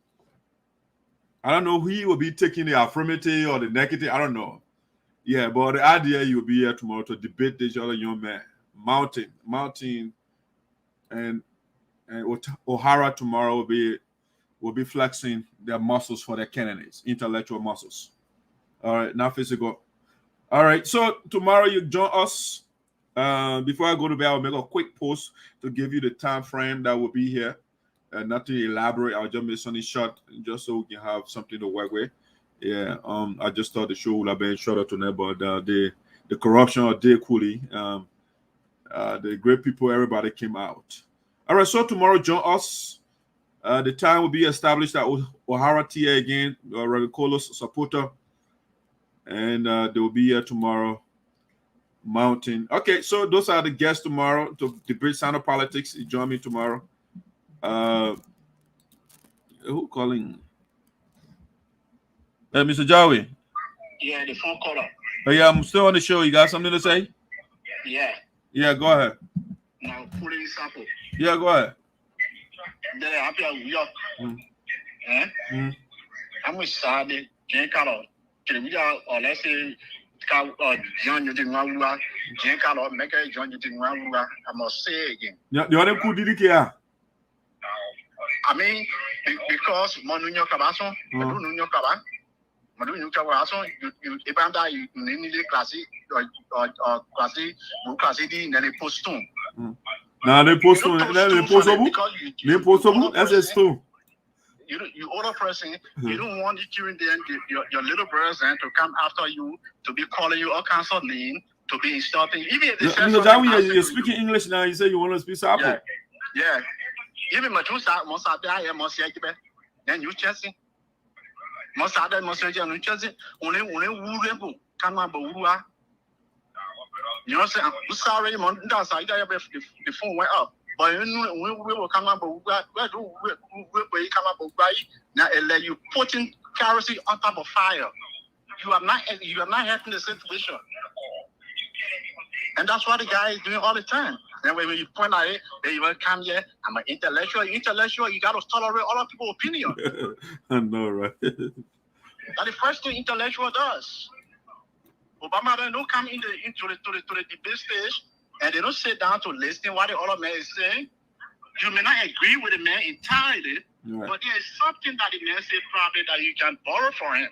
I don't know who he will be taking the affirmative or the negative. I don't know. Yeah, but the idea you will be here tomorrow to debate this other young man, Mountain, and O'Hara tomorrow will be flexing their muscles for their candidates, intellectual muscles. All right, not physical. All right, so tomorrow you join us. Before I go to bed, I'll make a quick post to give you the time frame that will be here. Not to elaborate, I'll just make something short, just so we can have something to work with. Yeah, I just thought the show would have been shorter tonight, but the corruption of Dave Kulee, the great people, everybody came out. All right, so tomorrow join us. The time will be established at O'Hara Teah again, Reverend Kolo's supporter, and they will be here tomorrow. Mountain. Okay, so those are the guests tomorrow to debate SINOE politics. You join me tomorrow. Who calling? Mr. Jawi. Yeah, the phone caller. Oh, yeah, I'm still on the show. You got something to say? Yeah. Yeah, go ahead. Now, put in sample. Yeah, go ahead. Then after we are, I'm with Sade, Jen Carlo, or let's say, John, you didn't want Jen Carlo, make a John, you didn't want I must say again. Yeah, the other coup did it here. I mean, because Monuno Cabasso, Monuno Caba, Monuno Cabasso, you Ebanda, you need a classic or classic, classic, then a postone. Now they post on they post on they post on that's true. You older person, you don't want the children then your little brothers then to come after you, to be calling you all kinds of names, to be insulting. Even if you're speaking English now, you say you want to speak Sabo. Yeah. Even my two side most out there, most then you chasing. Most out there, most you chasing. Only woo come up you know, say, I'm sorry, that's how the phone went up. But you know, we will come up, where do we come up? Now, you putting kerosene on top of fire. You are not helping the situation. And that's what the guy is doing all the time. And when you point out it, they will come here. I'm an intellectual. You got to tolerate other people's opinion. I know, right? That's the first thing intellectual does. Obama don't come into the debate stage and they don't sit down to listen what the other man is saying. You may not agree with the man entirely, but there is something that the man said probably that you can borrow from him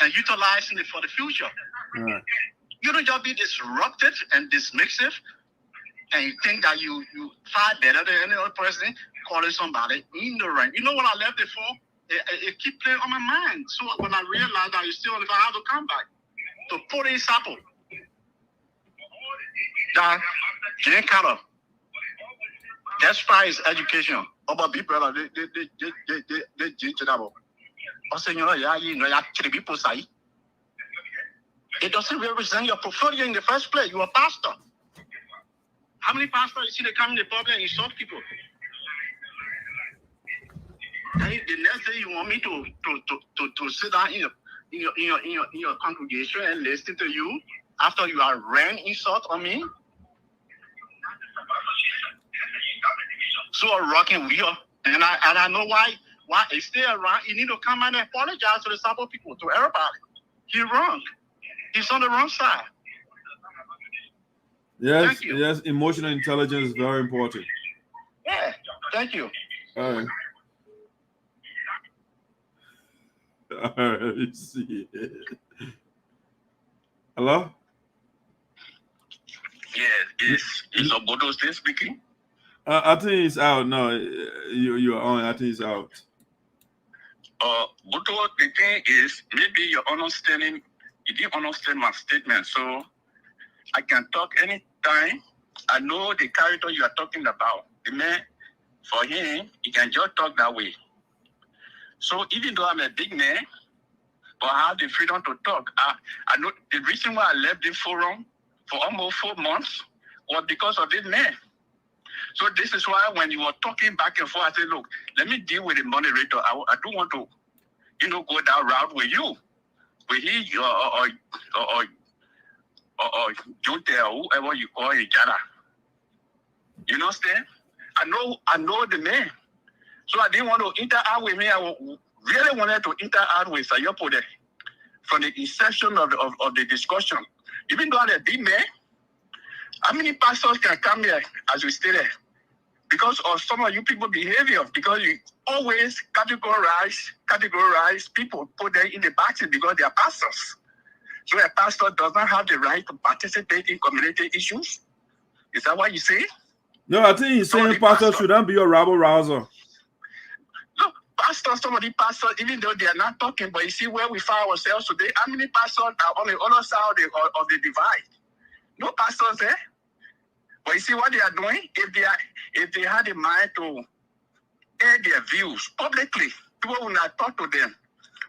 and utilizing it for the future. Right. You don't just be disruptive and dismissive and you think that you far better than any other person calling somebody ignorant. You know what I left it for? It keep playing on my mind. So when I realized that you still have to come back. To put in sample that Jen Carter, that's why his education about people they Jedepo. Also, you know, people say it doesn't represent your portfolio in the first place. You're a pastor. How many pastors you see they come in the public and insult people? And the next day you want me to sit down in your congregation and listen to you after you are ran insult on me? So a rocking wheel. And I know why he stay around. You need to come and apologize to the Sabo people, to everybody. He's wrong. He's on the wrong side. Yes, emotional intelligence is very important. Yeah, thank you. All right. All right, let's see. Hello? Yeah, is Obodo still speaking? I think it's out. No, you're on. I think it's out. Bodo, the thing is, maybe you didn't understand my statement, so I can talk anytime. I know the character you are talking about. The man, for him, he can just talk that way. So even though I'm a big man, but I have the freedom to talk. I know the reason why I left the forum for almost 4 months was because of this man. So this is why when you were talking back and forth, I said, look, let me deal with the moderator. I don't want to, go that route with you. With he or or Jote or whoever you call a Jada. You understand? I know the man. So I didn't want to interact with me. I really wanted to interact with Sayopo there from the inception of the discussion. Even though I'm a big man, how many pastors can come here as we stay there? Because of some of you people behavior, because you always categorize people, put them in the basket because they are pastors. So a pastor does not have the right to participate in community issues. Is that what you say? No, I think he's saying pastor shouldn't be a rabble rouser. Look, pastors, some of the pastors, even though they are not talking, but you see where we find ourselves today, how many pastors are on the other side of the divide? No pastors there. But you see what they are doing? If they had a mind to air their views publicly, people will not talk to them.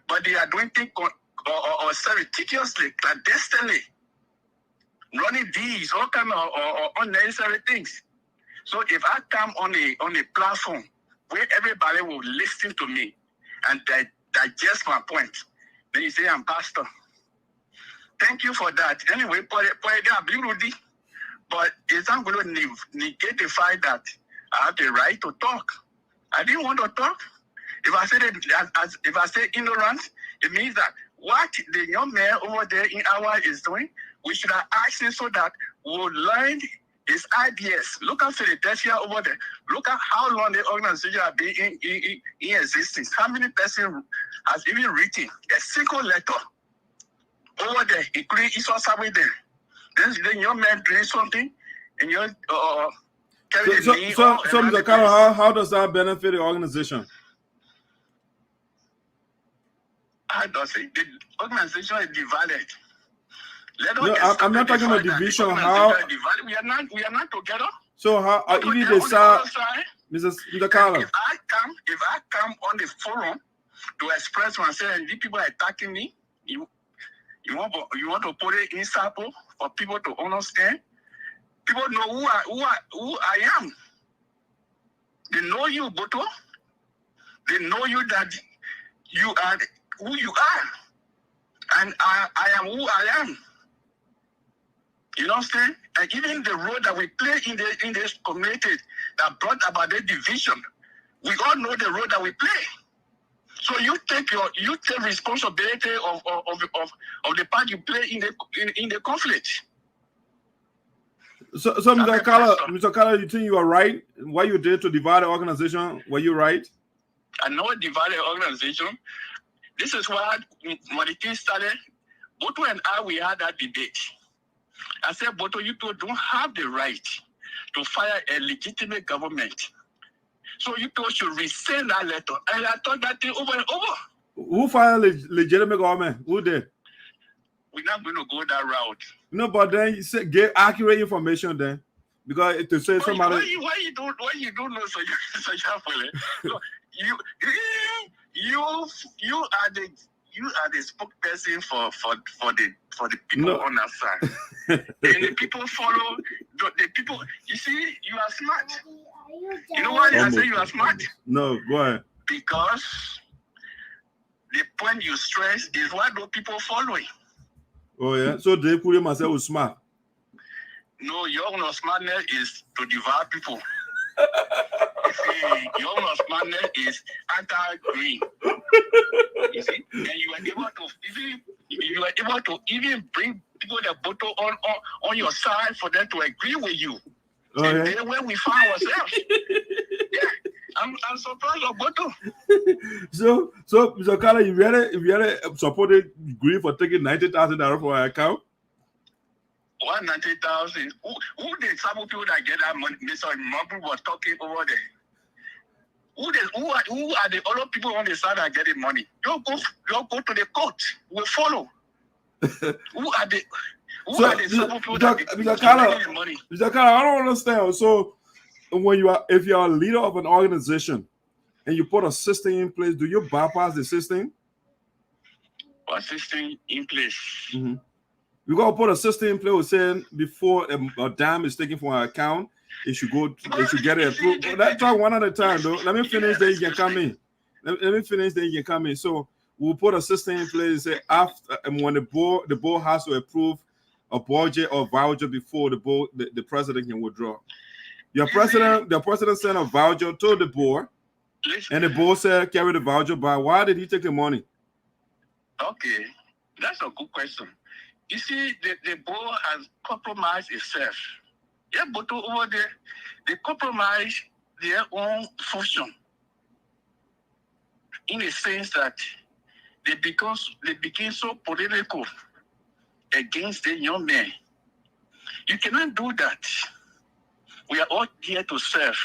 But they are doing things or surreptitiously, clandestinely, running these, all kind of unnecessary things. So if I come on a platform where everybody will listen to me and digest my point, then you say I'm pastor. Thank you for that. Anyway, but it's not going to negate the fact that I have the right to talk. I didn't want to talk. If I say ignorance, it means that what the young man over there in our is doing, we should have asked him so that we'll learn his ideas. Look at Philadelphia over there. Look at how long the organization has been in existence. How many persons has even written a single letter over there, including Esau with them. Then young man doing something, and you're carrying the name. So Mr. Kolo, how does that benefit the organization? How does it? The organization is divided. I'm not talking about division. How we are not together. So how even the side, Mr. Kolo? If I come on the forum to express myself, and these people are attacking me, you want to put it in sample for people to understand. People know who I am. They know you, Boto. They know you that you are who you are, and I am who I am. You understand? And even the role that we play in this community that brought about the division, we all know the role that we play. So you take responsibility of the part you play in the conflict. So Mr. Kolo, you think you are right? What you did to divide the organization, were you right? I know divide the organization. This is why when the thing started, Boto and we had that debate. I said, Boto, you two don't have the right to fire a legitimate government. So you two should resend that letter. And I thought that thing over and over. Who fired legitimate government? Who did? We're not going to go that route. No, but then you say get accurate information then. Because to say somebody why you don't know so you are the spokesperson for the people on that side. And the people follow the people. You see, you are smart. You know why I say you are smart? No, go ahead. Because the point you stress is what do people following. Oh yeah. So Dave Kulee myself was smart. No, your smartness is to divide people. You see, your smartness is anti-green. You see, and you are able to even bring people that vote on your side for them to agree with you. Oh, and yeah? then when we find ourselves, yeah, I'm surprised of Boto. So Mr. Kolo, you really supported Green for taking $90,000 for our account? 190,000. Who the some people that get that money? Mr. Mumble was talking over there. Who are the other people on the side that get the money? You go to the court. We'll follow. Who are the some people that get the money? Mr. Kolo, I don't understand. So if you're a leader of an organization and you put a system in place, do you bypass the system? What system in place? Mm-hmm. You gotta put a system in place saying before a dime is taken from our account, it should get it approved. Let's talk one at a time, though. Let me finish, then you can come in. Let me finish, then you can come in. So we'll put a system in place. Say after and when the board has to approve a budget or voucher before the board, the president can withdraw. The president sent a voucher to the board, and the board said carry the voucher by. Why did he take the money? Okay, that's a good question. You see, the board has compromised itself. Yeah, but over there, they compromise their own function in the sense that they became so political against the young men. You cannot do that. We are all here to serve.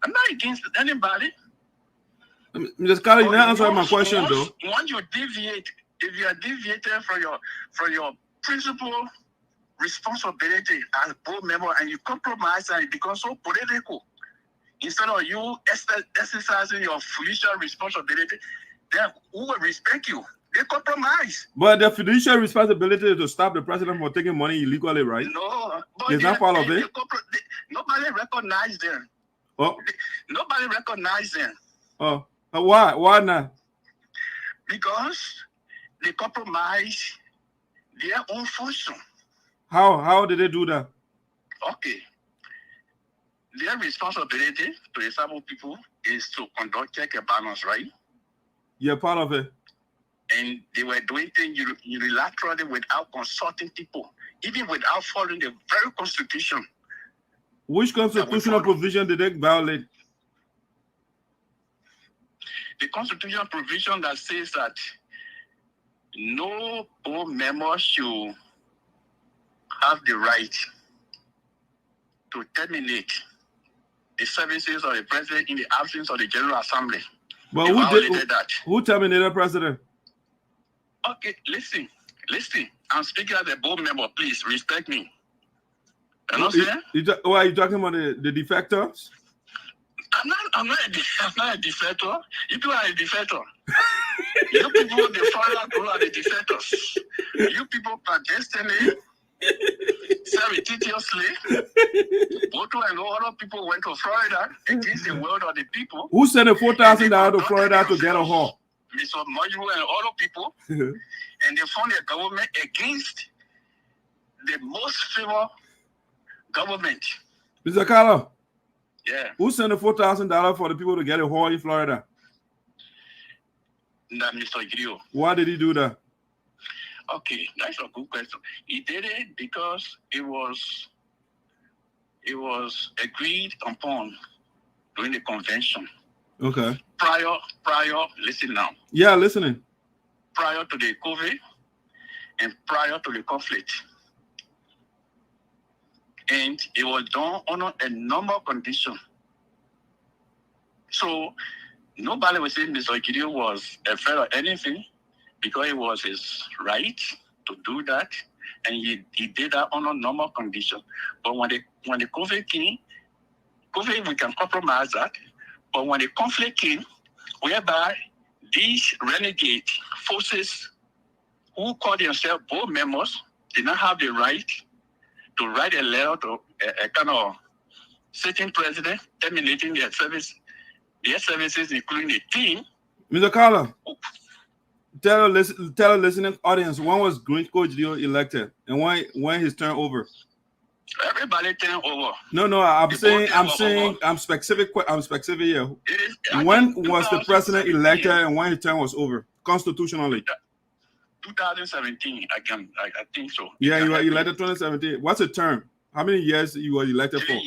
I'm not against anybody. Mr. Kalo, you didn't answer my question though. Once you deviate, if you are deviated from your principal responsibility as board member and you compromise and it becomes so political, instead of you exercising your fiduciary responsibility, then who will respect you? They compromise. But the fiduciary responsibility is to stop the president from taking money illegally, right? No, but it's not part of it. Nobody recognized them. Oh. Nobody recognized them. Oh, why? Why not? Because they compromise their own function. How did they do that? Okay. Their responsibility to the Sabo people is to conduct check and balance, right? You're part of it. And they were doing things unilaterally without consulting people, even without following the very constitution. Which constitutional provision did they violate? The constitutional provision that says that no board member should have the right to terminate the services of the president in the absence of the General Assembly. But who terminated the president? Okay, listen. I'm speaking as a board member. Please respect me. You know what I'm saying? Why are you talking about the defectors? I'm not a defector. You people are a defector. You people, the Florida are the defectors. You people clandestinely, surreptitiously, Boto and other people went to Florida against the will of the people. Who sent $4,000 to Florida to get a haul? Mr. Moju and other people, and they found a government against the most favored government. Mr. Kalo. Yeah. Who sent $4,000 for the people to get a haul in Florida? That Mr. Geleo. Why did he do that? Okay, that's a good question. He did it because it was agreed upon during the convention. Okay. Prior, listen now. Yeah, listening. Prior to the COVID and prior to the conflict. And it was done under a normal condition. So nobody was saying Mr. Geleo was afraid of anything because it was his right to do that. And he did that under normal condition. But when the COVID came, we can compromise that. But when the conflict came, whereby these renegade forces who call themselves board members did not have the right to write a letter to a kind of sitting president terminating their services, including the team. Mr. Kalo, tell the listening audience, when was Coach Geleo elected and when his term over? Everybody turn over. No, I'm specific here. When was the president elected and when his term was over constitutionally? 2017, I think so. Yeah, you were elected 2017. What's the term? How many years you were elected for? 3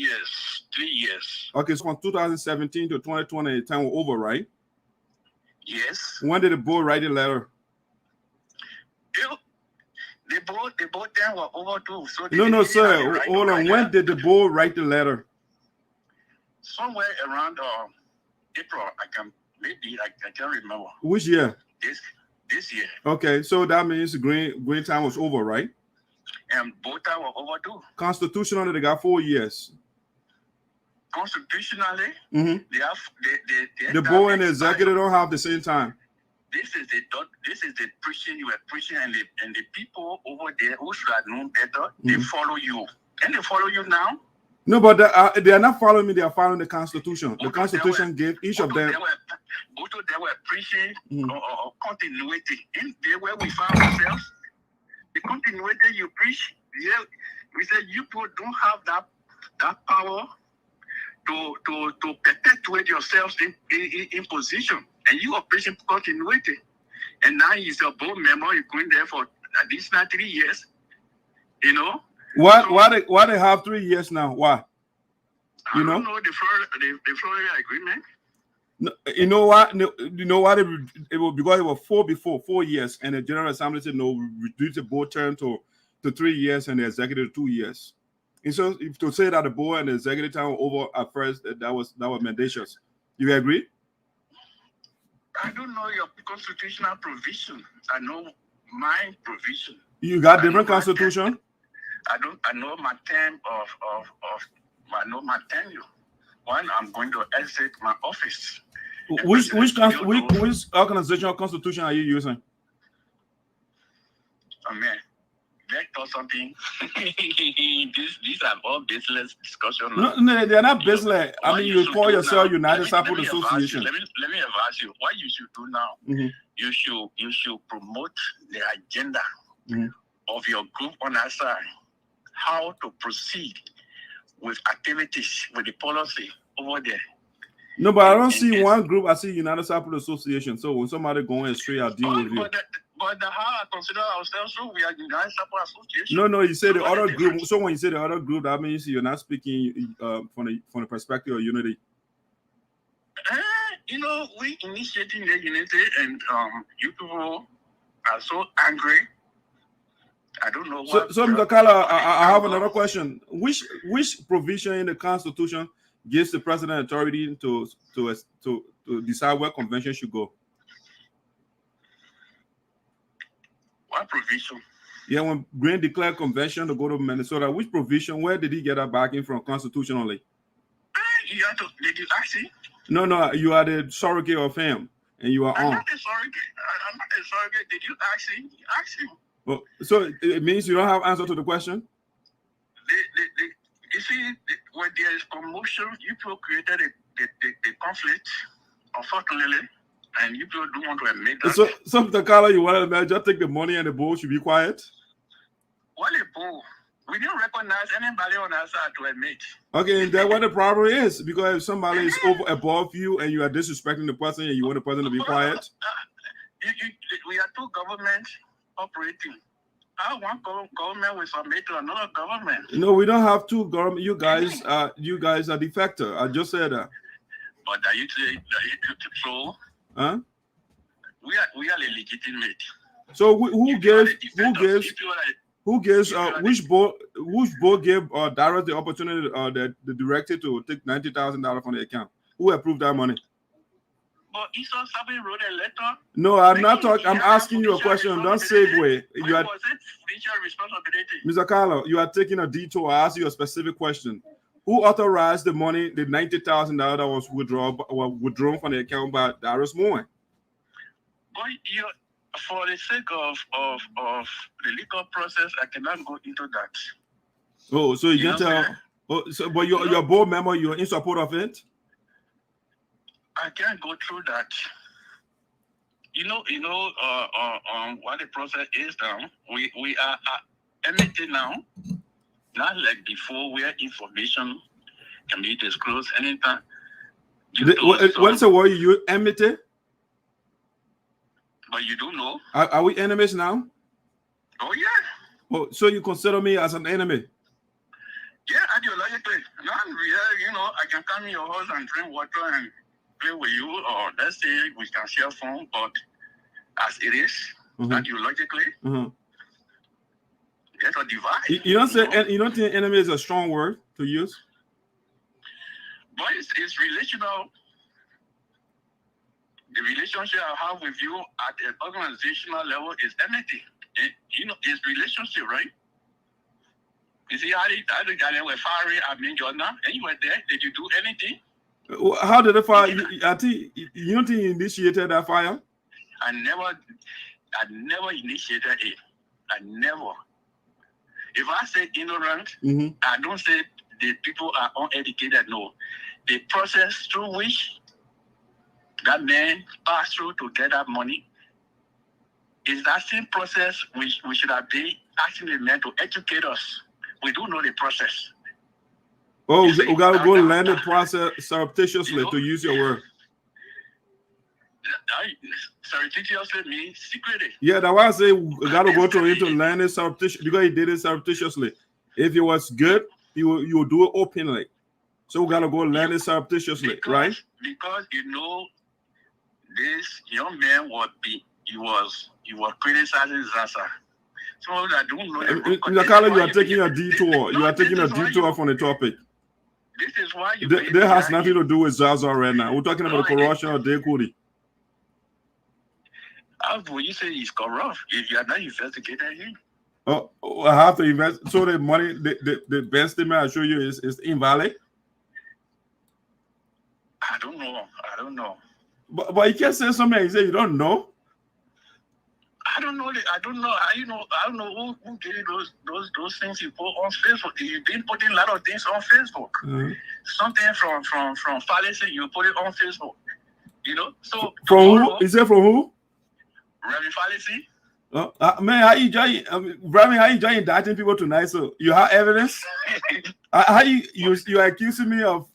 years. Okay, so from 2017 to 2020, the term was over, right? Yes. When did the board write the letter? The board term was over too. So no, sir. Hold on. When did the board write the letter? Somewhere around April. I can't remember. Which year? This year. Okay, so that means the green time was over, right? And both time were over too. Constitutionally, they got 4 years. Constitutionally, they have the board and the executive don't have the same time. This is the preaching you are preaching, and the people over there who should have known better, they follow you. And they follow you now. No, but they are not following me. They are following the Constitution. The Constitution gave each of them. They were preaching continuity. And where we found ourselves, the continuity you preach Yeah, we said you people don't have that power to perpetuate yourselves in position, and you operation continuity. And now he's a board member. You're going there for at least not 3 years. You know. Why they have 3 years now? Why? I don't know the Florida agreement. No, you know what? No, you know what? It was because it was 4 years, and the General Assembly said no, reduce the board term to 3 years and the executive 2 years. And so to say that the board and the executive time were over at first, that was mendacious. You agree? I don't know your constitutional provision. I know my provision. You got different constitution? I know my term I know my tenure when I'm going to exit my office. Which organizational constitution are you using? Oh man, let's talk something. These are all business discussions. No, they're not business. I mean, you call yourself United Sapphire Association. Let me advise you. What you should do now, you should promote the agenda of your group on our side, how to proceed with activities, with the policy over there. No, but I don't see one group. I see United Sapphire Association. So when somebody going astray, I'll deal with you. But how I consider ourselves, so we are United Sapphire Association. No, you say the other group. So when you say the other group, that means you're not speaking from the perspective of unity. You know, we initiating the unity, and you people are so angry. I don't know what. So Mr. Kala, I have another question. Which provision in the Constitution gives the president authority to decide where convention should go? What provision? Yeah, when Green declared convention to go to Minnesota, which provision? Where did he get that backing from constitutionally? Did you ask him? No, you are the surrogate of him, and you are I'm on. not a surrogate. I'm not a surrogate. Did you ask him? Ask him. Well, so it means you don't have answer to the question? You see, when there is commotion, you people created the conflict, unfortunately, and you people don't want to admit that. So Mr. Kala, you want to just take the money and the bull should be quiet? What a bull. We didn't recognize anybody on our side to admit. Okay, and that's what the problem is. Because if somebody is above you and you are disrespecting the person and you want the person to be quiet. We are two governments operating. How one government will submit to another government? No, we don't have two government. You guys are defector. I just said that. But are you so? Huh? We are legitimate. So who gives which board gave Dara the opportunity the director to take $90,000 from the account? Who approved that money? But Esau Sabi wrote a letter. No, I'm not talking. I'm asking you a question. Don't segue. You are, Mr. Carlo, you are taking a detour. I asked you a specific question. Who authorized the money, the $90,000 that was withdrawn from the account by Darius Moore? But for the sake of the legal process, I cannot go into that. Oh, so you can tell. Oh, so, but you're a board member. You're in support of it. I can't go through that. You know, what the process is now. We are emitting now, not like before, where information can be disclosed anytime. What's the word you use? Enmity? But you don't know. Are we enemies now? Oh yeah. Oh, so you consider me as an enemy? Yeah, ideologically. Now, I can come in your house and drink water and play with you, or let's say we can share phone, but as it is, ideologically, there's a divide. You don't think enemy is a strong word to use? But it's relational. The relationship I have with you at an organizational level is enmity. It's relationship, right? You see how the guy were firing at me, Jordan, and you were there. Did you do anything? How did the fire? I think you don't think you initiated that fire? I never initiated it. I never. If I say ignorant, I don't say the people are uneducated. No, the process through which that man passed through to get that money is that same process which we should have been asking the men to educate us. We do know the process. Oh, we got to go learn the process surreptitiously, to use your word. Surreptitiously means secretly. Yeah, that's why I say we got to go to him to learn it surreptitiously, because he did it surreptitiously. If it was good, you will do it openly. So we got to go learn it surreptitiously, right? Because this young man was criticizing Zarzar. So I don't know. Nakala, you are taking a detour. You are taking a detour from the topic. This is why you. That has nothing to do with Zarzar right now. We're talking about the corruption of Dave Kulee. How will you say he's corrupt if you are not investigating him? Oh, I have to invest. So the money, the best statement I show you is invalid. I don't know. But you can't say something and you say you don't know. I don't know. I don't know who gave you those things you put on Facebook. You've been putting a lot of things on Facebook. Mm-hmm. Something from fallacy, you put it on Facebook. So from who? Is it from who? Reverend Fallacy. Man, how you join? How you join indicting people tonight? So you have evidence? How you accusing me of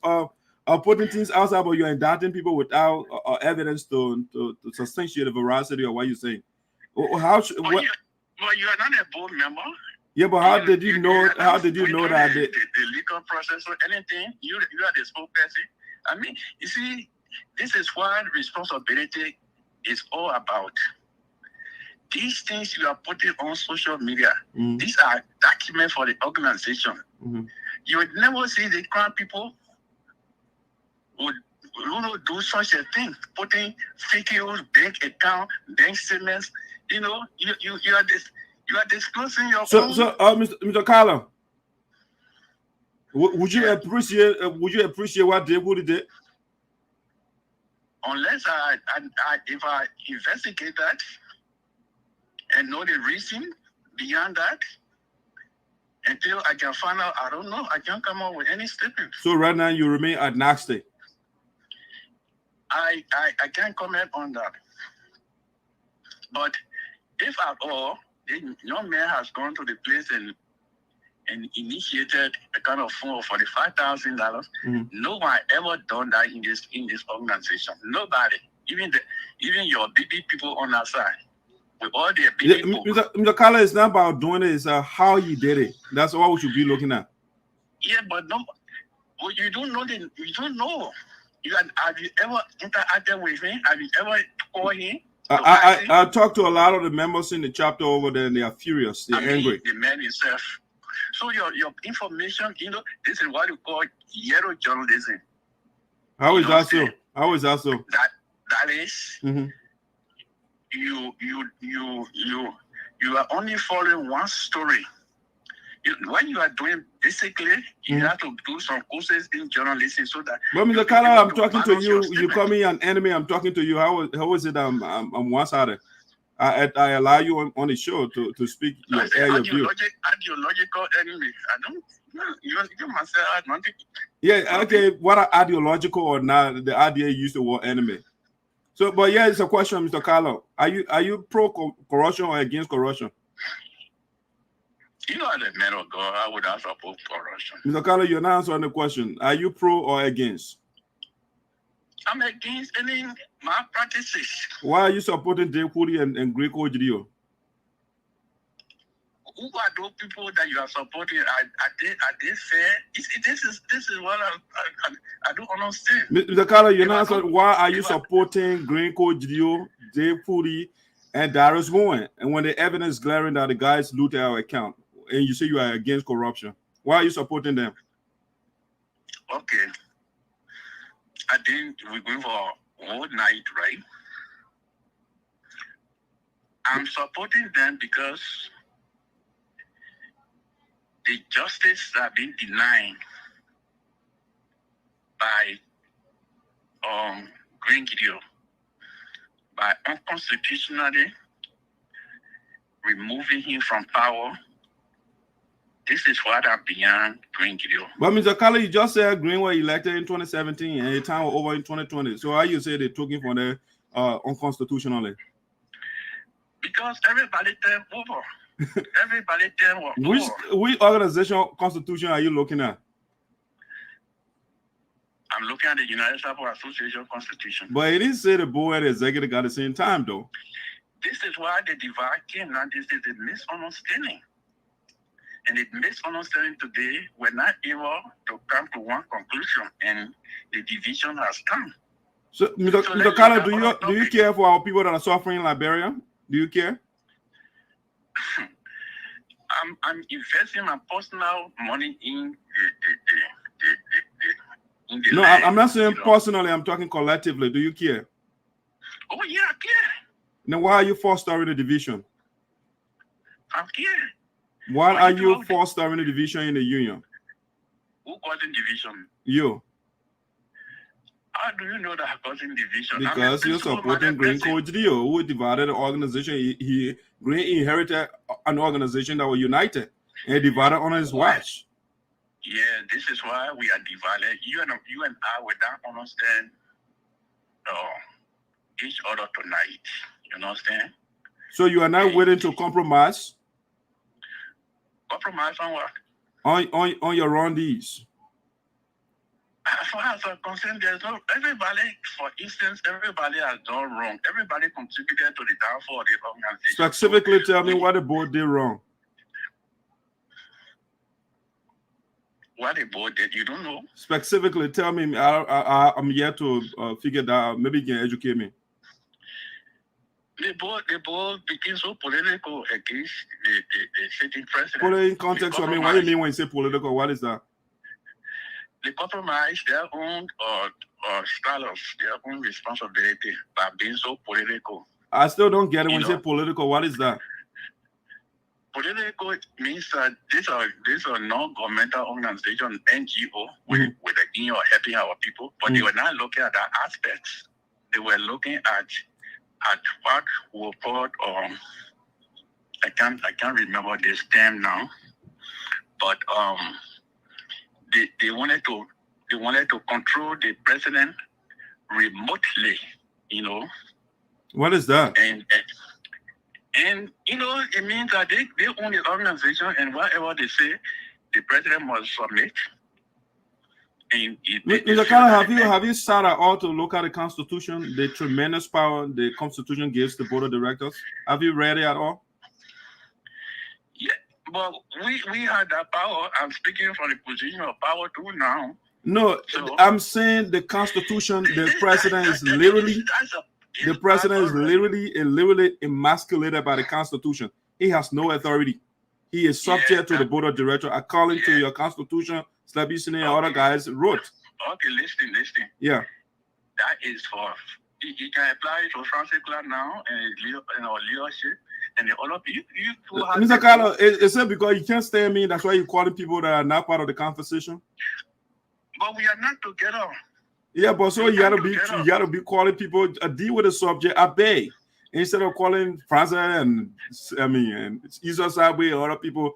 putting things outside, but you're indicting people without evidence to substantiate the veracity of what you're saying? How should, but you are not a board member. Yeah, but how did you know? How did you know that the legal process or anything? You are the spokesperson. I mean, you see, this is what responsibility is all about. These things you are putting on social media, these are documents for the organization. You would never see the crime people would do such a thing, putting fake bank account, bank statements. You are disclosing your own. Mr. Kolo, would you appreciate what Dave Kulee did? Unless if I investigate that and know the reason beyond that, until I can find out, I don't know. I can't come up with any statement. So right now you remain agnostic. I can't comment on that. But if at all, the young man has gone to the place and initiated a kind of fund of $45,000, no one ever done that in this organization. Nobody, even your BB people on our side. With all their BB people. Mr. Kolo, it's not about doing it, it's how you did it. That's what we should be looking at. Yeah, but no, well, you don't know. Have you ever interacted with him? Have you ever called him? I talked to a lot of the members in the chapter over there, and they are furious. They're angry. The man himself. So your information, this is what you call yellow journalism. How is that so? How is that so? That is, you are only following one story. When you are doing, basically, you have to do some courses in journalism so that. But Mr. Kolo, I'm talking to you. You call me an enemy. I'm talking to you. How is it? I'm one-sided. I allow you on the show to speak your view. Ideological enemy. I don't. You must say nothing. Yeah. Okay. What ideological or not? The idea use the word enemy. So, but yeah, it's a question, Mr. Kolo. Are you pro corruption or against corruption? As a man of God, I would not support corruption. Mr. Kolo, you're not answering the question. Are you pro or against? I'm against any malpractices. Why are you supporting Dave Kulee and Greco Jedepo? Who are those people that you are supporting? Are they fair? This is what I don't understand. Mr. Kolo, you're not answering. Why are you supporting Greco Jedepo, Dave Kulee, and DIASPORA? And when the evidence is glaring that the guys looted our account, and you say you are against corruption, why are you supporting them? Okay. I think we're going for a whole night, right? I'm supporting them because the justice has been denied by Green Geleo by unconstitutionally removing him from power. This is what I'm beyond Green Geleo. But Mr. Kolo, you just said Green was elected in 2017 and the time was over in 2020. So how you say they took him from there unconstitutionally? Because everybody turned over. Everybody tell what. Which organization constitution are you looking at? I'm looking at the United States Association Constitution. But it didn't say the board and the executive got the same time, though. This is why the divide came. Now, this is a misunderstanding. And the misunderstanding today, we're not able to come to one conclusion, and the division has come. So, Mr. Kolo, do you care for our people that are suffering in Liberia? Do you care? I'm investing my personal money in the No, land, I'm not saying personally. I'm talking collectively. Do you care? Oh, yeah, I care. Then why are you fostering the division? I care. Why are you fostering the division in the union? Who causing division? You. How do you know that causing division? Because you're supporting Green Coach Leo, who divided the organization. Green inherited an organization that was united and divided on his watch. Yeah, this is why we are divided. You and I will not understand each other tonight. You understand? So you are not willing to compromise? Compromise on what? On your roundies. As far as I'm concerned, there's no everybody. For instance, everybody has done wrong. Everybody contributed to the downfall of the organization. Specifically, tell me what the board did wrong. What the board did, you don't know. Specifically, tell me. I'm here to figure that out. Maybe you can educate me. The board became so political against the sitting president. Put it in context. I mean, what do you mean when you say political? What is that? They compromise their own style of their own responsibility by being so political. I still don't get it when you say political. What is that? Political means that these are non-governmental organizations, NGO, with the aim of helping our people, but they were not looking at that aspects. They were looking at what we call I can't remember this term now, but they wanted to control the president remotely, you know. What is that? And you know, it means that they own the organization, and whatever they say, the president must submit. Mr. Kolo, have you started out to look at the Constitution, the tremendous power the Constitution gives the board of directors? Have you read it at all? Yeah, but we had that power. I'm speaking from the position of power too now. No, so, I'm saying the Constitution, the president is literally literally emasculated by the Constitution. He has no authority. He is subject to the board of directors according to your Constitution. SINOE and other guys wrote. Okay, listen. Yeah. That is for you can apply it to Francis Clark now and our leadership and the other people. Mr. Kolo, is it because you can't stand me? That's why you're calling people that are not part of the conversation? But we are not together. Yeah, but so you gotta be calling people deal with the subject. I beg. Instead of calling Francis and Isa Sabwe and other people.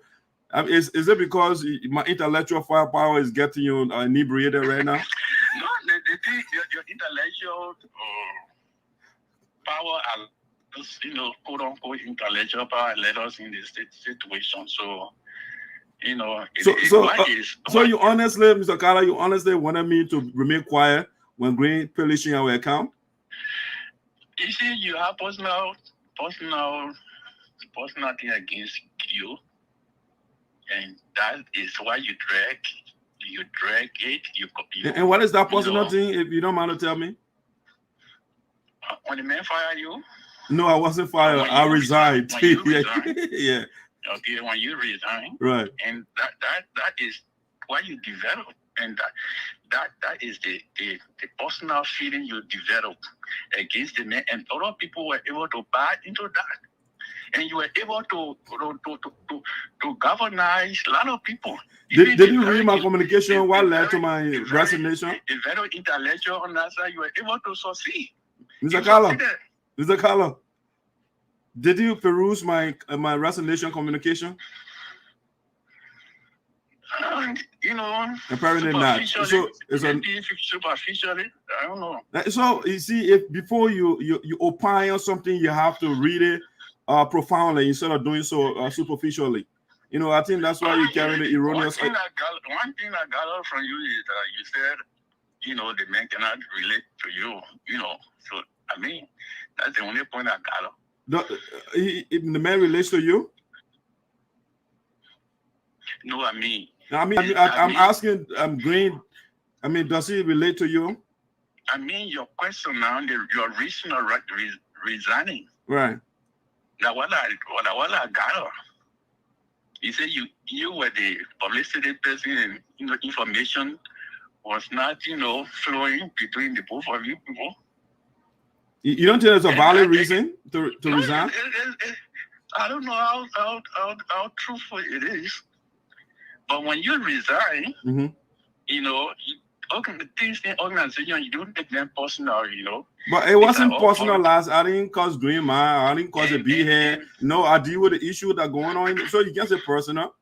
Is it because my intellectual firepower is getting you inebriated right now? No, the thing, your intellectual power, quote unquote intellectual power, led us in this situation. So, you know, so you honestly, Mr. Kolo, you honestly wanted me to remain quiet when Green publishing our account? You see, you have personal thing against you. And that is why you drag it. And what is that personal thing, if you don't mind to tell me? When the man fired you? No, I wasn't fired. I resigned. Yeah. Okay, when you resign. Right. And that is why you develop. And that is the personal feeling you develop against the man. And other people were able to buy into that. And you were able to galvanize a lot of people. Did you read my communication? What led to my resignation? A very intellectual on that side, you were able to succeed. Mr. Kolo, did you peruse my resignation communication? You know, apparently not. So it's superficially, I don't know. So you see, if before you opine on something, you have to read it profoundly instead of doing so superficially. You know, I think that's why you carry the erroneous. One thing I got out from you is that you said, you know, the man cannot relate to you. You know, so I mean, that's the only point I got out. The man relates to you? No, I mean, I'm asking. Green. I mean, does he relate to you? I mean, your question now, your reason of resigning. Right. Now, what I got out. You said you were the publicity person, and you know information was not, you know, flowing between the both of you people. You don't think there's a valid reason to resign? I don't know how truthful it is, but when you resign, you know, things in organization, you don't take them personal, you know. But it wasn't personalized. I didn't cause green man. I didn't cause a bee hair. No, I deal with the issue that going on. So you can't say personal.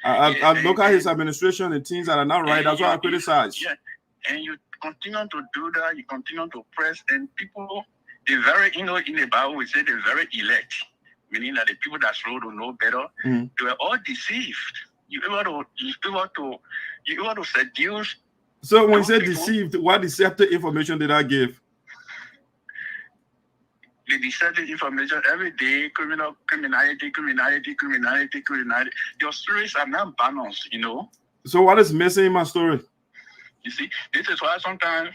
I look at his administration and things that are not right. That's why I criticize. Yeah, and you continue to do that. You continue to press, and people, they very, you know, in the Bible we say they're very elect, meaning that the people that slow to know better, they were all deceived. You able to seduce. So when you say deceived, what deceptive information did I give? The deceptive information every day, criminality. Your stories are not balanced, you know. So what is missing in my story? You see, this is why sometimes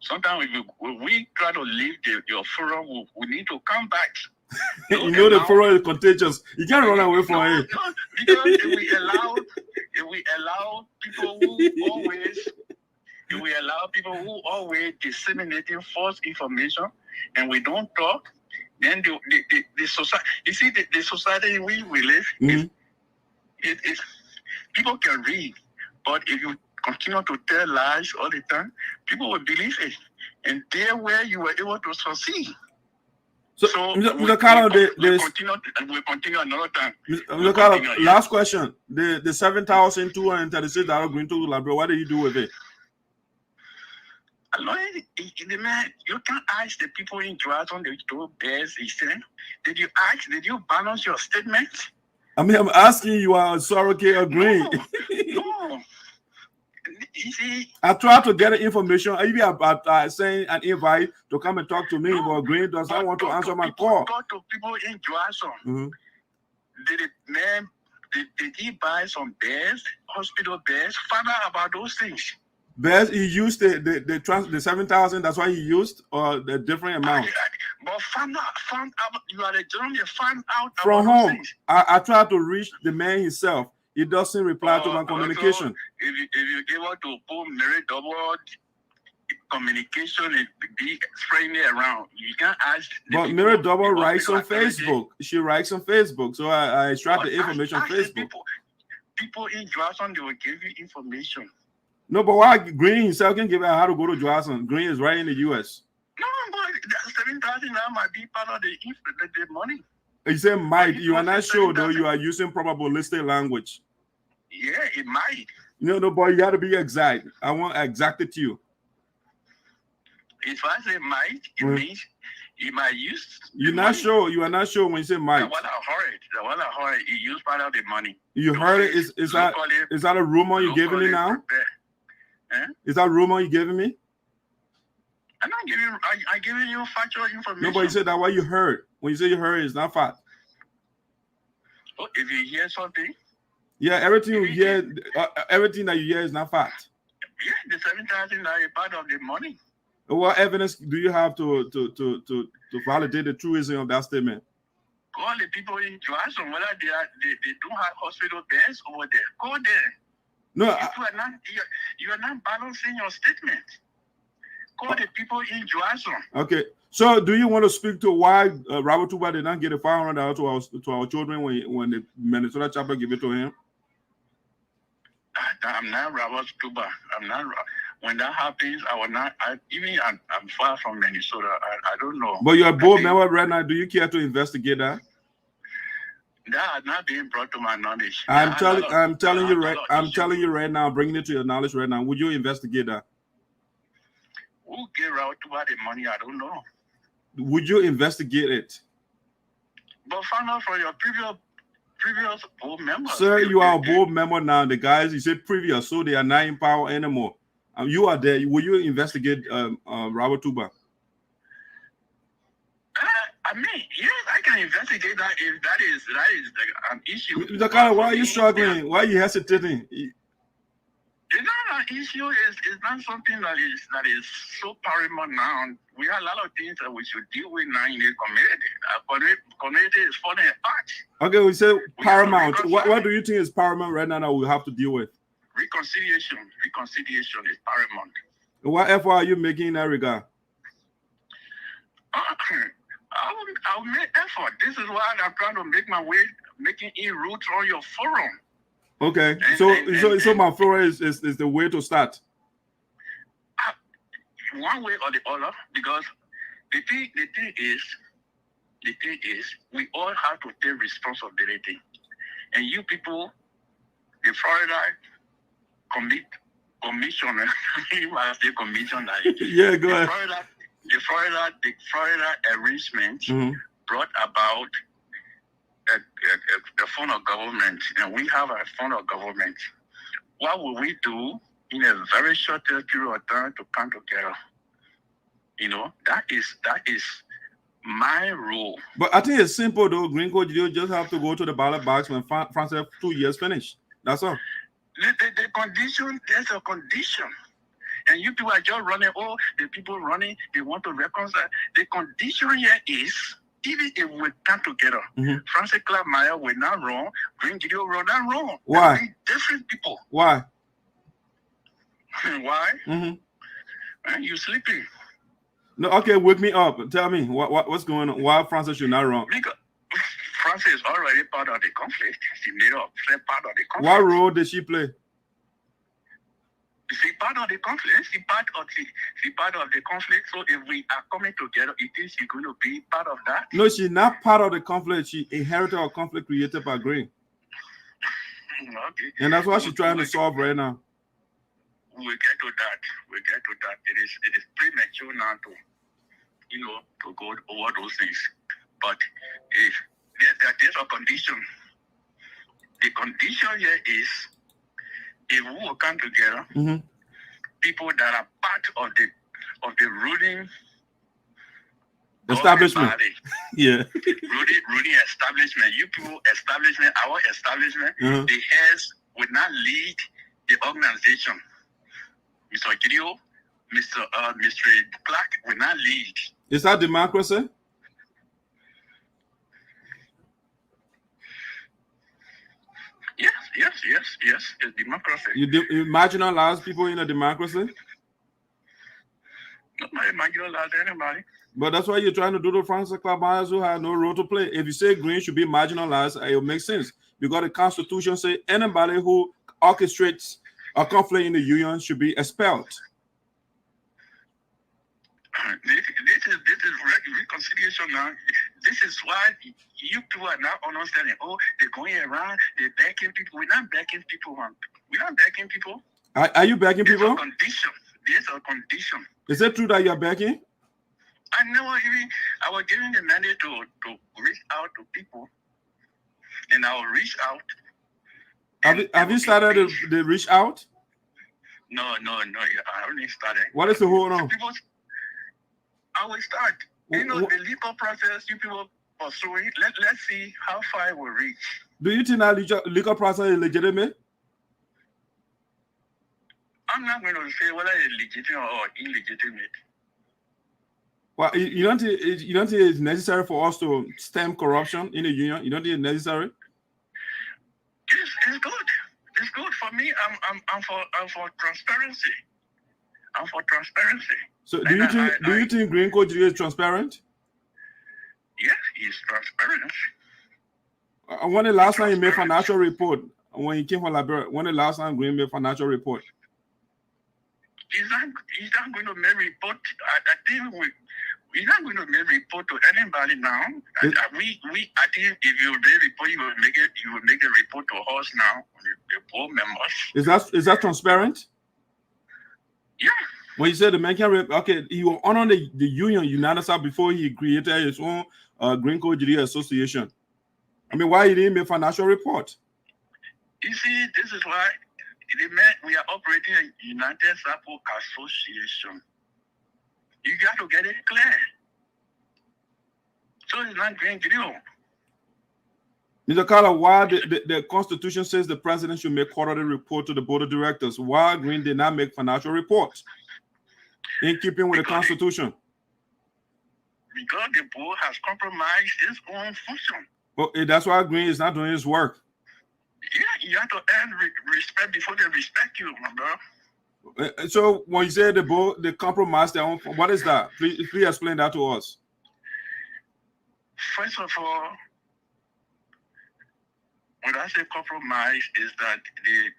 if we try to leave your forum, we need to come back. You know the forum is contagious. You can't run away from it. No, because if we allow people who always disseminating false information, and we don't talk, then the society. You see, the society we live in, people can read, but if you continue to tell lies all the time, people will believe it, and there where you were able to succeed. So we'll continue another time. Last question: the $7,236 going to Labrador. What did you do with it? Man, you can't ask the people in Johnson the two bears. Did you balance your statement? I mean, I'm asking you. Are surrogate agreeing? No. You see, I tried to get the information. Maybe about saying an invite to come and talk to me, but Green does not want to answer my call. Talk to people in Johnson. Did he buy some bears, hospital bears? Find out about those things. Bears, he used the 7,000. That's why he used, or the different amount. But find out. You are the journey. Find out from about home. Those things. I tried to reach the man himself. He doesn't reply to my communication. So if you're able to put Mary double communication and be spreading it around, you can't ask. But Mary double writes on Facebook. She writes on Facebook, so I extract the information on Facebook. People in Johnson, they will give you information. No, but why Green himself can give out how to go to Johnson? Green is right in the U.S. No, but 7,000 might be part of the money. You say might. You are not sure, though. You are using probabilistic language. Yeah, it might. No, boy, you got to be exact. I want exact to you. If I say might, it means you might use. You're not sure. You are not sure when you say might. The one I heard, he used part of the money. You heard it? Is that a rumor you're giving me now? Is that rumor you're giving me? I'm not giving. I'm giving you factual information. No, but you said that what you heard. When you say you heard, it's not fact. Oh, if you hear something. Yeah, everything you hear, everything that you hear is not fact. Yeah, the 7,000 are a part of the money. What evidence do you have to validate the truism of that statement? Call the people in Johnson, whether they don't have hospital beds over there. Go there. No, you are not balancing your statement. Call the people in Johnson. Okay. So, do you want to speak to why Robert Tuba did not get a $500 to our children when the Minnesota chapter gave it to him? I'm not Robert Tuba. I'm not. When that happens, I will not. I'm far from Minnesota. I don't know. But you're a board member right now. Do you care to investigate that? That has not been brought to my knowledge. I'm telling you right now. Bringing it to your knowledge right now. Would you investigate that? Who gave Robert Tuba the money? I don't know. Would you investigate it? But find out from your previous board members. Sir, you are a board member now. The guys, you said previous, so they are not in power anymore. You are there. Will you investigate Robert Tuba? I mean, yes, I can investigate that if that is an issue. Why are you struggling? Why are you hesitating? It's not an issue. It's not something that is so paramount now. We have a lot of things that we should deal with now in the community. Our community is falling apart. Okay, we say paramount. What do you think is paramount right now that we have to deal with? Reconciliation. Reconciliation is paramount. What effort are you making in that regard? I'll make effort. This is why I'm trying to make my way, making inroads on your forum. Okay, so my forum is the way to start. One way or the other, because the thing is, we all have to take responsibility. And you people, the Florida commissioner, you must say commissioner. Yeah, go ahead. The Florida arrangement brought about the form of government, and we have a form of government. What will we do in a very short period of time to come together? You know, that is my role. But I think it's simple though, Gringo. You just have to go to the ballot box when France have 2 years finished. That's all. The condition, there's a condition. And you people are just running, the people running, they want to reconcile. The condition here is, even if we come together, Francis Clark Meyer will not wrong, Green Geleo will not wrong. Why? Different people. Why? Why? And you sleeping. No, okay, wake me up. Tell me what's going on. Why Francis should not wrong? Because Francis is already part of the conflict. She made up part of the conflict. What role did she play? She part of the conflict. She part of the conflict. So if we are coming together, it is she going to be part of that? No, she's not part of the conflict. She inherited a conflict created by Green. Okay. And that's what she's trying to solve right now. We'll get to that. It is premature now to go over those things. But if there's a condition, the condition here is, if we will come together, people that are part of the ruling establishment, ruling establishment, you people establishment, our establishment, the heads will not lead the organization. Mr. Geleo, Mr. Clark will not lead. Is that democracy? Yes, it's democracy. You marginalize people in a democracy? Nobody marginalize anybody. But that's why you're trying to do the Francis Clark Myers who have no role to play. If you say Green should be marginalized, it will make sense. Because the Constitution says anybody who orchestrates a conflict in the union should be expelled. This is reconciliation now. This is why you two are now understanding. They're going around, they're backing people. We're not backing people. We're not backing people. Are you backing people? There's a condition. There's a condition. Is it true that you're backing? I never even, I was given the mandate to reach out to people. And I will reach out. Have you started the reach out? No, I only started. What is the hold on? I will start. The legal process you people pursuing. Let's see how far it will reach. Do you think that legal process is legitimate? I'm not going to say whether it's legitimate or illegitimate. Well, you don't think it's necessary for us to stem corruption in the union? You don't think it's necessary? It's good. It's good for me. I'm for transparency. I'm for transparency. So do you think Green Coach is transparent? Yes, he's transparent. When the last time he made financial report, when he came from Liberia, when the last time Green made financial report? He's not going to make report. I think he's not going to make report to anybody now. I think if you make report, you will make a report to us now, the board members. Is that transparent? Yeah. When you said the man can, okay, he will honor the union United States before he created his own Green Kulee'S Association? I mean, why you didn't make financial report? You see, this is why we are operating a United Sapo Association. You got to get it clear. So it's not Green Kulee. Mr. Kolo, why the Constitution says the president should make quarterly report to the board of directors? Why Green did not make financial reports in keeping with the Constitution? Because the board has compromised its own function. Well, that's why Green is not doing his work. Yeah, you have to earn respect before they respect you, my brother. So when you say the board, they compromised their own, what is that? Please explain that to us. First of all, when I say compromise, is that they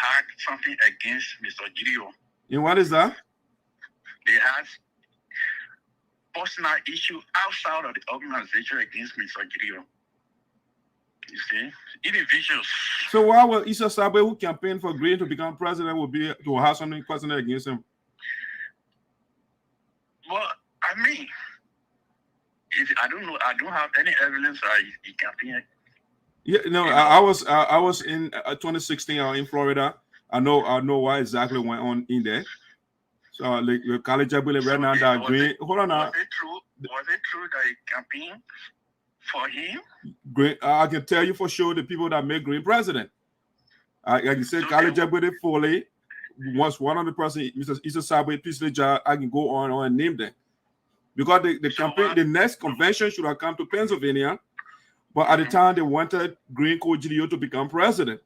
had something against Mr. Geleo. And what is that? They had personal issue outside of the organization against Mr. Geleo. You see, individuals. So why will Issa Sabe, who campaigned for Green to become president, will be to have something personal against him? Well, I mean, I don't know. I don't have any evidence that he campaigned. Yeah, no, I was in 2016 in Florida. I know what exactly went on in there. So like the college right now that Green. Hold on now. Was it true that he campaigned for him? Green, I can tell you for sure the people that made Green president. Like you said, college Foley was one of the person. Mr. Issa Sabe, I can go on and name them because the campaign, the next convention should have come to Pennsylvania. But at the time, they wanted Green Kulee'S to become president.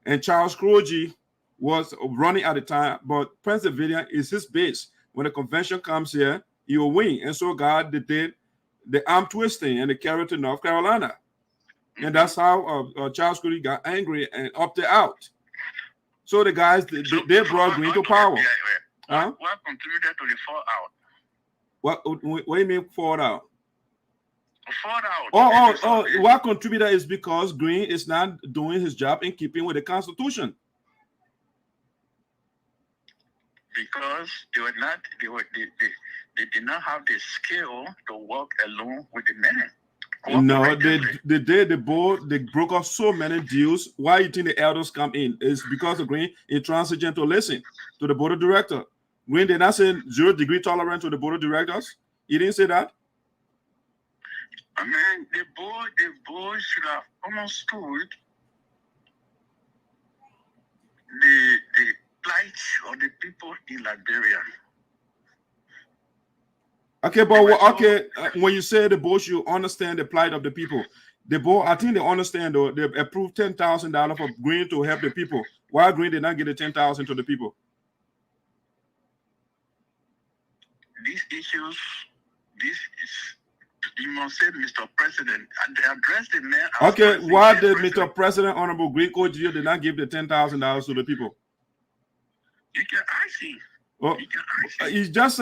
And Charles Kulee'S was running at the time, but Pennsylvania is his base. When the convention comes here, he will win. And so God did the arm twisting and they carried to North Carolina. And that's how Charles Kulee'S got angry and opted out. So the guys, they brought Green to power. What contributed to the fallout? What do you mean fallout? Fallout. What contributor is because Green is not doing his job in keeping with the Constitution. Because they did not have the skill to work alone with the men. No, they did. The board, they broke off so many deals. Why you think the elders come in? It's because of Green intransigent to listen to the board of directors. Green did not say 0 degree tolerance to the board of directors. He didn't say that. I mean, the board should have understood the plight of the people in Liberia. Okay, but when you say the board should understand the plight of the people, the board, I think they understand though. They approved $10,000 for Green to help the people. Why Green did not get the $10,000 to the people? These issues, you must say, Mr. President, and they address the mayor. Okay, why did Mr. President, Honorable Green Kulee'S did not give the $10,000 to the people? You can ask him. Well, he just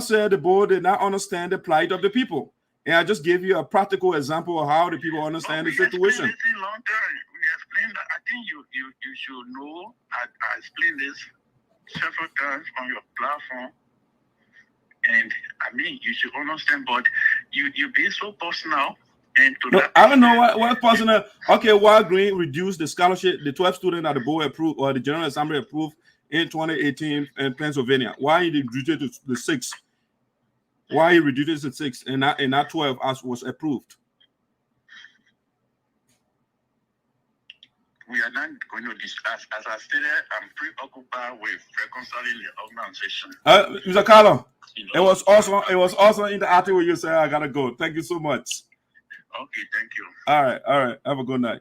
said the board did not understand the plight of the people, and I just gave you a practical example of how the people understand the situation. We explained that. I think you should know. I explained this several times on your platform. And I mean, you should understand, but you be so personal. And I don't know what personal. Okay, why Green reduced the scholarship, the 12 students that the board approved or the General Assembly approved in 2018 in Pennsylvania? Why he reduced it to the 6? Why he reduced it to 6 and not 12 as was approved? We are not going to discuss. As I stated, I'm preoccupied with reconciling the organization. Mr. Kolo, it was awesome in the article you said. I gotta go. Thank you so much. Okay, thank you. All right. Have a good night.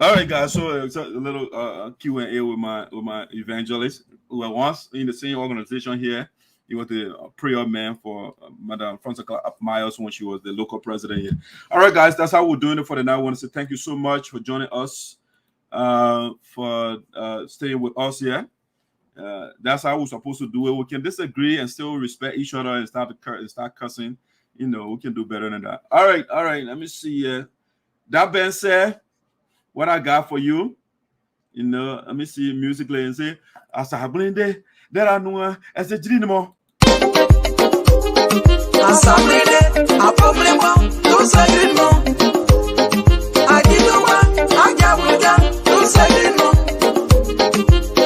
All right, guys. So it's a little Q&A with my evangelist who was once in the same organization here. He was the prayer man for Madam Francisca Myers when she was the local president here. All right, guys, that's how we're doing it for the night. I want to say thank you so much for joining us, for staying with us here. That's how we're supposed to do it. We can disagree and still respect each other and start cussing. You know, we can do better than that. All right. Let me see. That being said, what I got for you, you know, let me see musically and say, as I blend it, there are no as a dream. Assemblée, à problème, tout ça du nom. A Gidouba, a Gabuja, tout ça du nom.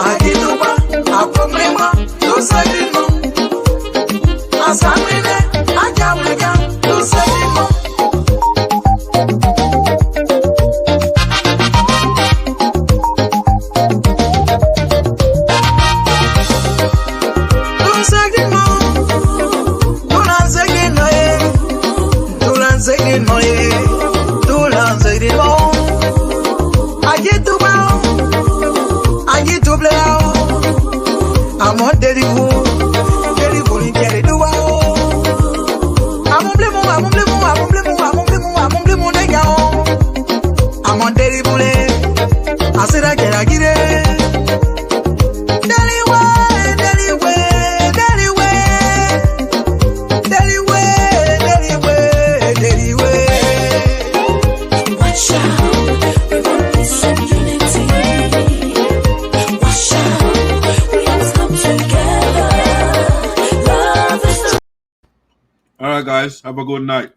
A Gidouba, a problème, tout ça du nom. Assemblée, a Gabuja, tout ça du nom. I'm on Jedepo, in Jedepo. I'm on Jedepo, I said I get it. Watch out, we want peace and unity. Watch out, we always come together. Love is. All right, guys, have a good night.